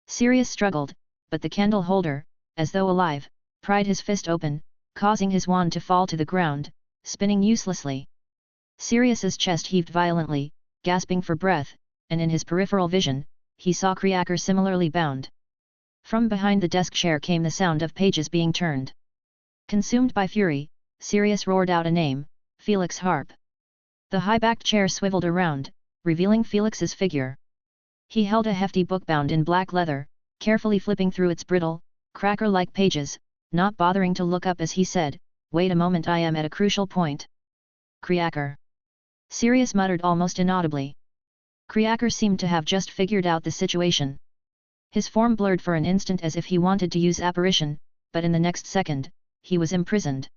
Sirius struggled, but the candle holder, as though alive, pried his fist open, causing his wand to fall to the ground, spinning uselessly. Sirius's chest heaved violently, gasping for breath, and in his peripheral vision, he saw Kriaker similarly bound. From behind the desk chair came the sound of pages being turned. Consumed by fury, Sirius roared out a name, Felix Harp. The high-backed chair swiveled around, revealing Felix's figure. He held a hefty book bound in black leather, carefully flipping through its brittle, cracker-like pages, not bothering to look up as he said, "Wait a moment, I am at a crucial point." "Kriaker," Sirius muttered almost inaudibly. Kriaker seemed to have just figured out the situation. His form blurred for an instant as if he wanted to use apparition, but in the next second, he was imprisoned.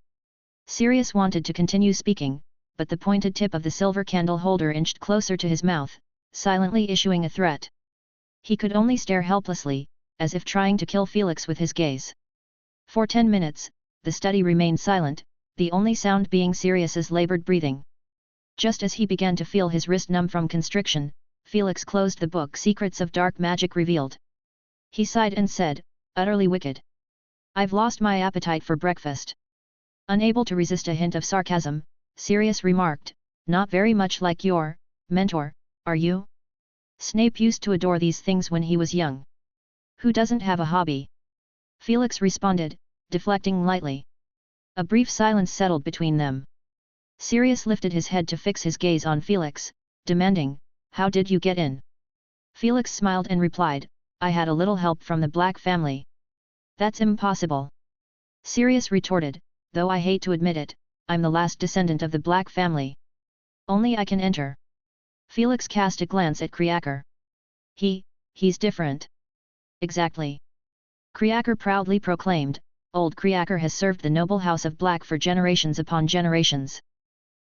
Sirius wanted to continue speaking, but the pointed tip of the silver candle holder inched closer to his mouth, silently issuing a threat. He could only stare helplessly, as if trying to kill Felix with his gaze. For 10 minutes, the study remained silent, the only sound being Sirius's labored breathing. Just as he began to feel his wrist numb from constriction, Felix closed the book Secrets of Dark Magic Revealed. He sighed and said, "Utterly wicked. I've lost my appetite for breakfast." Unable to resist a hint of sarcasm, Sirius remarked, "Not very much like your mentor, are you? Snape used to adore these things when he was young. Who doesn't have a hobby?" Felix responded, deflecting lightly. A brief silence settled between them. Sirius lifted his head to fix his gaze on Felix, demanding, "How did you get in?" Felix smiled and replied, "I had a little help from the Black family." "That's impossible," Sirius retorted, "though I hate to admit it, I'm the last descendant of the Black family. Only I can enter." Felix cast a glance at Kriaker. He's different." "Exactly," Kriaker proudly proclaimed, "Old Kriaker has served the noble house of Black for generations upon generations.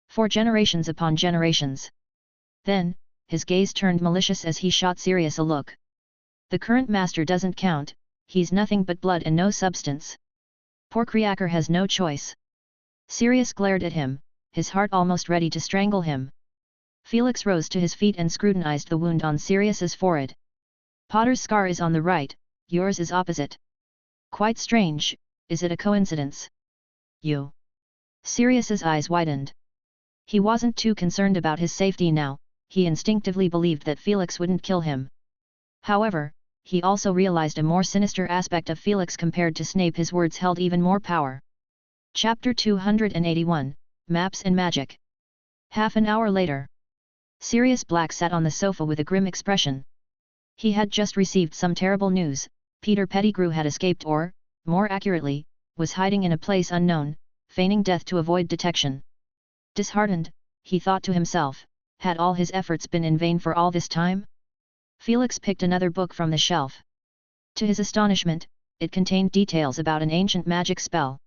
For generations upon generations." Then, his gaze turned malicious as he shot Sirius a look. "The current master doesn't count, he's nothing but blood and no substance. Poor Kriaker has no choice." Sirius glared at him, his heart almost ready to strangle him. Felix rose to his feet and scrutinized the wound on Sirius's forehead. Potter's scar is on the right, yours is opposite. Quite strange, is it a coincidence? You. Sirius's eyes widened. He wasn't too concerned about his safety now, he instinctively believed that Felix wouldn't kill him. However, he also realized a more sinister aspect of Felix compared to Snape. His words held even more power. Chapter 281, Maps and Magic. Half an hour later. Sirius Black sat on the sofa with a grim expression. He had just received some terrible news. Peter Pettigrew had escaped or, more accurately, was hiding in a place unknown, feigning death to avoid detection. Disheartened, he thought to himself, had all his efforts been in vain for all this time? Felix picked another book from the shelf. To his astonishment, it contained details about an ancient magic spell.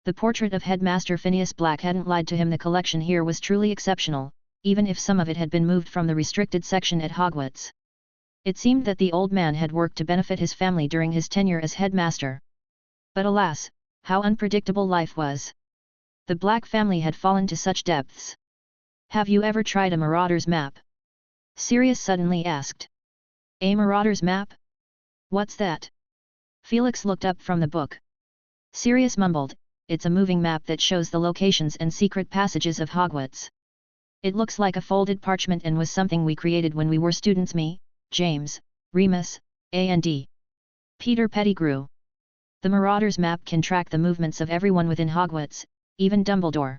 The portrait of Headmaster Phineas Black hadn't lied to him. The collection here was truly exceptional, even if some of it had been moved from the restricted section at Hogwarts. It seemed that the old man had worked to benefit his family during his tenure as headmaster. But alas, how unpredictable life was. The Black family had fallen to such depths. Have you ever tried a marauder's map? Sirius suddenly asked. A marauder's map? What's that? Felix looked up from the book. Sirius mumbled, it's a moving map that shows the locations and secret passages of Hogwarts. It looks like a folded parchment and was something we created when we were students. Me, James, Remus, and Peter Pettigrew. The marauder's map can track the movements of everyone within Hogwarts, even Dumbledore.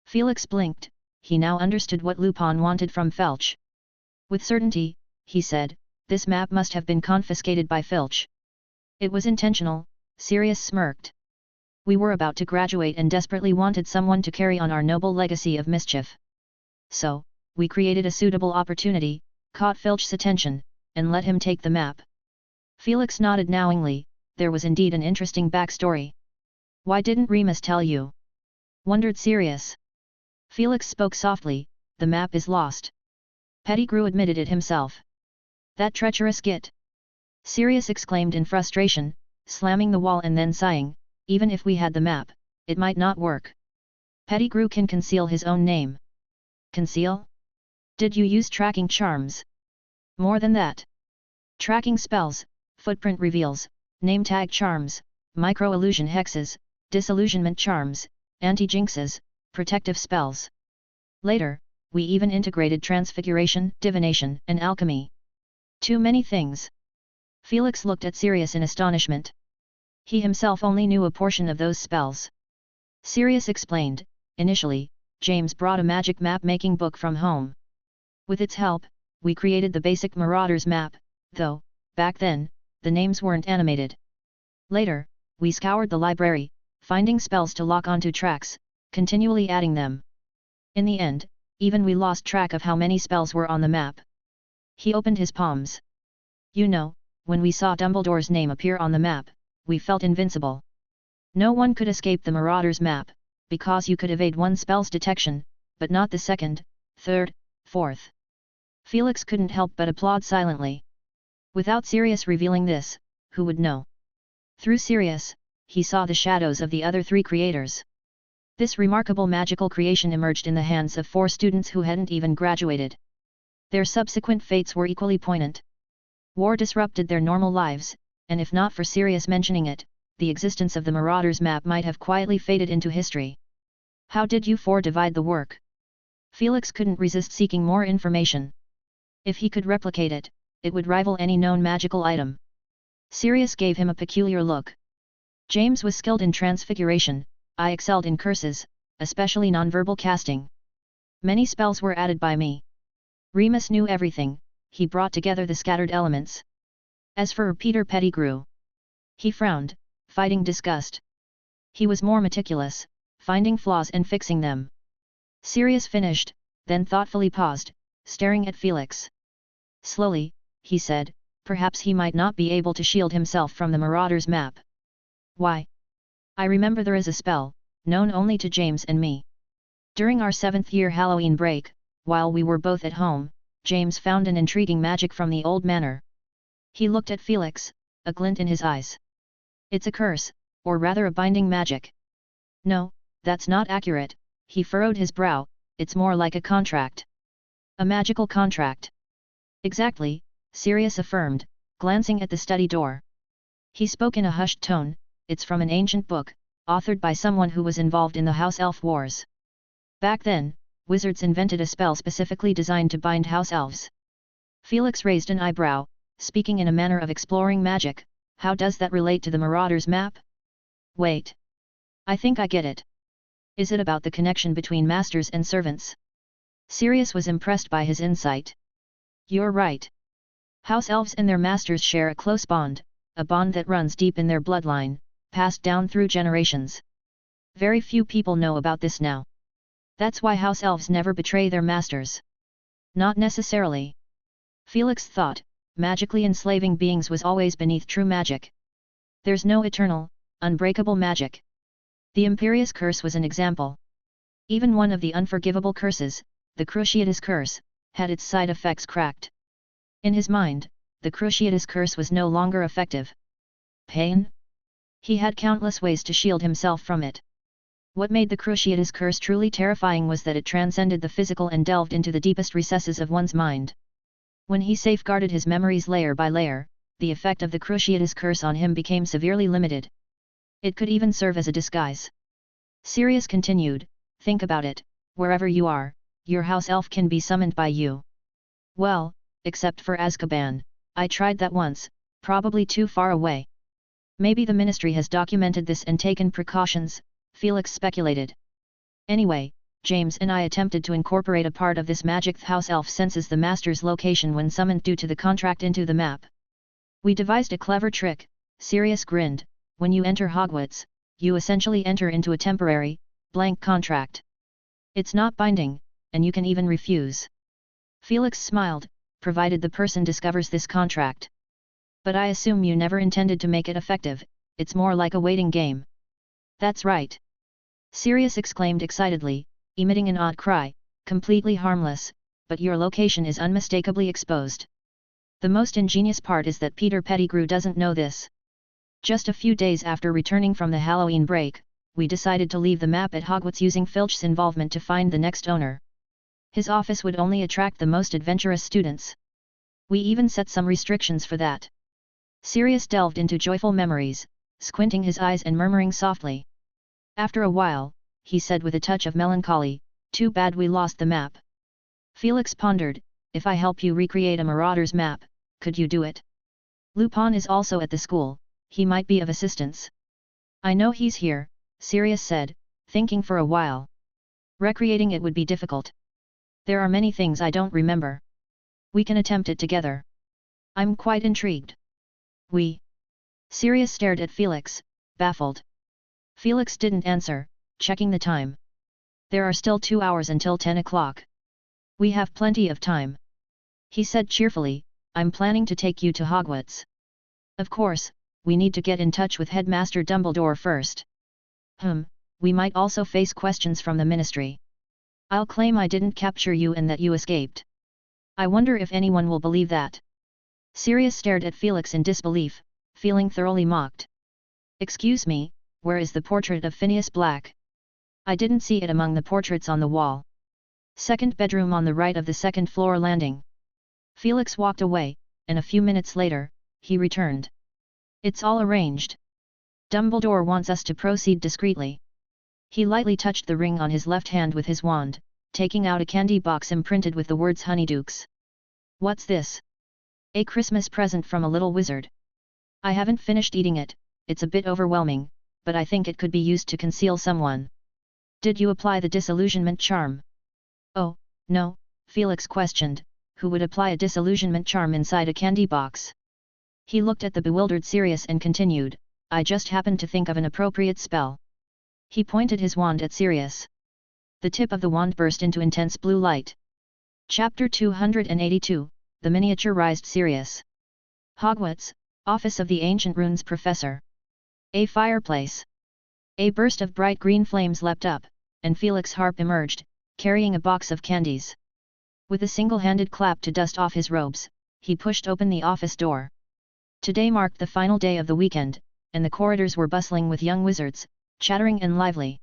Felix blinked, he now understood what Lupin wanted from Filch. With certainty, he said, this map must have been confiscated by Filch. It was intentional, Sirius smirked. We were about to graduate and desperately wanted someone to carry on our noble legacy of mischief. So, we created a suitable opportunity, caught Filch's attention, and let him take the map. Felix nodded knowingly, there was indeed an interesting backstory. Why didn't Remus tell you? Wondered Sirius. Felix spoke softly, the map is lost. Pettigrew admitted it himself. That treacherous git! Sirius exclaimed in frustration, slamming the wall and then sighing, even if we had the map, it might not work. Pettigrew can conceal his own name. Conceal? Did you use tracking charms? More than that. Tracking spells, footprint reveals, name tag charms, micro-illusion hexes, disillusionment charms, anti-jinxes, protective spells. Later, we even integrated transfiguration, divination, and alchemy. Too many things. Felix looked at Sirius in astonishment. He himself only knew a portion of those spells. Sirius explained, initially, James brought a magic map-making book from home. With its help, we created the basic Marauder's map, though, back then, the names weren't animated. Later, we scoured the library, finding spells to lock onto tracks, continually adding them. In the end, even we lost track of how many spells were on the map. He opened his palms. You know, when we saw Dumbledore's name appear on the map, we felt invincible. No one could escape the Marauder's map, because you could evade one spell's detection, but not the second, third, fourth. Felix couldn't help but applaud silently. Without Sirius revealing this, who would know? Through Sirius, he saw the shadows of the other three creators. This remarkable magical creation emerged in the hands of 4 students who hadn't even graduated. Their subsequent fates were equally poignant. War disrupted their normal lives, and if not for Sirius mentioning it, the existence of the Marauder's map might have quietly faded into history. How did you 4 divide the work? Felix couldn't resist seeking more information. If he could replicate it, it would rival any known magical item. Sirius gave him a peculiar look. James was skilled in transfiguration, I excelled in curses, especially nonverbal casting. Many spells were added by me. Remus knew everything, he brought together the scattered elements. As for Peter Pettigrew, he frowned, fighting disgust. He was more meticulous, finding flaws and fixing them. Sirius finished, then thoughtfully paused, staring at Felix. Slowly, he said, perhaps he might not be able to shield himself from the Marauder's map. Why? I remember there is a spell, known only to James and me. During our 7th year Halloween break, while we were both at home, James found an intriguing magic from the old manor. He looked at Felix, a glint in his eyes. It's a curse, or rather a binding magic. No, that's not accurate, he furrowed his brow, it's more like a contract. A magical contract. Exactly, Sirius affirmed, glancing at the study door. He spoke in a hushed tone, it's from an ancient book, authored by someone who was involved in the House Elf Wars. Back then, wizards invented a spell specifically designed to bind house elves. Felix raised an eyebrow, speaking in a manner of exploring magic. How does that relate to the Marauder's map? Wait. I think I get it. Is it about the connection between masters and servants? Sirius was impressed by his insight. You're right. House elves and their masters share a close bond, a bond that runs deep in their bloodline, passed down through generations. Very few people know about this now. That's why house elves never betray their masters. Not necessarily. Felix thought, magically enslaving beings was always beneath true magic. There's no eternal, unbreakable magic. The Imperious Curse was an example. Even one of the unforgivable curses, the Cruciatus Curse, had its side effects cracked. In his mind, the Cruciatus Curse was no longer effective. Pain? He had countless ways to shield himself from it. What made the Cruciatus Curse truly terrifying was that it transcended the physical and delved into the deepest recesses of one's mind. When he safeguarded his memories layer by layer, the effect of the Cruciatus Curse on him became severely limited. It could even serve as a disguise. Sirius continued, think about it, wherever you are, your house elf can be summoned by you. Well, except for Azkaban, I tried that once, probably too far away. Maybe the Ministry has documented this and taken precautions, Felix speculated. Anyway, James and I attempted to incorporate a part of this magic. House elf senses the master's location when summoned due to the contract into the map. We devised a clever trick, Sirius grinned, when you enter Hogwarts, you essentially enter into a temporary, blank contract. It's not binding, and you can even refuse. Felix smiled, provided the person discovers this contract. But I assume you never intended to make it effective, it's more like a waiting game. That's right. Sirius exclaimed excitedly, emitting an odd cry, completely harmless, but your location is unmistakably exposed. The most ingenious part is that Peter Pettigrew doesn't know this. Just a few days after returning from the Halloween break, we decided to leave the map at Hogwarts using Filch's involvement to find the next owner. His office would only attract the most adventurous students. We even set some restrictions for that. Sirius delved into joyful memories, squinting his eyes and murmuring softly. After a while, he said with a touch of melancholy, too bad we lost the map. Felix pondered, if I help you recreate a Marauder's map, could you do it? Lupin is also at the school, he might be of assistance. I know he's here, Sirius said, thinking for a while. Recreating it would be difficult. There are many things I don't remember. We can attempt it together. I'm quite intrigued. We. Sirius stared at Felix, baffled. Felix didn't answer, checking the time. There are still 2 hours until 10 o'clock. We have plenty of time. He said cheerfully, I'm planning to take you to Hogwarts. Of course, we need to get in touch with Headmaster Dumbledore first. We might also face questions from the Ministry. I'll claim I didn't capture you and that you escaped. I wonder if anyone will believe that. Sirius stared at Felix in disbelief, feeling thoroughly mocked. Excuse me, where is the portrait of Phineas Black? I didn't see it among the portraits on the wall. Second bedroom on the right of the second floor landing. Felix walked away, and a few minutes later, he returned. It's all arranged. Dumbledore wants us to proceed discreetly. He lightly touched the ring on his left hand with his wand, taking out a candy box imprinted with the words Honeydukes. What's this? A Christmas present from a little wizard. I haven't finished eating it, it's a bit overwhelming, but I think it could be used to conceal someone. Did you apply the disillusionment charm? Oh, no, Felix questioned, who would apply a disillusionment charm inside a candy box? He looked at the bewildered Sirius and continued, I just happened to think of an appropriate spell. He pointed his wand at Sirius. The tip of the wand burst into intense blue light. Chapter 282, The Miniaturized Sirius. Hogwarts, Office of the Ancient Runes Professor. A fireplace. A burst of bright green flames leapt up, and Felix Harp emerged, carrying a box of candies. With a single-handed clap to dust off his robes, he pushed open the office door. Today marked the final day of the weekend, and the corridors were bustling with young wizards, chattering and lively.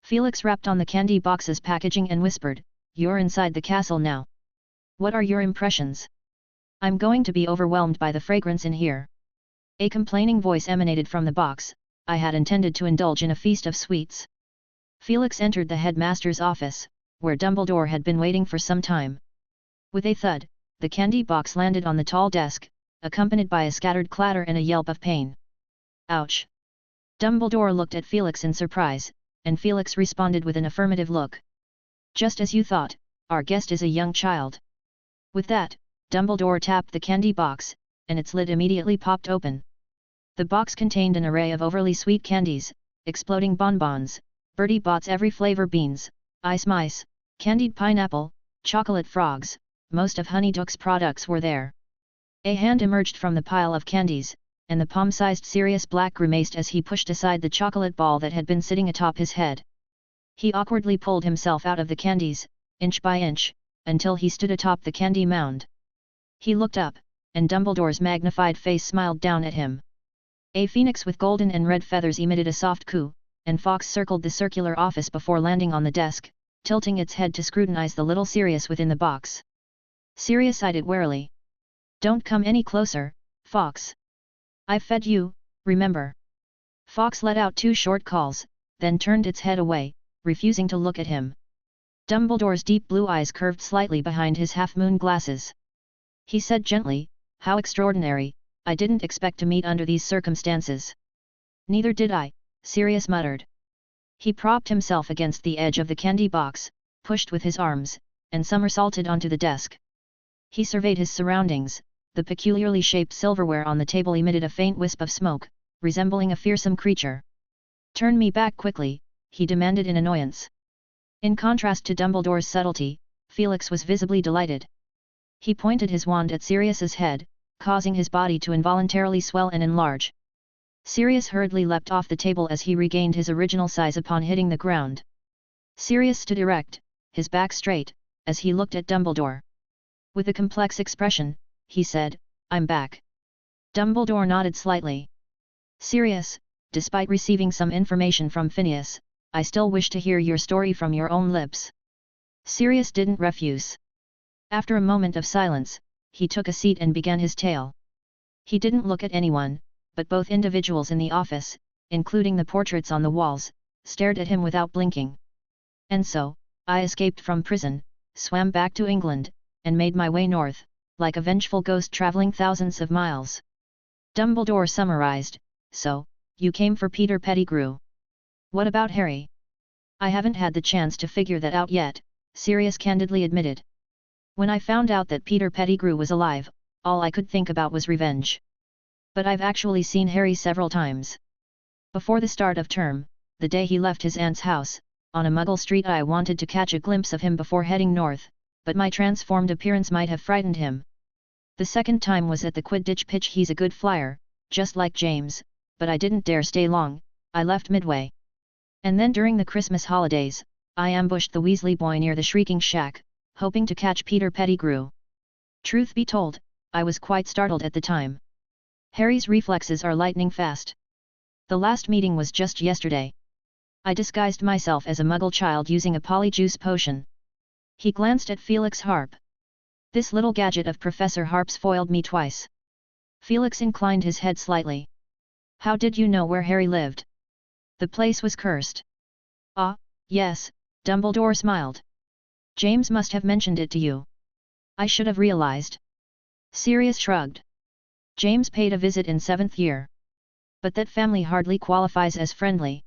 Felix rapped on the candy box's packaging and whispered, You're inside the castle now. What are your impressions? I'm going to be overwhelmed by the fragrance in here. A complaining voice emanated from the box. I had intended to indulge in a feast of sweets. Felix entered the headmaster's office, where Dumbledore had been waiting for some time. With a thud, the candy box landed on the tall desk, accompanied by a scattered clatter and a yelp of pain. Ouch! Dumbledore looked at Felix in surprise, and Felix responded with an affirmative look. Just as you thought, our guest is a young child. With that, Dumbledore tapped the candy box, and its lid immediately popped open. The box contained an array of overly sweet candies, exploding bonbons, Bertie Bott's every flavor beans, ice mice, candied pineapple, chocolate frogs, most of Honeyduck's products were there. A hand emerged from the pile of candies, and the palm-sized Sirius Black grimaced as he pushed aside the chocolate ball that had been sitting atop his head. He awkwardly pulled himself out of the candies, inch by inch, until he stood atop the candy mound. He looked up, and Dumbledore's magnified face smiled down at him. A phoenix with golden and red feathers emitted a soft coo, and Fawkes circled the circular office before landing on the desk, tilting its head to scrutinize the little Sirius within the box. Sirius eyed it warily. Don't come any closer, Fawkes. I've fed you, remember? Fawkes let out 2 short calls, then turned its head away, refusing to look at him. Dumbledore's deep blue eyes curved slightly behind his half-moon glasses. He said gently, How extraordinary, I didn't expect to meet under these circumstances. Neither did I, Sirius muttered. He propped himself against the edge of the candy box, pushed with his arms, and somersaulted onto the desk. He surveyed his surroundings. The peculiarly shaped silverware on the table emitted a faint wisp of smoke, resembling a fearsome creature. Turn me back quickly, he demanded in annoyance. In contrast to Dumbledore's subtlety, Felix was visibly delighted. He pointed his wand at Sirius's head, causing his body to involuntarily swell and enlarge. Sirius hurriedly leapt off the table as he regained his original size upon hitting the ground. Sirius stood erect, his back straight, as he looked at Dumbledore. With a complex expression, he said, I'm back. Dumbledore nodded slightly. Sirius, despite receiving some information from Phineas, I still wish to hear your story from your own lips. Sirius didn't refuse. After a moment of silence, he took a seat and began his tale. He didn't look at anyone, but both individuals in the office, including the portraits on the walls, stared at him without blinking. And so, I escaped from prison, swam back to England, and made my way north, like a vengeful ghost travelling thousands of miles. Dumbledore summarized, So, you came for Peter Pettigrew. What about Harry? I haven't had the chance to figure that out yet, Sirius candidly admitted. When I found out that Peter Pettigrew was alive, all I could think about was revenge. But I've actually seen Harry several times. Before the start of term, the day he left his aunt's house, on a Muggle street I wanted to catch a glimpse of him before heading north, but my transformed appearance might have frightened him. The second time was at the Quidditch pitch. He's a good flyer, just like James, but I didn't dare stay long, I left midway. And then during the Christmas holidays, I ambushed the Weasley boy near the Shrieking Shack, hoping to catch Peter Pettigrew. Truth be told, I was quite startled at the time. Harry's reflexes are lightning fast. The last meeting was just yesterday. I disguised myself as a Muggle child using a polyjuice potion. He glanced at Felix Harp. This little gadget of Professor Harp's foiled me twice. Felix inclined his head slightly. How did you know where Harry lived? The place was cursed. Ah, yes, Dumbledore smiled. James must have mentioned it to you. I should have realized. Sirius shrugged. James paid a visit in 7th year. But that family hardly qualifies as friendly.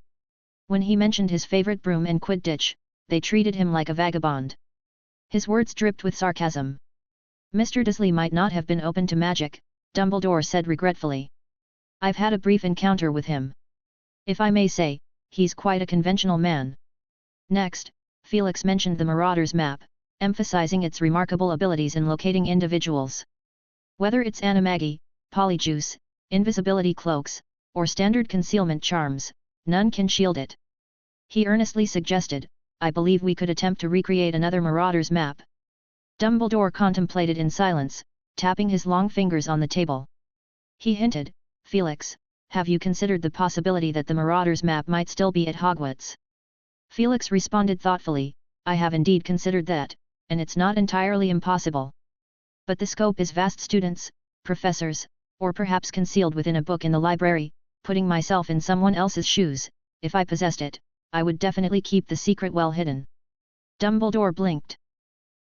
When he mentioned his favorite broom and Quidditch, they treated him like a vagabond. His words dripped with sarcasm. Mr. Dursley might not have been open to magic, Dumbledore said regretfully. I've had a brief encounter with him. If I may say, he's quite a conventional man. Next, Felix mentioned the Marauder's map, emphasizing its remarkable abilities in locating individuals. Whether it's animagi, polyjuice, invisibility cloaks, or standard concealment charms, none can shield it. He earnestly suggested, I believe we could attempt to recreate another Marauder's map. Dumbledore contemplated in silence, tapping his long fingers on the table. He hinted, Felix, have you considered the possibility that the Marauder's map might still be at Hogwarts? Felix responded thoughtfully, I have indeed considered that, and it's not entirely impossible. But the scope is vast: students, professors, or perhaps concealed within a book in the library. Putting myself in someone else's shoes, if I possessed it, I would definitely keep the secret well hidden. Dumbledore blinked.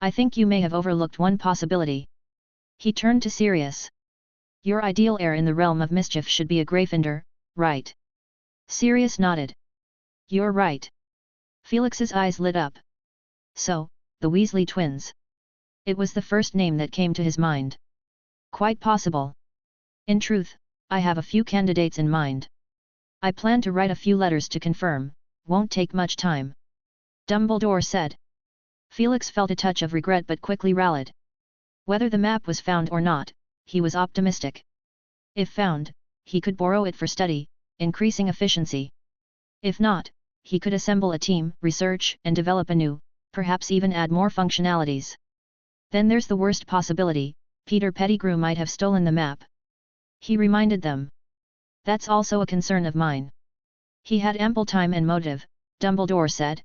I think you may have overlooked one possibility. He turned to Sirius. Your ideal heir in the realm of mischief should be a Gryffindor, right? Sirius nodded. You're right. Felix's eyes lit up. So, the Weasley twins. It was the first name that came to his mind. Quite possible. In truth, I have a few candidates in mind. I plan to write a few letters to confirm, won't take much time. Dumbledore said. Felix felt a touch of regret but quickly rallied. Whether the map was found or not, he was optimistic. If found, he could borrow it for study, increasing efficiency. If not, he could assemble a team, research and develop anew, perhaps even add more functionalities. Then there's the worst possibility: Peter Pettigrew might have stolen the map. He reminded them. That's also a concern of mine. He had ample time and motive, Dumbledore said.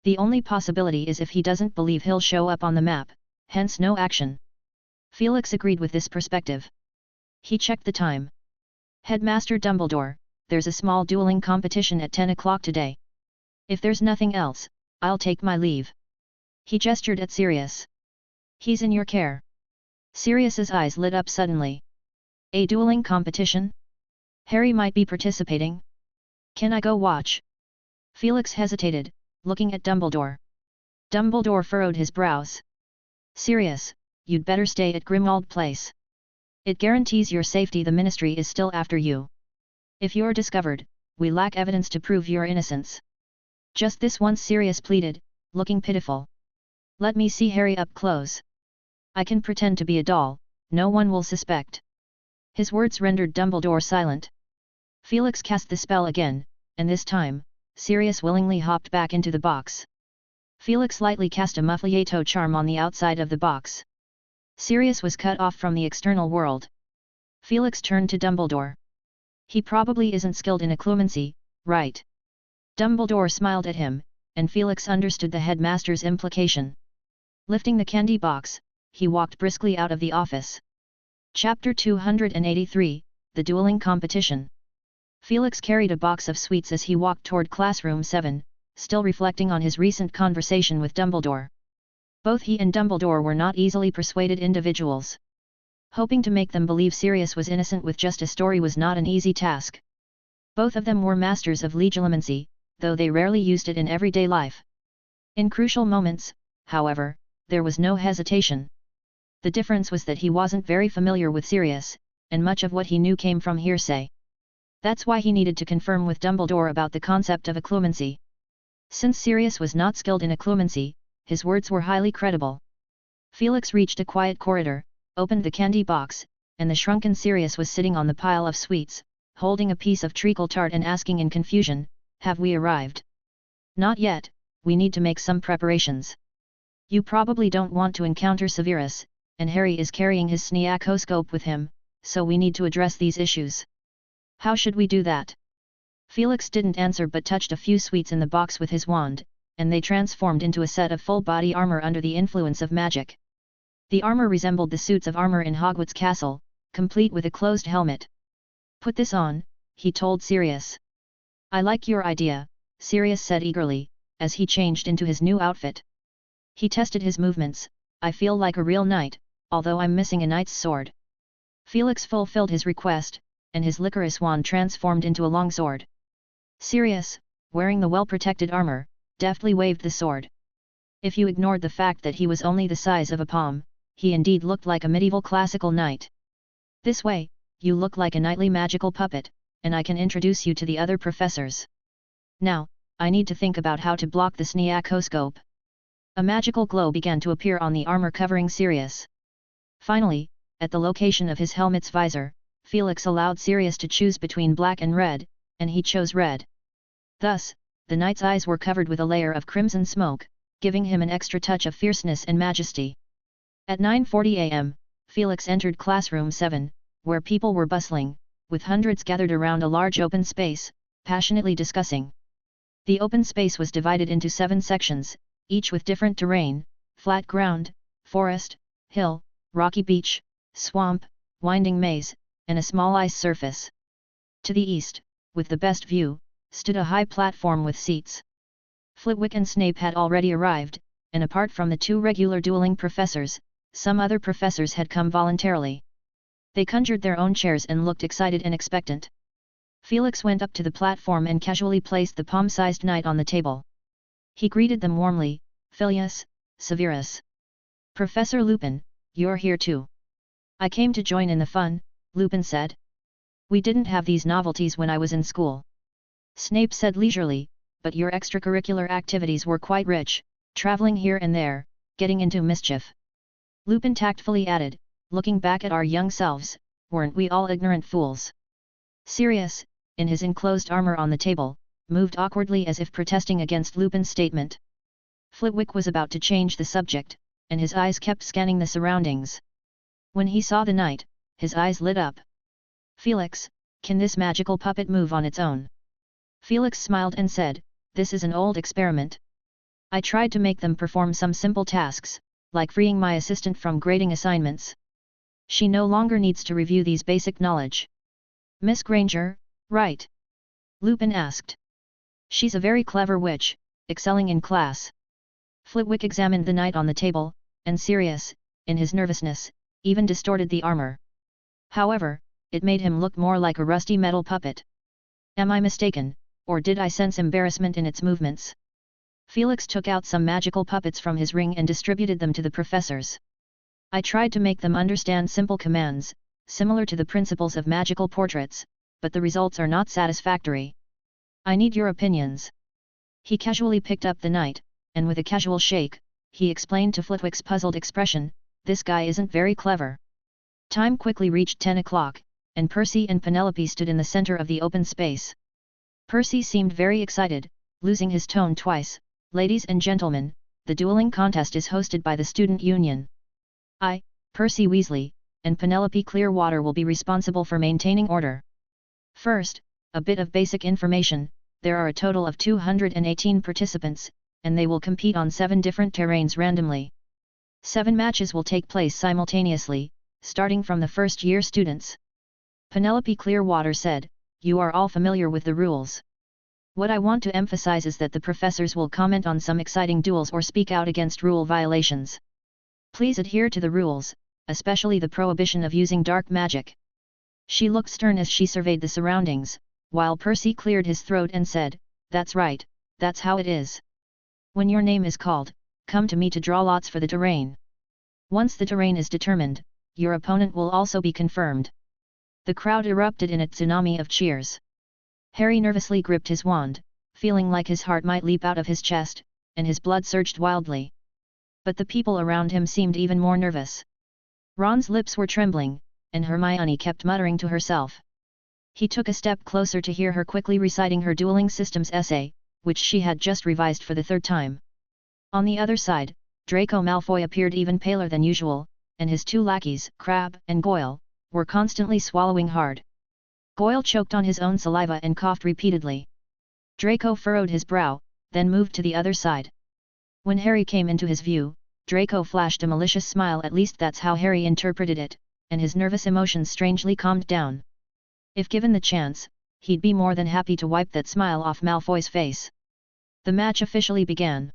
The only possibility is if he doesn't believe he'll show up on the map, hence no action. Felix agreed with this perspective. He checked the time. Headmaster Dumbledore, there's a small dueling competition at 10 o'clock today. If there's nothing else, I'll take my leave. He gestured at Sirius. He's in your care. Sirius's eyes lit up suddenly. A dueling competition? Harry might be participating. Can I go watch? Felix hesitated, looking at Dumbledore. Dumbledore furrowed his brows. Sirius, you'd better stay at Grimmauld Place. It guarantees your safety. The Ministry is still after you. If you're discovered, we lack evidence to prove your innocence. Just this once, Sirius pleaded, looking pitiful. Let me see Harry up close. I can pretend to be a doll, no one will suspect. His words rendered Dumbledore silent. Felix cast the spell again, and this time, Sirius willingly hopped back into the box. Felix lightly cast a Muffliato charm on the outside of the box. Sirius was cut off from the external world. Felix turned to Dumbledore. He probably isn't skilled in occlumency, right? Dumbledore smiled at him, and Felix understood the headmaster's implication. Lifting the candy box, he walked briskly out of the office. Chapter 283, The Dueling Competition. Felix carried a box of sweets as he walked toward classroom 7, still reflecting on his recent conversation with Dumbledore. Both he and Dumbledore were not easily persuaded individuals. Hoping to make them believe Sirius was innocent with just a story was not an easy task. Both of them were masters of legilimency, though they rarely used it in everyday life. In crucial moments, however, there was no hesitation. The difference was that he wasn't very familiar with Sirius, and much of what he knew came from hearsay. That's why he needed to confirm with Dumbledore about the concept of occlumency. Since Sirius was not skilled in occlumency, his words were highly credible. Felix reached a quiet corridor, opened the candy box, and the shrunken Sirius was sitting on the pile of sweets, holding a piece of treacle tart and asking in confusion, "Have we arrived?" "Not yet, we need to make some preparations. You probably don't want to encounter Severus, and Harry is carrying his sneakoscope with him, so we need to address these issues. How should we do that?" Felix didn't answer but touched a few sweets in the box with his wand, and they transformed into a set of full-body armor under the influence of magic. The armor resembled the suits of armor in Hogwarts Castle, complete with a closed helmet. "Put this on," he told Sirius. "I like your idea," Sirius said eagerly, as he changed into his new outfit. He tested his movements. "I feel like a real knight, although I'm missing a knight's sword." Felix fulfilled his request, and his licorice wand transformed into a long sword. Sirius, wearing the well-protected armor, deftly waved the sword. If you ignored the fact that he was only the size of a palm, he indeed looked like a medieval classical knight. "This way, you look like a knightly magical puppet, and I can introduce you to the other professors. Now, I need to think about how to block the sneakoscope." A magical glow began to appear on the armor covering Sirius. Finally, at the location of his helmet's visor, Felix allowed Sirius to choose between black and red, and he chose red. Thus, the knight's eyes were covered with a layer of crimson smoke, giving him an extra touch of fierceness and majesty. At 9:40 a.m., Felix entered classroom 7, where people were bustling, with hundreds gathered around a large open space, passionately discussing. The open space was divided into 7 sections, each with different terrain: flat ground, forest, hill, rocky beach, swamp, winding maze, and a small ice surface. To the east, with the best view, stood a high platform with seats. Flitwick and Snape had already arrived, and apart from the two regular dueling professors, some other professors had come voluntarily. They conjured their own chairs and looked excited and expectant. Felix went up to the platform and casually placed the palm-sized knight on the table. He greeted them warmly, "Filius, Severus. Professor Lupin, you're here too." "I came to join in the fun," Lupin said. "We didn't have these novelties when I was in school." Snape said leisurely, "But your extracurricular activities were quite rich, traveling here and there, getting into mischief." Lupin tactfully added, "Looking back at our young selves, weren't we all ignorant fools?" Sirius, in his enclosed armor on the table, moved awkwardly as if protesting against Lupin's statement. Flitwick was about to change the subject, and his eyes kept scanning the surroundings. When he saw the knight, his eyes lit up. "Felix, can this magical puppet move on its own?" Felix smiled and said, "This is an old experiment. I tried to make them perform some simple tasks, like freeing my assistant from grading assignments. She no longer needs to review these basic knowledge." "Miss Granger, right?" Lupin asked. "She's a very clever witch, excelling in class." Flitwick examined the knight on the table, and Sirius, in his nervousness, even distorted the armor. However, it made him look more like a rusty metal puppet. "Am I mistaken, or did I sense embarrassment in its movements?" Felix took out some magical puppets from his ring and distributed them to the professors. "I tried to make them understand simple commands, similar to the principles of magical portraits, but the results are not satisfactory. I need your opinions." He casually picked up the knight, and with a casual shake, he explained to Flitwick's puzzled expression, "This guy isn't very clever." Time quickly reached 10 o'clock, and Percy and Penelope stood in the center of the open space. Percy seemed very excited, losing his tone twice. "Ladies and gentlemen, the dueling contest is hosted by the Student Union. I, Percy Weasley, and Penelope Clearwater will be responsible for maintaining order. First, a bit of basic information: there are a total of 218 participants, and they will compete on 7 different terrains randomly. 7 matches will take place simultaneously, starting from the first-year students." Penelope Clearwater said, "You are all familiar with the rules. What I want to emphasize is that the professors will comment on some exciting duels or speak out against rule violations. Please adhere to the rules, especially the prohibition of using dark magic." She looked stern as she surveyed the surroundings, while Percy cleared his throat and said, "That's right, that's how it is. When your name is called, come to me to draw lots for the terrain. Once the terrain is determined, your opponent will also be confirmed." The crowd erupted in a tsunami of cheers. Harry nervously gripped his wand, feeling like his heart might leap out of his chest, and his blood surged wildly. But the people around him seemed even more nervous. Ron's lips were trembling, and Hermione kept muttering to herself. He took a step closer to hear her quickly reciting her dueling systems essay, which she had just revised for the 3rd time. On the other side, Draco Malfoy appeared even paler than usual, and his 2 lackeys, Crabbe and Goyle, were constantly swallowing hard. Goyle choked on his own saliva and coughed repeatedly. Draco furrowed his brow, then moved to the other side. When Harry came into his view, Draco flashed a malicious smile. At least that's how Harry interpreted it, and his nervous emotions strangely calmed down. If given the chance, he'd be more than happy to wipe that smile off Malfoy's face. The match officially began.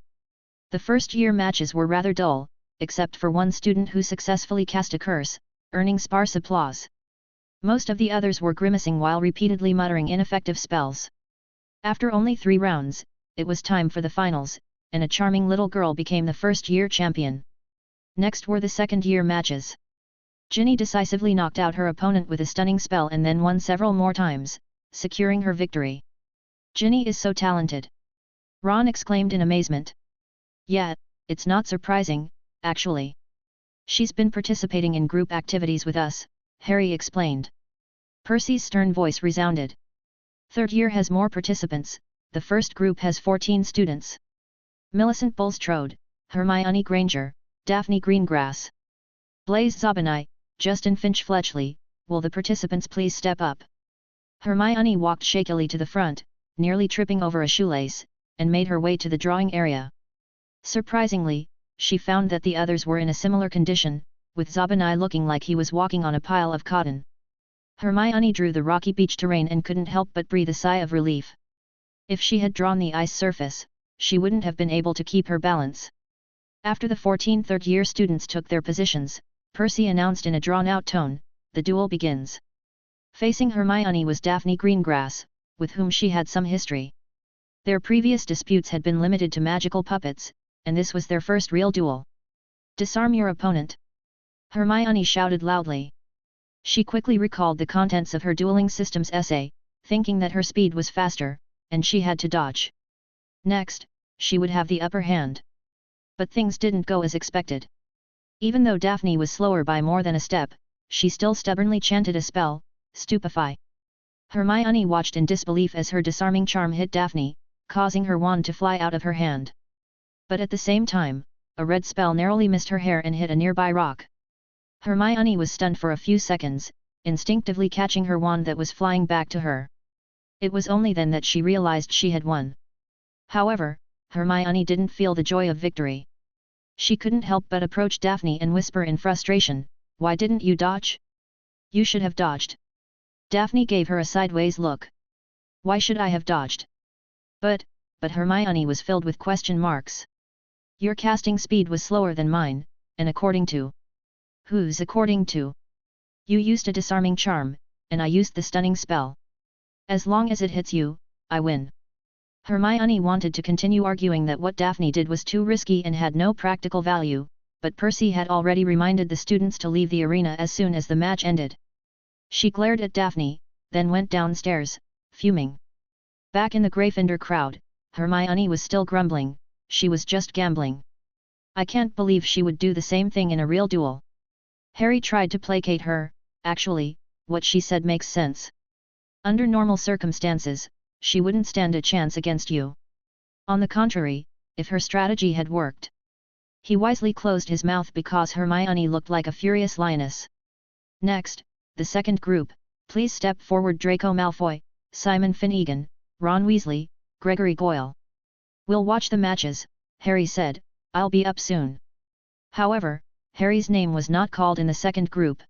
The first-year matches were rather dull, except for one student who successfully cast a curse, earning sparse applause. Most of the others were grimacing while repeatedly muttering ineffective spells. After only 3 rounds, it was time for the finals, and a charming little girl became the first-year champion. Next were the second-year matches. Ginny decisively knocked out her opponent with a stunning spell and then won several more times, securing her victory. "Ginny is so talented!" Ron exclaimed in amazement. "Yeah, it's not surprising, actually. She's been participating in group activities with us," Harry explained. Percy's stern voice resounded. "Third year has more participants, the first group has 14 students. Millicent Bulstrode, Hermione Granger, Daphne Greengrass, Blaise Zabinai, Justin Finch-Fletchley, will the participants please step up?" Hermione walked shakily to the front, nearly tripping over a shoelace, and made her way to the drawing area. Surprisingly, she found that the others were in a similar condition, with Zabanai looking like he was walking on a pile of cotton. Hermione drew the rocky beach terrain and couldn't help but breathe a sigh of relief. If she had drawn the ice surface, she wouldn't have been able to keep her balance. After the 14 third-year students took their positions, Percy announced in a drawn-out tone, "The duel begins." Facing Hermione was Daphne Greengrass, with whom she had some history. Their previous disputes had been limited to magical puppets, and this was their first real duel. "Disarm your opponent!" Hermione shouted loudly. She quickly recalled the contents of her dueling systems essay, thinking that her speed was faster, and she had to dodge. Next, she would have the upper hand. But things didn't go as expected. Even though Daphne was slower by more than a step, she still stubbornly chanted a spell, "Stupefy." Hermione watched in disbelief as her disarming charm hit Daphne, causing her wand to fly out of her hand. But at the same time, a red spell narrowly missed her hair and hit a nearby rock. Hermione was stunned for a few seconds, instinctively catching her wand that was flying back to her. It was only then that she realized she had won. However, Hermione didn't feel the joy of victory. She couldn't help but approach Daphne and whisper in frustration, "Why didn't you dodge? You should have dodged." Daphne gave her a sideways look. "Why should I have dodged?" But Hermione was filled with question marks. "Your casting speed was slower than mine, and according to..." "Who's according to?" "You used a disarming charm, and I used the stunning spell. As long as it hits you, I win." Hermione wanted to continue arguing that what Daphne did was too risky and had no practical value, but Percy had already reminded the students to leave the arena as soon as the match ended. She glared at Daphne, then went downstairs, fuming. Back in the Gryffindor crowd, Hermione was still grumbling, she was just gambling. "I can't believe she would do the same thing in a real duel." Harry tried to placate her, "Actually, what she said makes sense. Under normal circumstances, she wouldn't stand a chance against you. On the contrary, if her strategy had worked." He wisely closed his mouth because Hermione looked like a furious lioness. "Next, the second group, please step forward. Draco Malfoy, Simon Finnegan, Ron Weasley, Gregory Goyle." "We'll watch the matches," Harry said, "I'll be up soon." However, Harry's name was not called in the second group.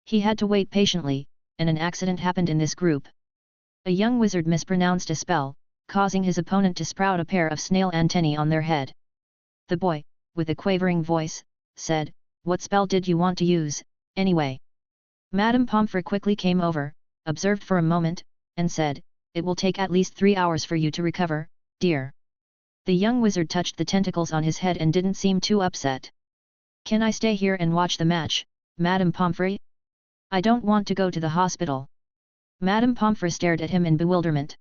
He had to wait patiently, and an accident happened in this group. A young wizard mispronounced a spell, causing his opponent to sprout a pair of snail antennae on their head. The boy, with a quavering voice, said, "What spell did you want to use, anyway?" Madame Pomfrey quickly came over, observed for a moment, and said, "It will take at least 3 hours for you to recover, dear." The young wizard touched the tentacles on his head and didn't seem too upset. "Can I stay here and watch the match, Madame Pomfrey? I don't want to go to the hospital." Madame Pomfrey stared at him in bewilderment.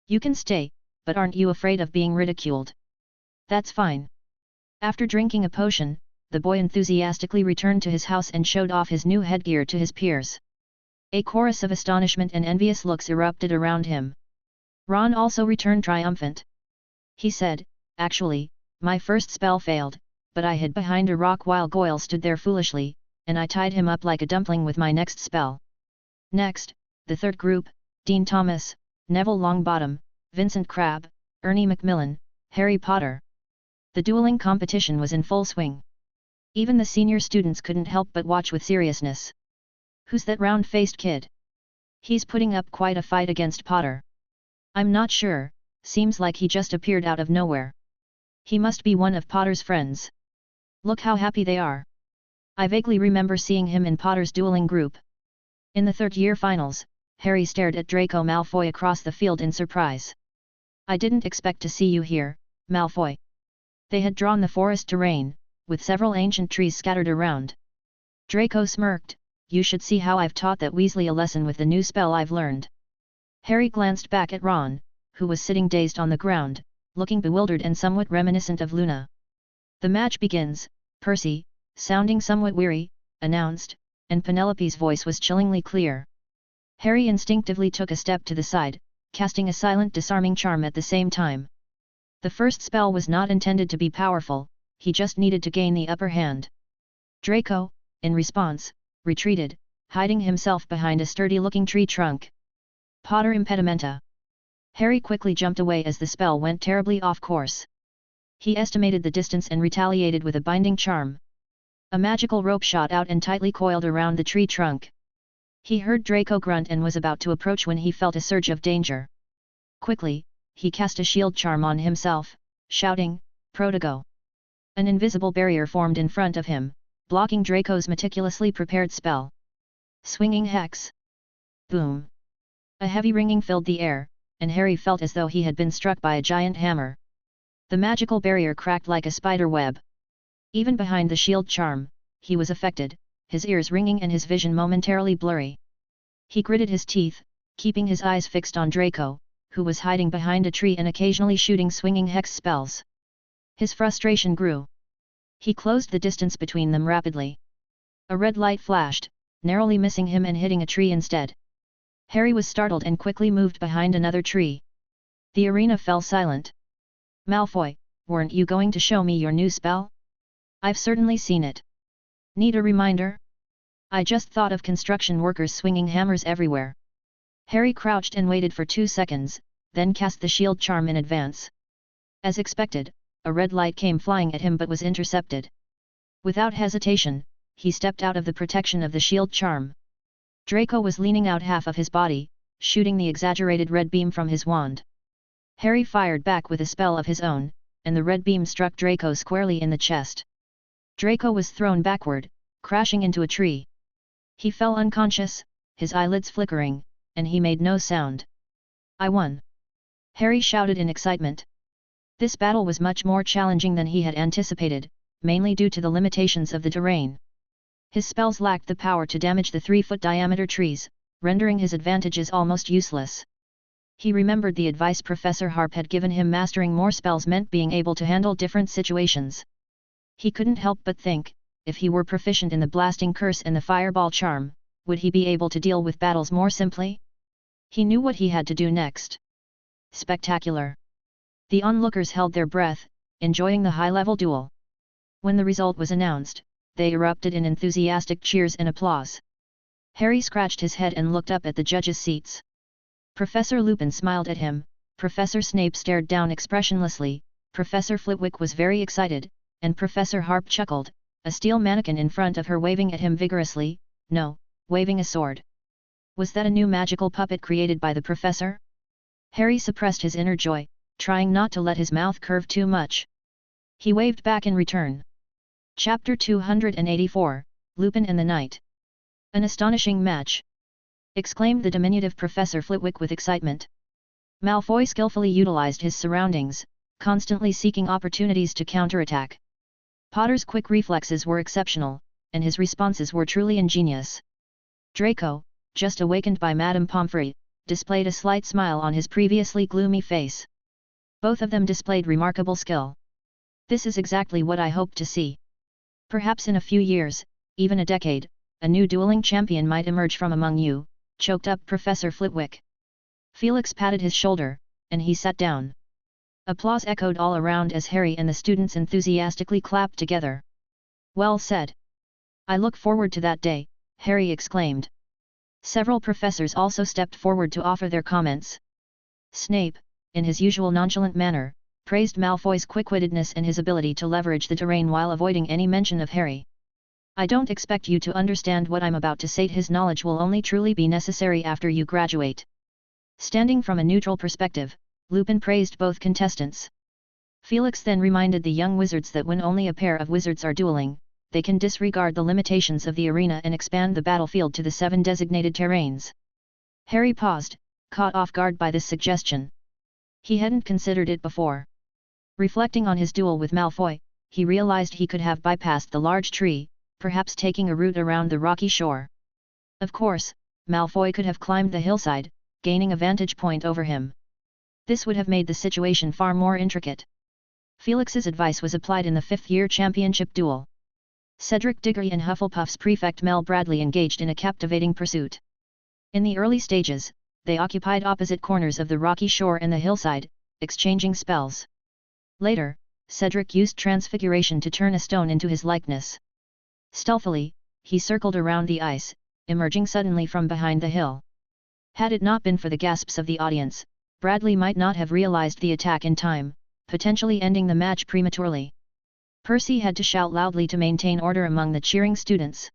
"You can stay, but aren't you afraid of being ridiculed?" "That's fine." After drinking a potion, the boy enthusiastically returned to his house and showed off his new headgear to his peers. A chorus of astonishment and envious looks erupted around him. Ron also returned triumphant. He said, "Actually, my first spell failed, but I hid behind a rock while Goyle stood there foolishly, and I tied him up like a dumpling with my next spell." Next, the third group, Dean Thomas, Neville Longbottom, Vincent Crabbe, Ernie Macmillan, Harry Potter. The dueling competition was in full swing. Even the senior students couldn't help but watch with seriousness. "Who's that round-faced kid? He's putting up quite a fight against Potter." "I'm not sure, seems like he just appeared out of nowhere. He must be one of Potter's friends. Look how happy they are. I vaguely remember seeing him in Potter's dueling group." In the third-year finals, Harry stared at Draco Malfoy across the field in surprise. "I didn't expect to see you here, Malfoy." They had drawn the forest terrain, with several ancient trees scattered around. Draco smirked, "You should see how I've taught that Weasley a lesson with the new spell I've learned." Harry glanced back at Ron, who was sitting dazed on the ground, looking bewildered and somewhat reminiscent of Luna. "The match begins," Percy, sounding somewhat weary, announced, and Penelope's voice was chillingly clear. Harry instinctively took a step to the side, casting a silent disarming charm at the same time. The first spell was not intended to be powerful, he just needed to gain the upper hand. Draco, in response, retreated, hiding himself behind a sturdy-looking tree trunk. "Potter Impedimenta." Harry quickly jumped away as the spell went terribly off course. He estimated the distance and retaliated with a binding charm. A magical rope shot out and tightly coiled around the tree trunk. He heard Draco grunt and was about to approach when he felt a surge of danger. Quickly, he cast a shield charm on himself, shouting, "Protego!" An invisible barrier formed in front of him, blocking Draco's meticulously prepared spell. Swinging hex. Boom! A heavy ringing filled the air, and Harry felt as though he had been struck by a giant hammer. The magical barrier cracked like a spider web. Even behind the shield charm, he was affected, his ears ringing and his vision momentarily blurry. He gritted his teeth, keeping his eyes fixed on Draco, who was hiding behind a tree and occasionally shooting swinging hex spells. His frustration grew. He closed the distance between them rapidly. A red light flashed, narrowly missing him and hitting a tree instead. Harry was startled and quickly moved behind another tree. The arena fell silent. "Malfoy, weren't you going to show me your new spell? I've certainly seen it. Need a reminder? I just thought of construction workers swinging hammers everywhere." Harry crouched and waited for 2 seconds, then cast the shield charm in advance. As expected, a red light came flying at him but was intercepted. Without hesitation, he stepped out of the protection of the shield charm. Draco was leaning out half of his body, shooting the exaggerated red beam from his wand. Harry fired back with a spell of his own, and the red beam struck Draco squarely in the chest. Draco was thrown backward, crashing into a tree. He fell unconscious, his eyelids flickering, and he made no sound. "I won!" Harry shouted in excitement. This battle was much more challenging than he had anticipated, mainly due to the limitations of the terrain. His spells lacked the power to damage the 3-foot diameter trees, rendering his advantages almost useless. He remembered the advice Professor Harp had given him: mastering more spells meant being able to handle different situations. He couldn't help but think, if he were proficient in the blasting curse and the fireball charm, would he be able to deal with battles more simply? He knew what he had to do next. Spectacular! The onlookers held their breath, enjoying the high-level duel. When the result was announced, they erupted in enthusiastic cheers and applause. Harry scratched his head and looked up at the judges' seats. Professor Lupin smiled at him, Professor Snape stared down expressionlessly, Professor Flitwick was very excited, and Professor Harp chuckled, a steel mannequin in front of her waving at him vigorously, no, waving a sword. Was that a new magical puppet created by the professor? Harry suppressed his inner joy, trying not to let his mouth curve too much. He waved back in return. Chapter 284, Lupin and the Knight. "An astonishing match!" exclaimed the diminutive Professor Flitwick with excitement. Malfoy skillfully utilized his surroundings, constantly seeking opportunities to counterattack. Potter's quick reflexes were exceptional, and his responses were truly ingenious. Draco, just awakened by Madame Pomfrey, displayed a slight smile on his previously gloomy face. Both of them displayed remarkable skill. "This is exactly what I hoped to see. Perhaps in a few years, even a decade, a new dueling champion might emerge from among you," choked up Professor Flitwick. Felix patted his shoulder, and he sat down. Applause echoed all around as Harry and the students enthusiastically clapped together. "Well said! I look forward to that day," Harry exclaimed. Several professors also stepped forward to offer their comments. Snape, in his usual nonchalant manner, praised Malfoy's quick-wittedness and his ability to leverage the terrain while avoiding any mention of Harry. "I don't expect you to understand what I'm about to say. His knowledge will only truly be necessary after you graduate." Standing from a neutral perspective, Lupin praised both contestants. Felix then reminded the young wizards that when only a pair of wizards are dueling, they can disregard the limitations of the arena and expand the battlefield to the 7 designated terrains. Harry paused, caught off guard by this suggestion. He hadn't considered it before. Reflecting on his duel with Malfoy, he realized he could have bypassed the large tree, perhaps taking a route around the rocky shore. Of course, Malfoy could have climbed the hillside, gaining a vantage point over him. This would have made the situation far more intricate. Felix's advice was applied in the 5th-year championship duel. Cedric Diggory and Hufflepuff's prefect Mel Bradley engaged in a captivating pursuit. In the early stages, they occupied opposite corners of the rocky shore and the hillside, exchanging spells. Later, Cedric used transfiguration to turn a stone into his likeness. Stealthily, he circled around the ice, emerging suddenly from behind the hill. Had it not been for the gasps of the audience, Bradley might not have realized the attack in time, potentially ending the match prematurely. Percy had to shout loudly to maintain order among the cheering students.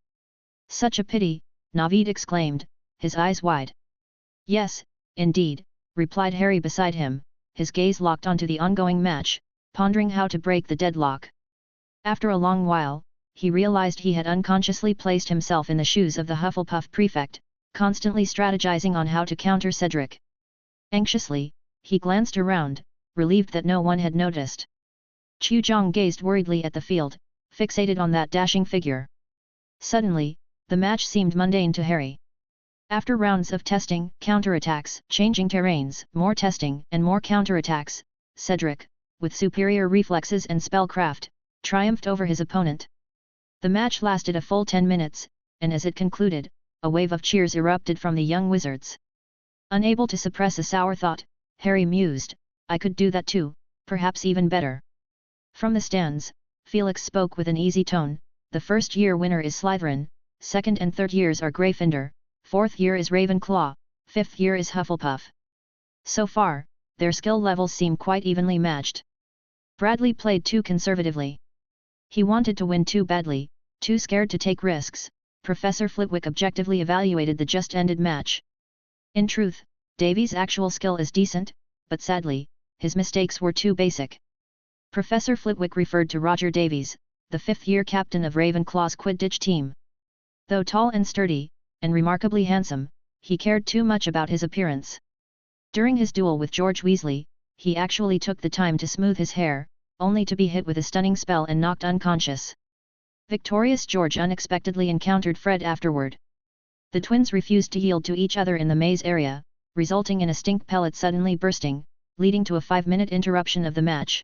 Such a pity, Naveed exclaimed, his eyes wide. Yes, indeed, replied Harry beside him, his gaze locked onto the ongoing match, pondering how to break the deadlock. After a long while, he realized he had unconsciously placed himself in the shoes of the Hufflepuff prefect, constantly strategizing on how to counter Cedric. Anxiously, he glanced around, relieved that no one had noticed. Chu Jong gazed worriedly at the field, fixated on that dashing figure. Suddenly, the match seemed mundane to Harry. After rounds of testing, counterattacks, changing terrains, more testing and more counterattacks, Cedric, with superior reflexes and spellcraft, triumphed over his opponent. The match lasted a full 10 minutes, and as it concluded, a wave of cheers erupted from the young wizards. Unable to suppress a sour thought, Harry mused, I could do that too, perhaps even better. From the stands, Felix spoke with an easy tone, the first-year winner is Slytherin, second and third years are Gryffindor, fourth year is Ravenclaw, fifth year is Hufflepuff. So far, their skill levels seem quite evenly matched. Bradley played too conservatively. He wanted to win too badly, too scared to take risks. Professor Flitwick objectively evaluated the just-ended match. In truth, Davy's actual skill is decent, but sadly, his mistakes were too basic. Professor Flitwick referred to Roger Davies, the fifth-year captain of Ravenclaw's Quidditch team. Though tall and sturdy, and remarkably handsome, he cared too much about his appearance. During his duel with George Weasley, he actually took the time to smooth his hair, only to be hit with a stunning spell and knocked unconscious. Victorious George unexpectedly encountered Fred afterward. The twins refused to yield to each other in the maze area, resulting in a stink pellet suddenly bursting, leading to a 5-minute interruption of the match.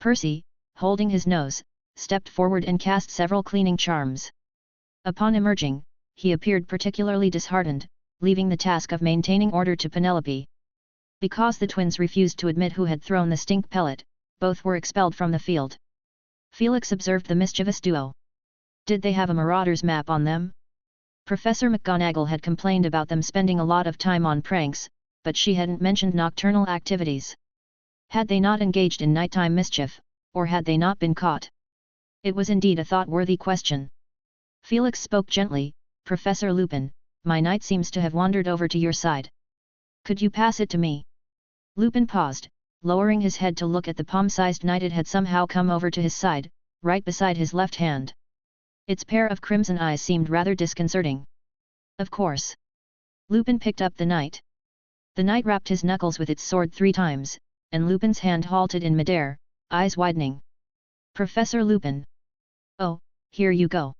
Percy, holding his nose, stepped forward and cast several cleaning charms. Upon emerging, he appeared particularly disheartened, leaving the task of maintaining order to Penelope. Because the twins refused to admit who had thrown the stink pellet, both were expelled from the field. Felix observed the mischievous duo. Did they have a Marauders map on them? Professor McGonagall had complained about them spending a lot of time on pranks, but she hadn't mentioned nocturnal activities. Had they not engaged in nighttime mischief, or had they not been caught? It was indeed a thought-worthy question. Felix spoke gently, Professor Lupin, my knight seems to have wandered over to your side. Could you pass it to me? Lupin paused, lowering his head to look at the palm-sized knight. It had somehow come over to his side, right beside his left hand. Its pair of crimson eyes seemed rather disconcerting. Of course. Lupin picked up the knight. The knight rapped his knuckles with its sword 3 times, and Lupin's hand halted in midair, eyes widening. Professor Lupin. Oh, here you go.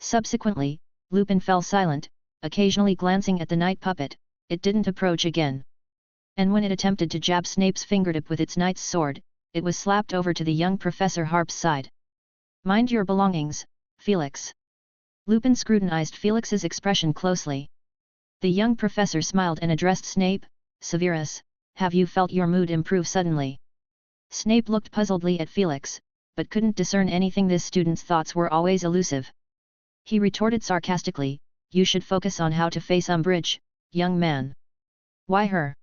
Subsequently, Lupin fell silent, occasionally glancing at the knight puppet. It didn't approach again. And when it attempted to jab Snape's fingertip with its knight's sword, it was slapped over to the young Professor Harp's side. Mind your belongings, Felix. Lupin scrutinized Felix's expression closely. The young professor smiled and addressed Snape, Severus, have you felt your mood improve suddenly? Snape looked puzzledly at Felix, but couldn't discern anything. This student's thoughts were always elusive. He retorted sarcastically, you should focus on how to face Umbridge, young man. Why her?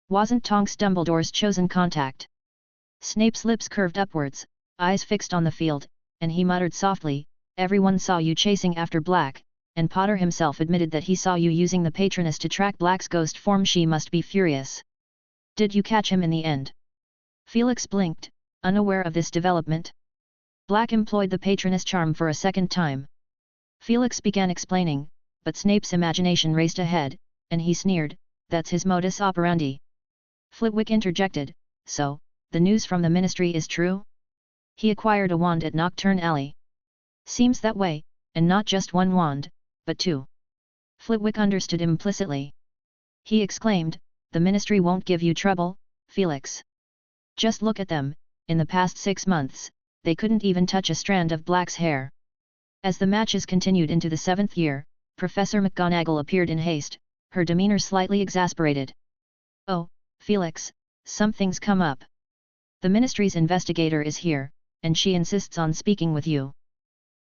Wasn't Tonks Dumbledore's chosen contact? Snape's lips curved upwards, eyes fixed on the field, and he muttered softly, everyone saw you chasing after Black, and Potter himself admitted that he saw you using the Patroness to track Black's ghost form. She must be furious. Did you catch him in the end? Felix blinked, unaware of this development. Black employed the Patroness charm for a second time. Felix began explaining, but Snape's imagination raced ahead, and he sneered, that's his modus operandi. Flitwick interjected, so, the news from the Ministry is true? He acquired a wand at Nocturne Alley. Seems that way, and not just one wand, but 2. Flitwick understood implicitly. He exclaimed, the Ministry won't give you trouble, Felix. Just look at them, in the past 6 months, they couldn't even touch a strand of Black's hair. As the matches continued into the 7th year, Professor McGonagall appeared in haste, her demeanor slightly exasperated. Oh, Felix, something's come up. The Ministry's investigator is here, and she insists on speaking with you.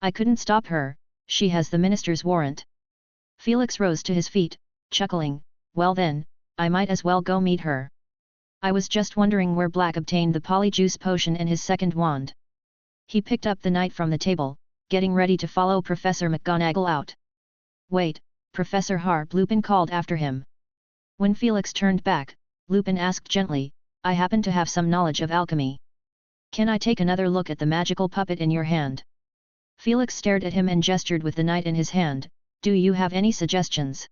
I couldn't stop her, she has the Minister's warrant. Felix rose to his feet, chuckling, well then, I might as well go meet her. I was just wondering where Black obtained the polyjuice potion and his second wand. He picked up the knight from the table, getting ready to follow Professor McGonagall out. "Wait, Professor Harp," Lupin called after him. When Felix turned back, Lupin asked gently, "I happen to have some knowledge of alchemy. Can I take another look at the magical puppet in your hand?" Felix stared at him and gestured with the knight in his hand. "Do you have any suggestions?"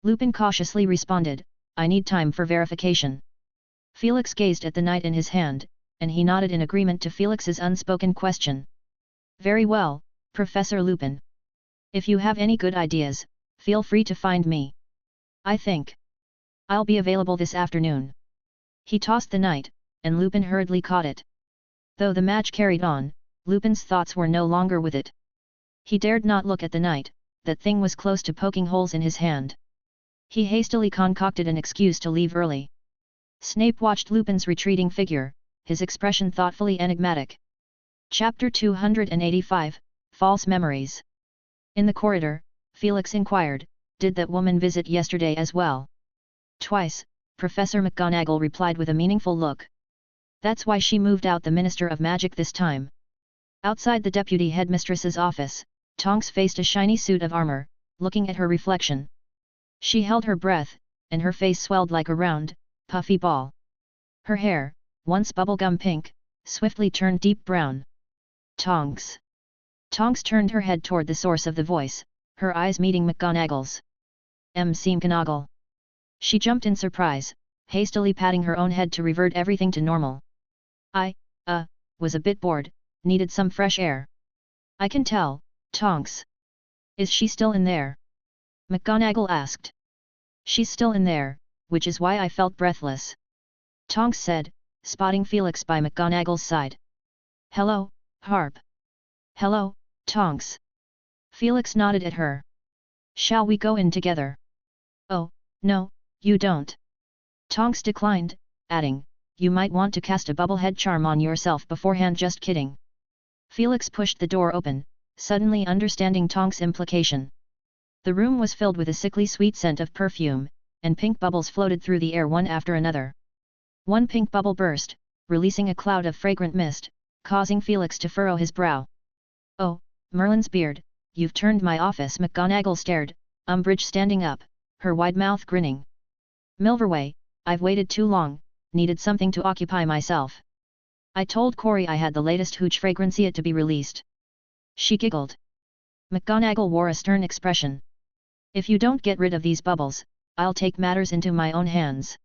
Lupin cautiously responded, "I need time for verification." Felix gazed at the knight in his hand, and he nodded in agreement to Felix's unspoken question. "Very well, Professor Lupin. If you have any good ideas, feel free to find me. I think I'll be available this afternoon." He tossed the knight, and Lupin hurriedly caught it. Though the match carried on, Lupin's thoughts were no longer with it. He dared not look at the knight, that thing was close to poking holes in his hand. He hastily concocted an excuse to leave early. Snape watched Lupin's retreating figure, his expression thoughtfully enigmatic. Chapter 285, False Memories. In the corridor, Felix inquired, "Did that woman visit yesterday as well?" "Twice," Professor McGonagall replied with a meaningful look. "That's why she moved out the Minister of Magic this time." Outside the Deputy Headmistress's office, Tonks faced a shiny suit of armor, looking at her reflection. She held her breath, and her face swelled like a round, puffy ball. Her hair, once bubblegum pink, swiftly turned deep brown. "Tonks!" Tonks turned her head toward the source of the voice, her eyes meeting McGonagall's. "McGonagall." She jumped in surprise, hastily patting her own head to revert everything to normal. "I was a bit bored, needed some fresh air." "I can tell, Tonks. Is she still in there?" McGonagall asked. "She's still in there, which is why I felt breathless," Tonks said, spotting Felix by McGonagall's side. "Hello, Harp." "Hello, Tonks." Felix nodded at her. "Shall we go in together?" "Oh, no, you don't." Tonks declined, adding, "You might want to cast a bubblehead charm on yourself beforehand." "Just kidding." Felix pushed the door open, suddenly understanding Tonks' implication. The room was filled with a sickly sweet scent of perfume, and pink bubbles floated through the air one after another. One pink bubble burst, releasing a cloud of fragrant mist, causing Felix to furrow his brow. "Oh, Merlin's beard, you've turned my office." McGonagall stared, Umbridge standing up, her wide mouth grinning. "Milverway, I've waited too long, needed something to occupy myself. I told Corey I had the latest hooch fragrantia to be released." She giggled. McGonagall wore a stern expression. "If you don't get rid of these bubbles, I'll take matters into my own hands."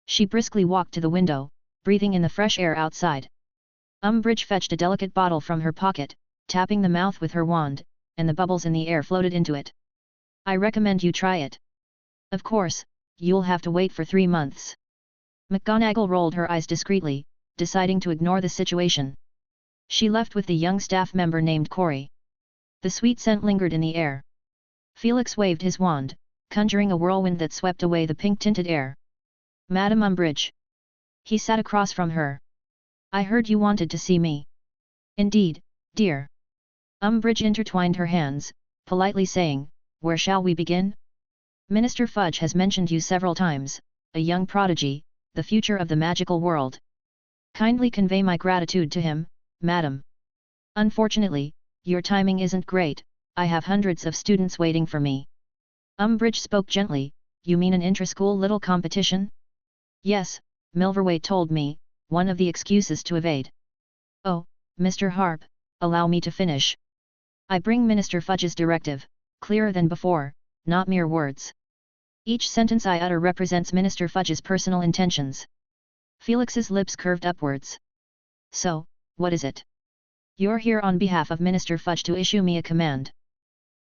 She briskly walked to the window, breathing in the fresh air outside. Umbridge fetched a delicate bottle from her pocket, tapping the mouth with her wand, and the bubbles in the air floated into it. "I recommend you try it. Of course, you'll have to wait for 3 months." McGonagall rolled her eyes discreetly, deciding to ignore the situation. She left with the young staff member named Corey. The sweet scent lingered in the air. Felix waved his wand, conjuring a whirlwind that swept away the pink-tinted air. "Madam Umbridge." He sat across from her. "I heard you wanted to see me." "Indeed, dear." Umbridge intertwined her hands, politely saying, "Where shall we begin?" "Minister Fudge has mentioned you several times, a young prodigy, the future of the magical world. Kindly convey my gratitude to him, madam. Unfortunately, your timing isn't great, I have hundreds of students waiting for me." Umbridge spoke gently, "You mean an intra-school little competition?" "Yes, Milverway told me, one of the excuses to evade." "Oh, Mr. Harp, allow me to finish. I bring Minister Fudge's directive, clearer than before, not mere words. Each sentence I utter represents Minister Fudge's personal intentions." Felix's lips curved upwards. "So, what is it?" "You're here on behalf of Minister Fudge to issue me a command."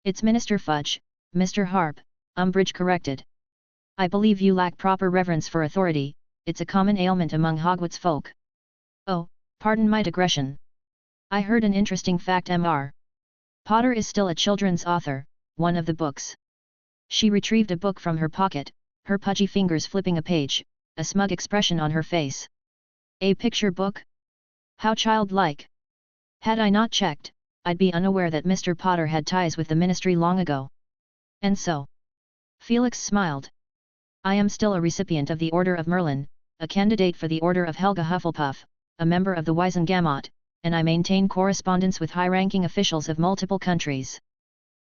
"It's Minister Fudge, Mr. Harp," Umbridge corrected. "I believe you lack proper reverence for authority, it's a common ailment among Hogwarts folk." "Oh, pardon my digression. I heard an interesting fact. Mr. Potter is still a children's author, one of the books." She retrieved a book from her pocket, her pudgy fingers flipping a page, a smug expression on her face. "A picture book? How childlike! Had I not checked, I'd be unaware that Mr. Potter had ties with the Ministry long ago." "And so?" Felix smiled. "I am still a recipient of the Order of Merlin, a candidate for the Order of Helga Hufflepuff, a member of the Wizengamot, and I maintain correspondence with high-ranking officials of multiple countries.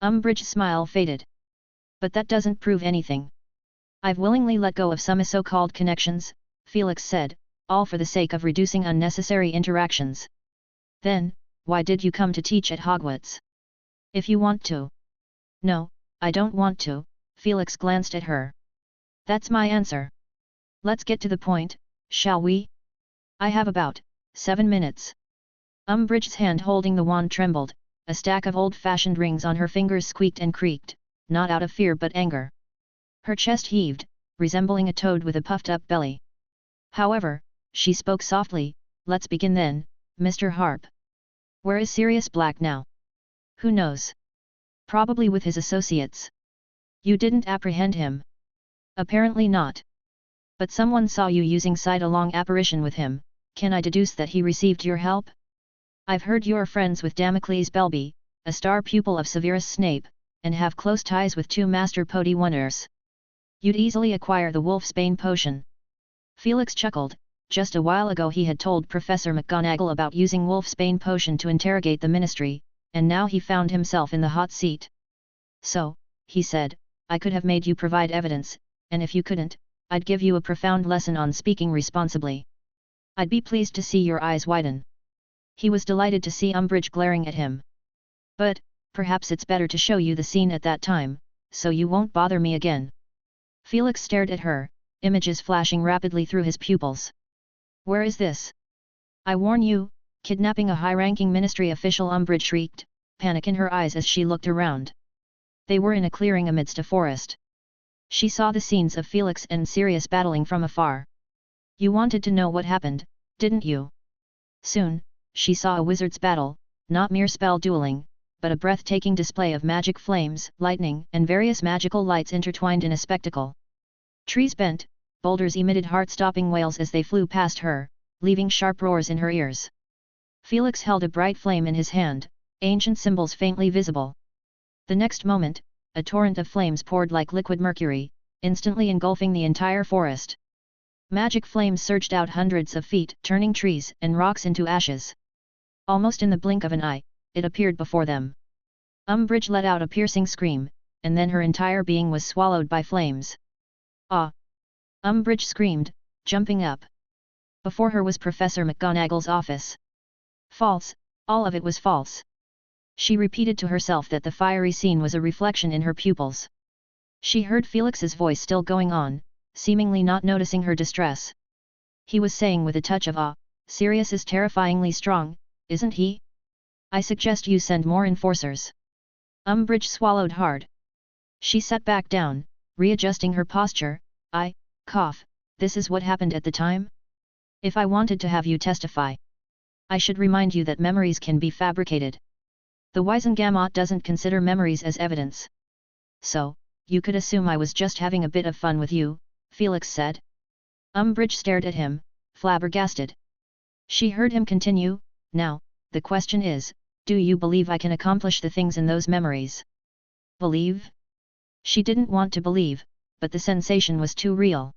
Umbridge's smile faded. But that doesn't prove anything. I've willingly let go of some so-called connections, Felix said, all for the sake of reducing unnecessary interactions. Then, why did you come to teach at Hogwarts? If you want to. No, I don't want to, Felix glanced at her. That's my answer. Let's get to the point, shall we? I have about 7 minutes. Umbridge's hand holding the wand trembled, a stack of old-fashioned rings on her fingers squeaked and creaked, not out of fear but anger. Her chest heaved, resembling a toad with a puffed-up belly. However, she spoke softly, let's begin then, Mr. Harp. Where is Sirius Black now? Who knows? Probably with his associates. You didn't apprehend him? Apparently not. But someone saw you using sight-along apparition with him, can I deduce that he received your help? I've heard you're friends with Damocles Belby, a star pupil of Severus Snape, and have close ties with 2 Master Podiwhunners. You'd easily acquire the Wolfsbane potion. Felix chuckled, just a while ago he had told Professor McGonagall about using Wolfsbane potion to interrogate the Ministry, and now he found himself in the hot seat. So, he said, I could have made you provide evidence, and if you couldn't, I'd give you a profound lesson on speaking responsibly. I'd be pleased to see your eyes widen. He was delighted to see Umbridge glaring at him. But, perhaps it's better to show you the scene at that time, so you won't bother me again. Felix stared at her, images flashing rapidly through his pupils. Where is this? I warn you, kidnapping a high-ranking Ministry official, Umbridge shrieked, panic in her eyes as she looked around. They were in a clearing amidst a forest. She saw the scenes of Felix and Sirius battling from afar. You wanted to know what happened, didn't you? Soon, she saw a wizard's battle, not mere spell dueling, but a breathtaking display of magic flames, lightning, and various magical lights intertwined in a spectacle. Trees bent, boulders emitted heart-stopping wails as they flew past her, leaving sharp roars in her ears. Felix held a bright flame in his hand, ancient symbols faintly visible. The next moment, a torrent of flames poured like liquid mercury, instantly engulfing the entire forest. Magic flames surged out hundreds of feet, turning trees and rocks into ashes. Almost in the blink of an eye, it appeared before them. Umbridge let out a piercing scream, and then her entire being was swallowed by flames. Ah! Umbridge screamed, jumping up. Before her was Professor McGonagall's office. False, all of it was false. She repeated to herself that the fiery scene was a reflection in her pupils. She heard Felix's voice still going on, seemingly not noticing her distress. He was saying with a touch of awe, Sirius is terrifyingly strong, isn't he? I suggest you send more enforcers. Umbridge swallowed hard. She sat back down, readjusting her posture. This is what happened at the time? If I wanted to have you testify, I should remind you that memories can be fabricated. The Wisengamot doesn't consider memories as evidence. So, you could assume I was just having a bit of fun with you, Felix said. Umbridge stared at him, flabbergasted. She heard him continue, now, the question is, do you believe I can accomplish the things in those memories? Believe? She didn't want to believe, but the sensation was too real.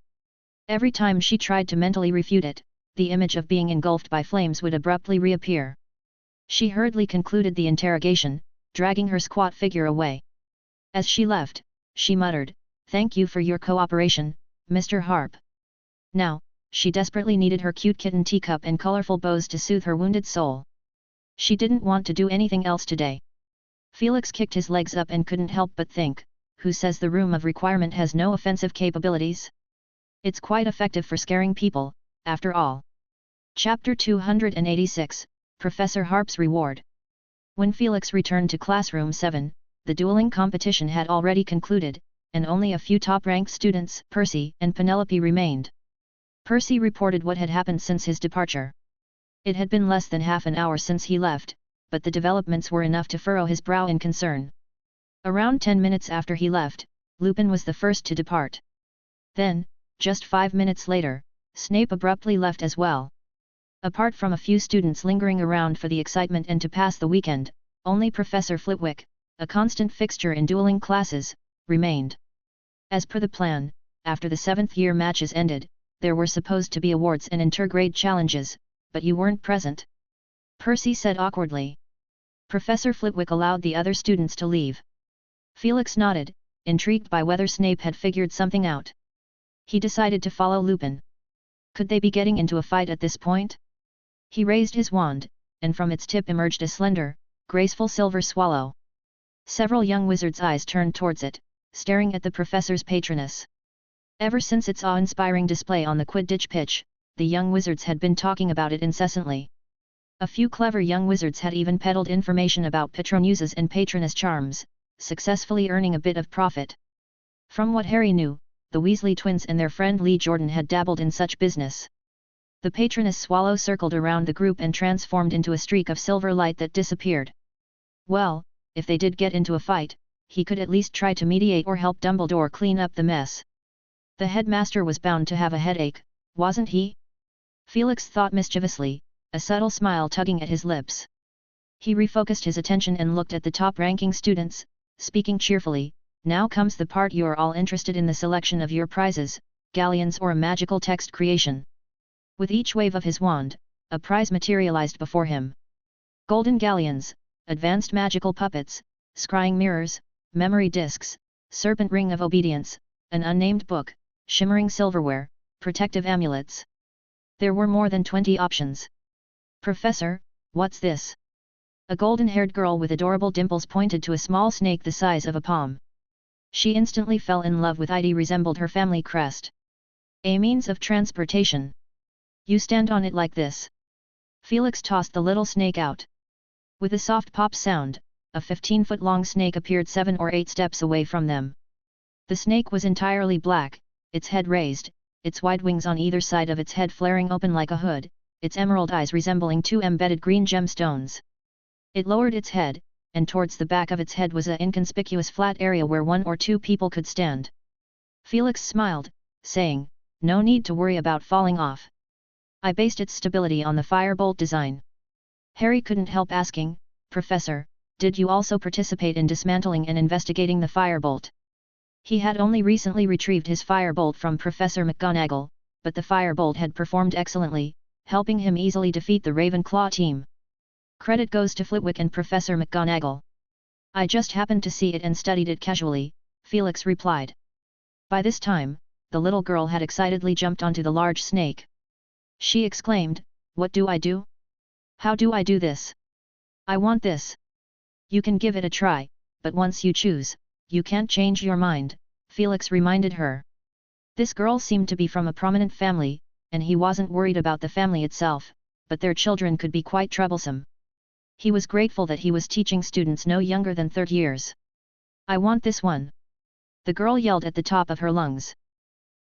Every time she tried to mentally refute it, the image of being engulfed by flames would abruptly reappear. She hurriedly concluded the interrogation, dragging her squat figure away. As she left, she muttered, "Thank you for your cooperation, Mr. Harp." Now, she desperately needed her cute kitten teacup and colorful bows to soothe her wounded soul. She didn't want to do anything else today. Felix kicked his legs up and couldn't help but think, who says the Room of Requirement has no offensive capabilities? It's quite effective for scaring people, after all. Chapter 286, Professor Harp's Reward. When Felix returned to Classroom 7, the dueling competition had already concluded, and only a few top-ranked students, Percy and Penelope, remained. Percy reported what had happened since his departure. It had been less than half an hour since he left, but the developments were enough to furrow his brow in concern. Around 10 minutes after he left, Lupin was the first to depart. Then, just 5 minutes later, Snape abruptly left as well. Apart from a few students lingering around for the excitement and to pass the weekend, only Professor Flitwick, a constant fixture in dueling classes, remained. As per the plan, after the 7th-year matches ended, there were supposed to be awards and intergrade challenges, but you weren't present. Percy said awkwardly. Professor Flitwick allowed the other students to leave. Felix nodded, intrigued by whether Snape had figured something out. He decided to follow Lupin. Could they be getting into a fight at this point? He raised his wand, and from its tip emerged a slender, graceful silver swallow. Several young wizards' eyes turned towards it, staring at the professor's patroness. Ever since its awe-inspiring display on the Quidditch pitch, the young wizards had been talking about it incessantly. A few clever young wizards had even peddled information about patronuses and patroness charms, successfully earning a bit of profit. From what Harry knew, the Weasley twins and their friend Lee Jordan had dabbled in such business. The patroness swallow circled around the group and transformed into a streak of silver light that disappeared. Well, if they did get into a fight, he could at least try to mediate or help Dumbledore clean up the mess. The headmaster was bound to have a headache, wasn't he? Felix thought mischievously, a subtle smile tugging at his lips. He refocused his attention and looked at the top-ranking students, speaking cheerfully, "Now comes the part you're all interested in, the selection of your prizes, galleons or a magical text creation." With each wave of his wand, a prize materialized before him. Golden galleons, advanced magical puppets, scrying mirrors, memory discs, serpent ring of obedience, an unnamed book, shimmering silverware, protective amulets. There were more than 20 options. "Professor, what's this?" A golden-haired girl with adorable dimples pointed to a small snake the size of a palm. She instantly fell in love with it. Resembled her family crest. "A means of transportation. You stand on it like this." Felix tossed the little snake out. With a soft pop sound, a 15-foot-long snake appeared 7 or 8 steps away from them. The snake was entirely black, its head raised, its wide wings on either side of its head flaring open like a hood, its emerald eyes resembling 2 embedded green gemstones. It lowered its head, and towards the back of its head was an inconspicuous flat area where 1 or 2 people could stand. Felix smiled, saying, "No need to worry about falling off. I based its stability on the firebolt design." Harry couldn't help asking, "Professor, did you also participate in dismantling and investigating the firebolt?" He had only recently retrieved his firebolt from Professor McGonagall, but the firebolt had performed excellently, helping him easily defeat the Ravenclaw team. Credit goes to Flitwick and Professor McGonagall. "I just happened to see it and studied it casually," Felix replied. By this time, the little girl had excitedly jumped onto the large snake. She exclaimed, "What do I do? How do I do this? I want this." "You can give it a try, but once you choose, you can't change your mind," Felix reminded her. This girl seemed to be from a prominent family, and he wasn't worried about the family itself, but their children could be quite troublesome. He was grateful that he was teaching students no younger than 30 years. "I want this one!" the girl yelled at the top of her lungs.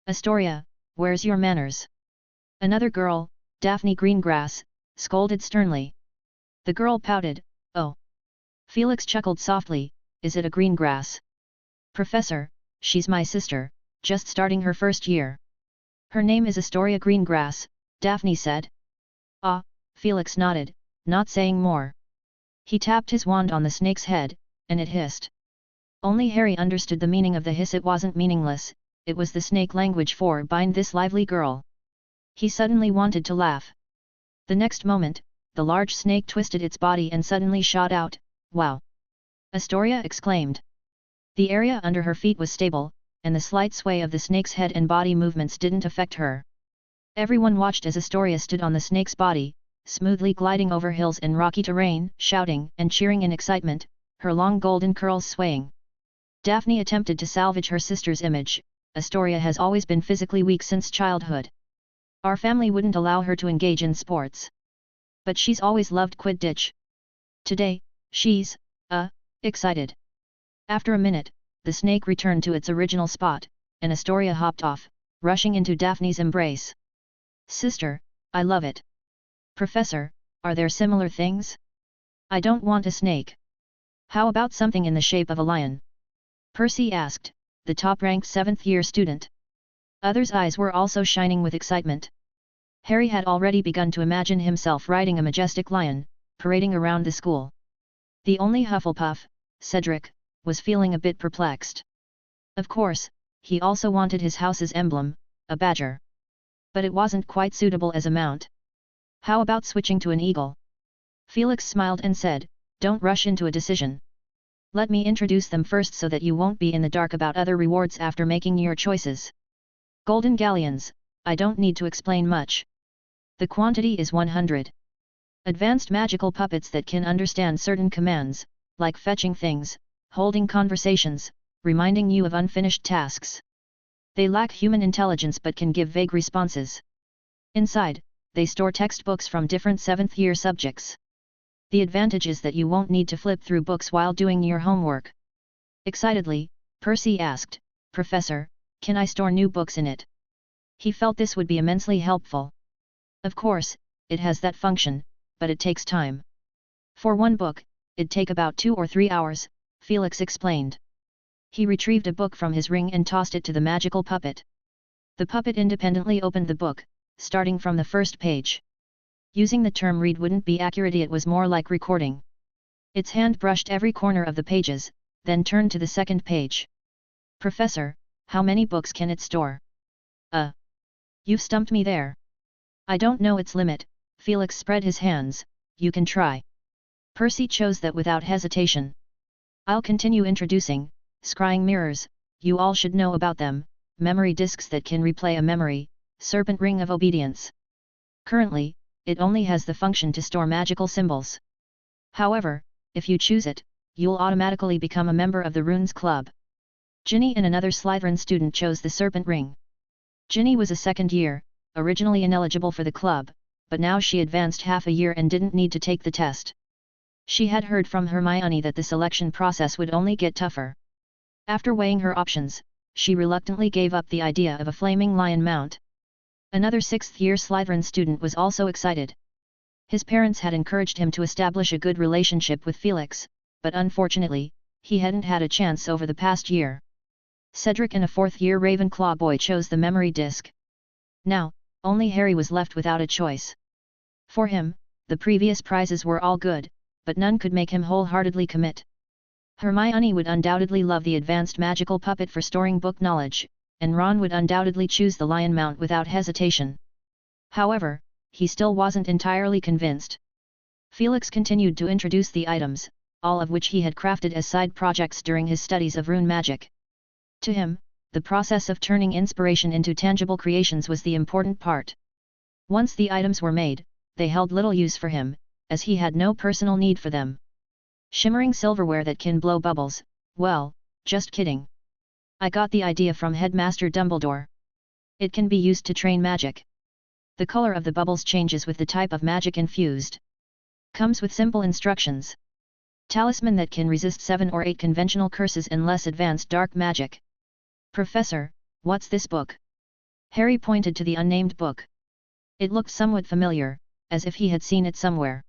"Astoria, where's your manners?" Another girl, Daphne Greengrass, scolded sternly. The girl pouted, "Oh." Felix chuckled softly, "Is it a Greengrass?" "Professor, she's my sister, just starting her first year." "Her name is Astoria Greengrass," Daphne said. "Ah," Felix nodded, not saying more. He tapped his wand on the snake's head, and it hissed. Only Harry understood the meaning of the hiss. It wasn't meaningless, it was the snake language for "bind this lively girl." He suddenly wanted to laugh. The next moment, the large snake twisted its body and suddenly shot out. "Wow!" Astoria exclaimed. The area under her feet was stable, and the slight sway of the snake's head and body movements didn't affect her. Everyone watched as Astoria stood on the snake's body, smoothly gliding over hills and rocky terrain, shouting and cheering in excitement, her long golden curls swaying. Daphne attempted to salvage her sister's image. "Astoria has always been physically weak since childhood. Our family wouldn't allow her to engage in sports. But she's always loved Quidditch. Today, she's, excited." After a minute, the snake returned to its original spot, and Astoria hopped off, rushing into Daphne's embrace. "Sister, I love it." "Professor, are there similar things?" "I don't want a snake. How about something in the shape of a lion?" Percy asked, the top-ranked 7th-year student. Others' eyes were also shining with excitement. Harry had already begun to imagine himself riding a majestic lion, parading around the school. The only Hufflepuff, Cedric, was feeling a bit perplexed. Of course, he also wanted his house's emblem, a badger. But it wasn't quite suitable as a mount. How about switching to an eagle? Felix smiled and said, "Don't rush into a decision. Let me introduce them first so that you won't be in the dark about other rewards after making your choices. Golden Galleons, I don't need to explain much. The quantity is 100. Advanced magical puppets that can understand certain commands, like fetching things, holding conversations, reminding you of unfinished tasks. They lack human intelligence but can give vague responses. Inside, they store textbooks from different 7th-year subjects. The advantage is that you won't need to flip through books while doing your homework." Excitedly, Percy asked, "Professor, can I store new books in it?" He felt this would be immensely helpful. "Of course, it has that function, but it takes time. For one book, it'd take about 2 or 3 hours, Felix explained. He retrieved a book from his ring and tossed it to the magical puppet. The puppet independently opened the book, starting from the first page. Using the term read wouldn't be accurate, it was more like recording. Its hand brushed every corner of the pages, then turned to the second page. "Professor, how many books can it store?" You've stumped me there. I don't know its limit," Felix spread his hands, "you can try." Percy chose that without hesitation. "I'll continue introducing, scrying mirrors, you all should know about them, memory disks that can replay a memory, serpent ring of obedience. Currently, it only has the function to store magical symbols. However, if you choose it, you'll automatically become a member of the Runes Club." Ginny and another Slytherin student chose the serpent ring. Ginny was a second year, originally ineligible for the club, but now she advanced half a year and didn't need to take the test. She had heard from Hermione that the selection process would only get tougher. After weighing her options, she reluctantly gave up the idea of a flaming lion mount. Another 6th-year Slytherin student was also excited. His parents had encouraged him to establish a good relationship with Felix, but unfortunately, he hadn't had a chance over the past year. Cedric and a 4th-year Ravenclaw boy chose the memory disc. Now, only Harry was left without a choice. For him, the previous prizes were all good, but none could make him wholeheartedly commit. Hermione would undoubtedly love the advanced magical puppet for storing book knowledge, and Ron would undoubtedly choose the lion mount without hesitation. However, he still wasn't entirely convinced. Felix continued to introduce the items, all of which he had crafted as side projects during his studies of rune magic. To him, the process of turning inspiration into tangible creations was the important part. Once the items were made, they held little use for him, as he had no personal need for them. Shimmering silverware that can blow bubbles, well, just kidding. I got the idea from Headmaster Dumbledore. It can be used to train magic. The color of the bubbles changes with the type of magic infused. Comes with simple instructions. Talisman that can resist 7 or 8 conventional curses and less advanced dark magic. Professor, what's this book? Harry pointed to the unnamed book. It looked somewhat familiar, as if he had seen it somewhere.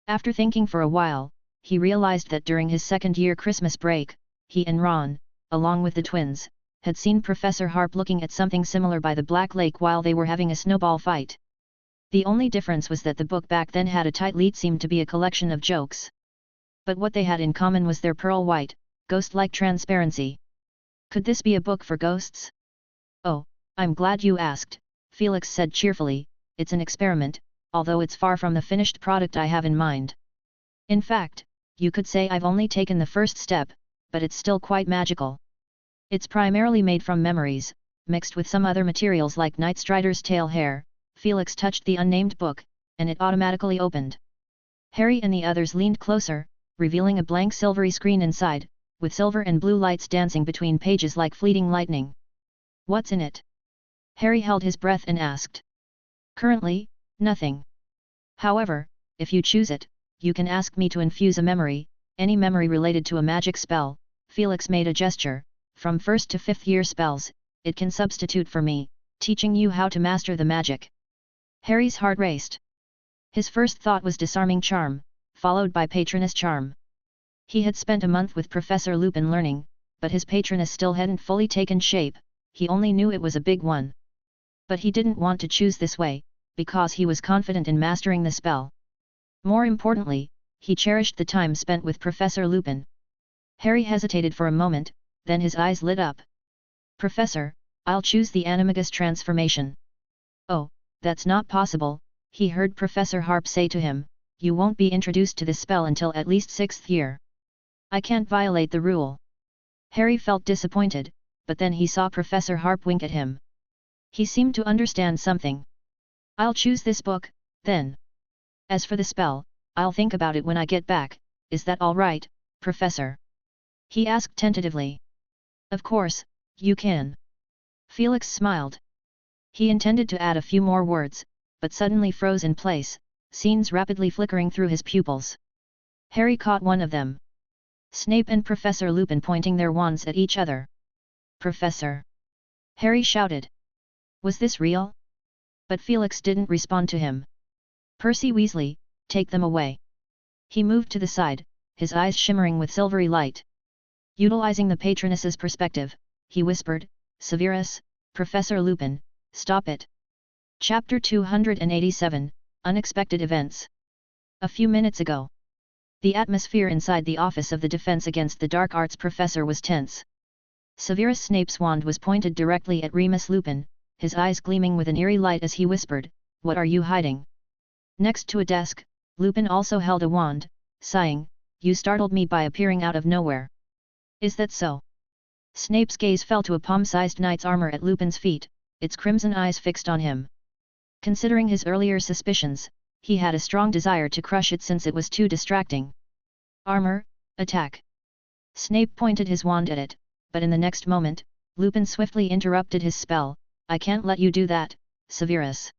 After thinking for a while, he realized that during his second-year Christmas break, he and Ron, along with the twins, had seen Professor Harp looking at something similar by the Black Lake while they were having a snowball fight. The only difference was that the book back then had a tight lead, seemed to be a collection of jokes. But what they had in common was their pearl white, ghost-like transparency. Could this be a book for ghosts? "Oh, I'm glad you asked," Felix said cheerfully. "It's an experiment, although it's far from the finished product I have in mind. In fact, you could say I've only taken the first step, but it's still quite magical. It's primarily made from memories, mixed with some other materials like Nightstrider's tail hair." Felix touched the unnamed book, and it automatically opened. Harry and the others leaned closer, revealing a blank silvery screen inside, with silver and blue lights dancing between pages like fleeting lightning. "What's in it?" Harry held his breath and asked. "Currently, nothing. However, if you choose it, you can ask me to infuse a memory, any memory related to a magic spell." Felix made a gesture. "From 1st to 5th year spells, it can substitute for me, teaching you how to master the magic." Harry's heart raced. His first thought was disarming charm, followed by patroness charm. He had spent a month with Professor Lupin learning, but his patroness still hadn't fully taken shape. He only knew it was a big one. But he didn't want to choose this way, because he was confident in mastering the spell. More importantly, he cherished the time spent with Professor Lupin. Harry hesitated for a moment, then his eyes lit up. "Professor, I'll choose the Animagus transformation." "Oh, that's not possible," he heard Professor Harp say to him. you won't be introduced to this spell until at least 6th year. I can't violate the rule. Harry felt disappointed, but then he saw Professor Harp wink at him. He seemed to understand something. I'll choose this book, then. As for the spell, I'll think about it when I get back, is that all right, Professor? He asked tentatively. Of course, you can. Felix smiled. He intended to add a few more words, but suddenly froze in place, scenes rapidly flickering through his pupils. Harry caught one of them. Snape and Professor Lupin pointing their wands at each other. Professor! Harry shouted. Was this real? But Felix didn't respond to him. Percy Weasley, take them away. He moved to the side, his eyes shimmering with silvery light. Utilizing the patroness's perspective, he whispered, Severus, Professor Lupin, stop it. Chapter 287, Unexpected Events. A few minutes ago. The atmosphere inside the office of the Defense Against the Dark Arts professor was tense. Severus Snape's wand was pointed directly at Remus Lupin, his eyes gleaming with an eerie light as he whispered, What are you hiding? Next to a desk, Lupin also held a wand, sighing, You startled me by appearing out of nowhere. Is that so? Snape's gaze fell to a palm-sized knight's armor at Lupin's feet, its crimson eyes fixed on him. Considering his earlier suspicions, he had a strong desire to crush it since it was too distracting. Armor, attack! Snape pointed his wand at it, but in the next moment, Lupin swiftly interrupted his spell, I can't let you do that, Severus.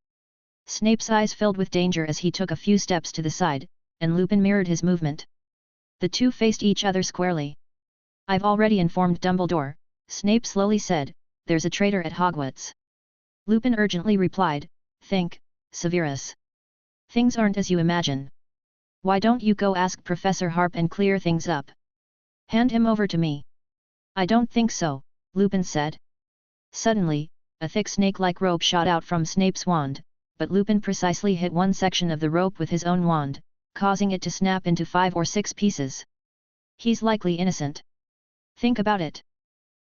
Snape's eyes filled with danger as he took a few steps to the side, and Lupin mirrored his movement. The two faced each other squarely. I've already informed Dumbledore, Snape slowly said, there's a traitor at Hogwarts. Lupin urgently replied, Think, Severus. Things aren't as you imagine. Why don't you go ask Professor Harp and clear things up? Hand him over to me. I don't think so, Lupin said. Suddenly, a thick snake-like rope shot out from Snape's wand, but Lupin precisely hit one section of the rope with his own wand, causing it to snap into 5 or 6 pieces. He's likely innocent. Think about it.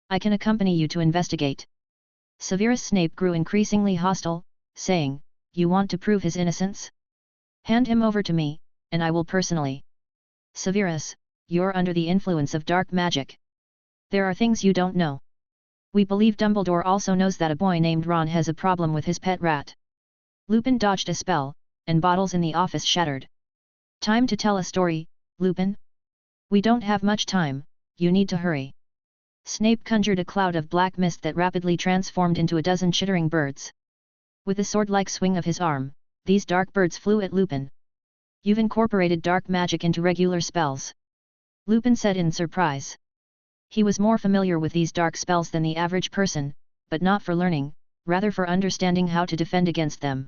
I can accompany you to investigate. Severus Snape grew increasingly hostile, saying, You want to prove his innocence? Hand him over to me, and I will personally. Severus, you're under the influence of dark magic. There are things you don't know. We believe Dumbledore also knows that a boy named Ron has a problem with his pet rat. Lupin dodged a spell, and bottles in the office shattered. Time to tell a story, Lupin? We don't have much time, you need to hurry. Snape conjured a cloud of black mist that rapidly transformed into a dozen chittering birds. With a sword-like swing of his arm, these dark birds flew at Lupin. You've incorporated dark magic into regular spells. Lupin said in surprise. He was more familiar with these dark spells than the average person, but not for learning, rather for understanding how to defend against them.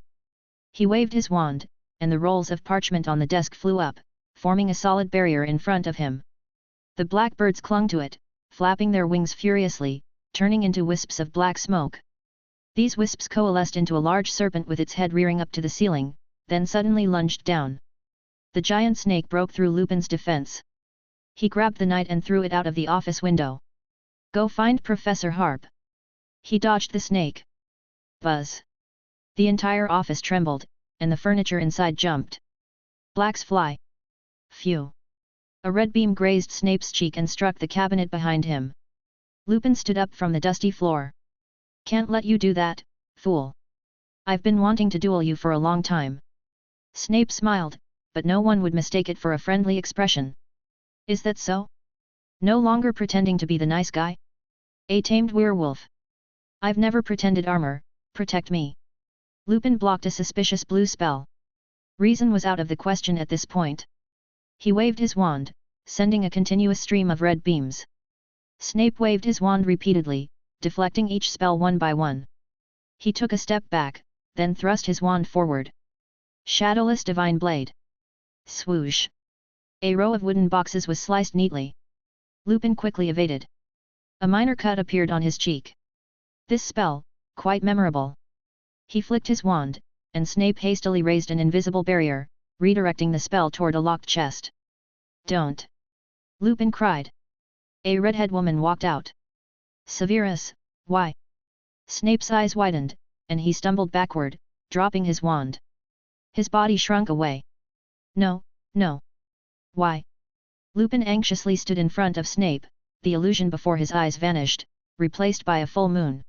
He waved his wand, and the rolls of parchment on the desk flew up, forming a solid barrier in front of him. The black birds clung to it, flapping their wings furiously, turning into wisps of black smoke. These wisps coalesced into a large serpent with its head rearing up to the ceiling, then suddenly lunged down. The giant snake broke through Lupin's defense. He grabbed the knight and threw it out of the office window. Go find Professor Harp. He dodged the snake. Buzz. The entire office trembled, and the furniture inside jumped. Blacks fly. Phew. A red beam grazed Snape's cheek and struck the cabinet behind him. Lupin stood up from the dusty floor. Can't let you do that, fool. I've been wanting to duel you for a long time. Snape smiled, but no one would mistake it for a friendly expression. Is that so? No longer pretending to be the nice guy? A tamed werewolf. I've never pretended. Armor, protect me. Lupin blocked a suspicious blue spell. Reason was out of the question at this point. He waved his wand, sending a continuous stream of red beams. Snape waved his wand repeatedly, deflecting each spell one by one. He took a step back, then thrust his wand forward. Shadowless Divine Blade. Swoosh. A row of wooden boxes was sliced neatly. Lupin quickly evaded. A minor cut appeared on his cheek. This spell, quite memorable. He flicked his wand, and Snape hastily raised an invisible barrier, redirecting the spell toward a locked chest. Don't! Lupin cried. A redhead woman walked out. Severus, why? Snape's eyes widened, and he stumbled backward, dropping his wand. His body shrunk away. No, no. Why? Lupin anxiously stood in front of Snape, the illusion before his eyes vanished, replaced by a full moon.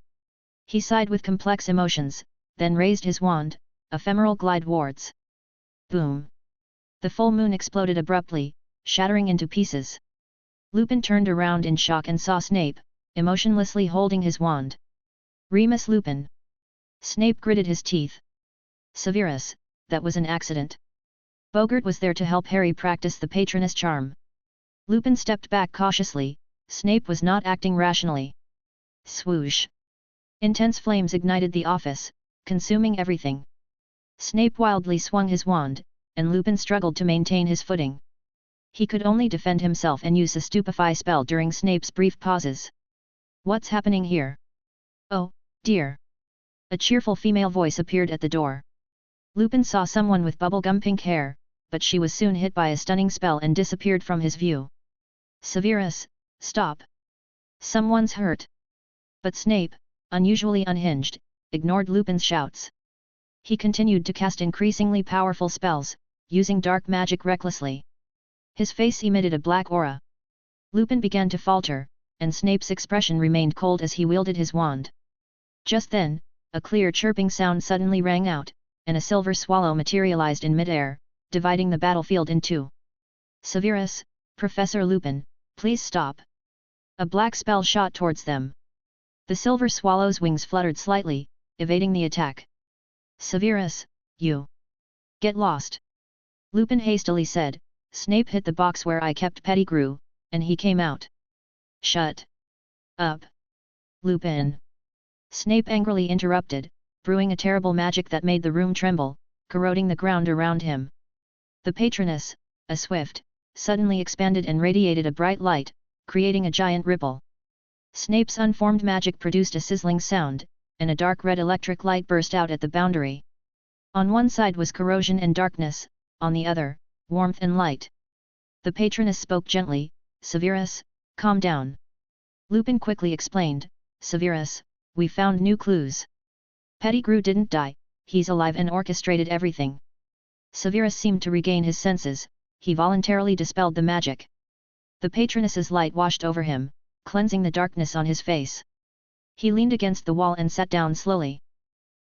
He sighed with complex emotions, then raised his wand, ephemeral glide wards. Boom! The full moon exploded abruptly, shattering into pieces. Lupin turned around in shock and saw Snape, emotionlessly holding his wand. Remus Lupin. Snape gritted his teeth. Severus, that was an accident. Boggart was there to help Harry practice the Patronus charm. Lupin stepped back cautiously. Snape was not acting rationally. Swoosh! Intense flames ignited the office, consuming everything. Snape wildly swung his wand, and Lupin struggled to maintain his footing. He could only defend himself and use a stupefy spell during Snape's brief pauses. What's happening here? Oh, dear! A cheerful female voice appeared at the door. Lupin saw someone with bubblegum pink hair, but she was soon hit by a stunning spell and disappeared from his view. Severus, stop! Someone's hurt! But Snape, unusually unhinged, ignored Lupin's shouts. He continued to cast increasingly powerful spells, using dark magic recklessly. His face emitted a black aura. Lupin began to falter, and Snape's expression remained cold as he wielded his wand. Just then, a clear chirping sound suddenly rang out, and a silver swallow materialized in midair, dividing the battlefield in two. Severus, Professor Lupin, please stop! A black spell shot towards them. The silver swallow's wings fluttered slightly, evading the attack. Severus, you! Get lost! Lupin hastily said. Snape hit the box where I kept Pettigrew, and he came out. Shut up! Lupin! Snape angrily interrupted, brewing a terrible magic that made the room tremble, corroding the ground around him. The Patronus, a swift, suddenly expanded and radiated a bright light, creating a giant ripple. Snape's unformed magic produced a sizzling sound, and a dark red electric light burst out at the boundary. On one side was corrosion and darkness, on the other, warmth and light. The Patronus spoke gently, Severus, calm down. Lupin quickly explained, Severus, we found new clues. Pettigrew didn't die, he's alive and orchestrated everything. Severus seemed to regain his senses, he voluntarily dispelled the magic. The Patronus's light washed over him, cleansing the darkness on his face. He leaned against the wall and sat down slowly.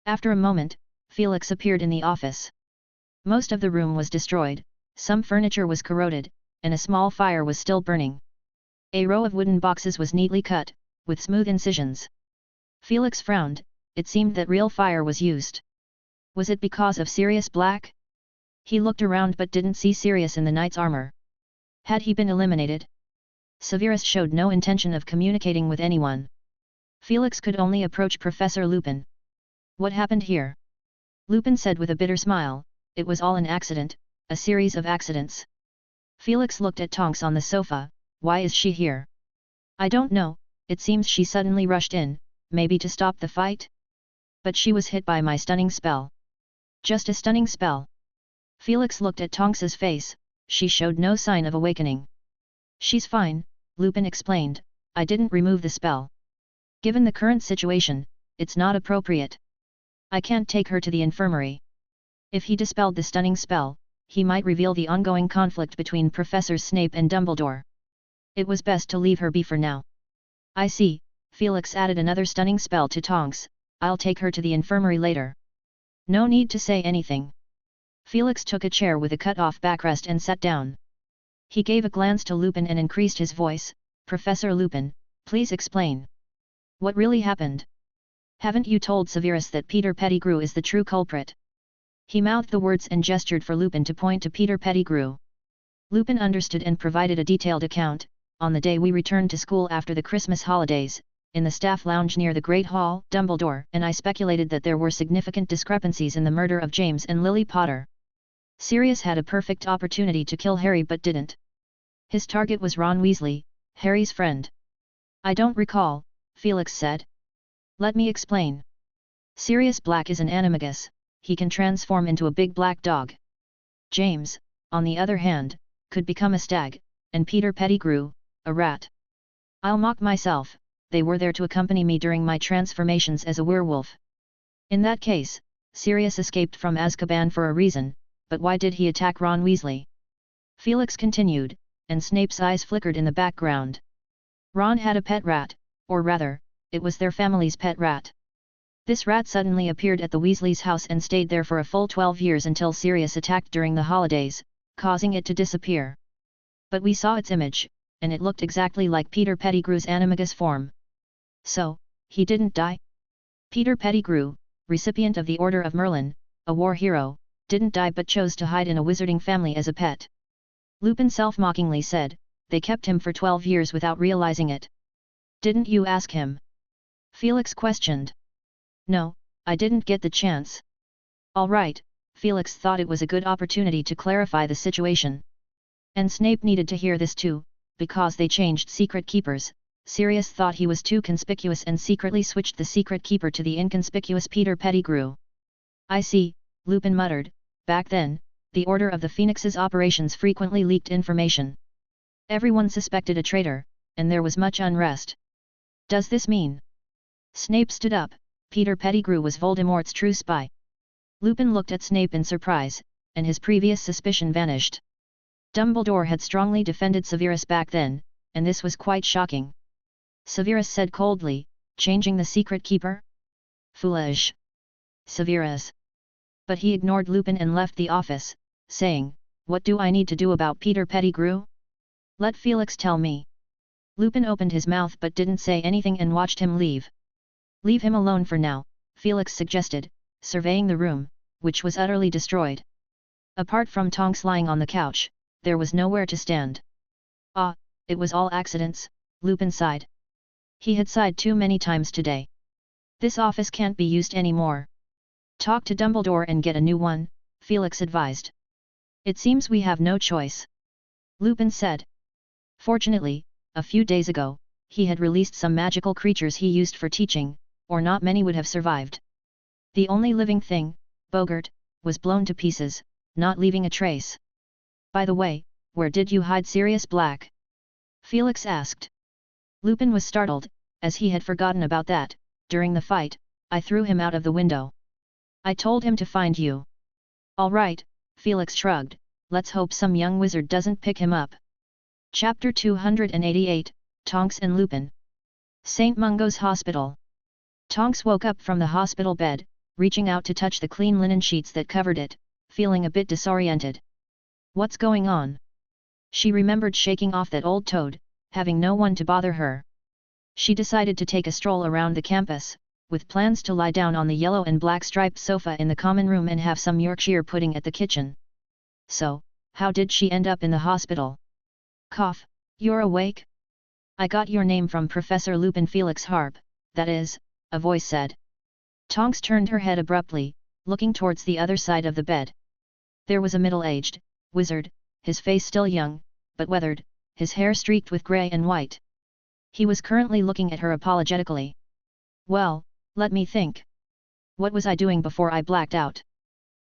After a moment, Felix appeared in the office. Most of the room was destroyed, some furniture was corroded, and a small fire was still burning. A row of wooden boxes was neatly cut, with smooth incisions. Felix frowned, it seemed that real fire was used. Was it because of Sirius Black? He looked around but didn't see Sirius in the knight's armor. Had he been eliminated? Severus showed no intention of communicating with anyone. Felix could only approach Professor Lupin. What happened here? Lupin said with a bitter smile, it was all an accident, a series of accidents. Felix looked at Tonks on the sofa, why is she here? I don't know, it seems she suddenly rushed in, maybe to stop the fight? But she was hit by my stunning spell. Just a stunning spell. Felix looked at Tonks's face, she showed no sign of awakening. She's fine, Lupin explained, I didn't remove the spell. Given the current situation, it's not appropriate. I can't take her to the infirmary. If he dispelled the stunning spell, he might reveal the ongoing conflict between Professors Snape and Dumbledore. It was best to leave her be for now. I see, Felix added another stunning spell to Tonks, I'll take her to the infirmary later. No need to say anything. Felix took a chair with a cut-off backrest and sat down. He gave a glance to Lupin and increased his voice, Professor Lupin, please explain. What really happened? Haven't you told Severus that Peter Pettigrew is the true culprit? He mouthed the words and gestured for Lupin to point to Peter Pettigrew. Lupin understood and provided a detailed account. On the day we returned to school after the Christmas holidays, in the staff lounge near the Great Hall, Dumbledore and I speculated that there were significant discrepancies in the murder of James and Lily Potter. Sirius had a perfect opportunity to kill Harry but didn't. His target was Ron Weasley, Harry's friend. I don't recall, Felix said. Let me explain. Sirius Black is an animagus, he can transform into a big black dog. James, on the other hand, could become a stag, and Peter Pettigrew, a rat. I'll mock myself, they were there to accompany me during my transformations as a werewolf. In that case, Sirius escaped from Azkaban for a reason, but why did he attack Ron Weasley? Felix continued, and Snape's eyes flickered in the background. Ron had a pet rat, or rather, it was their family's pet rat. This rat suddenly appeared at the Weasleys' house and stayed there for a full 12 years until Sirius attacked during the holidays, causing it to disappear. But we saw its image, and it looked exactly like Peter Pettigrew's animagus form. So, he didn't die? Peter Pettigrew, recipient of the Order of Merlin, a war hero, didn't die but chose to hide in a wizarding family as a pet. Lupin self-mockingly said, they kept him for 12 years without realizing it. Didn't you ask him? Felix questioned. No, I didn't get the chance. All right, Felix thought it was a good opportunity to clarify the situation. And Snape needed to hear this too, because they changed secret keepers. Sirius thought he was too conspicuous and secretly switched the secret keeper to the inconspicuous Peter Pettigrew. I see, Lupin muttered. Back then, the Order of the Phoenix's operations frequently leaked information. Everyone suspected a traitor, and there was much unrest. Does this mean? Snape stood up. Peter Pettigrew was Voldemort's true spy. Lupin looked at Snape in surprise, and his previous suspicion vanished. Dumbledore had strongly defended Severus back then, and this was quite shocking. Severus said coldly, changing the secret keeper? Foolish. Severus. But he ignored Lupin and left the office, saying, what do I need to do about Peter Pettigrew? Let Felix tell me. Lupin opened his mouth but didn't say anything and watched him leave. Leave him alone for now, Felix suggested, surveying the room, which was utterly destroyed. Apart from Tonks lying on the couch, there was nowhere to stand. Ah, it was all accidents, Lupin sighed. He had sighed too many times today. This office can't be used anymore. Talk to Dumbledore and get a new one, Felix advised. It seems we have no choice. Lupin said. Fortunately, a few days ago, he had released some magical creatures he used for teaching, or not many would have survived. The only living thing, Bogart, was blown to pieces, not leaving a trace. By the way, where did you hide Sirius Black? Felix asked. Lupin was startled, as he had forgotten about that. During the fight, I threw him out of the window. I told him to find you. All right, Felix shrugged, let's hope some young wizard doesn't pick him up. Chapter 288, Tonks and Lupin. St. Mungo's Hospital. Tonks woke up from the hospital bed, reaching out to touch the clean linen sheets that covered it, feeling a bit disoriented. What's going on? She remembered shaking off that old toad, having no one to bother her. She decided to take a stroll around the campus, with plans to lie down on the yellow and black striped sofa in the common room and have some Yorkshire pudding at the kitchen. So, how did she end up in the hospital? Cough, you're awake? I got your name from Professor Lupin. Felix Harp, that is, a voice said. Tonks turned her head abruptly, looking towards the other side of the bed. There was a middle-aged wizard, his face still young, but weathered, his hair streaked with grey and white. He was currently looking at her apologetically. Well, let me think. What was I doing before I blacked out?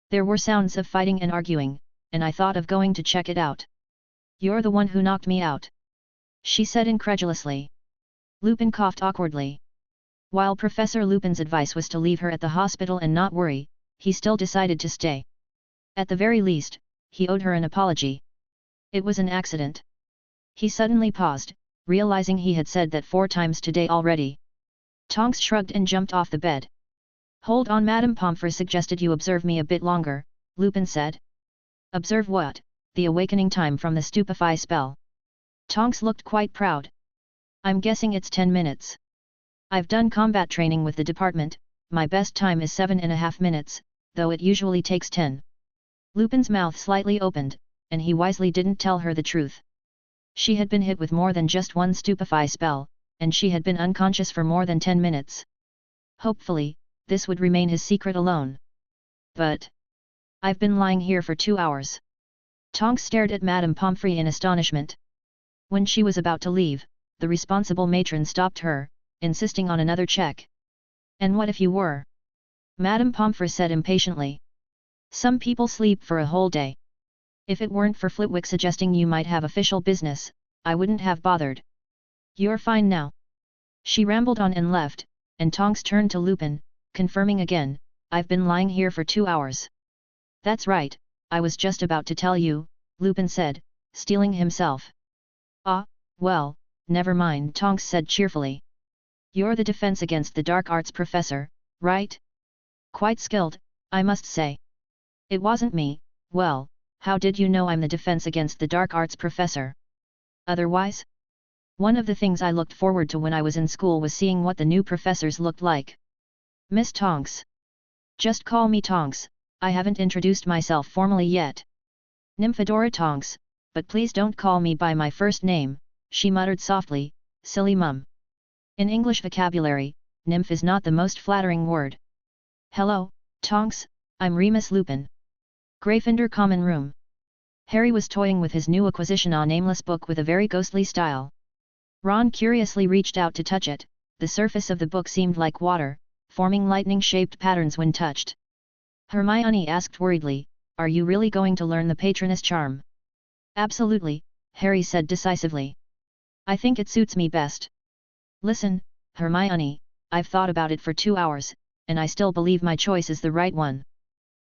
There were sounds of fighting and arguing, and I thought of going to check it out. You're the one who knocked me out, she said incredulously. Lupin coughed awkwardly. While Professor Lupin's advice was to leave her at the hospital and not worry, he still decided to stay. At the very least, he owed her an apology. It was an accident. He suddenly paused, realizing he had said that 4 times today already. Tonks shrugged and jumped off the bed. Hold on, Madame Pomfrey suggested you observe me a bit longer, Lupin said. Observe what? The awakening time from the stupefy spell. Tonks looked quite proud. I'm guessing it's 10 minutes. I've done combat training with the department, my best time is 7.5 minutes, though it usually takes 10. Lupin's mouth slightly opened, and he wisely didn't tell her the truth. She had been hit with more than just one stupefy spell, and she had been unconscious for more than 10 minutes. Hopefully, this would remain his secret alone. But I've been lying here for 2 hours. Tonks stared at Madame Pomfrey in astonishment. When she was about to leave, the responsible matron stopped her, insisting on another check. And what if you were? Madame Pomfrey said impatiently. Some people sleep for a whole day. If it weren't for Flitwick suggesting you might have official business, I wouldn't have bothered. You're fine now. She rambled on and left, and Tonks turned to Lupin, confirming again, I've been lying here for 2 hours. That's right, I was just about to tell you, Lupin said, steeling himself. Ah, well, never mind, Tonks said cheerfully. You're the defense against the dark arts professor, right? Quite skilled, I must say. It wasn't me. Well, how did you know I'm the defense against the dark arts professor? Otherwise? One of the things I looked forward to when I was in school was seeing what the new professors looked like. Miss Tonks. Just call me Tonks, I haven't introduced myself formally yet. Nymphadora Tonks, but please don't call me by my first name, she muttered softly, silly mum. In English vocabulary, nymph is not the most flattering word. Hello, Tonks, I'm Remus Lupin. Gryffindor Common Room. Harry was toying with his new acquisition, a nameless book with a very ghostly style. Ron curiously reached out to touch it. The surface of the book seemed like water, forming lightning-shaped patterns when touched. Hermione asked worriedly, "Are you really going to learn the Patronus charm?" "Absolutely," Harry said decisively. "I think it suits me best." "Listen, Hermione, I've thought about it for 2 hours, and I still believe my choice is the right one."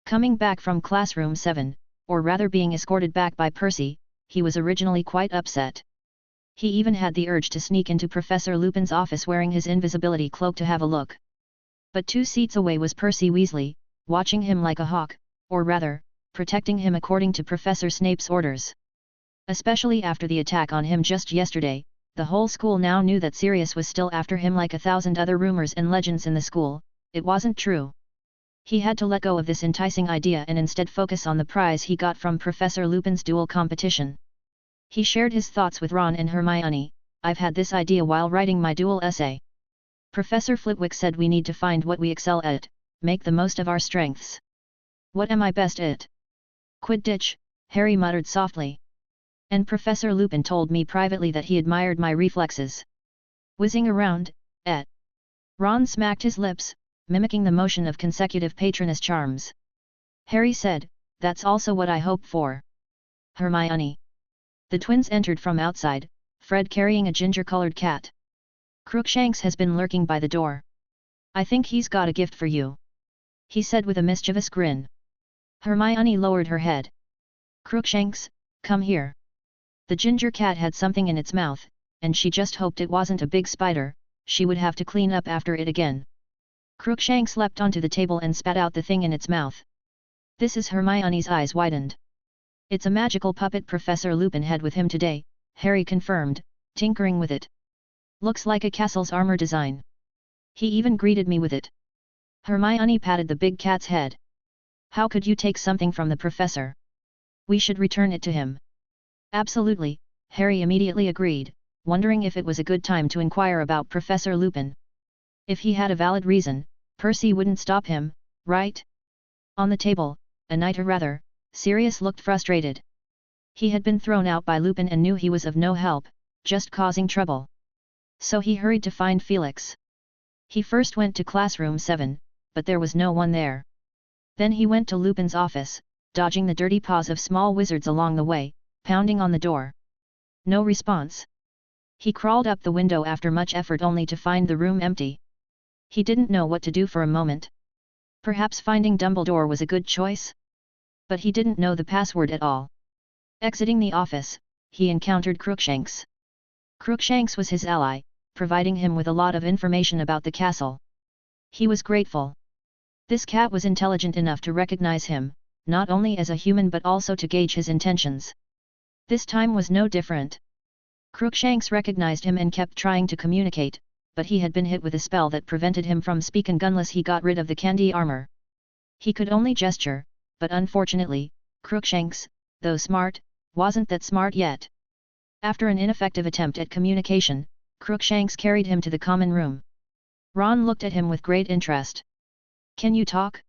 Coming back from classroom 7, or rather being escorted back by Percy, he was originally quite upset. He even had the urge to sneak into Professor Lupin's office wearing his invisibility cloak to have a look. But 2 seats away was Percy Weasley, watching him like a hawk, or rather, protecting him according to Professor Snape's orders. Especially after the attack on him just yesterday, the whole school now knew that Sirius was still after him like 1,000 other rumors and legends in the school. It wasn't true. He had to let go of this enticing idea and instead focus on the prize he got from Professor Lupin's duel competition. He shared his thoughts with Ron and Hermione. "I've had this idea while writing my duel essay. Professor Flitwick said we need to find what we excel at, make the most of our strengths. What am I best at?" "Quidditch," Harry muttered softly. "And Professor Lupin told me privately that he admired my reflexes. Whizzing around, at." Ron smacked his lips, mimicking the motion of consecutive Patronus charms. Harry said, "That's also what I hope for." Hermione. The twins entered from outside, Fred carrying a ginger-colored cat. "Crookshanks has been lurking by the door. I think he's got a gift for you," he said with a mischievous grin. Hermione lowered her head. "Crookshanks, come here." The ginger cat had something in its mouth, and she just hoped it wasn't a big spider. She would have to clean up after it again. Crookshanks leapt onto the table and spat out the thing in its mouth. "This is..." Hermione's eyes widened. "It's a magical puppet Professor Lupin had with him today," Harry confirmed, tinkering with it. "Looks like a castle's armor design. He even greeted me with it." Hermione patted the big cat's head. "How could you take something from the professor? We should return it to him." "Absolutely," Harry immediately agreed, wondering if it was a good time to inquire about Professor Lupin. If he had a valid reason, Percy wouldn't stop him, right? On the table, a night or rather, Sirius looked frustrated. He had been thrown out by Lupin and knew he was of no help, just causing trouble. So he hurried to find Felix. He first went to classroom 7, but there was no one there. Then he went to Lupin's office, dodging the dirty paws of small wizards along the way, pounding on the door. No response. He crawled up the window after much effort only to find the room empty. He didn't know what to do for a moment. Perhaps finding Dumbledore was a good choice? But he didn't know the password at all. Exiting the office, he encountered Crookshanks. Crookshanks was his ally, providing him with a lot of information about the castle. He was grateful. This cat was intelligent enough to recognize him, not only as a human but also to gauge his intentions. This time was no different. Crookshanks recognized him and kept trying to communicate, but he had been hit with a spell that prevented him from speaking unless he got rid of the candy armor. He could only gesture, but unfortunately, Crookshanks, though smart, wasn't that smart yet. After an ineffective attempt at communication, Crookshanks carried him to the common room. Ron looked at him with great interest. "Can you talk?"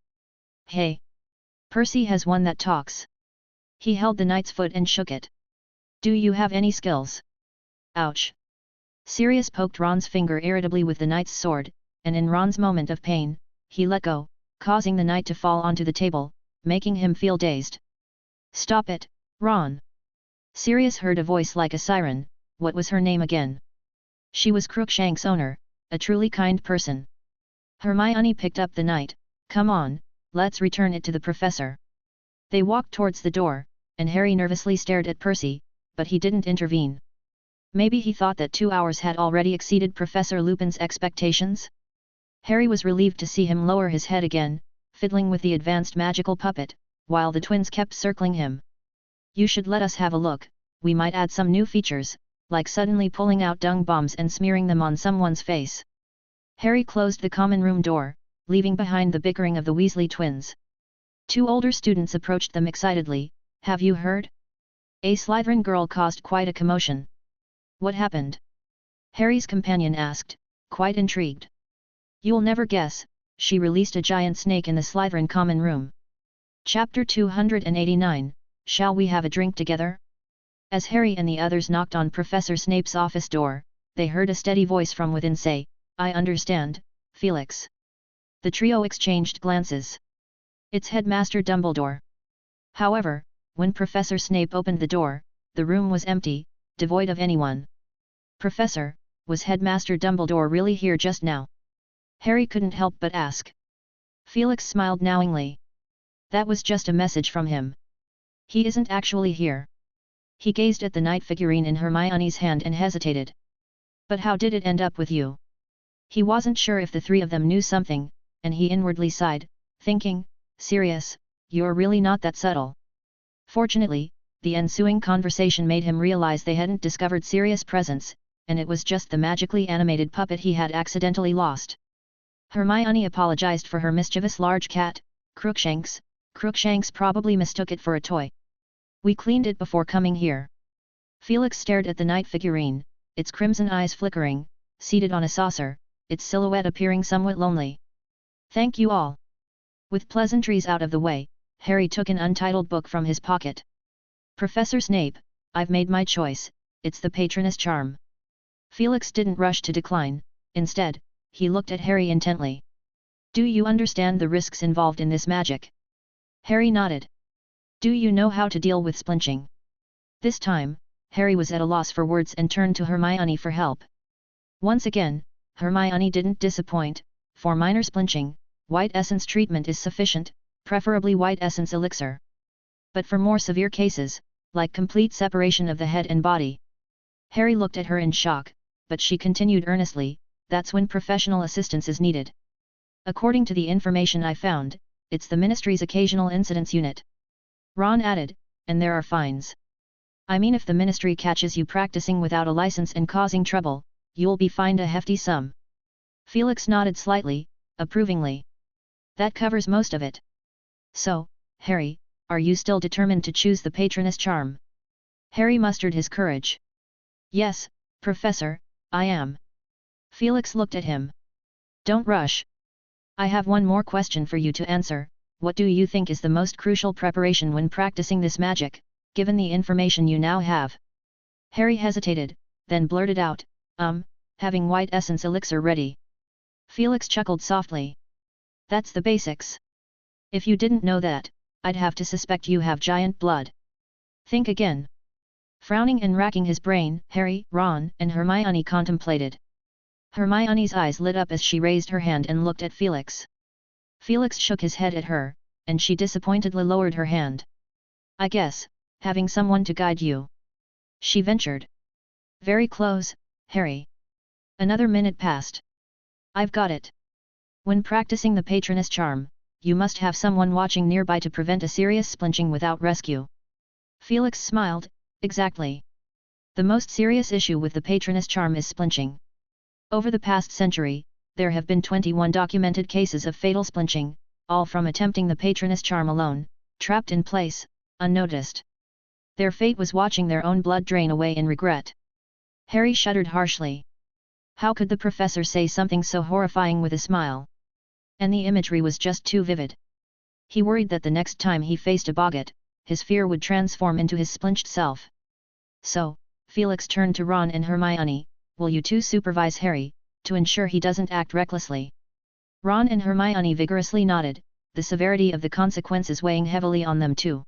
"Hey! Percy has one that talks." He held the knight's foot and shook it. "Do you have any skills?" "Ouch!" Sirius poked Ron's finger irritably with the knight's sword, and in Ron's moment of pain, he let go, causing the knight to fall onto the table, making him feel dazed. "Stop it, Ron!" Sirius heard a voice like a siren. What was her name again? She was Crookshanks' owner, a truly kind person. Hermione picked up the knight. "Come on, let's return it to the professor." They walked towards the door, and Harry nervously stared at Percy, but he didn't intervene. Maybe he thought that 2 hours had already exceeded Professor Lupin's expectations? Harry was relieved to see him lower his head again, fiddling with the advanced magical puppet, while the twins kept circling him. You should let us have a look, we might add some new features, like suddenly pulling out dung bombs and smearing them on someone's face. Harry closed the common room door, leaving behind the bickering of the Weasley twins. 2 older students approached them excitedly. Have you heard? A Slytherin girl caused quite a commotion. What happened? Harry's companion asked, quite intrigued. You'll never guess, she released a giant snake in the Slytherin common room. Chapter 289, Shall we have a drink together? As Harry and the others knocked on Professor Snape's office door, they heard a steady voice from within say, I understand, Felix. The trio exchanged glances. It's Headmaster Dumbledore. However, when Professor Snape opened the door, the room was empty, devoid of anyone. Professor, was Headmaster Dumbledore really here just now? Harry couldn't help but ask. Felix smiled knowingly. That was just a message from him. He isn't actually here. He gazed at the knight figurine in Hermione's hand and hesitated. But how did it end up with you? He wasn't sure if the 3 of them knew something, and he inwardly sighed, thinking, Sirius, you're really not that subtle. Fortunately, the ensuing conversation made him realize they hadn't discovered Sirius' presence, and it was just the magically animated puppet he had accidentally lost. Hermione apologized for her mischievous large cat, Crookshanks. Crookshanks probably mistook it for a toy. We cleaned it before coming here. Felix stared at the knight figurine, its crimson eyes flickering, seated on a saucer, its silhouette appearing somewhat lonely. Thank you all. With pleasantries out of the way, Harry took an untitled book from his pocket. Professor Snape, I've made my choice, it's the Patronus Charm. Felix didn't rush to decline, instead, he looked at Harry intently. Do you understand the risks involved in this magic? Harry nodded. Do you know how to deal with splinching? This time, Harry was at a loss for words and turned to Hermione for help. Once again, Hermione didn't disappoint. For minor splinching, white essence treatment is sufficient, preferably white essence elixir. But for more severe cases, like complete separation of the head and body. Harry looked at her in shock, but she continued earnestly, that's when professional assistance is needed. According to the information I found, it's the Ministry's Occasional Incidents Unit. Ron added, and there are fines. I mean if the Ministry catches you practicing without a license and causing trouble, you'll be fined a hefty sum. Felix nodded slightly, approvingly. That covers most of it. So, Harry, are you still determined to choose the Patronus Charm? Harry mustered his courage. Yes, Professor, I am. Felix looked at him. Don't rush. I have one more question for you to answer. What do you think is the most crucial preparation when practicing this magic, given the information you now have? Harry hesitated, then blurted out, having white essence elixir ready. Felix chuckled softly. That's the basics. If you didn't know that, I'd have to suspect you have giant blood. Think again. Frowning and racking his brain, Harry, Ron, and Hermione contemplated. Hermione's eyes lit up as she raised her hand and looked at Felix. Felix shook his head at her, and she disappointedly lowered her hand. I guess, having someone to guide you. She ventured. Very close, Harry. Another minute passed. I've got it. When practicing the Patronus Charm, you must have someone watching nearby to prevent a serious splinching without rescue. Felix smiled, exactly. The most serious issue with the Patronus Charm is splinching. Over the past century, there have been 21 documented cases of fatal splinching, all from attempting the Patronus Charm alone, trapped in place, unnoticed. Their fate was watching their own blood drain away in regret. Harry shuddered harshly. How could the professor say something so horrifying with a smile? And the imagery was just too vivid. He worried that the next time he faced a boggart, his fear would transform into his splinched self. So, Felix turned to Ron and Hermione, will you two supervise Harry, to ensure he doesn't act recklessly? Ron and Hermione vigorously nodded, the severity of the consequences weighing heavily on them too.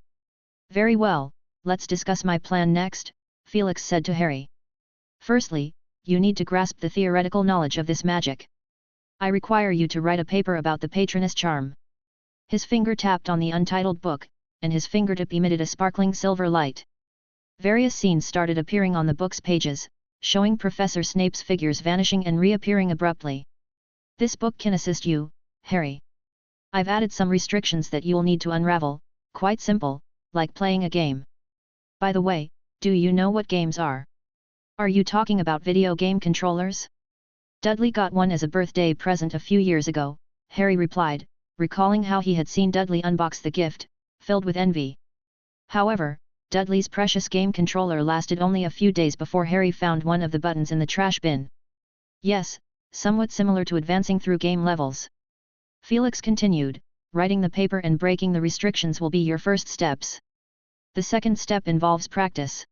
Very well, let's discuss my plan next, Felix said to Harry. Firstly, you need to grasp the theoretical knowledge of this magic. I require you to write a paper about the Patronus Charm. His finger tapped on the untitled book, and his fingertip emitted a sparkling silver light. Various scenes started appearing on the book's pages, showing Professor Snape's figures vanishing and reappearing abruptly. This book can assist you, Harry. I've added some restrictions that you'll need to unravel, quite simple, like playing a game. By the way, do you know what games are? Are you talking about video game controllers? Dudley got one as a birthday present a few years ago, Harry replied, recalling how he had seen Dudley unbox the gift, filled with envy. However, Dudley's precious game controller lasted only a few days before Harry found one of the buttons in the trash bin. Yes, somewhat similar to advancing through game levels. Felix continued, writing the paper and breaking the restrictions will be your first steps. The second step involves practice.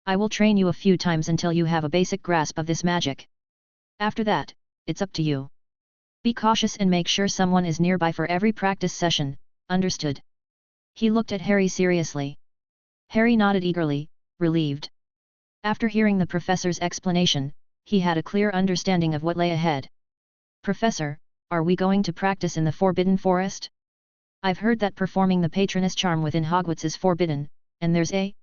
I will train you a few times until you have a basic grasp of this magic. After that, it's up to you. Be cautious and make sure someone is nearby for every practice session, understood? He looked at Harry seriously. Harry nodded eagerly, relieved. After hearing the professor's explanation, he had a clear understanding of what lay ahead. Professor, are we going to practice in the Forbidden Forest? I've heard that performing the Patronus charm within Hogwarts is forbidden, and there's a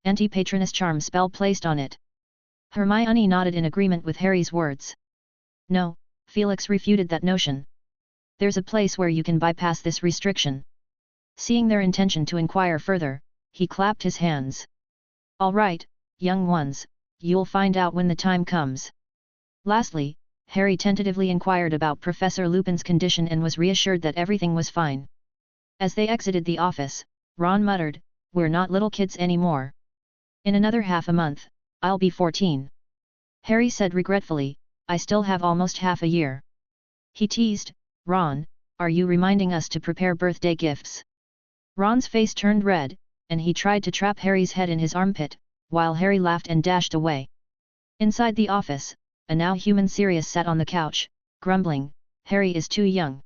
anti-Patronus charm spell placed on it. Hermione nodded in agreement with Harry's words. No, Felix refuted that notion. There's a place where you can bypass this restriction. Seeing their intention to inquire further, he clapped his hands. All right, young ones, you'll find out when the time comes. Lastly, Harry tentatively inquired about Professor Lupin's condition and was reassured that everything was fine. As they exited the office, Ron muttered, "We're not little kids anymore. In another half a month, I'll be 14. Harry said regretfully, I still have almost half a year. He teased, Ron, are you reminding us to prepare birthday gifts? Ron's face turned red, and he tried to trap Harry's head in his armpit, while Harry laughed and dashed away. Inside the office, a now human Sirius sat on the couch, grumbling, Harry is too young.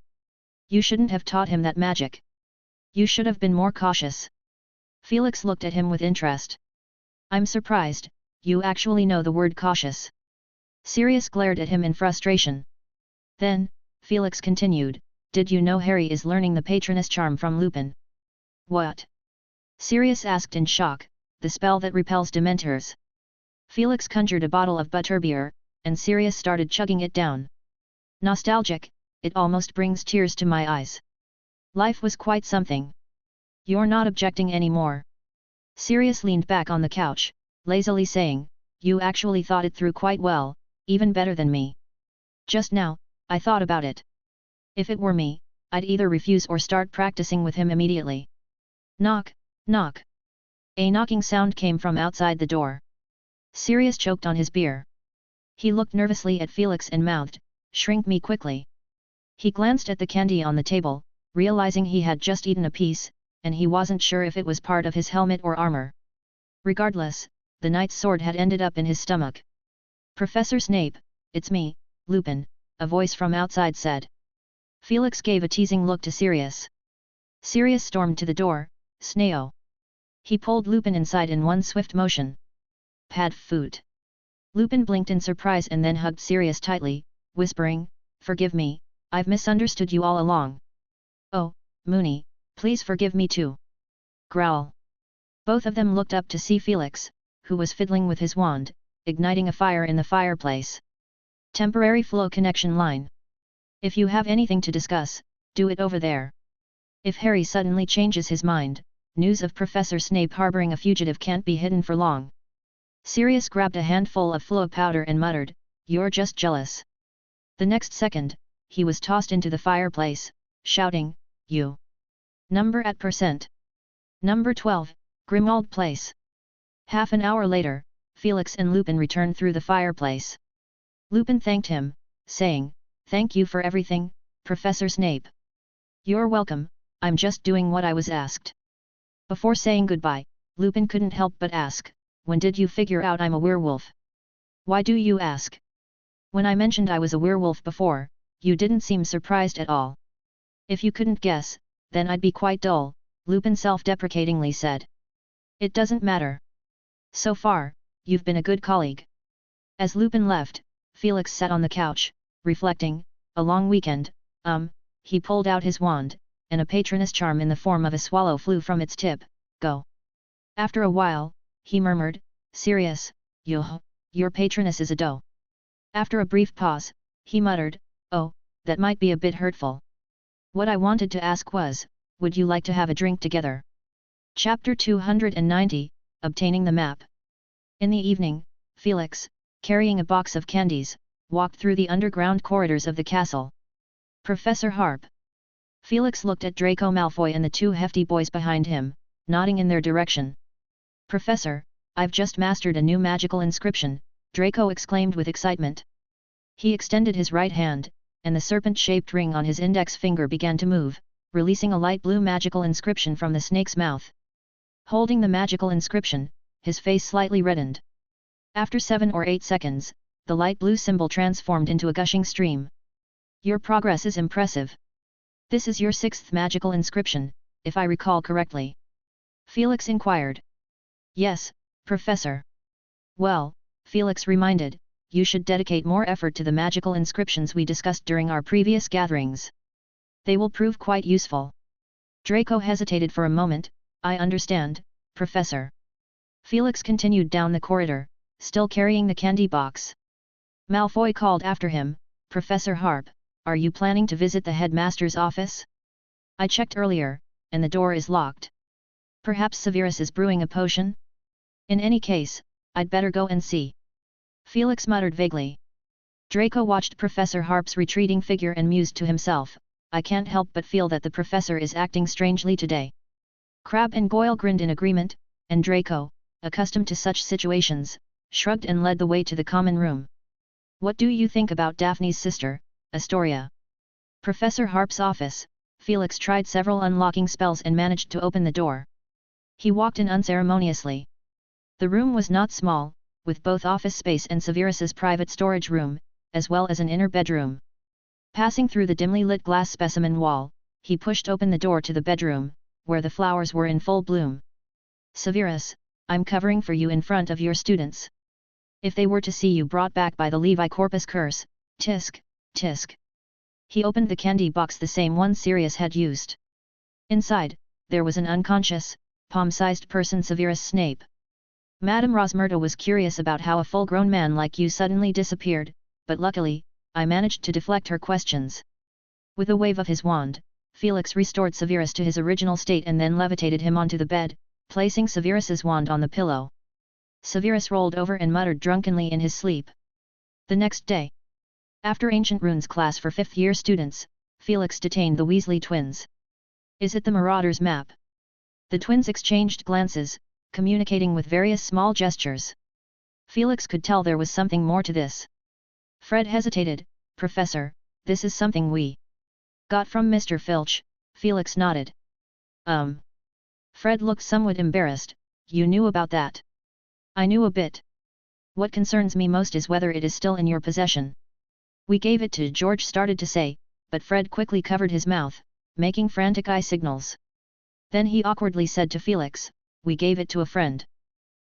You shouldn't have taught him that magic. You should have been more cautious. Felix looked at him with interest. I'm surprised, you actually know the word cautious. Sirius glared at him in frustration. Then, Felix continued, did you know Harry is learning the Patronus charm from Lupin? What? Sirius asked in shock, the spell that repels Dementors. Felix conjured a bottle of butterbeer, and Sirius started chugging it down. Nostalgic, it almost brings tears to my eyes. Life was quite something. You're not objecting anymore. Sirius leaned back on the couch, lazily saying, you actually thought it through quite well, even better than me. Just now, I thought about it. If it were me, I'd either refuse or start practicing with him immediately. Knock, knock. A knocking sound came from outside the door. Sirius choked on his beer. He looked nervously at Felix and mouthed, shrink me quickly. He glanced at the candy on the table, realizing he had just eaten a piece, and he wasn't sure if it was part of his helmet or armor. Regardless, the knight's sword had ended up in his stomach. Professor Snape, it's me, Lupin, a voice from outside said. Felix gave a teasing look to Sirius. Sirius stormed to the door, Sneo. He pulled Lupin inside in one swift motion. Pad foot. Lupin blinked in surprise and then hugged Sirius tightly, whispering, forgive me, I've misunderstood you all along. Oh, Moony, please forgive me too. Growl. Both of them looked up to see Felix, who was fiddling with his wand, igniting a fire in the fireplace. Temporary flow connection line. If you have anything to discuss, do it over there. If Harry suddenly changes his mind, news of Professor Snape harboring a fugitive can't be hidden for long. Sirius grabbed a handful of fluo powder and muttered, you're just jealous. The next second, he was tossed into the fireplace, shouting, you. Number at %. Number 12, Grimmauld Place. Half an hour later, Felix and Lupin returned through the fireplace. Lupin thanked him, saying, thank you for everything, Professor Snape. You're welcome, I'm just doing what I was asked. Before saying goodbye, Lupin couldn't help but ask, when did you figure out I'm a werewolf? Why do you ask? When I mentioned I was a werewolf before, you didn't seem surprised at all. If you couldn't guess, then I'd be quite dull, Lupin self-deprecatingly said. It doesn't matter. So far, you've been a good colleague. As Lupin left, Felix sat on the couch, reflecting, a long weekend, he pulled out his wand, and a patroness charm in the form of a swallow flew from its tip. Go. After a while, he murmured, Sirius, your patroness is a doe. After a brief pause, he muttered, oh, that might be a bit hurtful. What I wanted to ask was, would you like to have a drink together? Chapter 290, Obtaining the Map. In the evening, Felix, carrying a box of candies, walked through the underground corridors of the castle. Professor Harp. Felix looked at Draco Malfoy and the two hefty boys behind him, nodding in their direction. Professor, I've just mastered a new magical inscription, Draco exclaimed with excitement. He extended his right hand, and the serpent-shaped ring on his index finger began to move, releasing a light blue magical inscription from the snake's mouth. Holding the magical inscription, his face slightly reddened. After 7 or 8 seconds, the light blue symbol transformed into a gushing stream. Your progress is impressive. This is your 6th magical inscription, if I recall correctly. Felix inquired. Yes, Professor. Well, Felix reminded, you should dedicate more effort to the magical inscriptions we discussed during our previous gatherings. They will prove quite useful. Draco hesitated for a moment. I understand, Professor. Felix continued down the corridor, still carrying the candy box. Malfoy called after him, Professor Harp, are you planning to visit the headmaster's office? I checked earlier, and the door is locked. Perhaps Severus is brewing a potion? In any case, I'd better go and see. Felix muttered vaguely. Draco watched Professor Harp's retreating figure and mused to himself, I can't help but feel that the professor is acting strangely today. Crabbe and Goyle grinned in agreement, and Draco, accustomed to such situations, shrugged and led the way to the common room. What do you think about Daphne's sister, Astoria? Professor Harp's office. Felix tried several unlocking spells and managed to open the door. He walked in unceremoniously. The room was not small, with both office space and Severus's private storage room, as well as an inner bedroom. Passing through the dimly lit glass specimen wall, he pushed open the door to the bedroom, where the flowers were in full bloom. Severus, I'm covering for you in front of your students. If they were to see you brought back by the Levi Corpus curse, tisk, tisk. He opened the candy box, the same one Sirius had used. Inside, there was an unconscious, palm-sized person, Severus Snape. Madame Rosmerta was curious about how a full-grown man like you suddenly disappeared, but luckily, I managed to deflect her questions. With a wave of his wand, Felix restored Severus to his original state and then levitated him onto the bed, placing Severus's wand on the pillow. Severus rolled over and muttered drunkenly in his sleep. The next day, after Ancient Runes class for 5th-year students, Felix detained the Weasley twins. Is it the Marauder's map? The twins exchanged glances, communicating with various small gestures. Felix could tell there was something more to this. Fred hesitated. Professor, this is something we got from Mr. Filch. Felix nodded. Fred looked somewhat embarrassed. You knew about that? I knew a bit. What concerns me most is whether it is still in your possession. We gave it to George, started to say, but Fred quickly covered his mouth, making frantic eye signals. Then he awkwardly said to Felix, we gave it to a friend.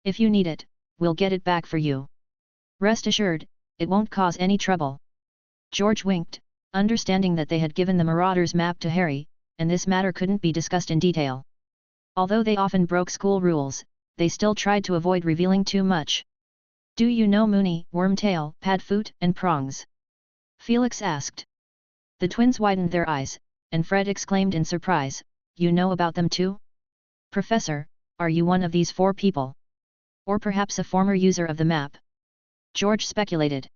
If you need it, we'll get it back for you. Rest assured, it won't cause any trouble. George winked, understanding that they had given the Marauder's map to Harry, and this matter couldn't be discussed in detail. Although they often broke school rules, they still tried to avoid revealing too much. Do you know Moony, Wormtail, Padfoot, and Prongs? Felix asked. The twins widened their eyes, and Fred exclaimed in surprise, you know about them too? Professor, are you one of these 4 people? Or perhaps a former user of the map? George speculated.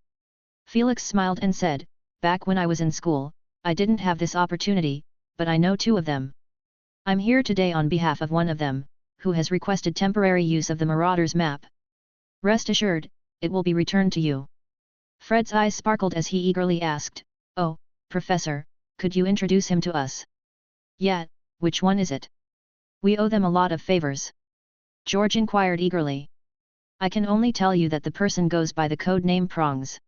Felix smiled and said, back when I was in school, I didn't have this opportunity, but I know 2 of them. I'm here today on behalf of one of them, who has requested temporary use of the Marauder's map. Rest assured, it will be returned to you. Fred's eyes sparkled as he eagerly asked, oh, Professor, could you introduce him to us? Yeah, which one is it? We owe them a lot of favors. George inquired eagerly. I can only tell you that the person goes by the code name Prongs.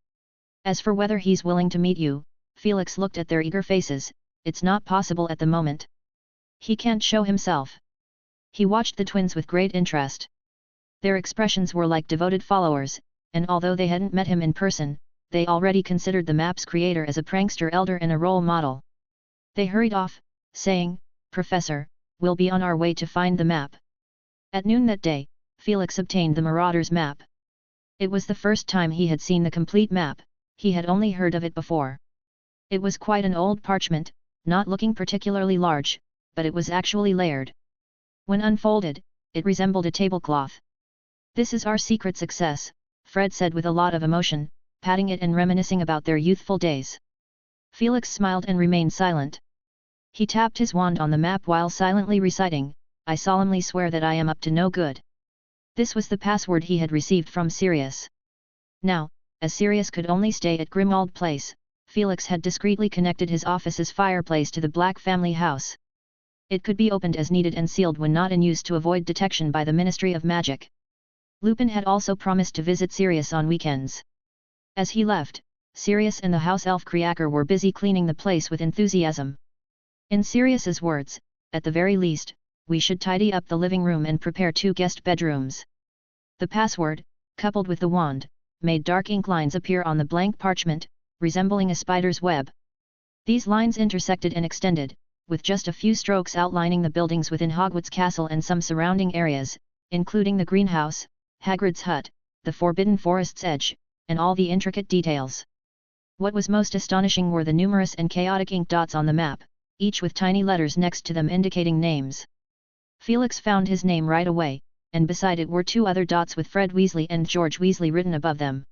As for whether he's willing to meet you, Felix looked at their eager faces, it's not possible at the moment. He can't show himself. He watched the twins with great interest. Their expressions were like devoted followers, and although they hadn't met him in person, they already considered the map's creator as a prankster elder and a role model. They hurried off, saying, "Professor, we'll be on our way to find the map." At noon that day, Felix obtained the Marauder's map. It was the first time he had seen the complete map, he had only heard of it before. It was quite an old parchment, not looking particularly large, but it was actually layered. When unfolded, it resembled a tablecloth. "This is our secret success," Fred said with a lot of emotion, patting it and reminiscing about their youthful days. Felix smiled and remained silent. He tapped his wand on the map while silently reciting, "I solemnly swear that I am up to no good." This was the password he had received from Sirius. Now, as Sirius could only stay at Grimmauld Place, Felix had discreetly connected his office's fireplace to the Black family house. It could be opened as needed and sealed when not in use to avoid detection by the Ministry of Magic. Lupin had also promised to visit Sirius on weekends. As he left, Sirius and the house elf Kriaker were busy cleaning the place with enthusiasm. In Sirius's words, "At the very least, we should tidy up the living room and prepare 2 guest bedrooms." The password, coupled with the wand, made dark ink lines appear on the blank parchment, resembling a spider's web. These lines intersected and extended, with just a few strokes outlining the buildings within Hogwarts Castle and some surrounding areas, including the greenhouse, Hagrid's hut, the Forbidden Forest's edge, and all the intricate details. What was most astonishing were the numerous and chaotic ink dots on the map, each with tiny letters next to them indicating names. Felix found his name right away, and beside it were 2 other dots with Fred Weasley and George Weasley written above them.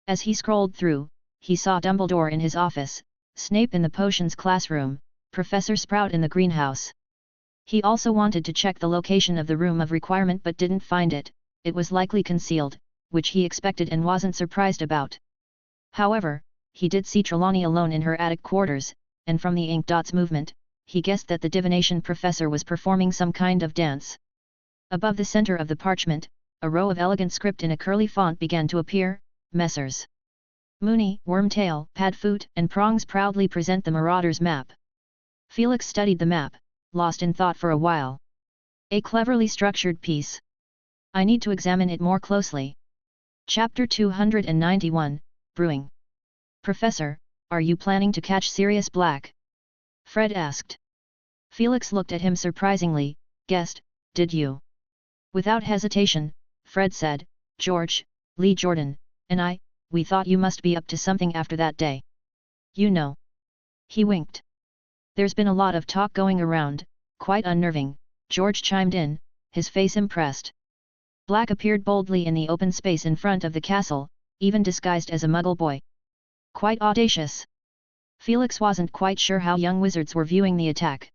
As he scrolled through, he saw Dumbledore in his office, Snape in the potions classroom, Professor Sprout in the greenhouse. He also wanted to check the location of the room of requirement but didn't find it. It was likely concealed, which he expected and wasn't surprised about. However, he did see Trelawney alone in her attic quarters, and from the ink dots movement, he guessed that the divination professor was performing some kind of dance. Above the center of the parchment, a row of elegant script in a curly font began to appear. Messrs. Mooney, Wormtail, Padfoot, and Prongs proudly present the Marauder's map. Felix studied the map, lost in thought for a while. A cleverly structured piece. I need to examine it more closely. Chapter 291, Brewing. "Professor, are you planning to catch Sirius Black?" Fred asked. Felix looked at him surprisingly, "Guessed, did you?" Without hesitation, Fred said, "George, Lee Jordan, and we thought you must be up to something after that day. You know." He winked. "There's been a lot of talk going around, quite unnerving," George chimed in, his face impressed. Black appeared boldly in the open space in front of the castle, even disguised as a Muggle boy. Quite audacious. Felix wasn't quite sure how young wizards were viewing the attack.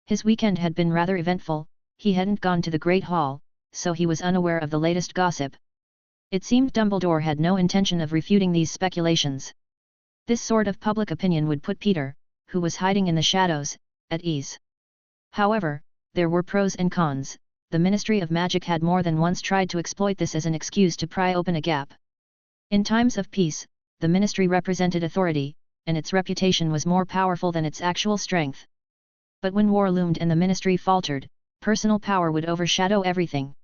His weekend had been rather eventful, he hadn't gone to the Great Hall, so he was unaware of the latest gossip. It seemed Dumbledore had no intention of refuting these speculations. This sort of public opinion would put Peter, who was hiding in the shadows, at ease. However, there were pros and cons. The Ministry of Magic had more than once tried to exploit this as an excuse to pry open a gap. In times of peace, the Ministry represented authority, and its reputation was more powerful than its actual strength. But when war loomed and the Ministry faltered, personal power would overshadow everything.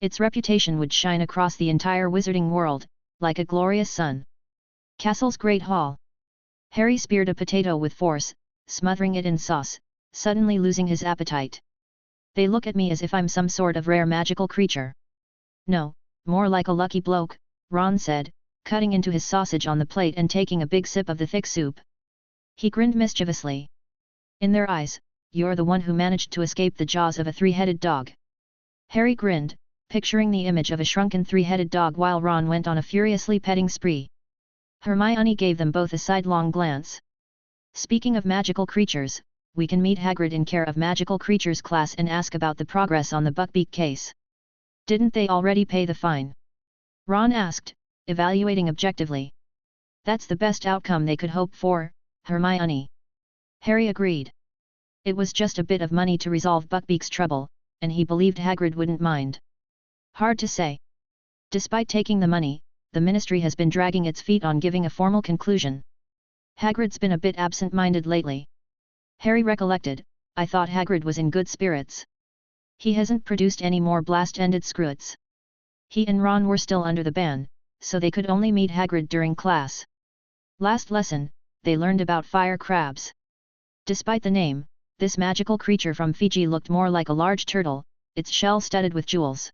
Its reputation would shine across the entire wizarding world, like a glorious sun. Castle's Great Hall. Harry speared a potato with force, smothering it in sauce, suddenly losing his appetite. "They look at me as if I'm some sort of rare magical creature." "No, more like a lucky bloke," Ron said, cutting into his sausage on the plate and taking a big sip of the thick soup. He grinned mischievously. "In their eyes, you're the one who managed to escape the jaws of a 3-headed dog." Harry grinned, picturing the image of a shrunken 3-headed dog while Ron went on a furiously petting spree. Hermione gave them both a sidelong glance. "Speaking of magical creatures, we can meet Hagrid in Care of Magical Creatures class and ask about the progress on the Buckbeak case." "Didn't they already pay the fine?" Ron asked, evaluating objectively. "That's the best outcome they could hope for, Hermione." Harry agreed. It was just a bit of money to resolve Buckbeak's trouble, and he believed Hagrid wouldn't mind. "Hard to say. Despite taking the money, the Ministry has been dragging its feet on giving a formal conclusion. Hagrid's been a bit absent-minded lately." Harry recollected, "I thought Hagrid was in good spirits. He hasn't produced any more blast-ended screws." He and Ron were still under the ban, so they could only meet Hagrid during class. Last lesson, they learned about fire crabs. Despite the name, This magical creature from Fiji looked more like a large turtle, its shell studded with jewels.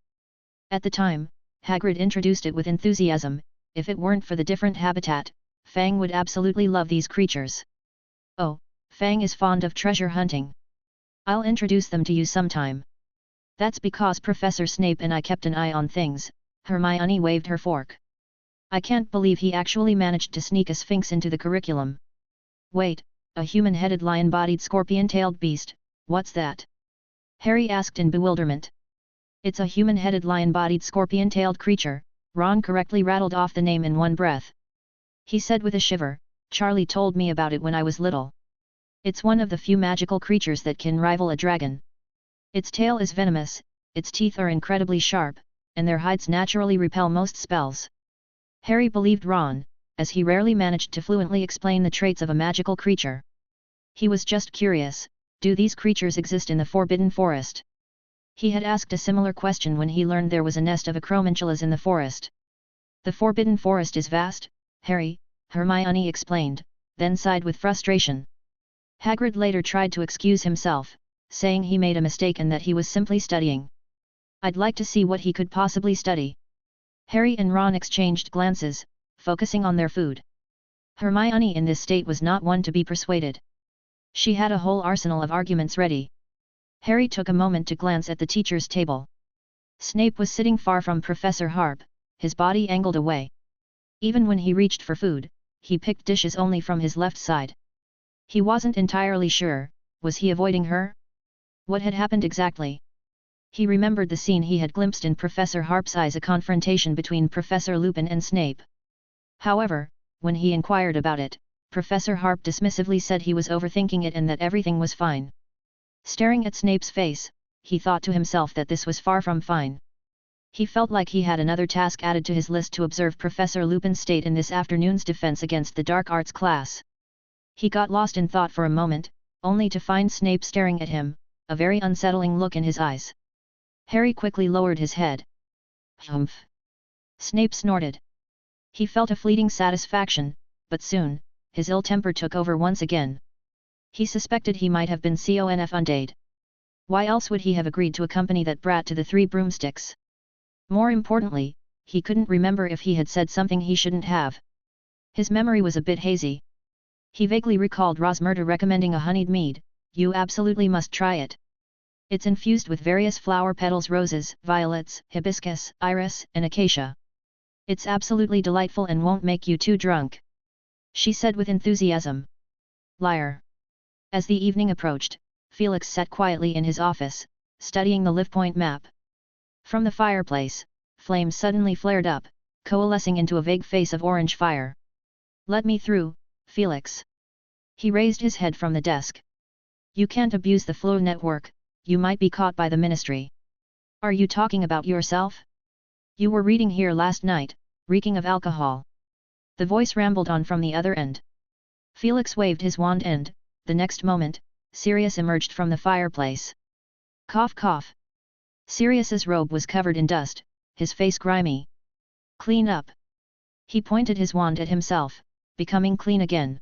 At the time, Hagrid introduced it with enthusiasm. If it weren't for the different habitat, Fang would absolutely love these creatures. Oh, Fang is fond of treasure hunting. I'll introduce them to you sometime. That's because Professor Snape and I kept an eye on things. Hermione waved her fork. I can't believe he actually managed to sneak a sphinx into the curriculum. Wait, a human-headed lion-bodied scorpion-tailed beast, what's that? Harry asked in bewilderment. It's a human-headed lion-bodied scorpion-tailed creature, Ron correctly rattled off the name in one breath. He said with a shiver, Charlie told me about it when I was little. It's one of the few magical creatures that can rival a dragon. Its tail is venomous, its teeth are incredibly sharp, and their hides naturally repel most spells. Harry believed Ron, as he rarely managed to fluently explain the traits of a magical creature. He was just curious, do these creatures exist in the Forbidden Forest? He had asked a similar question when he learned there was a nest of acromantulas in the forest. The Forbidden Forest is vast, Harry, Hermione explained, then sighed with frustration. Hagrid later tried to excuse himself, saying he made a mistake and that he was simply studying. I'd like to see what he could possibly study. Harry and Ron exchanged glances, focusing on their food. Hermione in this state was not one to be persuaded. She had a whole arsenal of arguments ready. Harry took a moment to glance at the teacher's table. Snape was sitting far from Professor Harp, his body angled away. Even when he reached for food, he picked dishes only from his left side. He wasn't entirely sure, was he avoiding her? What had happened exactly? He remembered the scene he had glimpsed in Professor Harp's eyes, a confrontation between Professor Lupin and Snape. However, when he inquired about it, Professor Harp dismissively said he was overthinking it and that everything was fine. Staring at Snape's face, he thought to himself that this was far from fine. He felt like he had another task added to his list to observe Professor Lupin's state in this afternoon's defense against the dark arts class. He got lost in thought for a moment, only to find Snape staring at him, a very unsettling look in his eyes. Harry quickly lowered his head. Humph! Snape snorted. He felt a fleeting satisfaction, but soon, his ill temper took over once again. He suspected he might have been conf undade. Why else would he have agreed to accompany that brat to the Three Broomsticks? More importantly, he couldn't remember if he had said something he shouldn't have. His memory was a bit hazy. He vaguely recalled Rosmerta recommending a honeyed mead. You absolutely must try it. It's infused with various flower petals, roses, violets, hibiscus, iris, and acacia. It's absolutely delightful and won't make you too drunk, she said with enthusiasm. Liar. As the evening approached, Felix sat quietly in his office, studying the Livepoint map. From the fireplace, flames suddenly flared up, coalescing into a vague face of orange fire. Let me through, Felix. He raised his head from the desk. You can't abuse the Flow network, you might be caught by the Ministry. Are you talking about yourself? You were reading here last night, reeking of alcohol. The voice rambled on from the other end. Felix waved his wand and, the next moment, Sirius emerged from the fireplace. Cough cough. Sirius's robe was covered in dust, his face grimy. Clean up. He pointed his wand at himself, becoming clean again.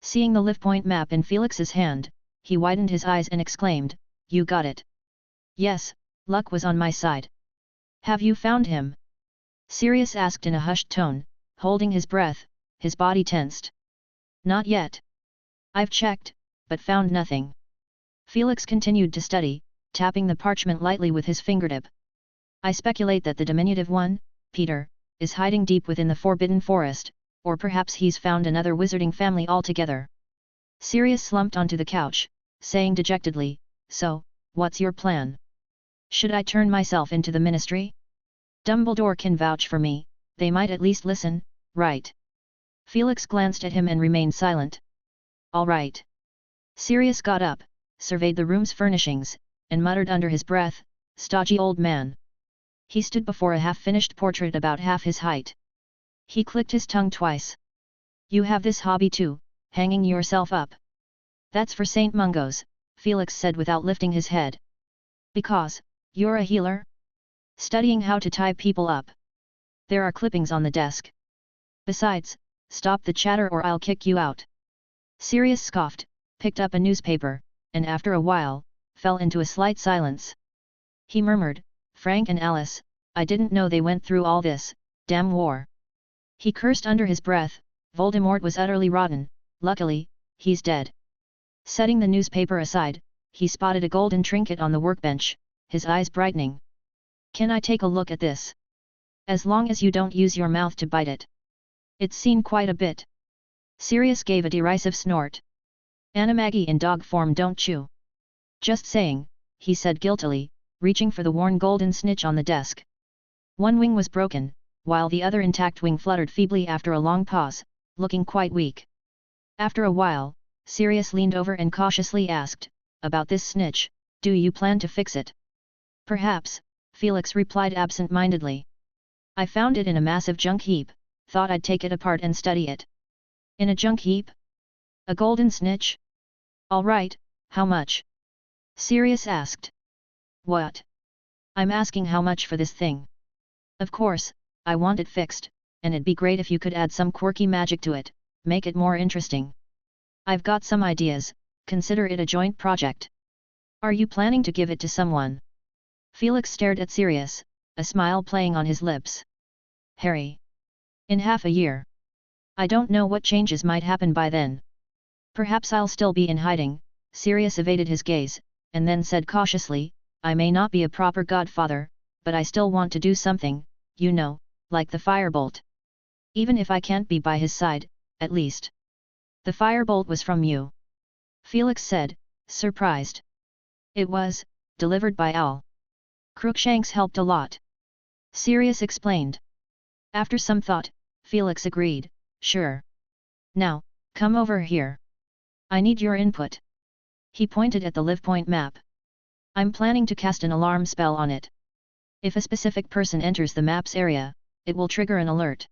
Seeing the Livepoint map in Felix's hand, he widened his eyes and exclaimed, You got it. Yes, luck was on my side. Have you found him? Sirius asked in a hushed tone, holding his breath, his body tensed. Not yet. I've checked, but found nothing. Felix continued to study, tapping the parchment lightly with his fingertip. I speculate that the diminutive one, Peter, is hiding deep within the Forbidden Forest, or perhaps he's found another wizarding family altogether. Sirius slumped onto the couch, saying dejectedly, So, what's your plan? Should I turn myself into the Ministry? Dumbledore can vouch for me, they might at least listen, right? Felix glanced at him and remained silent. All right. Sirius got up, surveyed the room's furnishings, and muttered under his breath, Stodgy old man. He stood before a half-finished portrait about half his height. He clicked his tongue twice. You have this hobby too, hanging yourself up. That's for St. Mungo's, Felix said without lifting his head. Because, you're a healer? Studying how to tie people up. There are clippings on the desk. Besides, stop the chatter or I'll kick you out. Sirius scoffed, picked up a newspaper, and after a while, fell into a slight silence. He murmured, "Frank and Alice, I didn't know they went through all this, damn war." He cursed under his breath. Voldemort was utterly rotten. Luckily, he's dead. Setting the newspaper aside, he spotted a golden trinket on the workbench, his eyes brightening. "Can I take a look at this? As long as you don't use your mouth to bite it." "It's seen quite a bit." Sirius gave a derisive snort. "Animagi in dog form don't chew." "Just saying," he said guiltily, reaching for the worn golden snitch on the desk. One wing was broken, while the other intact wing fluttered feebly after a long pause, looking quite weak. After a while, Sirius leaned over and cautiously asked, "About this snitch, do you plan to fix it?" "Perhaps," Felix replied absent-mindedly. "I found it in a massive junk heap, thought I'd take it apart and study it." "In a junk heap? A golden snitch? All right, how much?" Sirius asked. "What? I'm asking how much for this thing." "Of course, I want it fixed, and it'd be great if you could add some quirky magic to it, make it more interesting. I've got some ideas, consider it a joint project." "Are you planning to give it to someone?" Felix stared at Sirius, a smile playing on his lips. "Harry. In half a year. I don't know what changes might happen by then. Perhaps I'll still be in hiding." Sirius evaded his gaze, and then said cautiously, "I may not be a proper godfather, but I still want to do something, you know, like the firebolt. Even if I can't be by his side, at least." "The firebolt was from you?" Felix said, surprised. "It was, delivered by Owl. Crookshanks helped a lot." Sirius explained. After some thought, Felix agreed, "Sure. Now, come over here. I need your input." He pointed at the live point map. "I'm planning to cast an alarm spell on it. If a specific person enters the map's area, it will trigger an alert."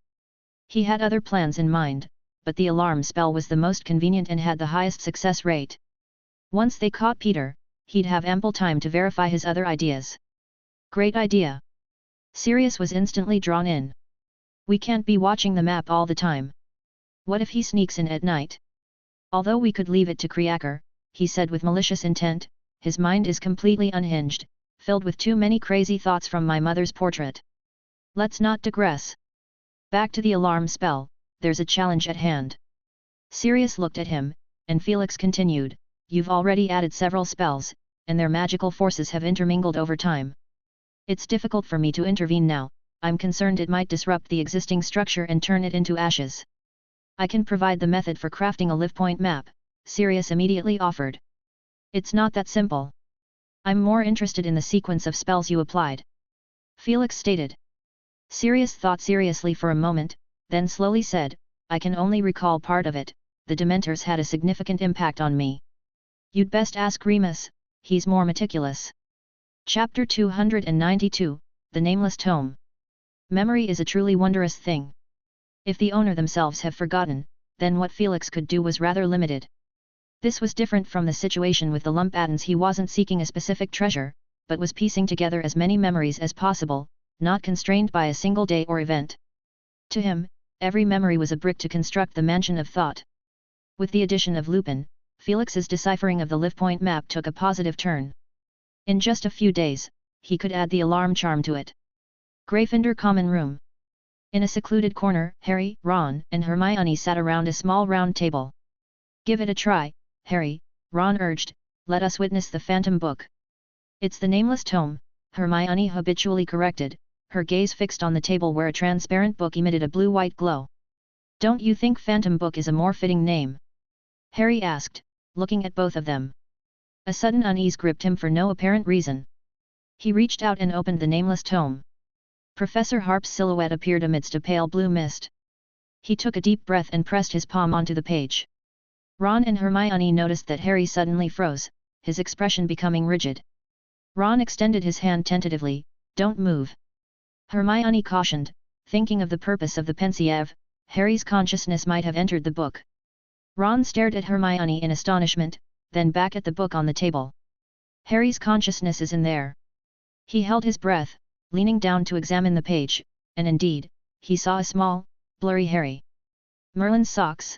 He had other plans in mind, but the alarm spell was the most convenient and had the highest success rate. Once they caught Peter, he'd have ample time to verify his other ideas. "Great idea." Sirius was instantly drawn in. "We can't be watching the map all the time. What if he sneaks in at night? Although we could leave it to Kreaker," he said with malicious intent, "his mind is completely unhinged, filled with too many crazy thoughts from my mother's portrait. Let's not digress. Back to the alarm spell, there's a challenge at hand." Sirius looked at him, and Felix continued, "You've already added several spells, and their magical forces have intermingled over time. It's difficult for me to intervene now, I'm concerned it might disrupt the existing structure and turn it into ashes." "I can provide the method for crafting a live point map," Sirius immediately offered. "It's not that simple. I'm more interested in the sequence of spells you applied," Felix stated. Sirius thought seriously for a moment, then slowly said, "I can only recall part of it. The Dementors had a significant impact on me. You'd best ask Remus, he's more meticulous." Chapter 292, The Nameless Tome. Memory is a truly wondrous thing. If the owner themselves have forgotten, then what Felix could do was rather limited. This was different from the situation with the Lumpattons. He wasn't seeking a specific treasure, but was piecing together as many memories as possible, not constrained by a single day or event. To him, every memory was a brick to construct the mansion of thought. With the addition of Lupin, Felix's deciphering of the live point map took a positive turn. In just a few days, he could add the alarm charm to it. Gryffindor Common Room. In a secluded corner, Harry, Ron, and Hermione sat around a small round table. "Give it a try, Harry," Ron urged, "let us witness the Phantom Book." "It's the Nameless Tome," Hermione habitually corrected, her gaze fixed on the table where a transparent book emitted a blue-white glow. "Don't you think Phantom Book is a more fitting name?" Harry asked, looking at both of them. A sudden unease gripped him for no apparent reason. He reached out and opened the Nameless Tome. Professor Harp's silhouette appeared amidst a pale blue mist. He took a deep breath and pressed his palm onto the page. Ron and Hermione noticed that Harry suddenly froze, his expression becoming rigid. Ron extended his hand tentatively, "Don't move." Hermione cautioned, thinking of the purpose of the pensieve, Harry's consciousness might have entered the book. Ron stared at Hermione in astonishment, then back at the book on the table. "Harry's consciousness is in there." He held his breath, leaning down to examine the page, and indeed, he saw a small, blurry Harry. "Merlin's socks?"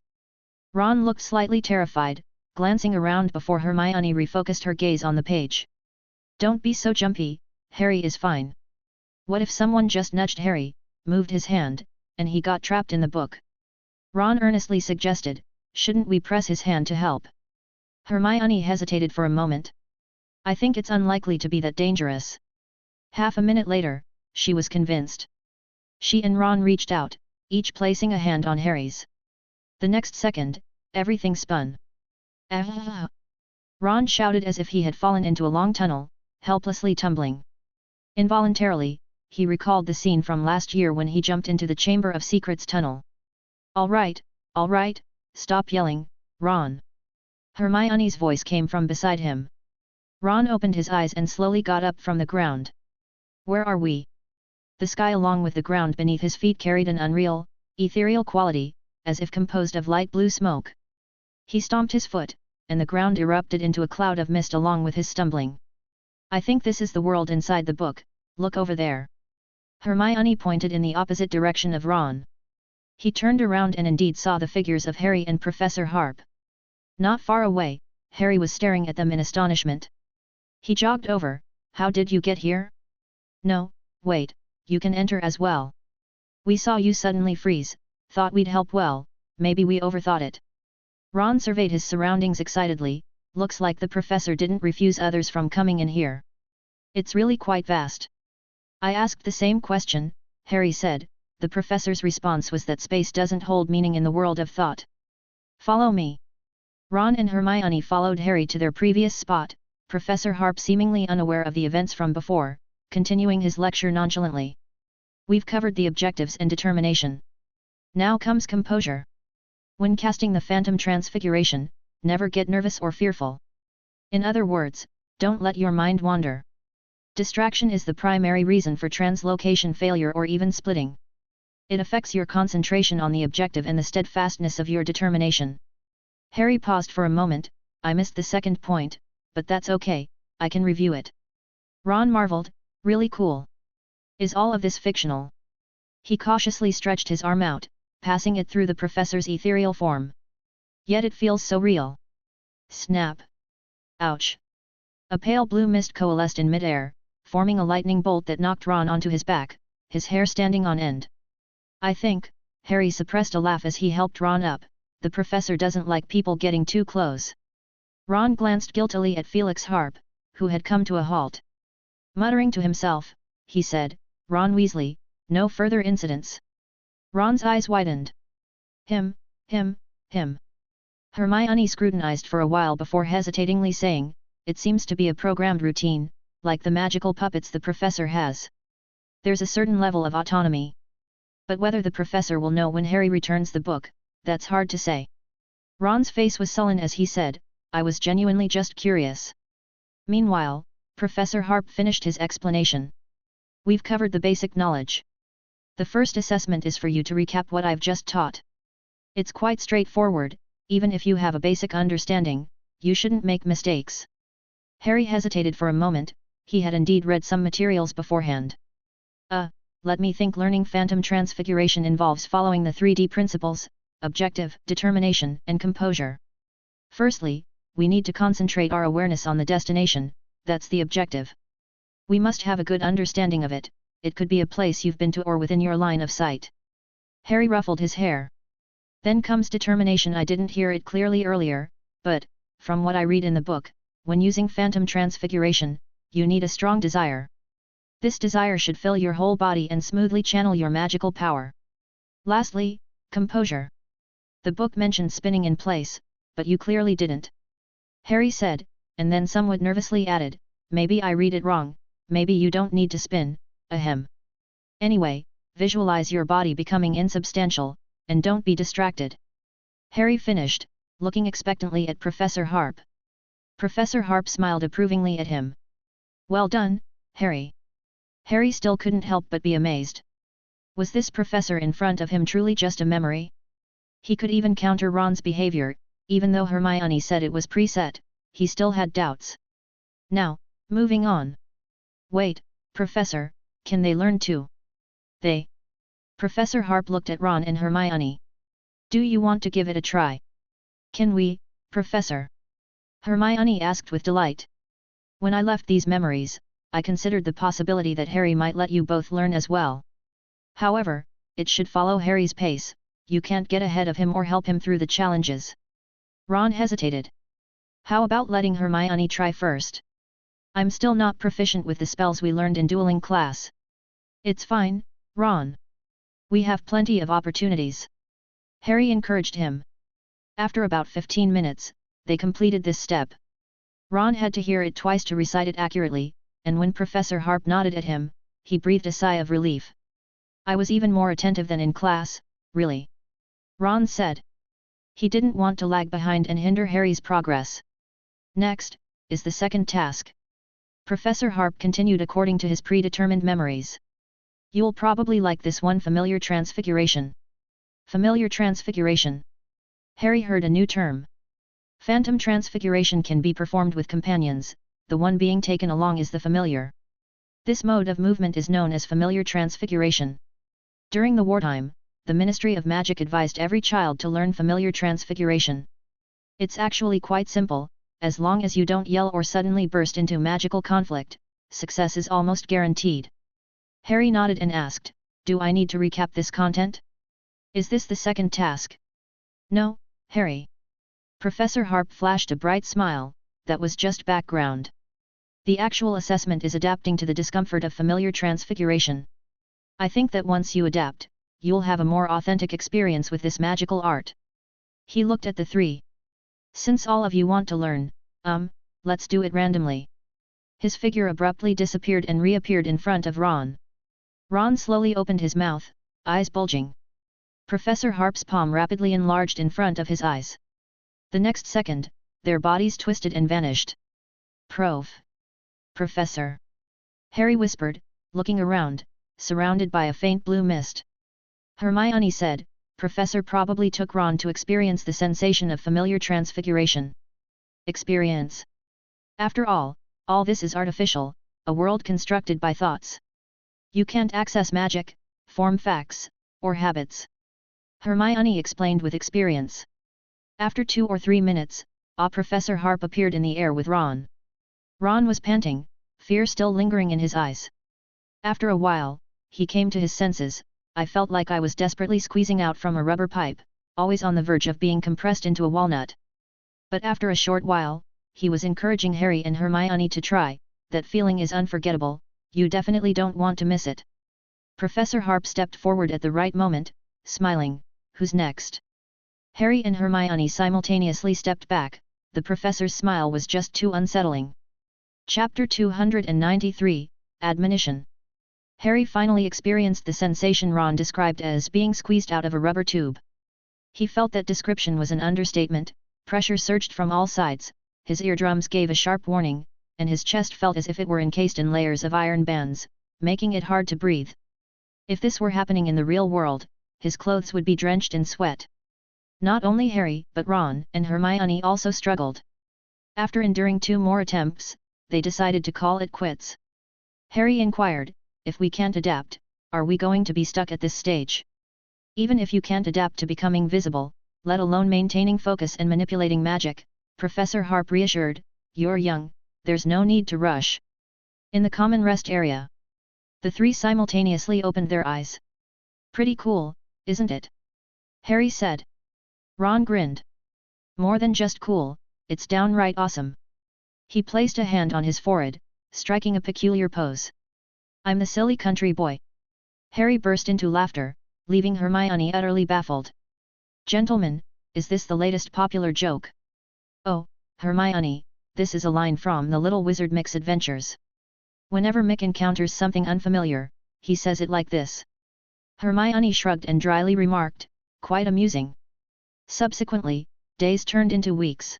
Ron looked slightly terrified, glancing around before Hermione refocused her gaze on the page. Don't be so jumpy, Harry is fine. What if someone just nudged Harry, moved his hand, and he got trapped in the book? Ron earnestly suggested, shouldn't we press his hand to help? Hermione hesitated for a moment. I think it's unlikely to be that dangerous. Half a minute later, she was convinced. She and Ron reached out, each placing a hand on Harry's. The next second, everything spun. Ah! Ron shouted as if he had fallen into a long tunnel, helplessly tumbling. Involuntarily, he recalled the scene from last year when he jumped into the Chamber of Secrets tunnel. All right, stop yelling, Ron. Hermione's voice came from beside him. Ron opened his eyes and slowly got up from the ground. Where are we? The sky along with the ground beneath his feet carried an unreal, ethereal quality, as if composed of light blue smoke. He stomped his foot, and the ground erupted into a cloud of mist along with his stumbling. I think this is the world inside the book, look over there. Hermione pointed in the opposite direction of Ron. He turned around and indeed saw the figures of Harry and Professor Harp. Not far away, Harry was staring at them in astonishment. He jogged over. How did you get here? No, wait, you can enter as well. We saw you suddenly freeze, thought we'd help well, maybe we overthought it. Ron surveyed his surroundings excitedly, looks like the professor didn't refuse others from coming in here. It's really quite vast. I asked the same question, Harry said. The professor's response was that space doesn't hold meaning in the world of thought. Follow me. Ron and Hermione followed Harry to their previous spot, Professor Harp seemingly unaware of the events from before, continuing his lecture nonchalantly. We've covered the objectives and determination. Now comes composure. When casting the Phantom Transfiguration, never get nervous or fearful. In other words, don't let your mind wander. Distraction is the primary reason for translocation failure or even splitting. It affects your concentration on the objective and the steadfastness of your determination. Harry paused for a moment. I missed the second point, but that's okay, I can review it. Ron marveled, really cool. Is all of this fictional? He cautiously stretched his arm out, passing it through the professor's ethereal form. Yet it feels so real. Snap! Ouch! A pale blue mist coalesced in midair, forming a lightning bolt that knocked Ron onto his back, his hair standing on end. I think, Harry suppressed a laugh as he helped Ron up, the professor doesn't like people getting too close. Ron glanced guiltily at Felix Harp, who had come to a halt. Muttering to himself, he said, Ron Weasley, no further incidents. Ron's eyes widened. Him. Hermione scrutinized for a while before hesitatingly saying, it seems to be a programmed routine, like the magical puppets the professor has. There's a certain level of autonomy. But whether the professor will know when Harry returns the book, that's hard to say. Ron's face was sullen as he said, I was genuinely just curious. Meanwhile, Professor Harp finished his explanation. We've covered the basic knowledge. The first assessment is for you to recap what I've just taught. It's quite straightforward, even if you have a basic understanding, you shouldn't make mistakes. Harry hesitated for a moment, he had indeed read some materials beforehand. Let me think. Learning Phantom Transfiguration involves following the 3D principles, objective, determination, and composure. Firstly, we need to concentrate our awareness on the destination, that's the objective. We must have a good understanding of it, it could be a place you've been to or within your line of sight. Harry ruffled his hair. Then comes determination. I didn't hear it clearly earlier, but, from what I read in the book, when using Phantom Transfiguration, you need a strong desire. This desire should fill your whole body and smoothly channel your magical power. Lastly, composure. The book mentioned spinning in place, but you clearly didn't. Harry said, and then somewhat nervously added, maybe I read it wrong, maybe you don't need to spin, ahem. Anyway, visualize your body becoming insubstantial, and don't be distracted. Harry finished, looking expectantly at Professor Harp. Professor Harp smiled approvingly at him. Well done, Harry. Harry still couldn't help but be amazed. Was this professor in front of him truly just a memory? He could even counter Ron's behavior, even though Hermione said it was preset, he still had doubts. Now, moving on. Wait, Professor, can they learn too? They? Professor Harp looked at Ron and Hermione. Do you want to give it a try? Can we, Professor? Hermione asked with delight. When I left these memories, I considered the possibility that Harry might let you both learn as well. However, it should follow Harry's pace, you can't get ahead of him or help him through the challenges. Ron hesitated. How about letting Hermione try first? I'm still not proficient with the spells we learned in dueling class. It's fine, Ron. We have plenty of opportunities. Harry encouraged him. After about 15 minutes, they completed this step. Ron had to hear it twice to recite it accurately, and when Professor Harp nodded at him, he breathed a sigh of relief. I was even more attentive than in class, really. Ron said. He didn't want to lag behind and hinder Harry's progress. Next, is the second task. Professor Harp continued according to his predetermined memories. You'll probably like this one: familiar transfiguration. Familiar transfiguration. Harry heard a new term. Phantom transfiguration can be performed with companions, the one being taken along is the familiar. This mode of movement is known as familiar transfiguration. During the wartime, the Ministry of Magic advised every child to learn familiar transfiguration. It's actually quite simple, as long as you don't yell or suddenly burst into magical conflict, success is almost guaranteed. Harry nodded and asked, do I need to recap this content? Is this the second task? No, Harry. Professor Harp flashed a bright smile, that was just background. The actual assessment is adapting to the discomfort of familiar transfiguration. I think that once you adapt, you'll have a more authentic experience with this magical art. He looked at the three. Since all of you want to learn, let's do it randomly. His figure abruptly disappeared and reappeared in front of Ron. Ron slowly opened his mouth, eyes bulging. Professor Harp's palm rapidly enlarged in front of his eyes. The next second, their bodies twisted and vanished. Professor. Harry whispered, looking around, surrounded by a faint blue mist. Hermione said, Professor probably took Ron to experience the sensation of familiar transfiguration. Experience. After all this is artificial, a world constructed by thoughts. You can't access magic, form facts, or habits. Hermione explained with experience. After 2 or 3 minutes, Professor Harp appeared in the air with Ron. Ron was panting, fear still lingering in his eyes. After a while, he came to his senses. I felt like I was desperately squeezing out from a rubber pipe, always on the verge of being compressed into a walnut. But after a short while, he was encouraging Harry and Hermione to try. That feeling is unforgettable, you definitely don't want to miss it. Professor Harp stepped forward at the right moment, smiling. Who's next? Harry and Hermione simultaneously stepped back, the professor's smile was just too unsettling. Chapter 293, Admonition. Harry finally experienced the sensation Ron described as being squeezed out of a rubber tube. He felt that description was an understatement, pressure surged from all sides, his eardrums gave a sharp warning, and his chest felt as if it were encased in layers of iron bands, making it hard to breathe. If this were happening in the real world, his clothes would be drenched in sweat. Not only Harry, but Ron and Hermione also struggled. After enduring 2 more attempts, they decided to call it quits. Harry inquired, if we can't adapt, are we going to be stuck at this stage? Even if you can't adapt to becoming visible, let alone maintaining focus and manipulating magic, Professor Harp reassured, you're young, there's no need to rush. In the common rest area, the three simultaneously opened their eyes. Pretty cool, isn't it? Harry said. Ron grinned. More than just cool, it's downright awesome. He placed a hand on his forehead, striking a peculiar pose. I'm the silly country boy. Harry burst into laughter, leaving Hermione utterly baffled. Gentlemen, is this the latest popular joke? Oh, Hermione, this is a line from the Little Wizard Mick's Adventures. Whenever Mick encounters something unfamiliar, he says it like this. Hermione shrugged and dryly remarked, quite amusing. Subsequently, days turned into weeks.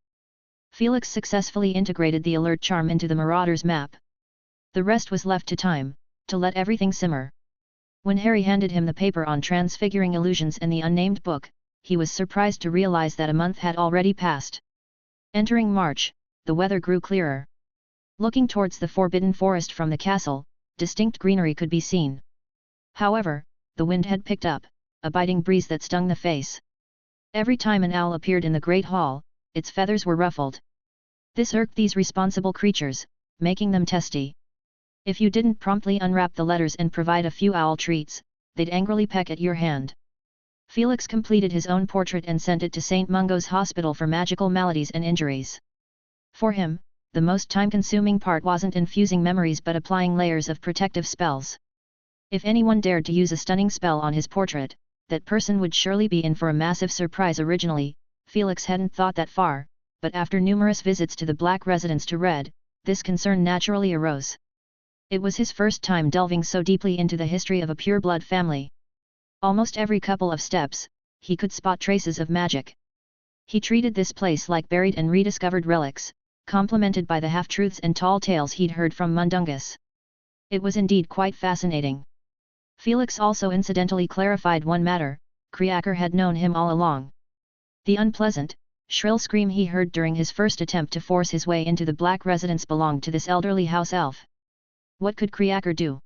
Felix successfully integrated the alert charm into the Marauder's map. The rest was left to time, to let everything simmer. When Harry handed him the paper on transfiguring illusions and the unnamed book, he was surprised to realize that a month had already passed. Entering March, the weather grew clearer. Looking towards the forbidden forest from the castle, distinct greenery could be seen. However, the wind had picked up, a biting breeze that stung the face. Every time an owl appeared in the great hall, its feathers were ruffled. This irked these responsible creatures, making them testy. If you didn't promptly unwrap the letters and provide a few owl treats, they'd angrily peck at your hand. Felix completed his own portrait and sent it to St. Mungo's Hospital for Magical Maladies and Injuries. For him, the most time-consuming part wasn't infusing memories but applying layers of protective spells. If anyone dared to use a stunning spell on his portrait, that person would surely be in for a massive surprise. Originally, Felix hadn't thought that far, but after numerous visits to the Black residence to Red, this concern naturally arose. It was his first time delving so deeply into the history of a pure-blood family. Almost every couple of steps, he could spot traces of magic. He treated this place like buried and rediscovered relics, complemented by the half-truths and tall tales he'd heard from Mundungus. It was indeed quite fascinating. Felix also incidentally clarified one matter: Creaker had known him all along. The unpleasant, shrill scream he heard during his first attempt to force his way into the Black residence belonged to this elderly house elf. What could Creaker do?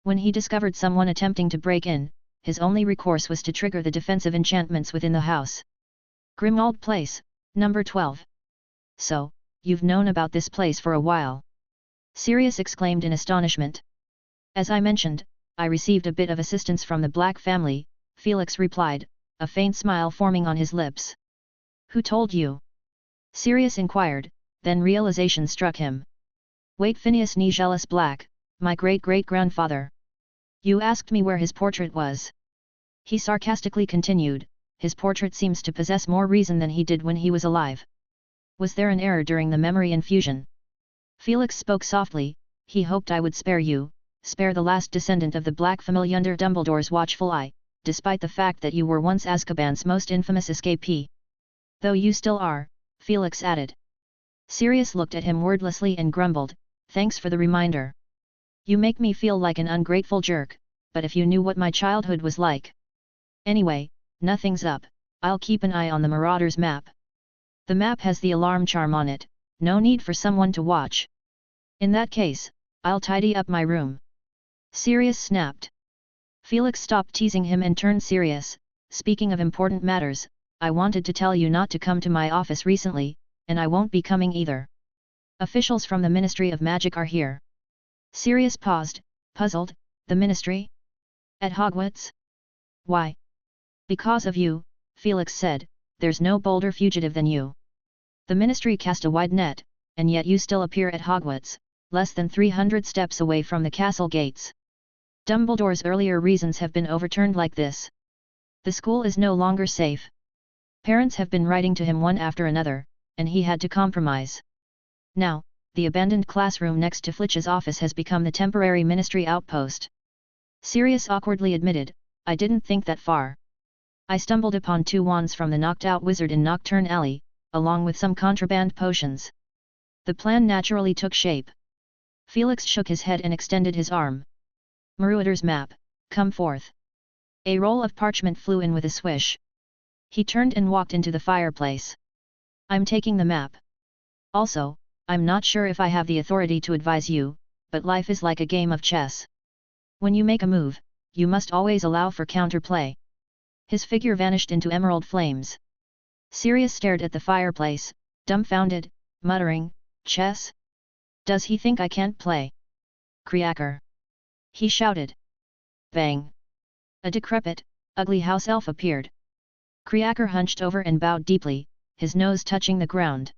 When he discovered someone attempting to break in, his only recourse was to trigger the defensive enchantments within the house. Grimmauld Place, number 12. So, you've known about this place for a while? Sirius exclaimed in astonishment. As I mentioned, I received a bit of assistance from the Black family, Felix replied, a faint smile forming on his lips. Who told you? Sirius inquired, then realization struck him. Wait, Phineas Nigellus Black, my great-great-grandfather. You asked me where his portrait was. He sarcastically continued, his portrait seems to possess more reason than he did when he was alive. Was there an error during the memory infusion? Felix spoke softly, he hoped I would spare you, spare the last descendant of the Black family under Dumbledore's watchful eye, despite the fact that you were once Azkaban's most infamous escapee. Though you still are, Felix added. Sirius looked at him wordlessly and grumbled, thanks for the reminder. You make me feel like an ungrateful jerk, but if you knew what my childhood was like. Anyway, nothing's up, I'll keep an eye on the Marauder's map. The map has the alarm charm on it, no need for someone to watch. In that case, I'll tidy up my room. Sirius snapped. Felix stopped teasing him and turned serious. Speaking of important matters, I wanted to tell you not to come to my office recently, and I won't be coming either. Officials from the Ministry of Magic are here. Sirius paused, puzzled. The Ministry? At Hogwarts? Why? Because of you, Felix said, there's no bolder fugitive than you. The Ministry cast a wide net, and yet you still appear at Hogwarts, less than 300 steps away from the castle gates. Dumbledore's earlier reasons have been overturned like this. The school is no longer safe. Parents have been writing to him one after another, and he had to compromise. Now, the abandoned classroom next to Flitch's office has become the temporary Ministry outpost. Sirius awkwardly admitted, I didn't think that far. I stumbled upon 2 wands from the knocked-out wizard in Nocturne Alley, along with some contraband potions. The plan naturally took shape. Felix shook his head and extended his arm. Marauder's map, come forth. A roll of parchment flew in with a swish. He turned and walked into the fireplace. I'm taking the map. Also, I'm not sure if I have the authority to advise you, but life is like a game of chess. When you make a move, you must always allow for counterplay. His figure vanished into emerald flames. Sirius stared at the fireplace, dumbfounded, muttering, chess? Does he think I can't play? Creaker! He shouted. Bang! A decrepit, ugly house elf appeared. Creaker hunched over and bowed deeply, his nose touching the ground.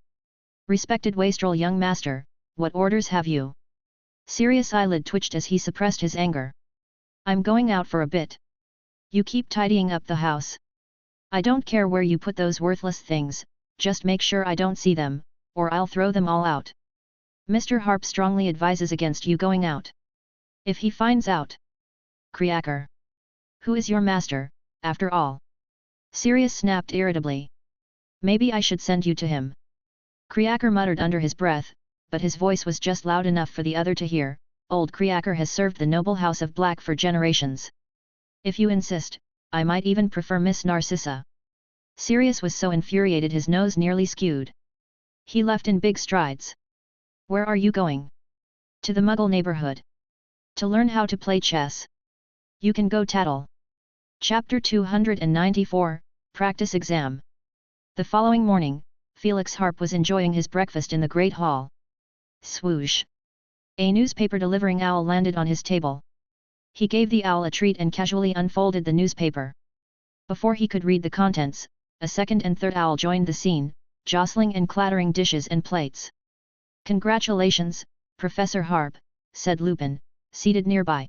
Respected wastrel young master, what orders have you? Sirius' eyelid twitched as he suppressed his anger. I'm going out for a bit. You keep tidying up the house. I don't care where you put those worthless things, just make sure I don't see them, or I'll throw them all out. Mr. Harp strongly advises against you going out. If he finds out. Creaker. Who is your master, after all? Sirius snapped irritably. Maybe I should send you to him. Creaker muttered under his breath, but his voice was just loud enough for the other to hear. Old Creaker has served the noble house of Black for generations. If you insist, I might even prefer Miss Narcissa. Sirius was so infuriated his nose nearly skewed. He left in big strides. Where are you going? To the Muggle neighborhood. To learn how to play chess. You can go tattle. Chapter 294, Practice Exam. The following morning, Felix Harp was enjoying his breakfast in the Great Hall. Swoosh! A newspaper-delivering owl landed on his table. He gave the owl a treat and casually unfolded the newspaper. Before he could read the contents, a second and third owl joined the scene, jostling and clattering dishes and plates. "Congratulations, Professor Harp," said Lupin, seated nearby.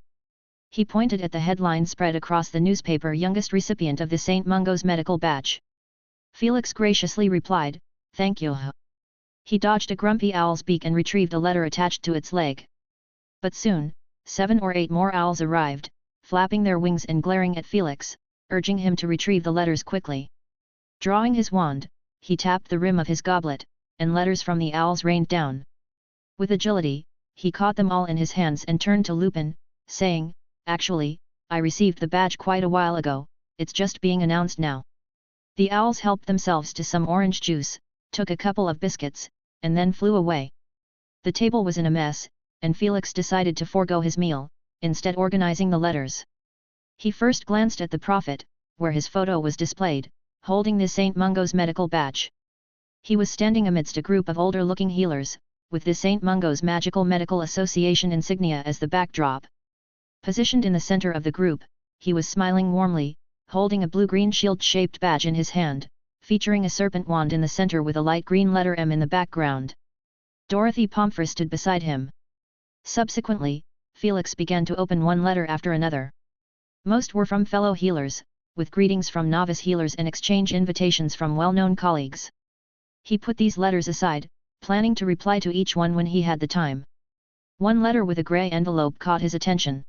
He pointed at the headline spread across the newspaper, "Youngest recipient of the St. Mungo's medical badge." Felix graciously replied, "Thank you." He dodged a grumpy owl's beak and retrieved a letter attached to its leg. But soon, 7 or 8 more owls arrived, flapping their wings and glaring at Felix, urging him to retrieve the letters quickly. Drawing his wand, he tapped the rim of his goblet, and letters from the owls rained down. With agility, he caught them all in his hands and turned to Lupin, saying, "Actually, I received the badge quite a while ago, it's just being announced now." The owls helped themselves to some orange juice, took a couple of biscuits, and then flew away. The table was in a mess, and Felix decided to forego his meal, instead organizing the letters. He first glanced at the prophet, where his photo was displayed, holding the St. Mungo's medical badge. He was standing amidst a group of older-looking healers, with the St. Mungo's Magical Medical Association insignia as the backdrop. Positioned in the center of the group, he was smiling warmly, holding a blue-green shield-shaped badge in his hand, featuring a serpent wand in the center with a light green letter M in the background. Dorothy Pomfrey stood beside him. Subsequently, Felix began to open one letter after another. Most were from fellow healers, with greetings from novice healers and exchange invitations from well-known colleagues. He put these letters aside, planning to reply to each one when he had the time. One letter with a grey envelope caught his attention.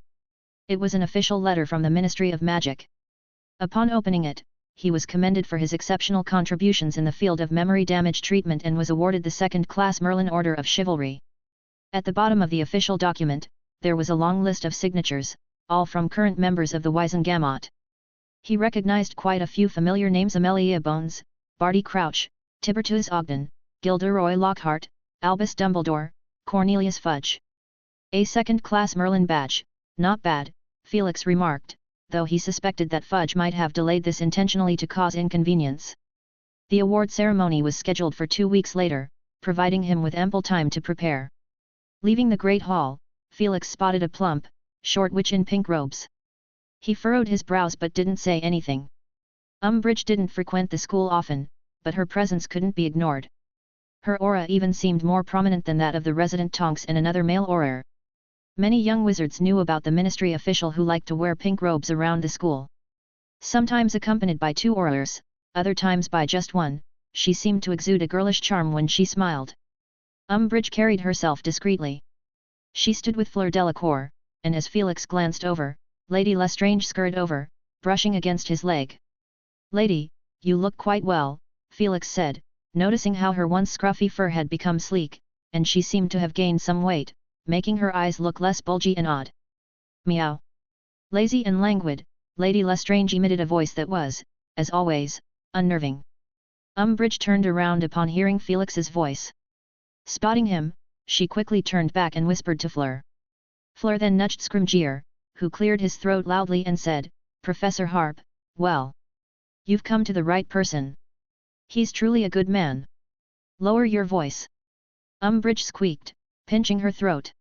It was an official letter from the Ministry of Magic. Upon opening it, he was commended for his exceptional contributions in the field of memory damage treatment and was awarded the second-class Merlin Order of Chivalry. At the bottom of the official document, there was a long list of signatures, all from current members of the Wisengamot. He recognized quite a few familiar names: Amelia Bones, Barty Crouch, Tiburtus Ogden, Gilderoy Lockhart, Albus Dumbledore, Cornelius Fudge. A second-class Merlin badge, not bad, Felix remarked, though he suspected that Fudge might have delayed this intentionally to cause inconvenience. The award ceremony was scheduled for 2 weeks later, providing him with ample time to prepare. Leaving the Great Hall, Felix spotted a plump, short witch in pink robes. He furrowed his brows but didn't say anything. Umbridge didn't frequent the school often, but her presence couldn't be ignored. Her aura even seemed more prominent than that of the resident Tonks and another male Auror. Many young wizards knew about the ministry official who liked to wear pink robes around the school. Sometimes accompanied by 2 Aurors, other times by just one, she seemed to exude a girlish charm when she smiled. Umbridge carried herself discreetly. She stood with Fleur Delacour, and as Felix glanced over, Lady Lestrange scurried over, brushing against his leg. "Lady, you look quite well," Felix said, noticing how her once scruffy fur had become sleek, and she seemed to have gained some weight, making her eyes look less bulgy and odd. "Meow." Lazy and languid, Lady Lestrange emitted a voice that was, as always, unnerving. Umbridge turned around upon hearing Felix's voice. Spotting him, she quickly turned back and whispered to Fleur. Fleur then nudged Scrimgeour, who cleared his throat loudly and said, "Professor Harp, well. You've come to the right person. He's truly a good man. Lower your voice." Umbridge squeaked, pinching her throat.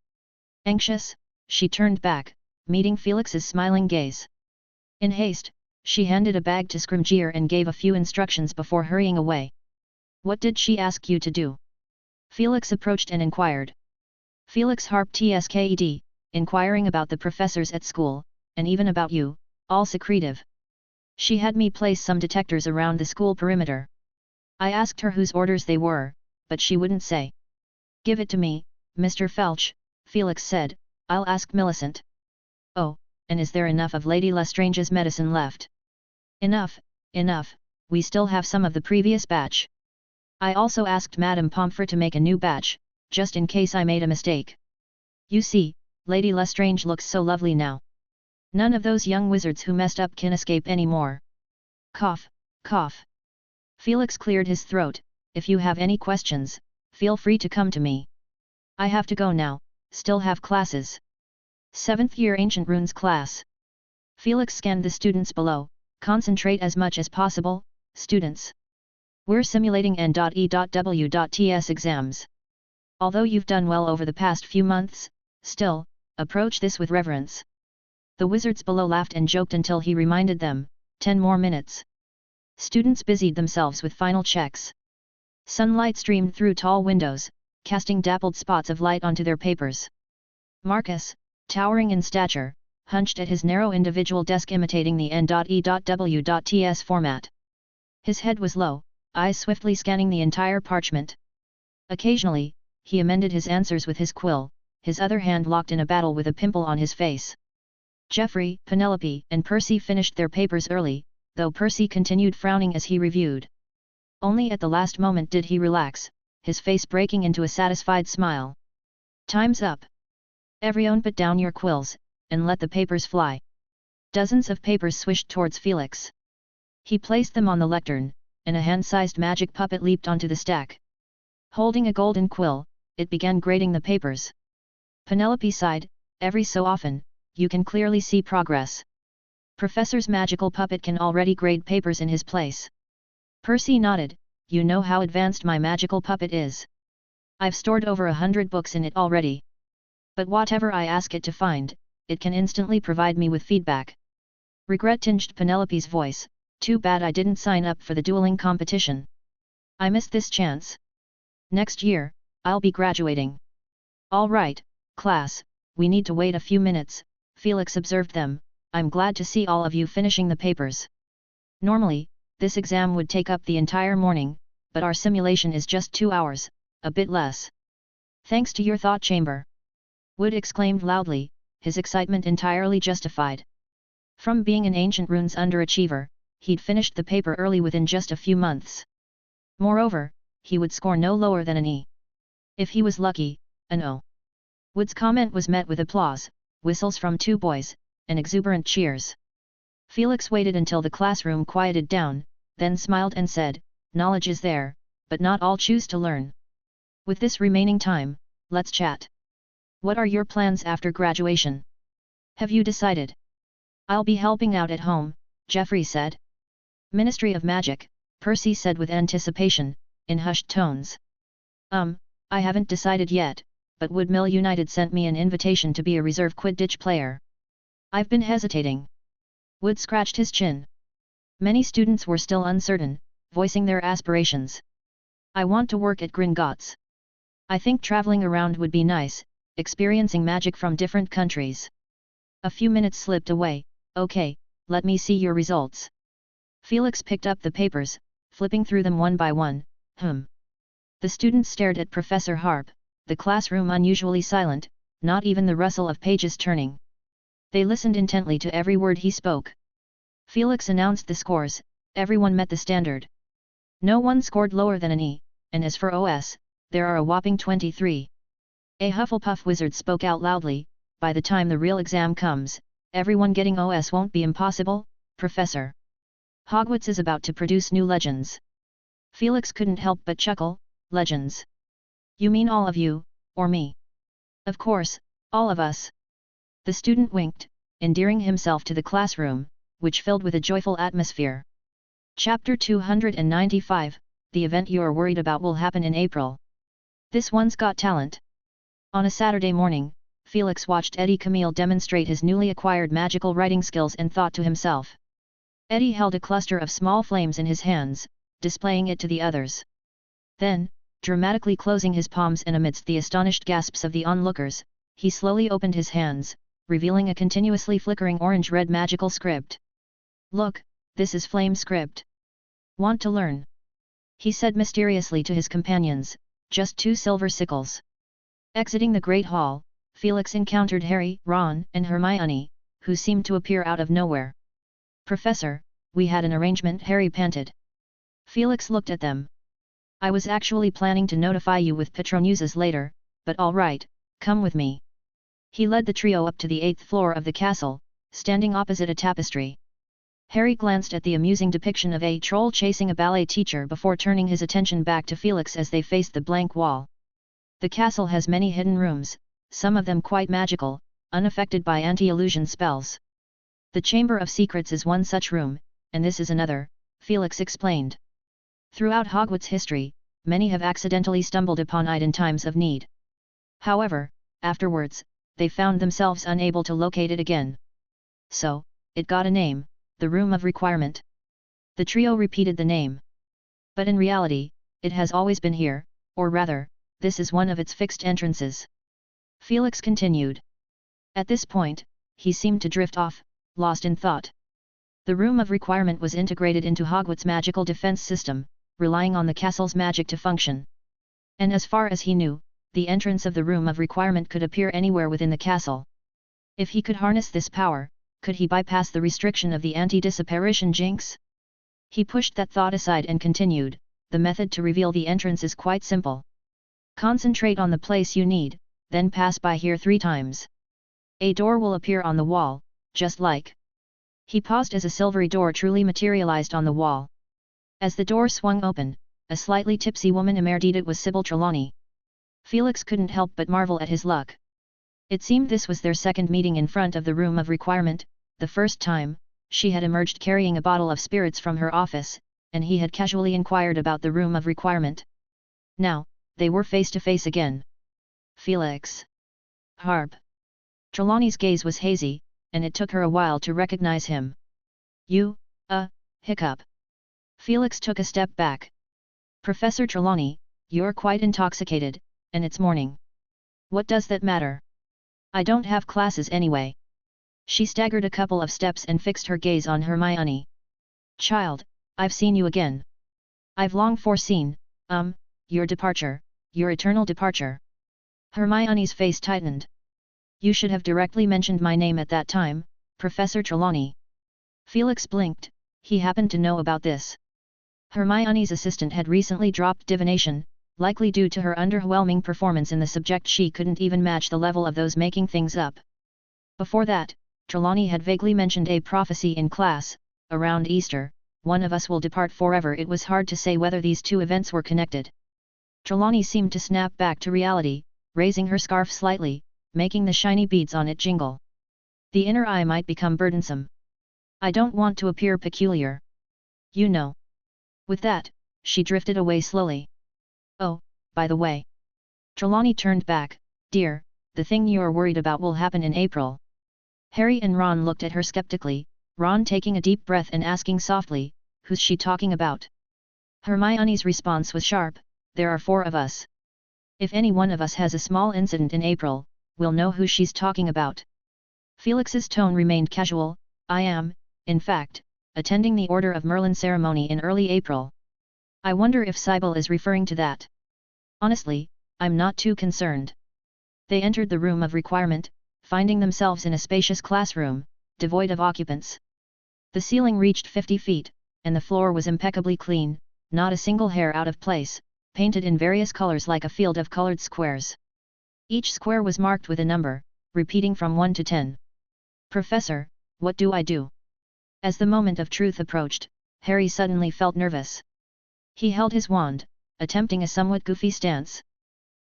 Anxious, she turned back, meeting Felix's smiling gaze. In haste, she handed a bag to Scrimgeour and gave a few instructions before hurrying away. "What did she ask you to do?" Felix approached and inquired. "Felix Harp Tsked, inquiring about the professors at school, and even about you, all secretive. She had me place some detectors around the school perimeter. I asked her whose orders they were, but she wouldn't say." "Give it to me, Mr. Felch," Felix said, "I'll ask Millicent." "Oh, and is there enough of Lady Lestrange's medicine left?" "Enough, enough, we still have some of the previous batch. I also asked Madame Pomfrey to make a new batch, just in case I made a mistake. You see, Lady Lestrange looks so lovely now. None of those young wizards who messed up can escape anymore." Cough, cough. Felix cleared his throat. "If you have any questions, feel free to come to me. I have to go now, still have classes." 7th year Ancient Runes class. Felix scanned the students below. "Concentrate as much as possible, students. We're simulating N.E.W.Ts exams. Although you've done well over the past few months, still, approach this with reverence. The wizards below laughed and joked until he reminded them, 10 more minutes. Students busied themselves with final checks. Sunlight streamed through tall windows, casting dappled spots of light onto their papers. Marcus, towering in stature, hunched at his narrow individual desk imitating the N.E.W.Ts format. His head was low, eyes swiftly scanning the entire parchment. Occasionally, he amended his answers with his quill, his other hand locked in a battle with a pimple on his face. Geoffrey, Penelope, and Percy finished their papers early, though Percy continued frowning as he reviewed. Only at the last moment did he relax, his face breaking into a satisfied smile. Time's up. Everyone put down your quills, and let the papers fly. Dozens of papers swished towards Felix. He placed them on the lectern, and a hand-sized magic puppet leaped onto the stack. Holding a golden quill, it began grading the papers. Penelope sighed, every so often, you can clearly see progress. Professor's magical puppet can already grade papers in his place. Percy nodded, you know how advanced my magical puppet is. I've stored over 100 books in it already. But whatever I ask it to find, it can instantly provide me with feedback. Regret tinged Penelope's voice, too bad I didn't sign up for the dueling competition. I missed this chance. Next year, I'll be graduating. All right, class, we need to wait a few minutes, Felix observed them, I'm glad to see all of you finishing the papers. Normally, this exam would take up the entire morning, but our simulation is just 2 hours, a bit less. Thanks to your thought chamber. Wood exclaimed loudly, his excitement entirely justified. From being an ancient runes underachiever, he'd finished the paper early within just a few months. Moreover, he would score no lower than an E. If he was lucky, an O. Wood's comment was met with applause, whistles from 2 boys, and exuberant cheers. Felix waited until the classroom quieted down, then smiled and said, knowledge is there, but not all choose to learn. With this remaining time, let's chat. What are your plans after graduation? Have you decided? I'll be helping out at home, Geoffrey said. Ministry of Magic, Percy said with anticipation, in hushed tones. I haven't decided yet, but Woodmill United sent me an invitation to be a reserve Quidditch player. I've been hesitating. Wood scratched his chin. Many students were still uncertain, voicing their aspirations. I want to work at Gringotts. I think traveling around would be nice, experiencing magic from different countries. A few minutes slipped away, okay, let me see your results. Felix picked up the papers, flipping through them one by one, The students stared at Professor Harp, the classroom unusually silent, not even the rustle of pages turning. They listened intently to every word he spoke. Felix announced the scores, everyone met the standard. No one scored lower than an E, and as for OS, there are a whopping 23. A Hufflepuff wizard spoke out loudly, by the time the real exam comes, everyone getting OS won't be impossible, Professor. Hogwarts is about to produce new legends. Felix couldn't help but chuckle, legends. You mean all of you, or me? Of course, all of us. The student winked, endearing himself to the classroom, which filled with a joyful atmosphere. Chapter 295, the event you're worried about will happen in April. This one's got talent. On a Saturday morning, Felix watched Eddie Camille demonstrate his newly acquired magical writing skills and thought to himself. Eddie held a cluster of small flames in his hands, displaying it to the others. Then, dramatically closing his palms and amidst the astonished gasps of the onlookers, he slowly opened his hands, revealing a continuously flickering orange-red magical script. Look, this is flame script. Want to learn? He said mysteriously to his companions, just 2 silver sickles. Exiting the Great Hall, Felix encountered Harry, Ron, and Hermione, who seemed to appear out of nowhere. Professor, we had an arrangement, Harry panted. Felix looked at them. I was actually planning to notify you with Patronuses later, but all right, come with me. He led the trio up to the 8th floor of the castle, standing opposite a tapestry. Harry glanced at the amusing depiction of a troll chasing a ballet teacher before turning his attention back to Felix as they faced the blank wall. The castle has many hidden rooms, some of them quite magical, unaffected by anti-illusion spells. The Chamber of Secrets is one such room, and this is another, Felix explained. Throughout Hogwarts history, many have accidentally stumbled upon it in times of need. However, afterwards, they found themselves unable to locate it again. So, it got a name, the Room of Requirement. The trio repeated the name. But in reality, it has always been here, or rather, this is one of its fixed entrances. Felix continued. At this point, he seemed to drift off, lost in thought. The Room of Requirement was integrated into Hogwarts' magical defense system, relying on the castle's magic to function. And as far as he knew, the entrance of the Room of Requirement could appear anywhere within the castle. If he could harness this power, could he bypass the restriction of the anti-disapparition jinx? He pushed that thought aside and continued, the method to reveal the entrance is quite simple. Concentrate on the place you need, then pass by here 3 times. A door will appear on the wall, just like. He paused as a silvery door truly materialized on the wall. As the door swung open, a slightly tipsy woman emerged. It was Sybil Trelawney. Felix couldn't help but marvel at his luck. It seemed this was their second meeting in front of the Room of Requirement. The first time, she had emerged carrying a bottle of spirits from her office, and he had casually inquired about the Room of Requirement. Now, they were face to face again. Felix. Harp. Trelawney's gaze was hazy, and it took her a while to recognize him. You, hiccup. Felix took a step back. Professor Trelawney, you're quite intoxicated, and it's morning. What does that matter? I don't have classes anyway. She staggered a couple of steps and fixed her gaze on Hermione. Child, I've seen you again. I've long foreseen, your departure, your eternal departure. Hermione's face tightened. You should have directly mentioned my name at that time, Professor Trelawney. Felix blinked, he happened to know about this. Hermione's assistant had recently dropped divination, likely due to her underwhelming performance in the subject. She couldn't even match the level of those making things up. Before that, Trelawney had vaguely mentioned a prophecy in class, around Easter, one of us will depart forever. It was hard to say whether these two events were connected. Trelawney seemed to snap back to reality, raising her scarf slightly, making the shiny beads on it jingle. The inner eye might become burdensome. I don't want to appear peculiar. You know. With that, she drifted away slowly. Oh, by the way. Trelawney turned back. Dear, the thing you're worried about will happen in April. Harry and Ron looked at her skeptically, Ron taking a deep breath and asking softly, who's she talking about? Hermione's response was sharp, there are 4 of us. If any one of us has a small incident in April, we'll know who she's talking about. Felix's tone remained casual, I am, in fact, attending the Order of Merlin ceremony in early April. I wonder if Sybil is referring to that. Honestly, I'm not too concerned. They entered the Room of Requirement, finding themselves in a spacious classroom, devoid of occupants. The ceiling reached 50 feet, and the floor was impeccably clean, not a single hair out of place, painted in various colors like a field of colored squares. Each square was marked with a number, repeating from 1 to 10. Professor, what do I do? As the moment of truth approached, Harry suddenly felt nervous. He held his wand, attempting a somewhat goofy stance.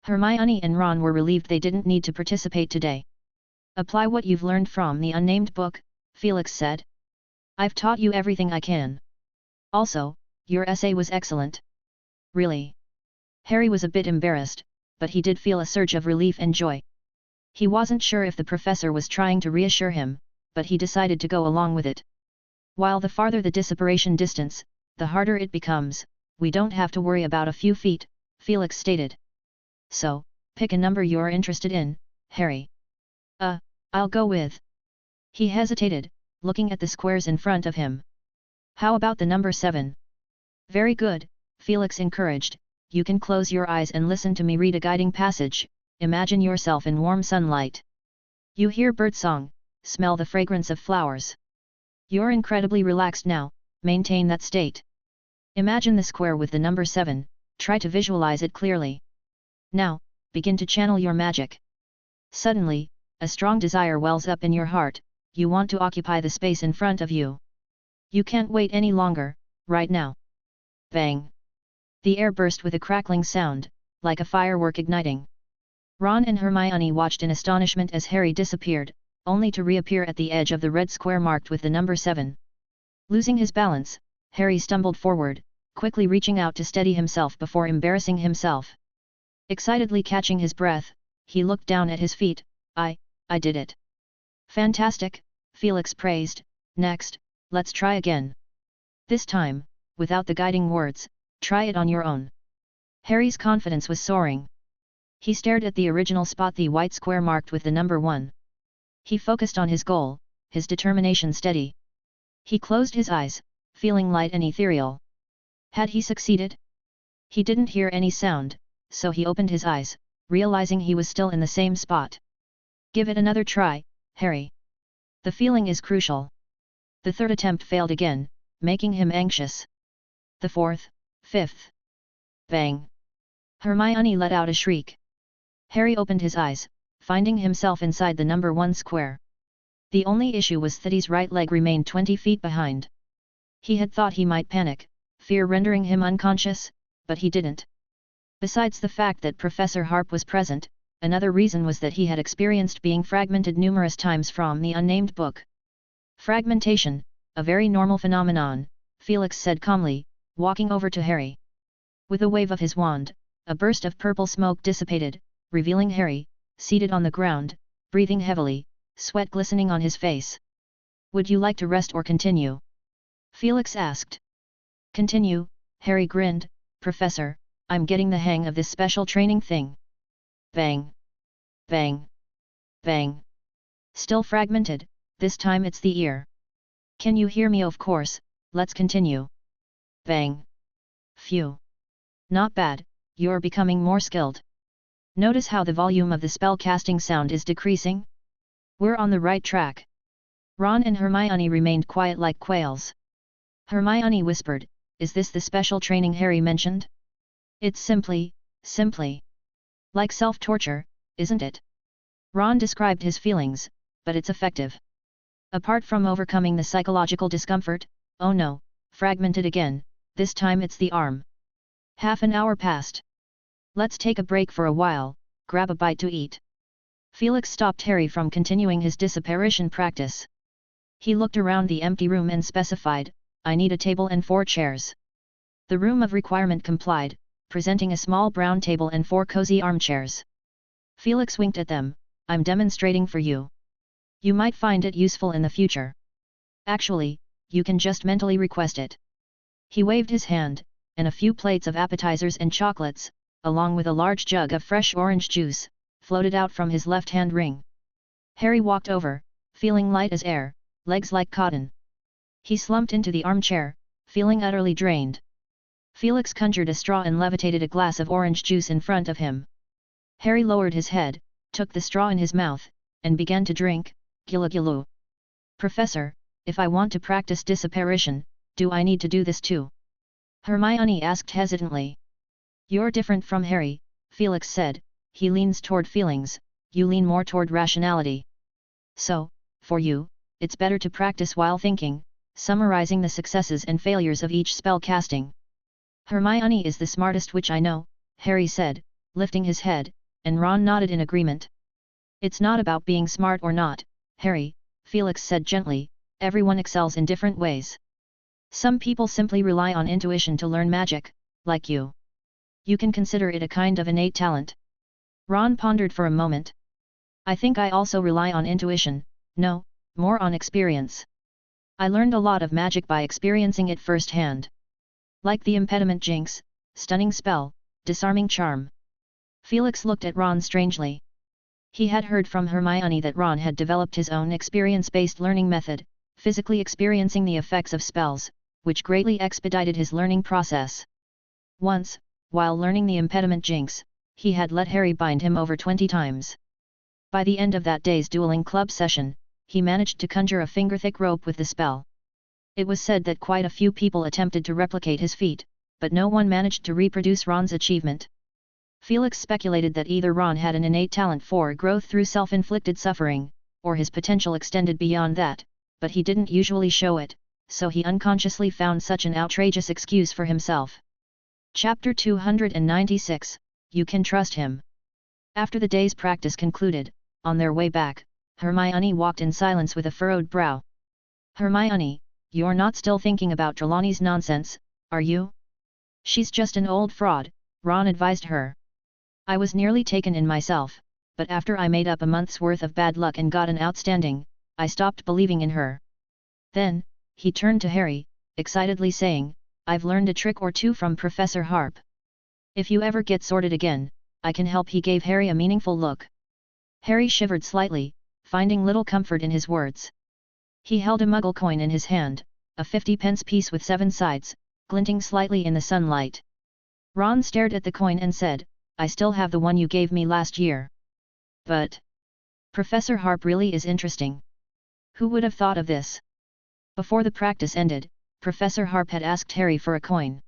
Hermione and Ron were relieved they didn't need to participate today. Apply what you've learned from the unnamed book, Felix said. I've taught you everything I can. Also, your essay was excellent. Really? Harry was a bit embarrassed, but he did feel a surge of relief and joy. He wasn't sure if the professor was trying to reassure him, but he decided to go along with it. While the farther the disapparition distance, the harder it becomes, we don't have to worry about a few feet, Felix stated. So, pick a number you're interested in, Harry. I'll go with. He hesitated, looking at the squares in front of him. How about the number 7? Very good, Felix encouraged, you can close your eyes and listen to me read a guiding passage, imagine yourself in warm sunlight. You hear birdsong, smell the fragrance of flowers. You're incredibly relaxed now, maintain that state. Imagine the square with the number 7, try to visualize it clearly. Now, begin to channel your magic. Suddenly, a strong desire wells up in your heart, you want to occupy the space in front of you. You can't wait any longer, right now. Bang! The air burst with a crackling sound, like a firework igniting. Ron and Hermione watched in astonishment as Harry disappeared, only to reappear at the edge of the red square marked with the number 7. Losing his balance, Harry stumbled forward, quickly reaching out to steady himself before embarrassing himself. Excitedly catching his breath, he looked down at his feet. I did it. Fantastic, Felix praised. Next, let's try again. This time, without the guiding words, try it on your own. Harry's confidence was soaring. He stared at the original spot, the white square marked with the number 1. He focused on his goal, his determination steady. He closed his eyes, feeling light and ethereal. Had he succeeded? He didn't hear any sound, so he opened his eyes, realizing he was still in the same spot. Give it another try, Harry. The feeling is crucial. The third attempt failed again, making him anxious. The fourth, fifth. Bang! Hermione let out a shriek. Harry opened his eyes, finding himself inside the number 1 square. The only issue was that his right leg remained 20 feet behind. He had thought he might panic, fear rendering him unconscious, but he didn't. Besides the fact that Professor Harp was present, another reason was that he had experienced being fragmented numerous times from the unnamed book. Fragmentation, a very normal phenomenon, Felix said calmly, walking over to Harry. With a wave of his wand, a burst of purple smoke dissipated, revealing Harry, seated on the ground, breathing heavily, sweat glistening on his face. Would you like to rest or continue? Felix asked. Continue, Harry grinned. Professor, I'm getting the hang of this special training thing. Bang! Bang! Bang! Still fragmented, this time it's the ear. Can you hear me? Of course, let's continue. Bang! Phew! Not bad, you're becoming more skilled. Notice how the volume of the spell casting sound is decreasing? We're on the right track. Ron and Hermione remained quiet like quails. Hermione whispered, Is this the special training Harry mentioned? It's simply like self-torture, isn't it? Ron described his feelings, but it's effective. Apart from overcoming the psychological discomfort, oh no, fragmented again, this time it's the arm. Half an hour passed. Let's take a break for a while, grab a bite to eat. Felix stopped Harry from continuing his disapparition practice. He looked around the empty room and specified, I need a table and 4 chairs. The room of requirement complied, presenting a small brown table and 4 cozy armchairs. Felix winked at them, I'm demonstrating for you. You might find it useful in the future. Actually, you can just mentally request it. He waved his hand, and a few plates of appetizers and chocolates, along with a large jug of fresh orange juice, floated out from his left-hand ring. Harry walked over, feeling light as air, legs like cotton. He slumped into the armchair, feeling utterly drained. Felix conjured a straw and levitated a glass of orange juice in front of him. Harry lowered his head, took the straw in his mouth, and began to drink. Gillu. Professor, if I want to practice disapparition, do I need to do this too? Hermione asked hesitantly. You're different from Harry, Felix said. He leans toward feelings, you lean more toward rationality. So, for you, it's better to practice while thinking, summarizing the successes and failures of each spell casting. Hermione is the smartest witch I know, Harry said, lifting his head, and Ron nodded in agreement. It's not about being smart or not, Harry, Felix said gently, everyone excels in different ways. Some people simply rely on intuition to learn magic, like you. You can consider it a kind of innate talent. Ron pondered for a moment. I think I also rely on intuition, no, more on experience. I learned a lot of magic by experiencing it firsthand. Like the impediment jinx, stunning spell, disarming charm. Felix looked at Ron strangely. He had heard from Hermione that Ron had developed his own experience-based learning method, physically experiencing the effects of spells, which greatly expedited his learning process. Once, while learning the impediment jinx, he had let Harry bind him over 20 times. By the end of that day's dueling club session, he managed to conjure a finger-thick rope with the spell. It was said that quite a few people attempted to replicate his feat, but no one managed to reproduce Ron's achievement. Felix speculated that either Ron had an innate talent for growth through self-inflicted suffering, or his potential extended beyond that, but he didn't usually show it, so he unconsciously found such an outrageous excuse for himself. Chapter 296, You Can Trust Him. After the day's practice concluded, on their way back, Hermione walked in silence with a furrowed brow. Hermione, you're not still thinking about Trelawney's nonsense, are you? She's just an old fraud, Ron advised her. I was nearly taken in myself, but after I made up a month's worth of bad luck and got an outstanding, I stopped believing in her. Then, he turned to Harry, excitedly saying, I've learned a trick or two from Professor Harp. If you ever get sorted again, I can help. He gave Harry a meaningful look. Harry shivered slightly, finding little comfort in his words. He held a Muggle coin in his hand, a 50-pence piece with 7 sides, glinting slightly in the sunlight. Ron stared at the coin and said, I still have the one you gave me last year. But Professor Harp really is interesting. Who would have thought of this? Before the practice ended, Professor Harp had asked Harry for a coin.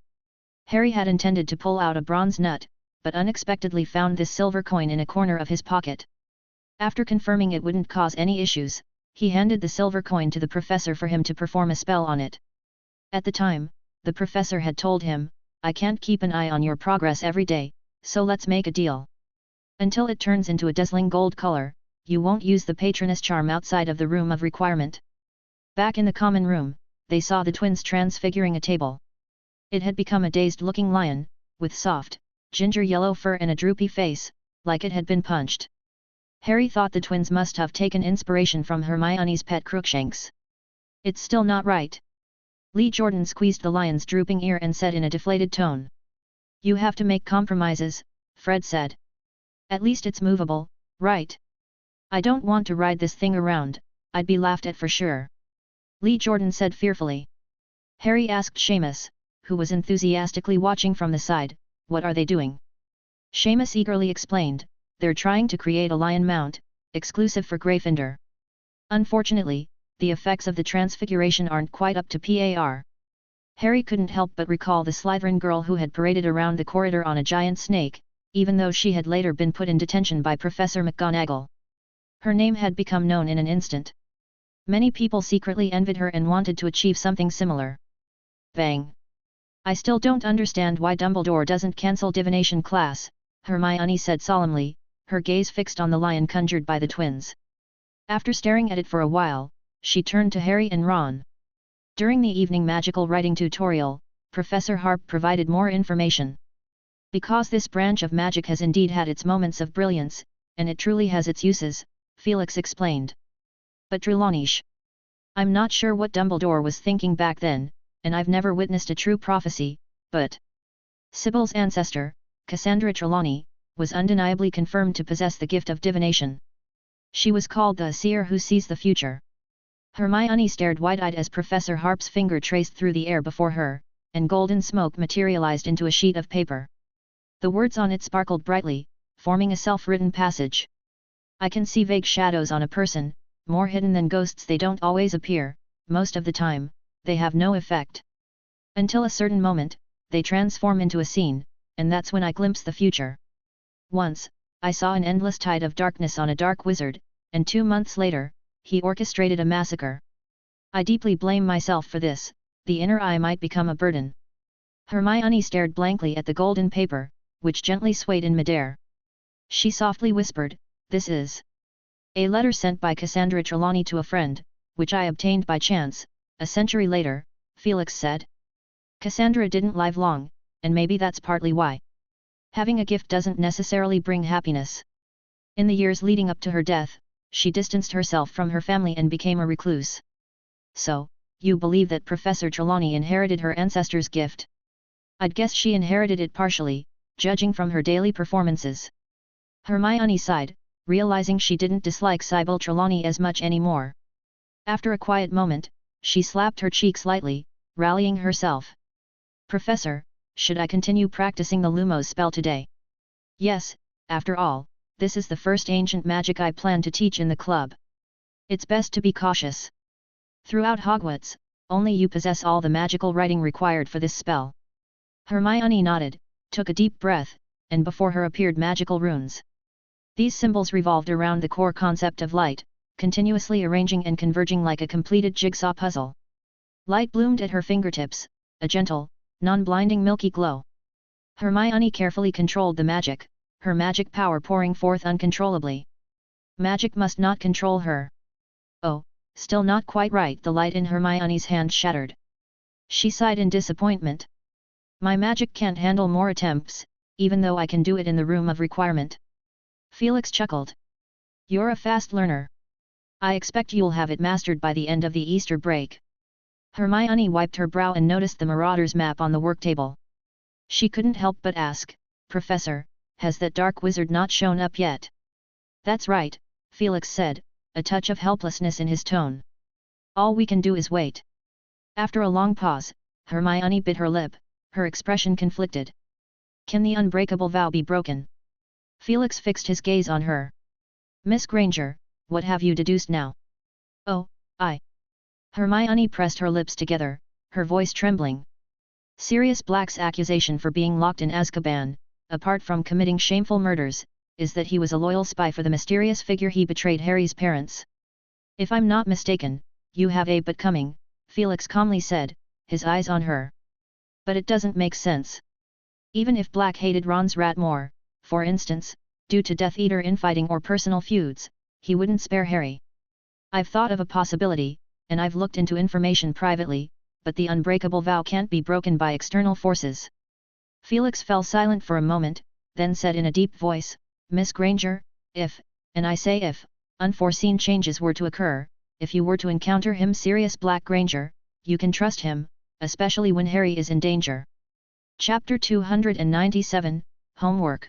Harry had intended to pull out a bronze nut, but unexpectedly found this silver coin in a corner of his pocket. After confirming it wouldn't cause any issues, he handed the silver coin to the professor for him to perform a spell on it. At the time, the professor had told him, I can't keep an eye on your progress every day, so let's make a deal. Until it turns into a dazzling gold color, you won't use the patroness charm outside of the room of requirement. Back in the common room, they saw the twins transfiguring a table. It had become a dazed-looking lion, with soft, ginger yellow fur and a droopy face, like it had been punched. Harry thought the twins must have taken inspiration from Hermione's pet Crookshanks. It's still not right. Lee Jordan squeezed the lion's drooping ear and said in a deflated tone. You have to make compromises, Fred said. At least it's movable, right? I don't want to ride this thing around, I'd be laughed at for sure. Lee Jordan said fearfully. Harry asked Seamus, who was enthusiastically watching from the side, what are they doing? Seamus eagerly explained, they're trying to create a lion mount, exclusive for Gryffindor. Unfortunately, the effects of the transfiguration aren't quite up to par. Harry couldn't help but recall the Slytherin girl who had paraded around the corridor on a giant snake, even though she had later been put in detention by Professor McGonagall. Her name had become known in an instant. Many people secretly envied her and wanted to achieve something similar. Bang! I still don't understand why Dumbledore doesn't cancel divination class, Hermione said solemnly, her gaze fixed on the lion conjured by the twins. After staring at it for a while, she turned to Harry and Ron. During the evening magical writing tutorial, Professor Harp provided more information. Because this branch of magic has indeed had its moments of brilliance, and it truly has its uses, Felix explained. But Trelawney, I'm not sure what Dumbledore was thinking back then, and I've never witnessed a true prophecy, but Sybil's ancestor, Cassandra Trelawney, was undeniably confirmed to possess the gift of divination. She was called the seer who sees the future. Hermione stared wide-eyed as Professor Harp's finger traced through the air before her, and golden smoke materialized into a sheet of paper. The words on it sparkled brightly, forming a self-written passage. I can see vague shadows on a person, more hidden than ghosts. They don't always appear, most of the time, they have no effect. Until a certain moment, they transform into a scene, and that's when I glimpse the future. Once, I saw an endless tide of darkness on a dark wizard, and 2 months later, he orchestrated a massacre. I deeply blame myself for this, the inner eye might become a burden. Hermione stared blankly at the golden paper, which gently swayed in midair. She softly whispered, this is a letter sent by Cassandra Trelawney to a friend, which I obtained by chance, a century later, Felix said. Cassandra didn't live long, and maybe that's partly why. Having a gift doesn't necessarily bring happiness. In the years leading up to her death, she distanced herself from her family and became a recluse. So, you believe that Professor Trelawney inherited her ancestor's gift? I'd guess she inherited it partially, judging from her daily performances. Hermione sighed, realizing she didn't dislike Sybil Trelawney as much anymore. After a quiet moment, she slapped her cheeks lightly, rallying herself. Professor, should I continue practicing the Lumos spell today? Yes, after all, this is the first ancient magic I plan to teach in the club. It's best to be cautious. Throughout Hogwarts, only you possess all the magical writing required for this spell. Hermione nodded, took a deep breath, and before her appeared magical runes. These symbols revolved around the core concept of light, continuously arranging and converging like a completed jigsaw puzzle. Light bloomed at her fingertips, a gentle, non-blinding milky glow. Hermione carefully controlled the magic, her magic power pouring forth uncontrollably. Magic must not control her. Oh, still not quite right. The light in Hermione's hand shattered. She sighed in disappointment. My magic can't handle more attempts, even though I can do it in the room of requirement. Felix chuckled. You're a fast learner. I expect you'll have it mastered by the end of the Easter break. Hermione wiped her brow and noticed the Marauder's map on the work table. She couldn't help but ask, Professor, has that dark wizard not shown up yet? That's right, Felix said, a touch of helplessness in his tone. All we can do is wait. After a long pause, Hermione bit her lip, her expression conflicted. Can the unbreakable vow be broken? Felix fixed his gaze on her. Miss Granger, what have you deduced now? Oh, Hermione pressed her lips together, her voice trembling. Sirius Black's accusation for being locked in Azkaban, apart from committing shameful murders, is that he was a loyal spy for the mysterious figure he betrayed Harry's parents. If I'm not mistaken, you have a but coming, Felix calmly said, his eyes on her. But it doesn't make sense. Even if Black hated Ron's rat more, for instance, due to Death Eater infighting or personal feuds, he wouldn't spare Harry. I've thought of a possibility, and I've looked into information privately, but the unbreakable vow can't be broken by external forces. Felix fell silent for a moment, then said in a deep voice, Miss Granger, if, and I say if, unforeseen changes were to occur, if you were to encounter him, Sirius Black Granger, you can trust him, especially when Harry is in danger. Chapter 297, Homework.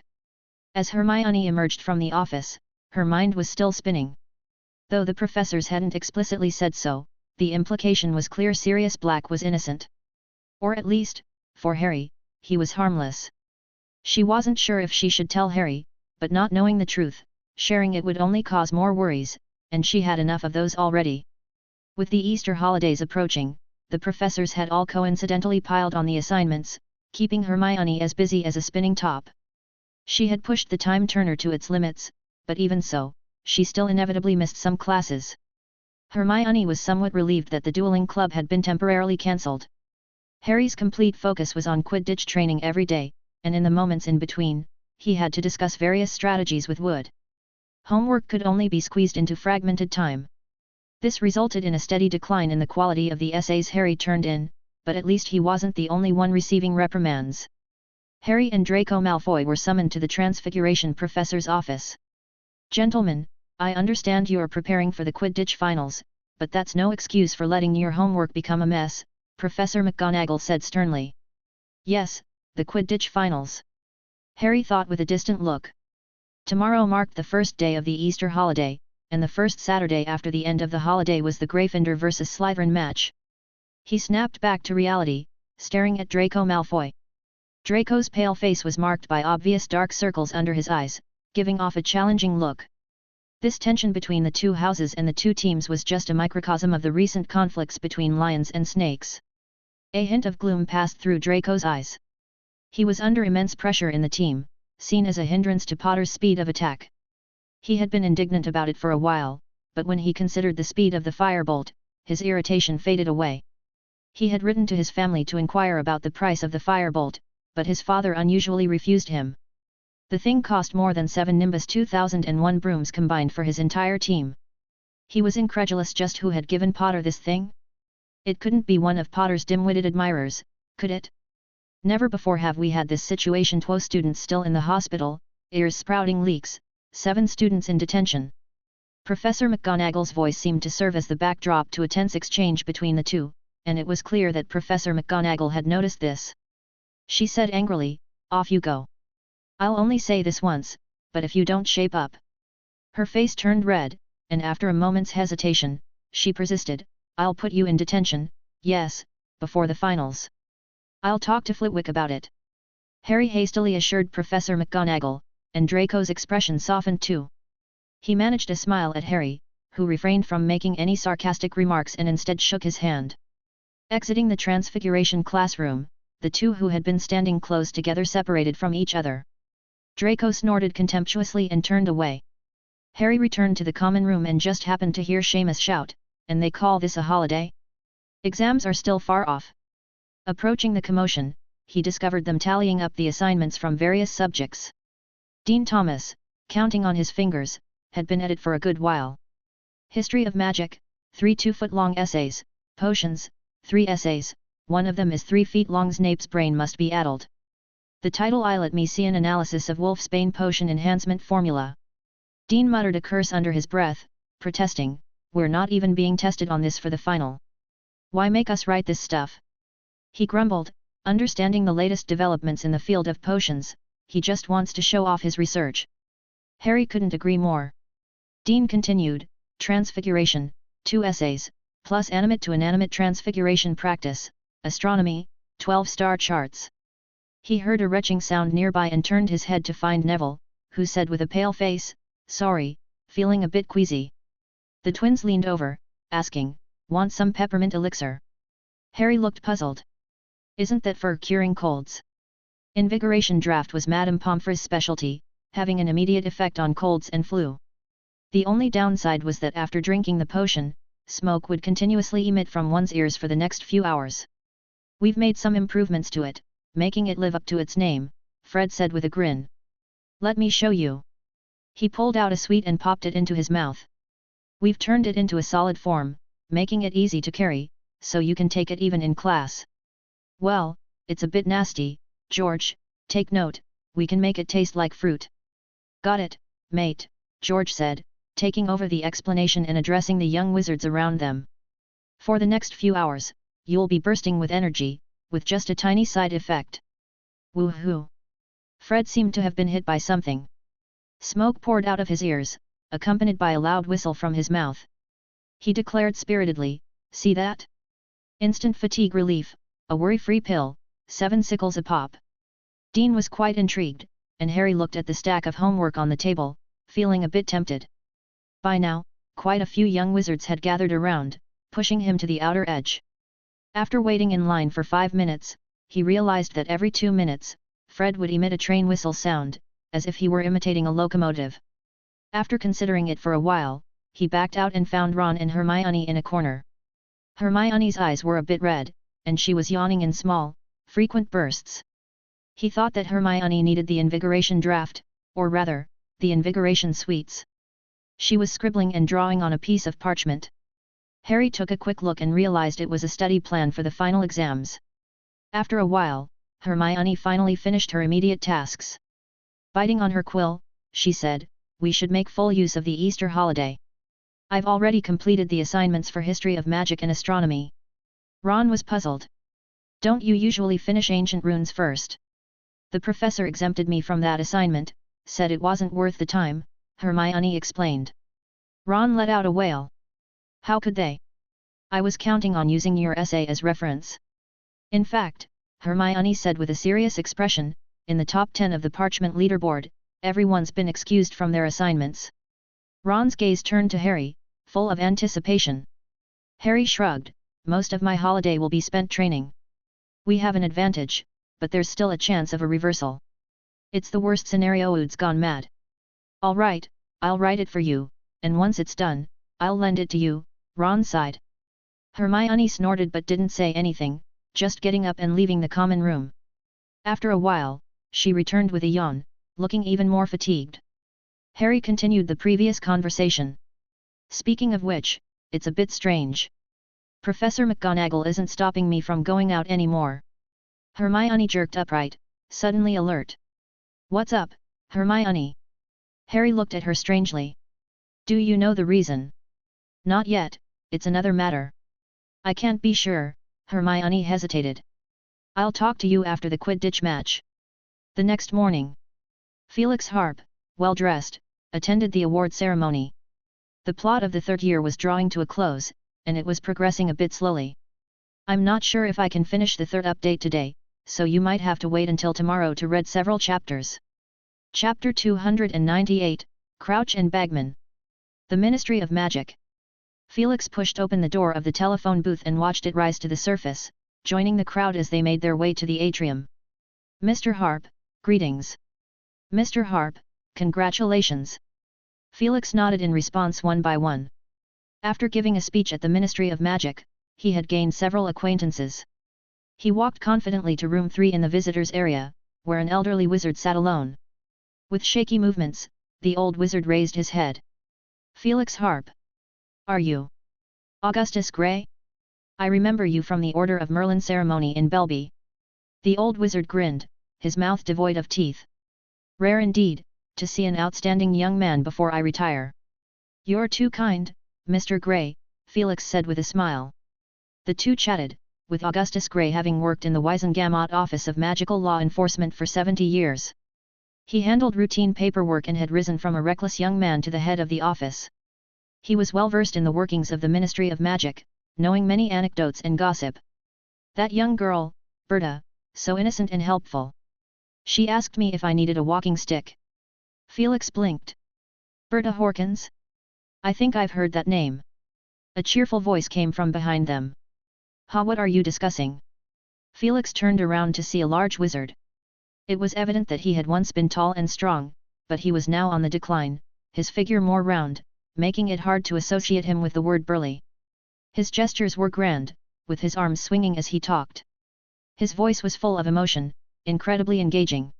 As Hermione emerged from the office, her mind was still spinning. Though the professors hadn't explicitly said so, the implication was clear: Sirius Black was innocent. Or at least, for Harry, he was harmless. She wasn't sure if she should tell Harry, but not knowing the truth, sharing it would only cause more worries, and she had enough of those already. With the Easter holidays approaching, the professors had all coincidentally piled on the assignments, keeping Hermione as busy as a spinning top. She had pushed the time turner to its limits, but even so, she still inevitably missed some classes. Hermione was somewhat relieved that the dueling club had been temporarily cancelled. Harry's complete focus was on Quidditch training every day, and in the moments in between, he had to discuss various strategies with Wood. Homework could only be squeezed into fragmented time. This resulted in a steady decline in the quality of the essays Harry turned in, but at least he wasn't the only one receiving reprimands. Harry and Draco Malfoy were summoned to the Transfiguration Professor's office. Gentlemen, I understand you are preparing for the Quidditch finals, but that's no excuse for letting your homework become a mess, Professor McGonagall said sternly. Yes, the Quidditch finals. Harry thought with a distant look. Tomorrow marked the first day of the Easter holiday, and the first Saturday after the end of the holiday was the Gryffindor vs Slytherin match. He snapped back to reality, staring at Draco Malfoy. Draco's pale face was marked by obvious dark circles under his eyes, giving off a challenging look. This tension between the two houses and the two teams was just a microcosm of the recent conflicts between lions and snakes. A hint of gloom passed through Draco's eyes. He was under immense pressure in the team, seen as a hindrance to Potter's speed of attack. He had been indignant about it for a while, but when he considered the speed of the firebolt, his irritation faded away. He had written to his family to inquire about the price of the firebolt, but his father unusually refused him. The thing cost more than 7 Nimbus 2001 brooms combined for his entire team. He was incredulous just who had given Potter this thing. It couldn't be one of Potter's dim-witted admirers, could it? Never before have we had this situation. 2 students still in the hospital, ears sprouting leaks, 7 students in detention. Professor McGonagall's voice seemed to serve as the backdrop to a tense exchange between the two, and it was clear that Professor McGonagall had noticed this. She said angrily, "Off you go. I'll only say this once, but if you don't shape up." Her face turned red, and after a moment's hesitation, she persisted, "I'll put you in detention, yes, before the finals. I'll talk to Flitwick about it." Harry hastily assured Professor McGonagall, and Draco's expression softened too. He managed a smile at Harry, who refrained from making any sarcastic remarks and instead shook his hand. Exiting the Transfiguration classroom, the two who had been standing close together separated from each other. Draco snorted contemptuously and turned away. Harry returned to the common room and just happened to hear Seamus shout, "And they call this a holiday? Exams are still far off." Approaching the commotion, he discovered them tallying up the assignments from various subjects. Dean Thomas, counting on his fingers, had been at it for a good while. History of Magic, 3 2-foot-long essays, Potions, 3 essays, one of them is 3 feet long. Snape's brain must be addled. The title. Let me see an analysis of Wolfsbane potion enhancement formula. Dean muttered a curse under his breath, protesting, we're not even being tested on this for the final. Why make us write this stuff? He grumbled, understanding the latest developments in the field of potions, he just wants to show off his research. Harry couldn't agree more. Dean continued, Transfiguration, 2 essays, plus animate to inanimate transfiguration practice, astronomy, 12 star charts. He heard a retching sound nearby and turned his head to find Neville, who said with a pale face, sorry, feeling a bit queasy. The twins leaned over, asking, want some peppermint elixir? Harry looked puzzled. Isn't that for curing colds? Invigoration draft was Madame Pomfrey's specialty, having an immediate effect on colds and flu. The only downside was that after drinking the potion, smoke would continuously emit from one's ears for the next few hours. We've made some improvements to it, making it live up to its name, Fred said with a grin. Let me show you. He pulled out a sweet and popped it into his mouth. We've turned it into a solid form, making it easy to carry, so you can take it even in class. Well, it's a bit nasty, George, take note, we can make it taste like fruit. Got it, mate, George said, taking over the explanation and addressing the young wizards around them. For the next few hours, you'll be bursting with energy, with just a tiny side effect. Woohoo! Fred seemed to have been hit by something. Smoke poured out of his ears, accompanied by a loud whistle from his mouth. He declared spiritedly, see that? Instant fatigue relief, a worry-free pill, 7 sickles a pop. Dean was quite intrigued, and Harry looked at the stack of homework on the table, feeling a bit tempted. By now, quite a few young wizards had gathered around, pushing him to the outer edge. After waiting in line for 5 minutes, he realized that every 2 minutes, Fred would emit a train whistle sound, as if he were imitating a locomotive. After considering it for a while, he backed out and found Ron and Hermione in a corner. Hermione's eyes were a bit red, and she was yawning in small, frequent bursts. He thought that Hermione needed the invigoration draft, or rather, the invigoration sweets. She was scribbling and drawing on a piece of parchment. Harry took a quick look and realized it was a study plan for the final exams. After a while, Hermione finally finished her immediate tasks. Biting on her quill, she said, we should make full use of the Easter holiday. I've already completed the assignments for History of Magic and Astronomy. Ron was puzzled. Don't you usually finish ancient runes first? The professor exempted me from that assignment, said it wasn't worth the time, Hermione explained. Ron let out a wail. How could they? I was counting on using your essay as reference. In fact, Hermione said with a serious expression, in the top 10 of the parchment leaderboard, everyone's been excused from their assignments. Ron's gaze turned to Harry, full of anticipation. Harry shrugged, most of my holiday will be spent training. We have an advantage, but there's still a chance of a reversal. It's the worst scenario. Ood's gone mad. All right, I'll write it for you, and once it's done, I'll lend it to you, Ron sighed. Hermione snorted but didn't say anything, just getting up and leaving the common room. After a while, she returned with a yawn, looking even more fatigued. Harry continued the previous conversation. Speaking of which, it's a bit strange. Professor McGonagall isn't stopping me from going out anymore. Hermione jerked upright, suddenly alert. What's up, Hermione? Harry looked at her strangely. Do you know the reason? Not yet, it's another matter. I can't be sure, Hermione hesitated. I'll talk to you after the Quidditch match. The next morning, Felix Harp, well-dressed, attended the award ceremony. The plot of the third year was drawing to a close, and it was progressing a bit slowly. I'm not sure if I can finish the third update today, so you might have to wait until tomorrow to read several chapters. Chapter 298, Crouch and Bagman. The Ministry of Magic. Felix pushed open the door of the telephone booth and watched it rise to the surface, joining the crowd as they made their way to the atrium. Mr. Harp, greetings. Mr. Harp, congratulations. Felix nodded in response one by one. After giving a speech at the Ministry of Magic, he had gained several acquaintances. He walked confidently to room 3 in the visitors' area, where an elderly wizard sat alone. With shaky movements, the old wizard raised his head. Felix Harp. Are you Augustus Gray? I remember you from the Order of Merlin ceremony in Belby. The old wizard grinned, his mouth devoid of teeth. Rare indeed, to see an outstanding young man before I retire. You're too kind, Mr. Grey, Felix said with a smile. The two chatted, with Augustus Grey having worked in the Wiesengamot Office of Magical Law Enforcement for 70 years. He handled routine paperwork and had risen from a reckless young man to the head of the office. He was well versed in the workings of the Ministry of Magic, knowing many anecdotes and gossip. That young girl, Berta, so innocent and helpful. She asked me if I needed a walking stick. Felix blinked. Berta Horkins? I think I've heard that name. A cheerful voice came from behind them. Ha, what are you discussing? Felix turned around to see a large wizard. It was evident that he had once been tall and strong, but he was now on the decline, his figure more round, making it hard to associate him with the word burly. His gestures were grand, with his arms swinging as he talked. His voice was full of emotion, incredibly engaging.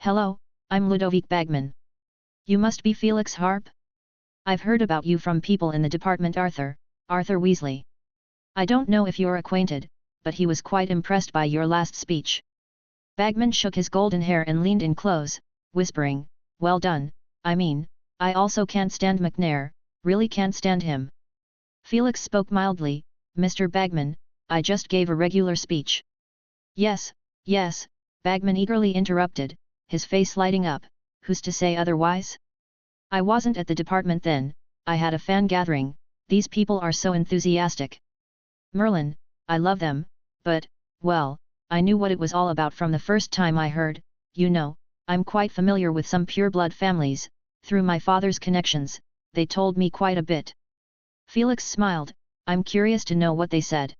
Hello, I'm Ludovic Bagman. You must be Felix Harp? I've heard about you from people in the department. Arthur Weasley. I don't know if you're acquainted, but he was quite impressed by your last speech. Bagman shook his golden hair and leaned in close, whispering, well done. I also can't stand McNair, really can't stand him. Felix spoke mildly, Mr. Bagman, I just gave a regular speech. Yes, Bagman eagerly interrupted, his face lighting up, who's to say otherwise? I wasn't at the department then, I had a fan gathering, these people are so enthusiastic. Merlin, I love them, but, well, I knew what it was all about from the first time I heard, I'm quite familiar with some pure-blood families, through my father's connections, they told me quite a bit. Felix smiled, I'm curious to know what they said.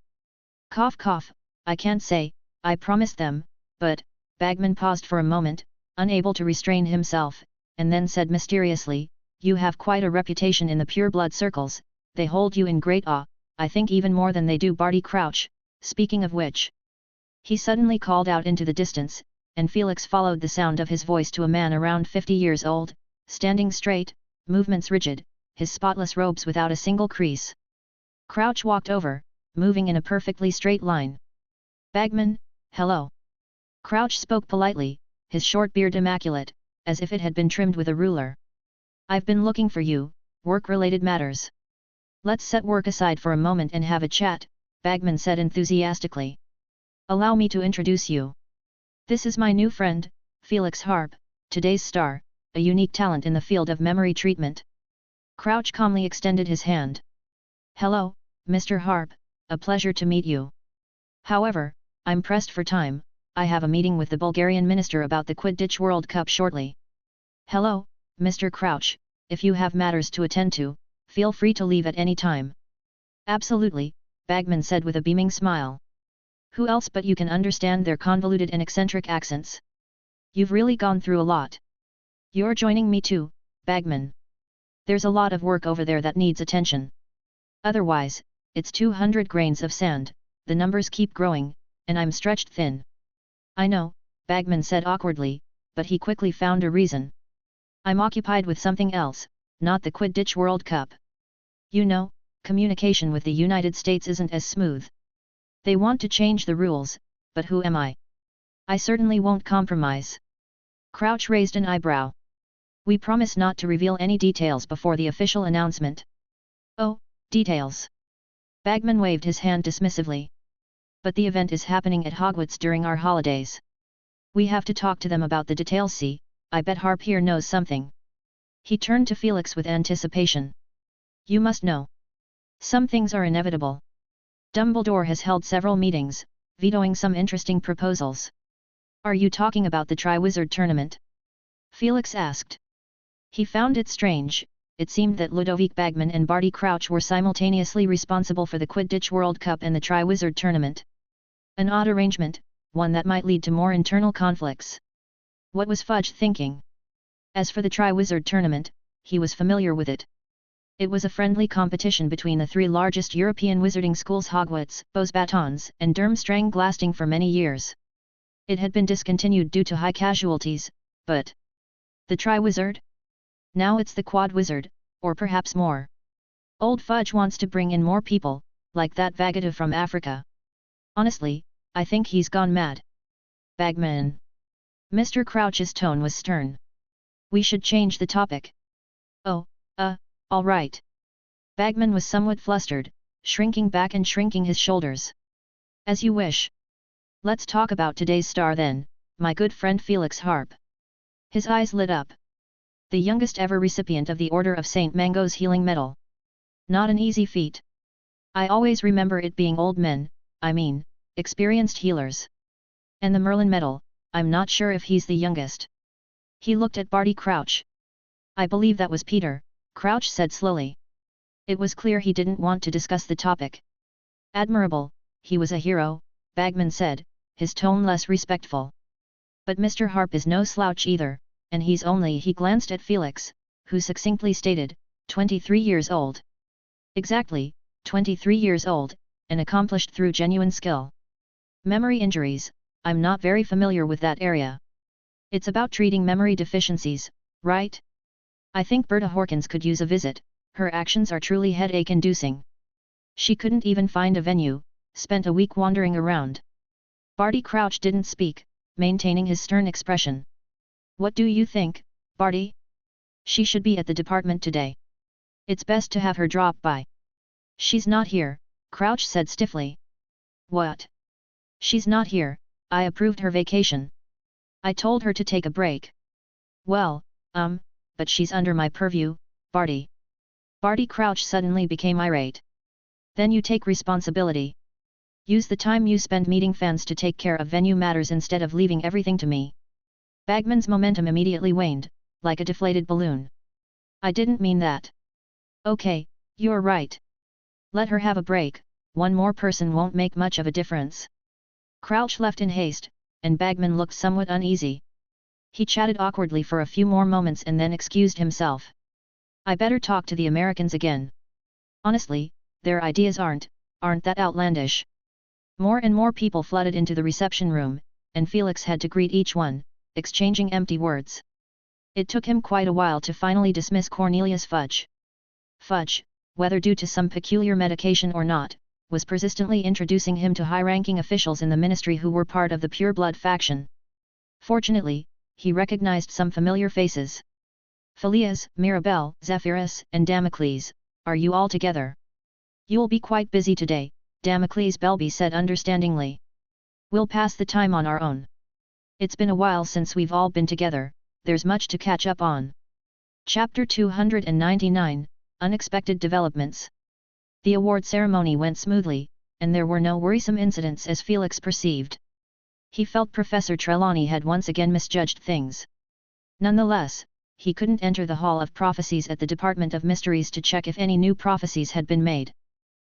Cough cough, I can't say, I promised them, but, Bagman paused for a moment, unable to restrain himself, and then said mysteriously, you have quite a reputation in the pure-blood circles, they hold you in great awe, I think even more than they do Barty Crouch, speaking of which. He suddenly called out into the distance, and Felix followed the sound of his voice to a man around 50 years old, standing straight, movements rigid, his spotless robes without a single crease. Crouch walked over, moving in a perfectly straight line. Bagman, hello. Crouch spoke politely, his short beard immaculate, as if it had been trimmed with a ruler. I've been looking for you, work-related matters. Let's set work aside for a moment and have a chat, Bagman said enthusiastically. Allow me to introduce you. This is my new friend, Felix Harp, today's star, a unique talent in the field of memory treatment. Crouch calmly extended his hand. Hello, Mr. Harp, a pleasure to meet you. However, I'm pressed for time, I have a meeting with the Bulgarian minister about the Quidditch World Cup shortly. Hello, Mr. Crouch, if you have matters to attend to, feel free to leave at any time. Absolutely, Bagman said with a beaming smile. Who else but you can understand their convoluted and eccentric accents? You've really gone through a lot. You're joining me too, Bagman. There's a lot of work over there that needs attention. Otherwise, it's 200 grains of sand, the numbers keep growing, and I'm stretched thin. I know, Bagman said awkwardly, but he quickly found a reason. I'm occupied with something else, not the Quidditch World Cup. Communication with the United States isn't as smooth. They want to change the rules, but who am I? I certainly won't compromise. Crouch raised an eyebrow. We promise not to reveal any details before the official announcement. Oh, details. Bagman waved his hand dismissively. But the event is happening at Hogwarts during our holidays. We have to talk to them about the details. See, I bet Harp here knows something. He turned to Felix with anticipation. You must know. Some things are inevitable. Dumbledore has held several meetings, vetoing some interesting proposals. Are you talking about the Triwizard Tournament? Felix asked. He found it strange, it seemed that Ludovic Bagman and Barty Crouch were simultaneously responsible for the Quidditch World Cup and the Triwizard Tournament. An odd arrangement, one that might lead to more internal conflicts. What was Fudge thinking? As for the Triwizard Tournament, he was familiar with it. It was a friendly competition between the three largest European wizarding schools Hogwarts, Beauxbatons, and Durmstrang lasting for many years. It had been discontinued due to high casualties, but... the Triwizard? Now it's the Quad Wizard, or perhaps more. Old Fudge wants to bring in more people, like that vagabond from Africa. Honestly, I think he's gone mad. Bagman. Mr. Crouch's tone was stern. We should change the topic. Oh, all right. Bagman was somewhat flustered, shrinking back and shrinking his shoulders. As you wish. Let's talk about today's star then, my good friend Felix Harp. His eyes lit up. The youngest ever recipient of the Order of St. Mango's Healing Medal. Not an easy feat. I always remember it being old men, experienced healers. And the Merlin Medal, I'm not sure if he's the youngest. He looked at Barty Crouch. I believe that was Peter, Crouch said slowly. It was clear he didn't want to discuss the topic. Admirable, he was a hero, Bagman said, his tone less respectful. But Mr. Harp is no slouch either, and he glanced at Felix, who succinctly stated, 23 years old. Exactly, 23 years old, and accomplished through genuine skill. Memory injuries, I'm not very familiar with that area. It's about treating memory deficiencies, right? I think Berta Horkins could use a visit, her actions are truly headache-inducing. She couldn't even find a venue, spent a week wandering around. Barty Crouch didn't speak, maintaining his stern expression. What do you think, Barty? She should be at the department today. It's best to have her drop by. She's not here, Crouch said stiffly. What? She's not here, I approved her vacation. I told her to take a break. Well, but she's under my purview, Barty. Barty Crouch suddenly became irate. Then you take responsibility. Use the time you spend meeting fans to take care of venue matters instead of leaving everything to me. Bagman's momentum immediately waned, like a deflated balloon. I didn't mean that. Okay, you're right. Let her have a break, one more person won't make much of a difference. Crouch left in haste, and Bagman looked somewhat uneasy. He chatted awkwardly for a few more moments and then excused himself. I better talk to the Americans again. Honestly, their ideas aren't that outlandish. More and more people flooded into the reception room, and Felix had to greet each one, exchanging empty words. It took him quite a while to finally dismiss Cornelius Fudge. Fudge, whether due to some peculiar medication or not, was persistently introducing him to high-ranking officials in the ministry who were part of the pure-blood faction. Fortunately, he recognized some familiar faces. Phileas, Mirabelle, Zephyrus, and Damocles, are you all together? You'll be quite busy today, Damocles Belby said understandingly. We'll pass the time on our own. It's been a while since we've all been together, there's much to catch up on. Chapter 299, Unexpected Developments. The award ceremony went smoothly, and there were no worrisome incidents as Felix perceived. He felt Professor Trelawney had once again misjudged things. Nonetheless, he couldn't enter the Hall of Prophecies at the Department of Mysteries to check if any new prophecies had been made.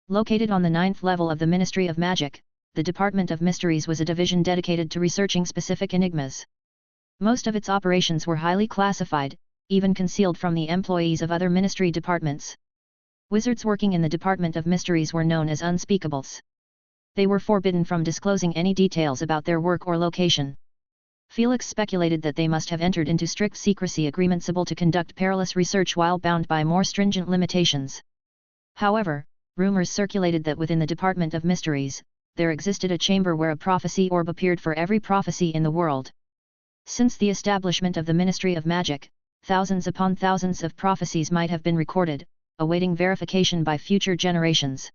Located on the 9th level of the Ministry of Magic, the Department of Mysteries was a division dedicated to researching specific enigmas. Most of its operations were highly classified, even concealed from the employees of other ministry departments. Wizards working in the Department of Mysteries were known as unspeakables. They were forbidden from disclosing any details about their work or location. Felix speculated that they must have entered into strict secrecy agreements able to conduct perilous research while bound by more stringent limitations. However, rumors circulated that within the Department of Mysteries, there existed a chamber where a prophecy orb appeared for every prophecy in the world. Since the establishment of the Ministry of Magic, thousands upon thousands of prophecies might have been recorded, awaiting verification by future generations.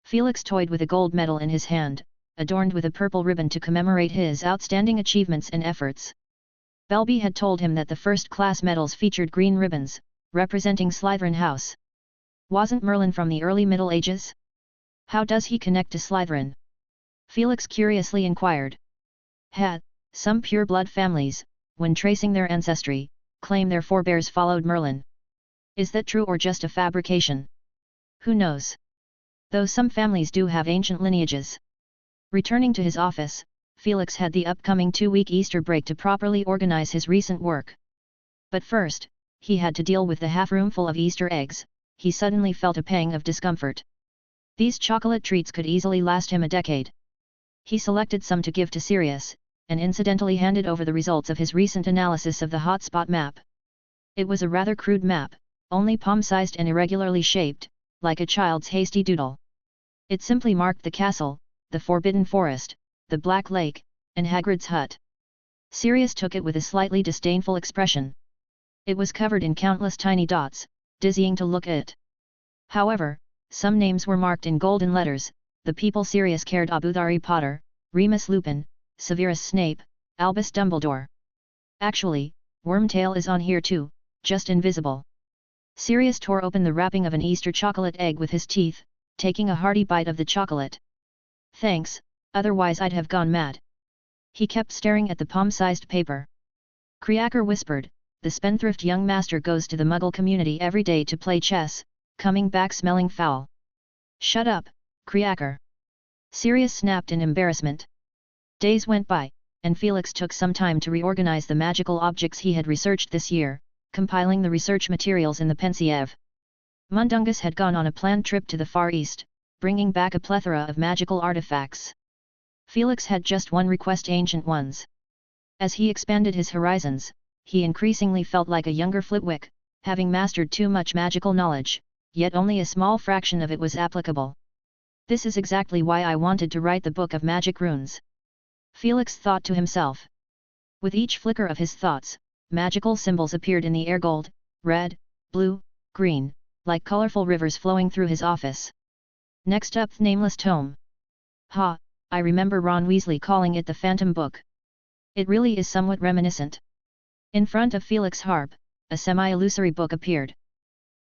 Felix toyed with a gold medal in his hand, adorned with a purple ribbon to commemorate his outstanding achievements and efforts. Belby had told him that the first-class medals featured green ribbons, representing Slytherin House. Wasn't Merlin from the early Middle Ages? How does he connect to Slytherin? Felix curiously inquired. Some pure-blood families, when tracing their ancestry, claim their forebears followed Merlin. Is that true or just a fabrication? Who knows? Though some families do have ancient lineages. Returning to his office, Felix had the upcoming 2-week Easter break to properly organize his recent work. But first, he had to deal with the half-roomful of Easter eggs. He suddenly felt a pang of discomfort. These chocolate treats could easily last him a decade. He selected some to give to Sirius, and incidentally handed over the results of his recent analysis of the hotspot map. It was a rather crude map, only palm-sized and irregularly shaped, like a child's hasty doodle. It simply marked the castle, the forbidden forest, the Black Lake, and Hagrid's hut. Sirius took it with a slightly disdainful expression. It was covered in countless tiny dots, dizzying to look at. However, some names were marked in golden letters: the people Sirius cared about: Harry Potter, Remus Lupin, Severus Snape, Albus Dumbledore. Actually, Wormtail is on here too, just invisible. Sirius tore open the wrapping of an Easter chocolate egg with his teeth, taking a hearty bite of the chocolate. Thanks, otherwise I'd have gone mad. He kept staring at the palm-sized paper. Creaker whispered, the spendthrift young master goes to the Muggle community every day to play chess, coming back smelling foul. Shut up, Creaker. Sirius snapped in embarrassment. Days went by, and Felix took some time to reorganize the magical objects he had researched this year, compiling the research materials in the Pensieve. Mundungus had gone on a planned trip to the Far East, bringing back a plethora of magical artifacts. Felix had just one request: ancient ones. As he expanded his horizons, he increasingly felt like a younger Flitwick, having mastered too much magical knowledge, yet only a small fraction of it was applicable. This is exactly why I wanted to write the Book of Magic Runes. Felix thought to himself. With each flicker of his thoughts, magical symbols appeared in the air: gold, red, blue, green, like colorful rivers flowing through his office. Next up, the nameless tome. Ha, I remember Ron Weasley calling it the Phantom Book. It really is somewhat reminiscent. In front of Felix Harp, a semi-illusory book appeared.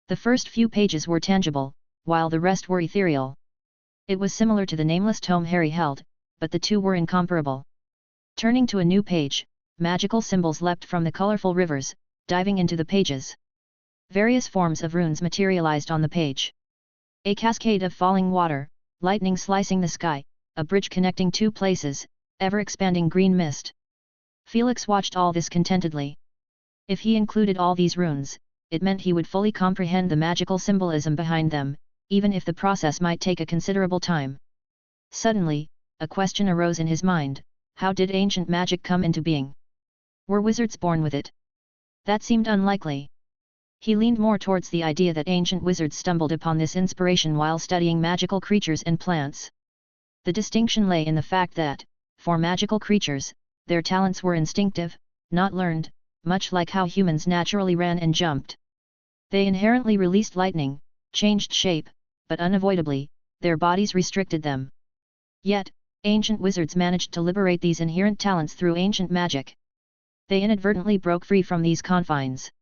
The first few pages were tangible, while the rest were ethereal. It was similar to the nameless tome Harry held, but the two were incomparable. Turning to a new page, magical symbols leapt from the colorful rivers, diving into the pages. Various forms of runes materialized on the page. A cascade of falling water, lightning slicing the sky, a bridge connecting two places, ever-expanding green mist. Felix watched all this contentedly. If he included all these runes, it meant he would fully comprehend the magical symbolism behind them, even if the process might take a considerable time. Suddenly, a question arose in his mind: how did ancient magic come into being? Were wizards born with it? That seemed unlikely. He leaned more towards the idea that ancient wizards stumbled upon this inspiration while studying magical creatures and plants. The distinction lay in the fact that, for magical creatures, their talents were instinctive, not learned, much like how humans naturally ran and jumped. They inherently released lightning, changed shape, but unavoidably, their bodies restricted them. Yet, ancient wizards managed to liberate these inherent talents through ancient magic. They inadvertently broke free from these confines.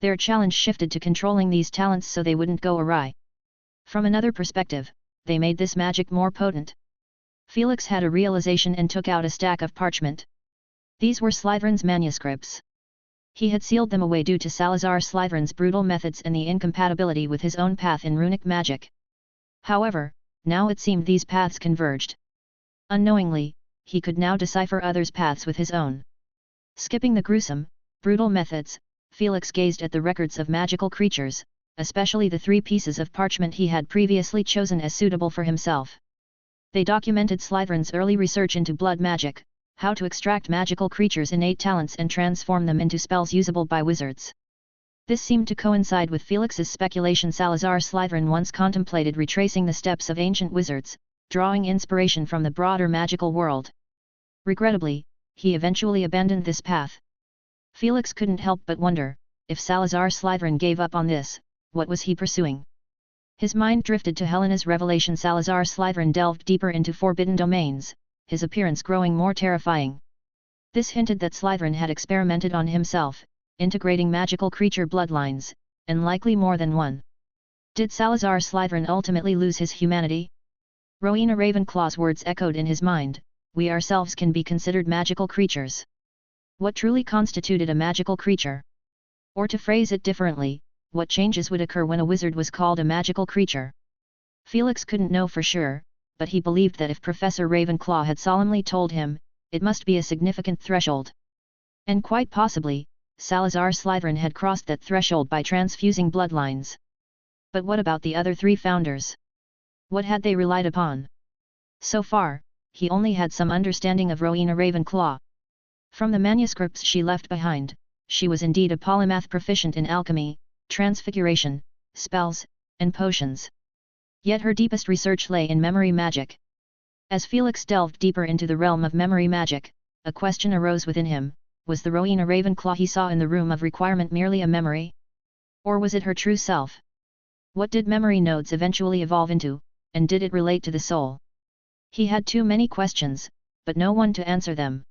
Their challenge shifted to controlling these talents so they wouldn't go awry. From another perspective, they made this magic more potent. Felix had a realization and took out a stack of parchment. These were Slytherin's manuscripts. He had sealed them away due to Salazar Slytherin's brutal methods and the incompatibility with his own path in runic magic. However, now it seemed these paths converged. Unknowingly, he could now decipher others' paths with his own. Skipping the gruesome, brutal methods, Felix gazed at the records of magical creatures, especially the 3 pieces of parchment he had previously chosen as suitable for himself. They documented Slytherin's early research into blood magic, how to extract magical creatures' innate talents and transform them into spells usable by wizards. This seemed to coincide with Felix's speculation Salazar Slytherin once contemplated retracing the steps of ancient wizards, drawing inspiration from the broader magical world. Regrettably, he eventually abandoned this path. Felix couldn't help but wonder, if Salazar Slytherin gave up on this, what was he pursuing? His mind drifted to Helena's revelation. Salazar Slytherin delved deeper into forbidden domains, his appearance growing more terrifying. This hinted that Slytherin had experimented on himself, integrating magical creature bloodlines, and likely more than one. Did Salazar Slytherin ultimately lose his humanity? Rowena Ravenclaw's words echoed in his mind: we ourselves can be considered magical creatures. What truly constituted a magical creature? Or to phrase it differently, what changes would occur when a wizard was called a magical creature? Felix couldn't know for sure, but he believed that if Professor Ravenclaw had solemnly told him, it must be a significant threshold. And quite possibly, Salazar Slytherin had crossed that threshold by transfusing bloodlines. But what about the other 3 founders? What had they relied upon? So far, he only had some understanding of Rowena Ravenclaw. From the manuscripts she left behind, she was indeed a polymath proficient in alchemy, transfiguration, spells, and potions. Yet her deepest research lay in memory magic. As Felix delved deeper into the realm of memory magic, a question arose within him: was the Rowena Ravenclaw he saw in the room of requirement merely a memory? Or was it her true self? What did memory nodes eventually evolve into, and did it relate to the soul? He had too many questions, but no one to answer them.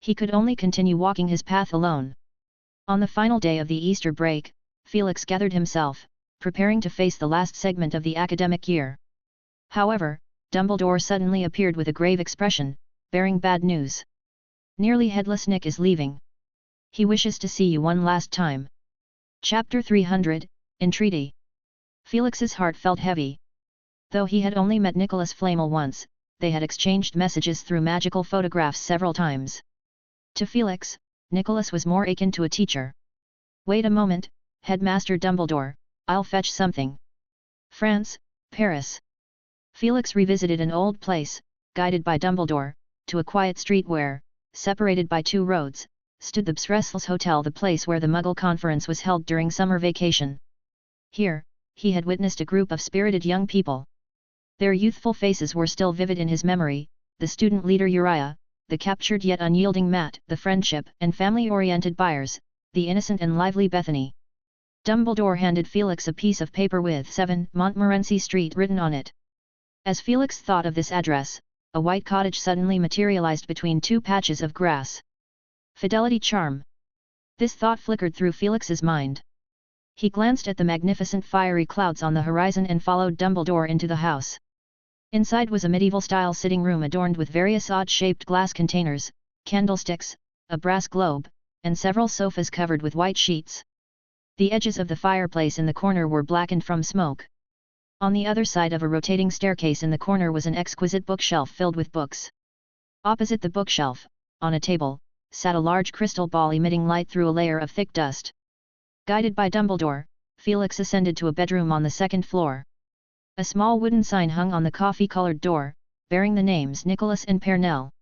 He could only continue walking his path alone. On the final day of the Easter break, Felix gathered himself, preparing to face the last segment of the academic year. However, Dumbledore suddenly appeared with a grave expression, bearing bad news. Nearly Headless Nick is leaving. He wishes to see you one last time. Chapter 300, Entreaty. Felix's heart felt heavy. Though he had only met Nicholas Flamel once, they had exchanged messages through magical photographs several times. To Felix, Nicholas was more akin to a teacher. Wait a moment, Headmaster Dumbledore, I'll fetch something. France, Paris. Felix revisited an old place, guided by Dumbledore, to a quiet street where, separated by two roads, stood the Bsresels Hotel, the place where the Muggle conference was held during summer vacation. Here, he had witnessed a group of spirited young people. Their youthful faces were still vivid in his memory: the student leader Uriah, the captured yet unyielding Matt, the friendship and family-oriented Byers, the innocent and lively Bethany. Dumbledore handed Felix a piece of paper with 7 Montmorency Street written on it. As Felix thought of this address, a white cottage suddenly materialized between two patches of grass. Fidelity Charm. This thought flickered through Felix's mind. He glanced at the magnificent fiery clouds on the horizon and followed Dumbledore into the house. Inside was a medieval-style sitting room adorned with various odd-shaped glass containers, candlesticks, a brass globe, and several sofas covered with white sheets. The edges of the fireplace in the corner were blackened from smoke. On the other side of a rotating staircase in the corner was an exquisite bookshelf filled with books. Opposite the bookshelf, on a table, sat a large crystal ball emitting light through a layer of thick dust. Guided by Dumbledore, Felix ascended to a bedroom on the second floor. A small wooden sign hung on the coffee-colored door, bearing the names Nicholas and Pernell.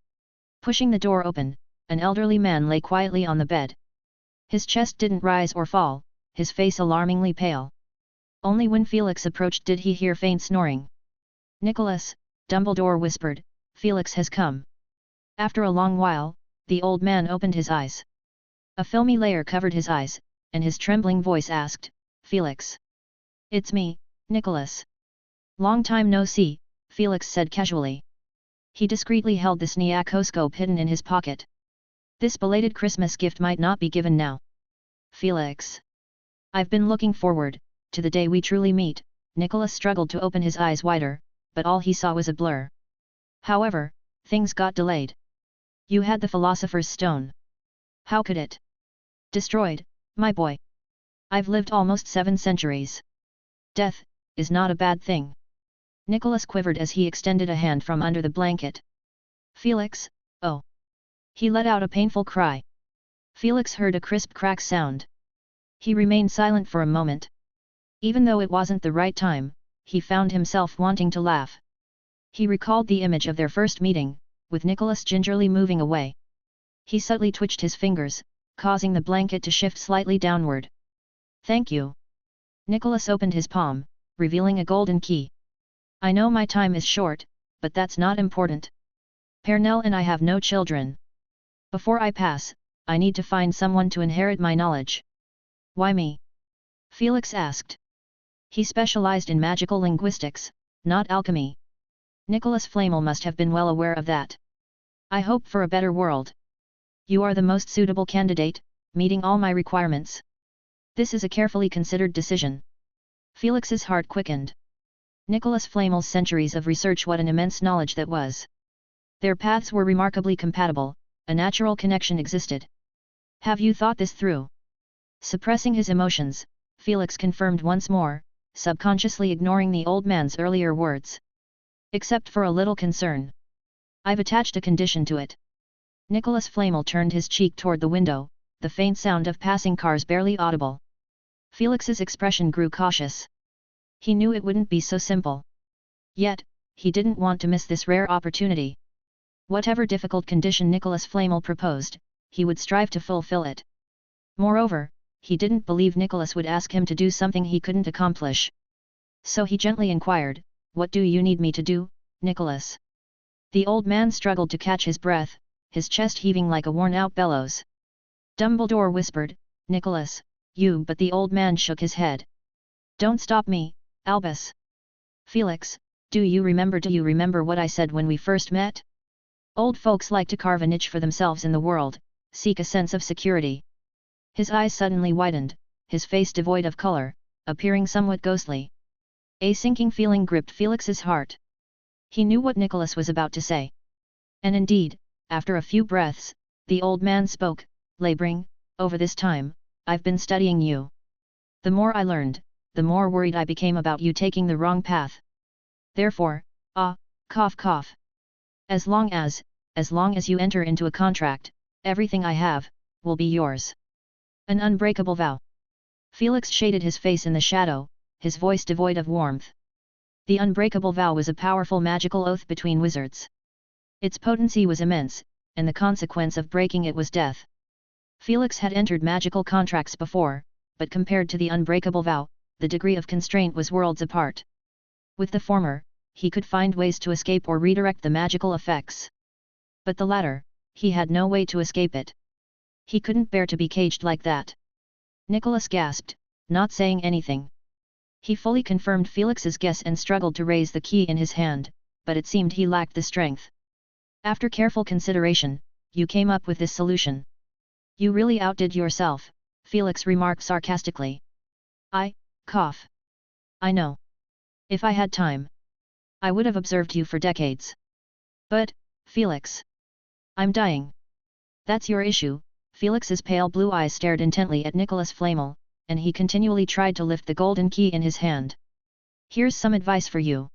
Pushing the door open, an elderly man lay quietly on the bed. His chest didn't rise or fall, his face alarmingly pale. Only when Felix approached did he hear faint snoring. "Nicholas," Dumbledore whispered, "Felix has come." After a long while, the old man opened his eyes. A filmy layer covered his eyes, and his trembling voice asked, "Felix." "It's me, Nicholas." "Long time no see," Felix said casually. He discreetly held the sniakoscope hidden in his pocket. This belated Christmas gift might not be given now. "Felix. I've been looking forward to the day we truly meet." Nicholas struggled to open his eyes wider, but all he saw was a blur. "However, things got delayed. You had the Philosopher's Stone. How could it? Destroyed, my boy. I've lived almost 7 centuries. Death is not a bad thing." Nicholas quivered as he extended a hand from under the blanket. "Felix, oh!" He let out a painful cry. Felix heard a crisp crack sound. He remained silent for a moment. Even though it wasn't the right time, he found himself wanting to laugh. He recalled the image of their first meeting, with Nicholas gingerly moving away. He subtly twitched his fingers, causing the blanket to shift slightly downward. "Thank you." Nicholas opened his palm, revealing a golden key. "I know my time is short, but that's not important. Pernell and I have no children. Before I pass, I need to find someone to inherit my knowledge." "Why me?" Felix asked. He specialized in magical linguistics, not alchemy. Nicholas Flamel must have been well aware of that. "I hope for a better world. You are the most suitable candidate, meeting all my requirements. This is a carefully considered decision." Felix's heart quickened. Nicholas Flamel's centuries of research, what an immense knowledge that was. Their paths were remarkably compatible, a natural connection existed. "Have you thought this through?" Suppressing his emotions, Felix confirmed once more, subconsciously ignoring the old man's earlier words. "Except for a little concern. I've attached a condition to it." Nicholas Flamel turned his cheek toward the window, the faint sound of passing cars barely audible. Felix's expression grew cautious. He knew it wouldn't be so simple. Yet, he didn't want to miss this rare opportunity. Whatever difficult condition Nicholas Flamel proposed, he would strive to fulfill it. Moreover, he didn't believe Nicholas would ask him to do something he couldn't accomplish. So he gently inquired, what do you need me to do, Nicholas? The old man struggled to catch his breath, his chest heaving like a worn-out bellows. Dumbledore whispered, Nicholas, you, but the old man shook his head. Don't stop me, Albus. Felix, do you remember what I said when we first met? Old folks like to carve a niche for themselves in the world, seek a sense of security. His eyes suddenly widened, his face devoid of color, appearing somewhat ghostly. A sinking feeling gripped Felix's heart. He knew what Nicholas was about to say. And indeed, after a few breaths, the old man spoke, laboring, over this time, I've been studying you. The more I learned, the more worried I became about you taking the wrong path. Therefore, cough cough. As long as you enter into a contract, everything I have, will be yours. An unbreakable vow. Felix shaded his face in the shadow, his voice devoid of warmth. The unbreakable vow was a powerful magical oath between wizards. Its potency was immense, and the consequence of breaking it was death. Felix had entered magical contracts before, but compared to the unbreakable vow, the degree of constraint was worlds apart. With the former, he could find ways to escape or redirect the magical effects. But the latter, he had no way to escape it. He couldn't bear to be caged like that. Nicholas gasped, not saying anything. He fully confirmed Felix's guess and struggled to raise the key in his hand, but it seemed he lacked the strength. After careful consideration, you came up with this solution. You really outdid yourself, Felix remarked sarcastically. Cough. I know. If I had time, I would have observed you for decades. But, Felix, I'm dying. That's your issue. Felix's pale blue eyes stared intently at Nicholas Flamel, and he continually tried to lift the golden key in his hand. Here's some advice for you.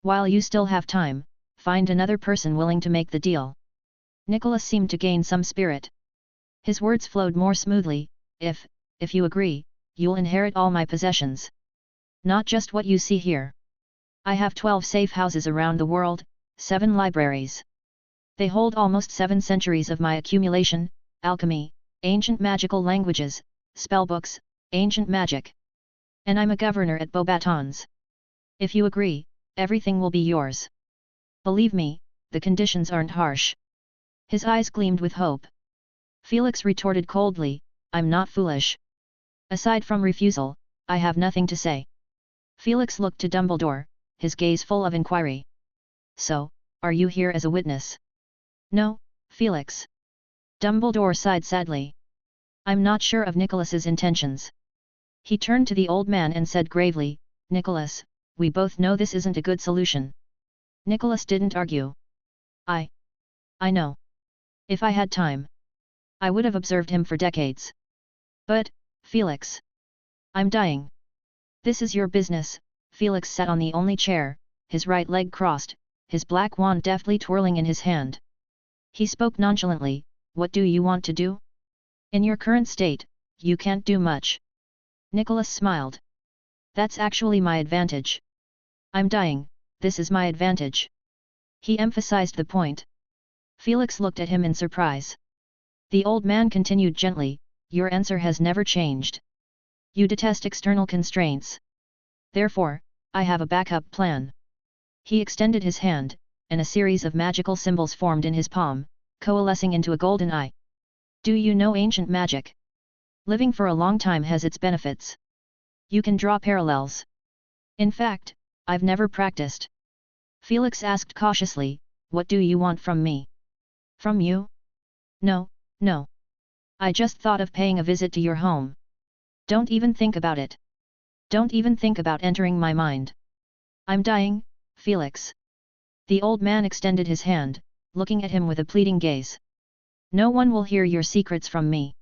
While you still have time, find another person willing to make the deal. Nicholas seemed to gain some spirit. His words flowed more smoothly. If you agree, you'll inherit all my possessions. Not just what you see here. I have 12 safe houses around the world, 7 libraries. They hold almost 7 centuries of my accumulation, alchemy, ancient magical languages, spellbooks, ancient magic. And I'm a governor at Beauxbatons. If you agree, everything will be yours. Believe me, the conditions aren't harsh. His eyes gleamed with hope. Felix retorted coldly, I'm not foolish. Aside from refusal, I have nothing to say. Felix looked to Dumbledore, his gaze full of inquiry. So, are you here as a witness? No, Felix. Dumbledore sighed sadly. I'm not sure of Nicholas's intentions. He turned to the old man and said gravely, Nicholas, we both know this isn't a good solution. Nicholas didn't argue. I know. If I had time, I would have observed him for decades. But, Felix, I'm dying. This is your business. Felix sat on the only chair, his right leg crossed, his black wand deftly twirling in his hand. He spoke nonchalantly, what do you want to do? In your current state, you can't do much. Nicholas smiled. That's actually my advantage. I'm dying, this is my advantage. He emphasized the point. Felix looked at him in surprise. The old man continued gently, your answer has never changed. You detest external constraints. Therefore, I have a backup plan. He extended his hand, and a series of magical symbols formed in his palm, coalescing into a golden eye. Do you know ancient magic? Living for a long time has its benefits. You can draw parallels. In fact, I've never practiced. Felix asked cautiously, what do you want from me? From you? No. I just thought of paying a visit to your home. Don't even think about it. Don't even think about entering my mind. I'm dying, Felix. The old man extended his hand, looking at him with a pleading gaze. No one will hear your secrets from me.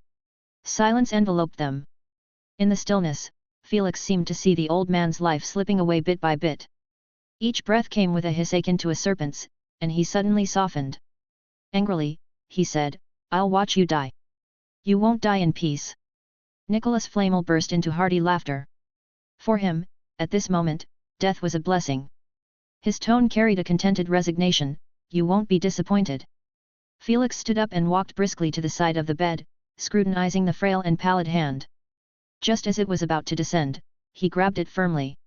Silence enveloped them. In the stillness, Felix seemed to see the old man's life slipping away bit by bit. Each breath came with a hiss akin to a serpent's, and he suddenly softened. Angrily, he said, I'll watch you die. You won't die in peace. Nicholas Flamel burst into hearty laughter. For him, at this moment, death was a blessing. His tone carried a contented resignation, you won't be disappointed. Felix stood up and walked briskly to the side of the bed, scrutinizing the frail and pallid hand. Just as it was about to descend, he grabbed it firmly.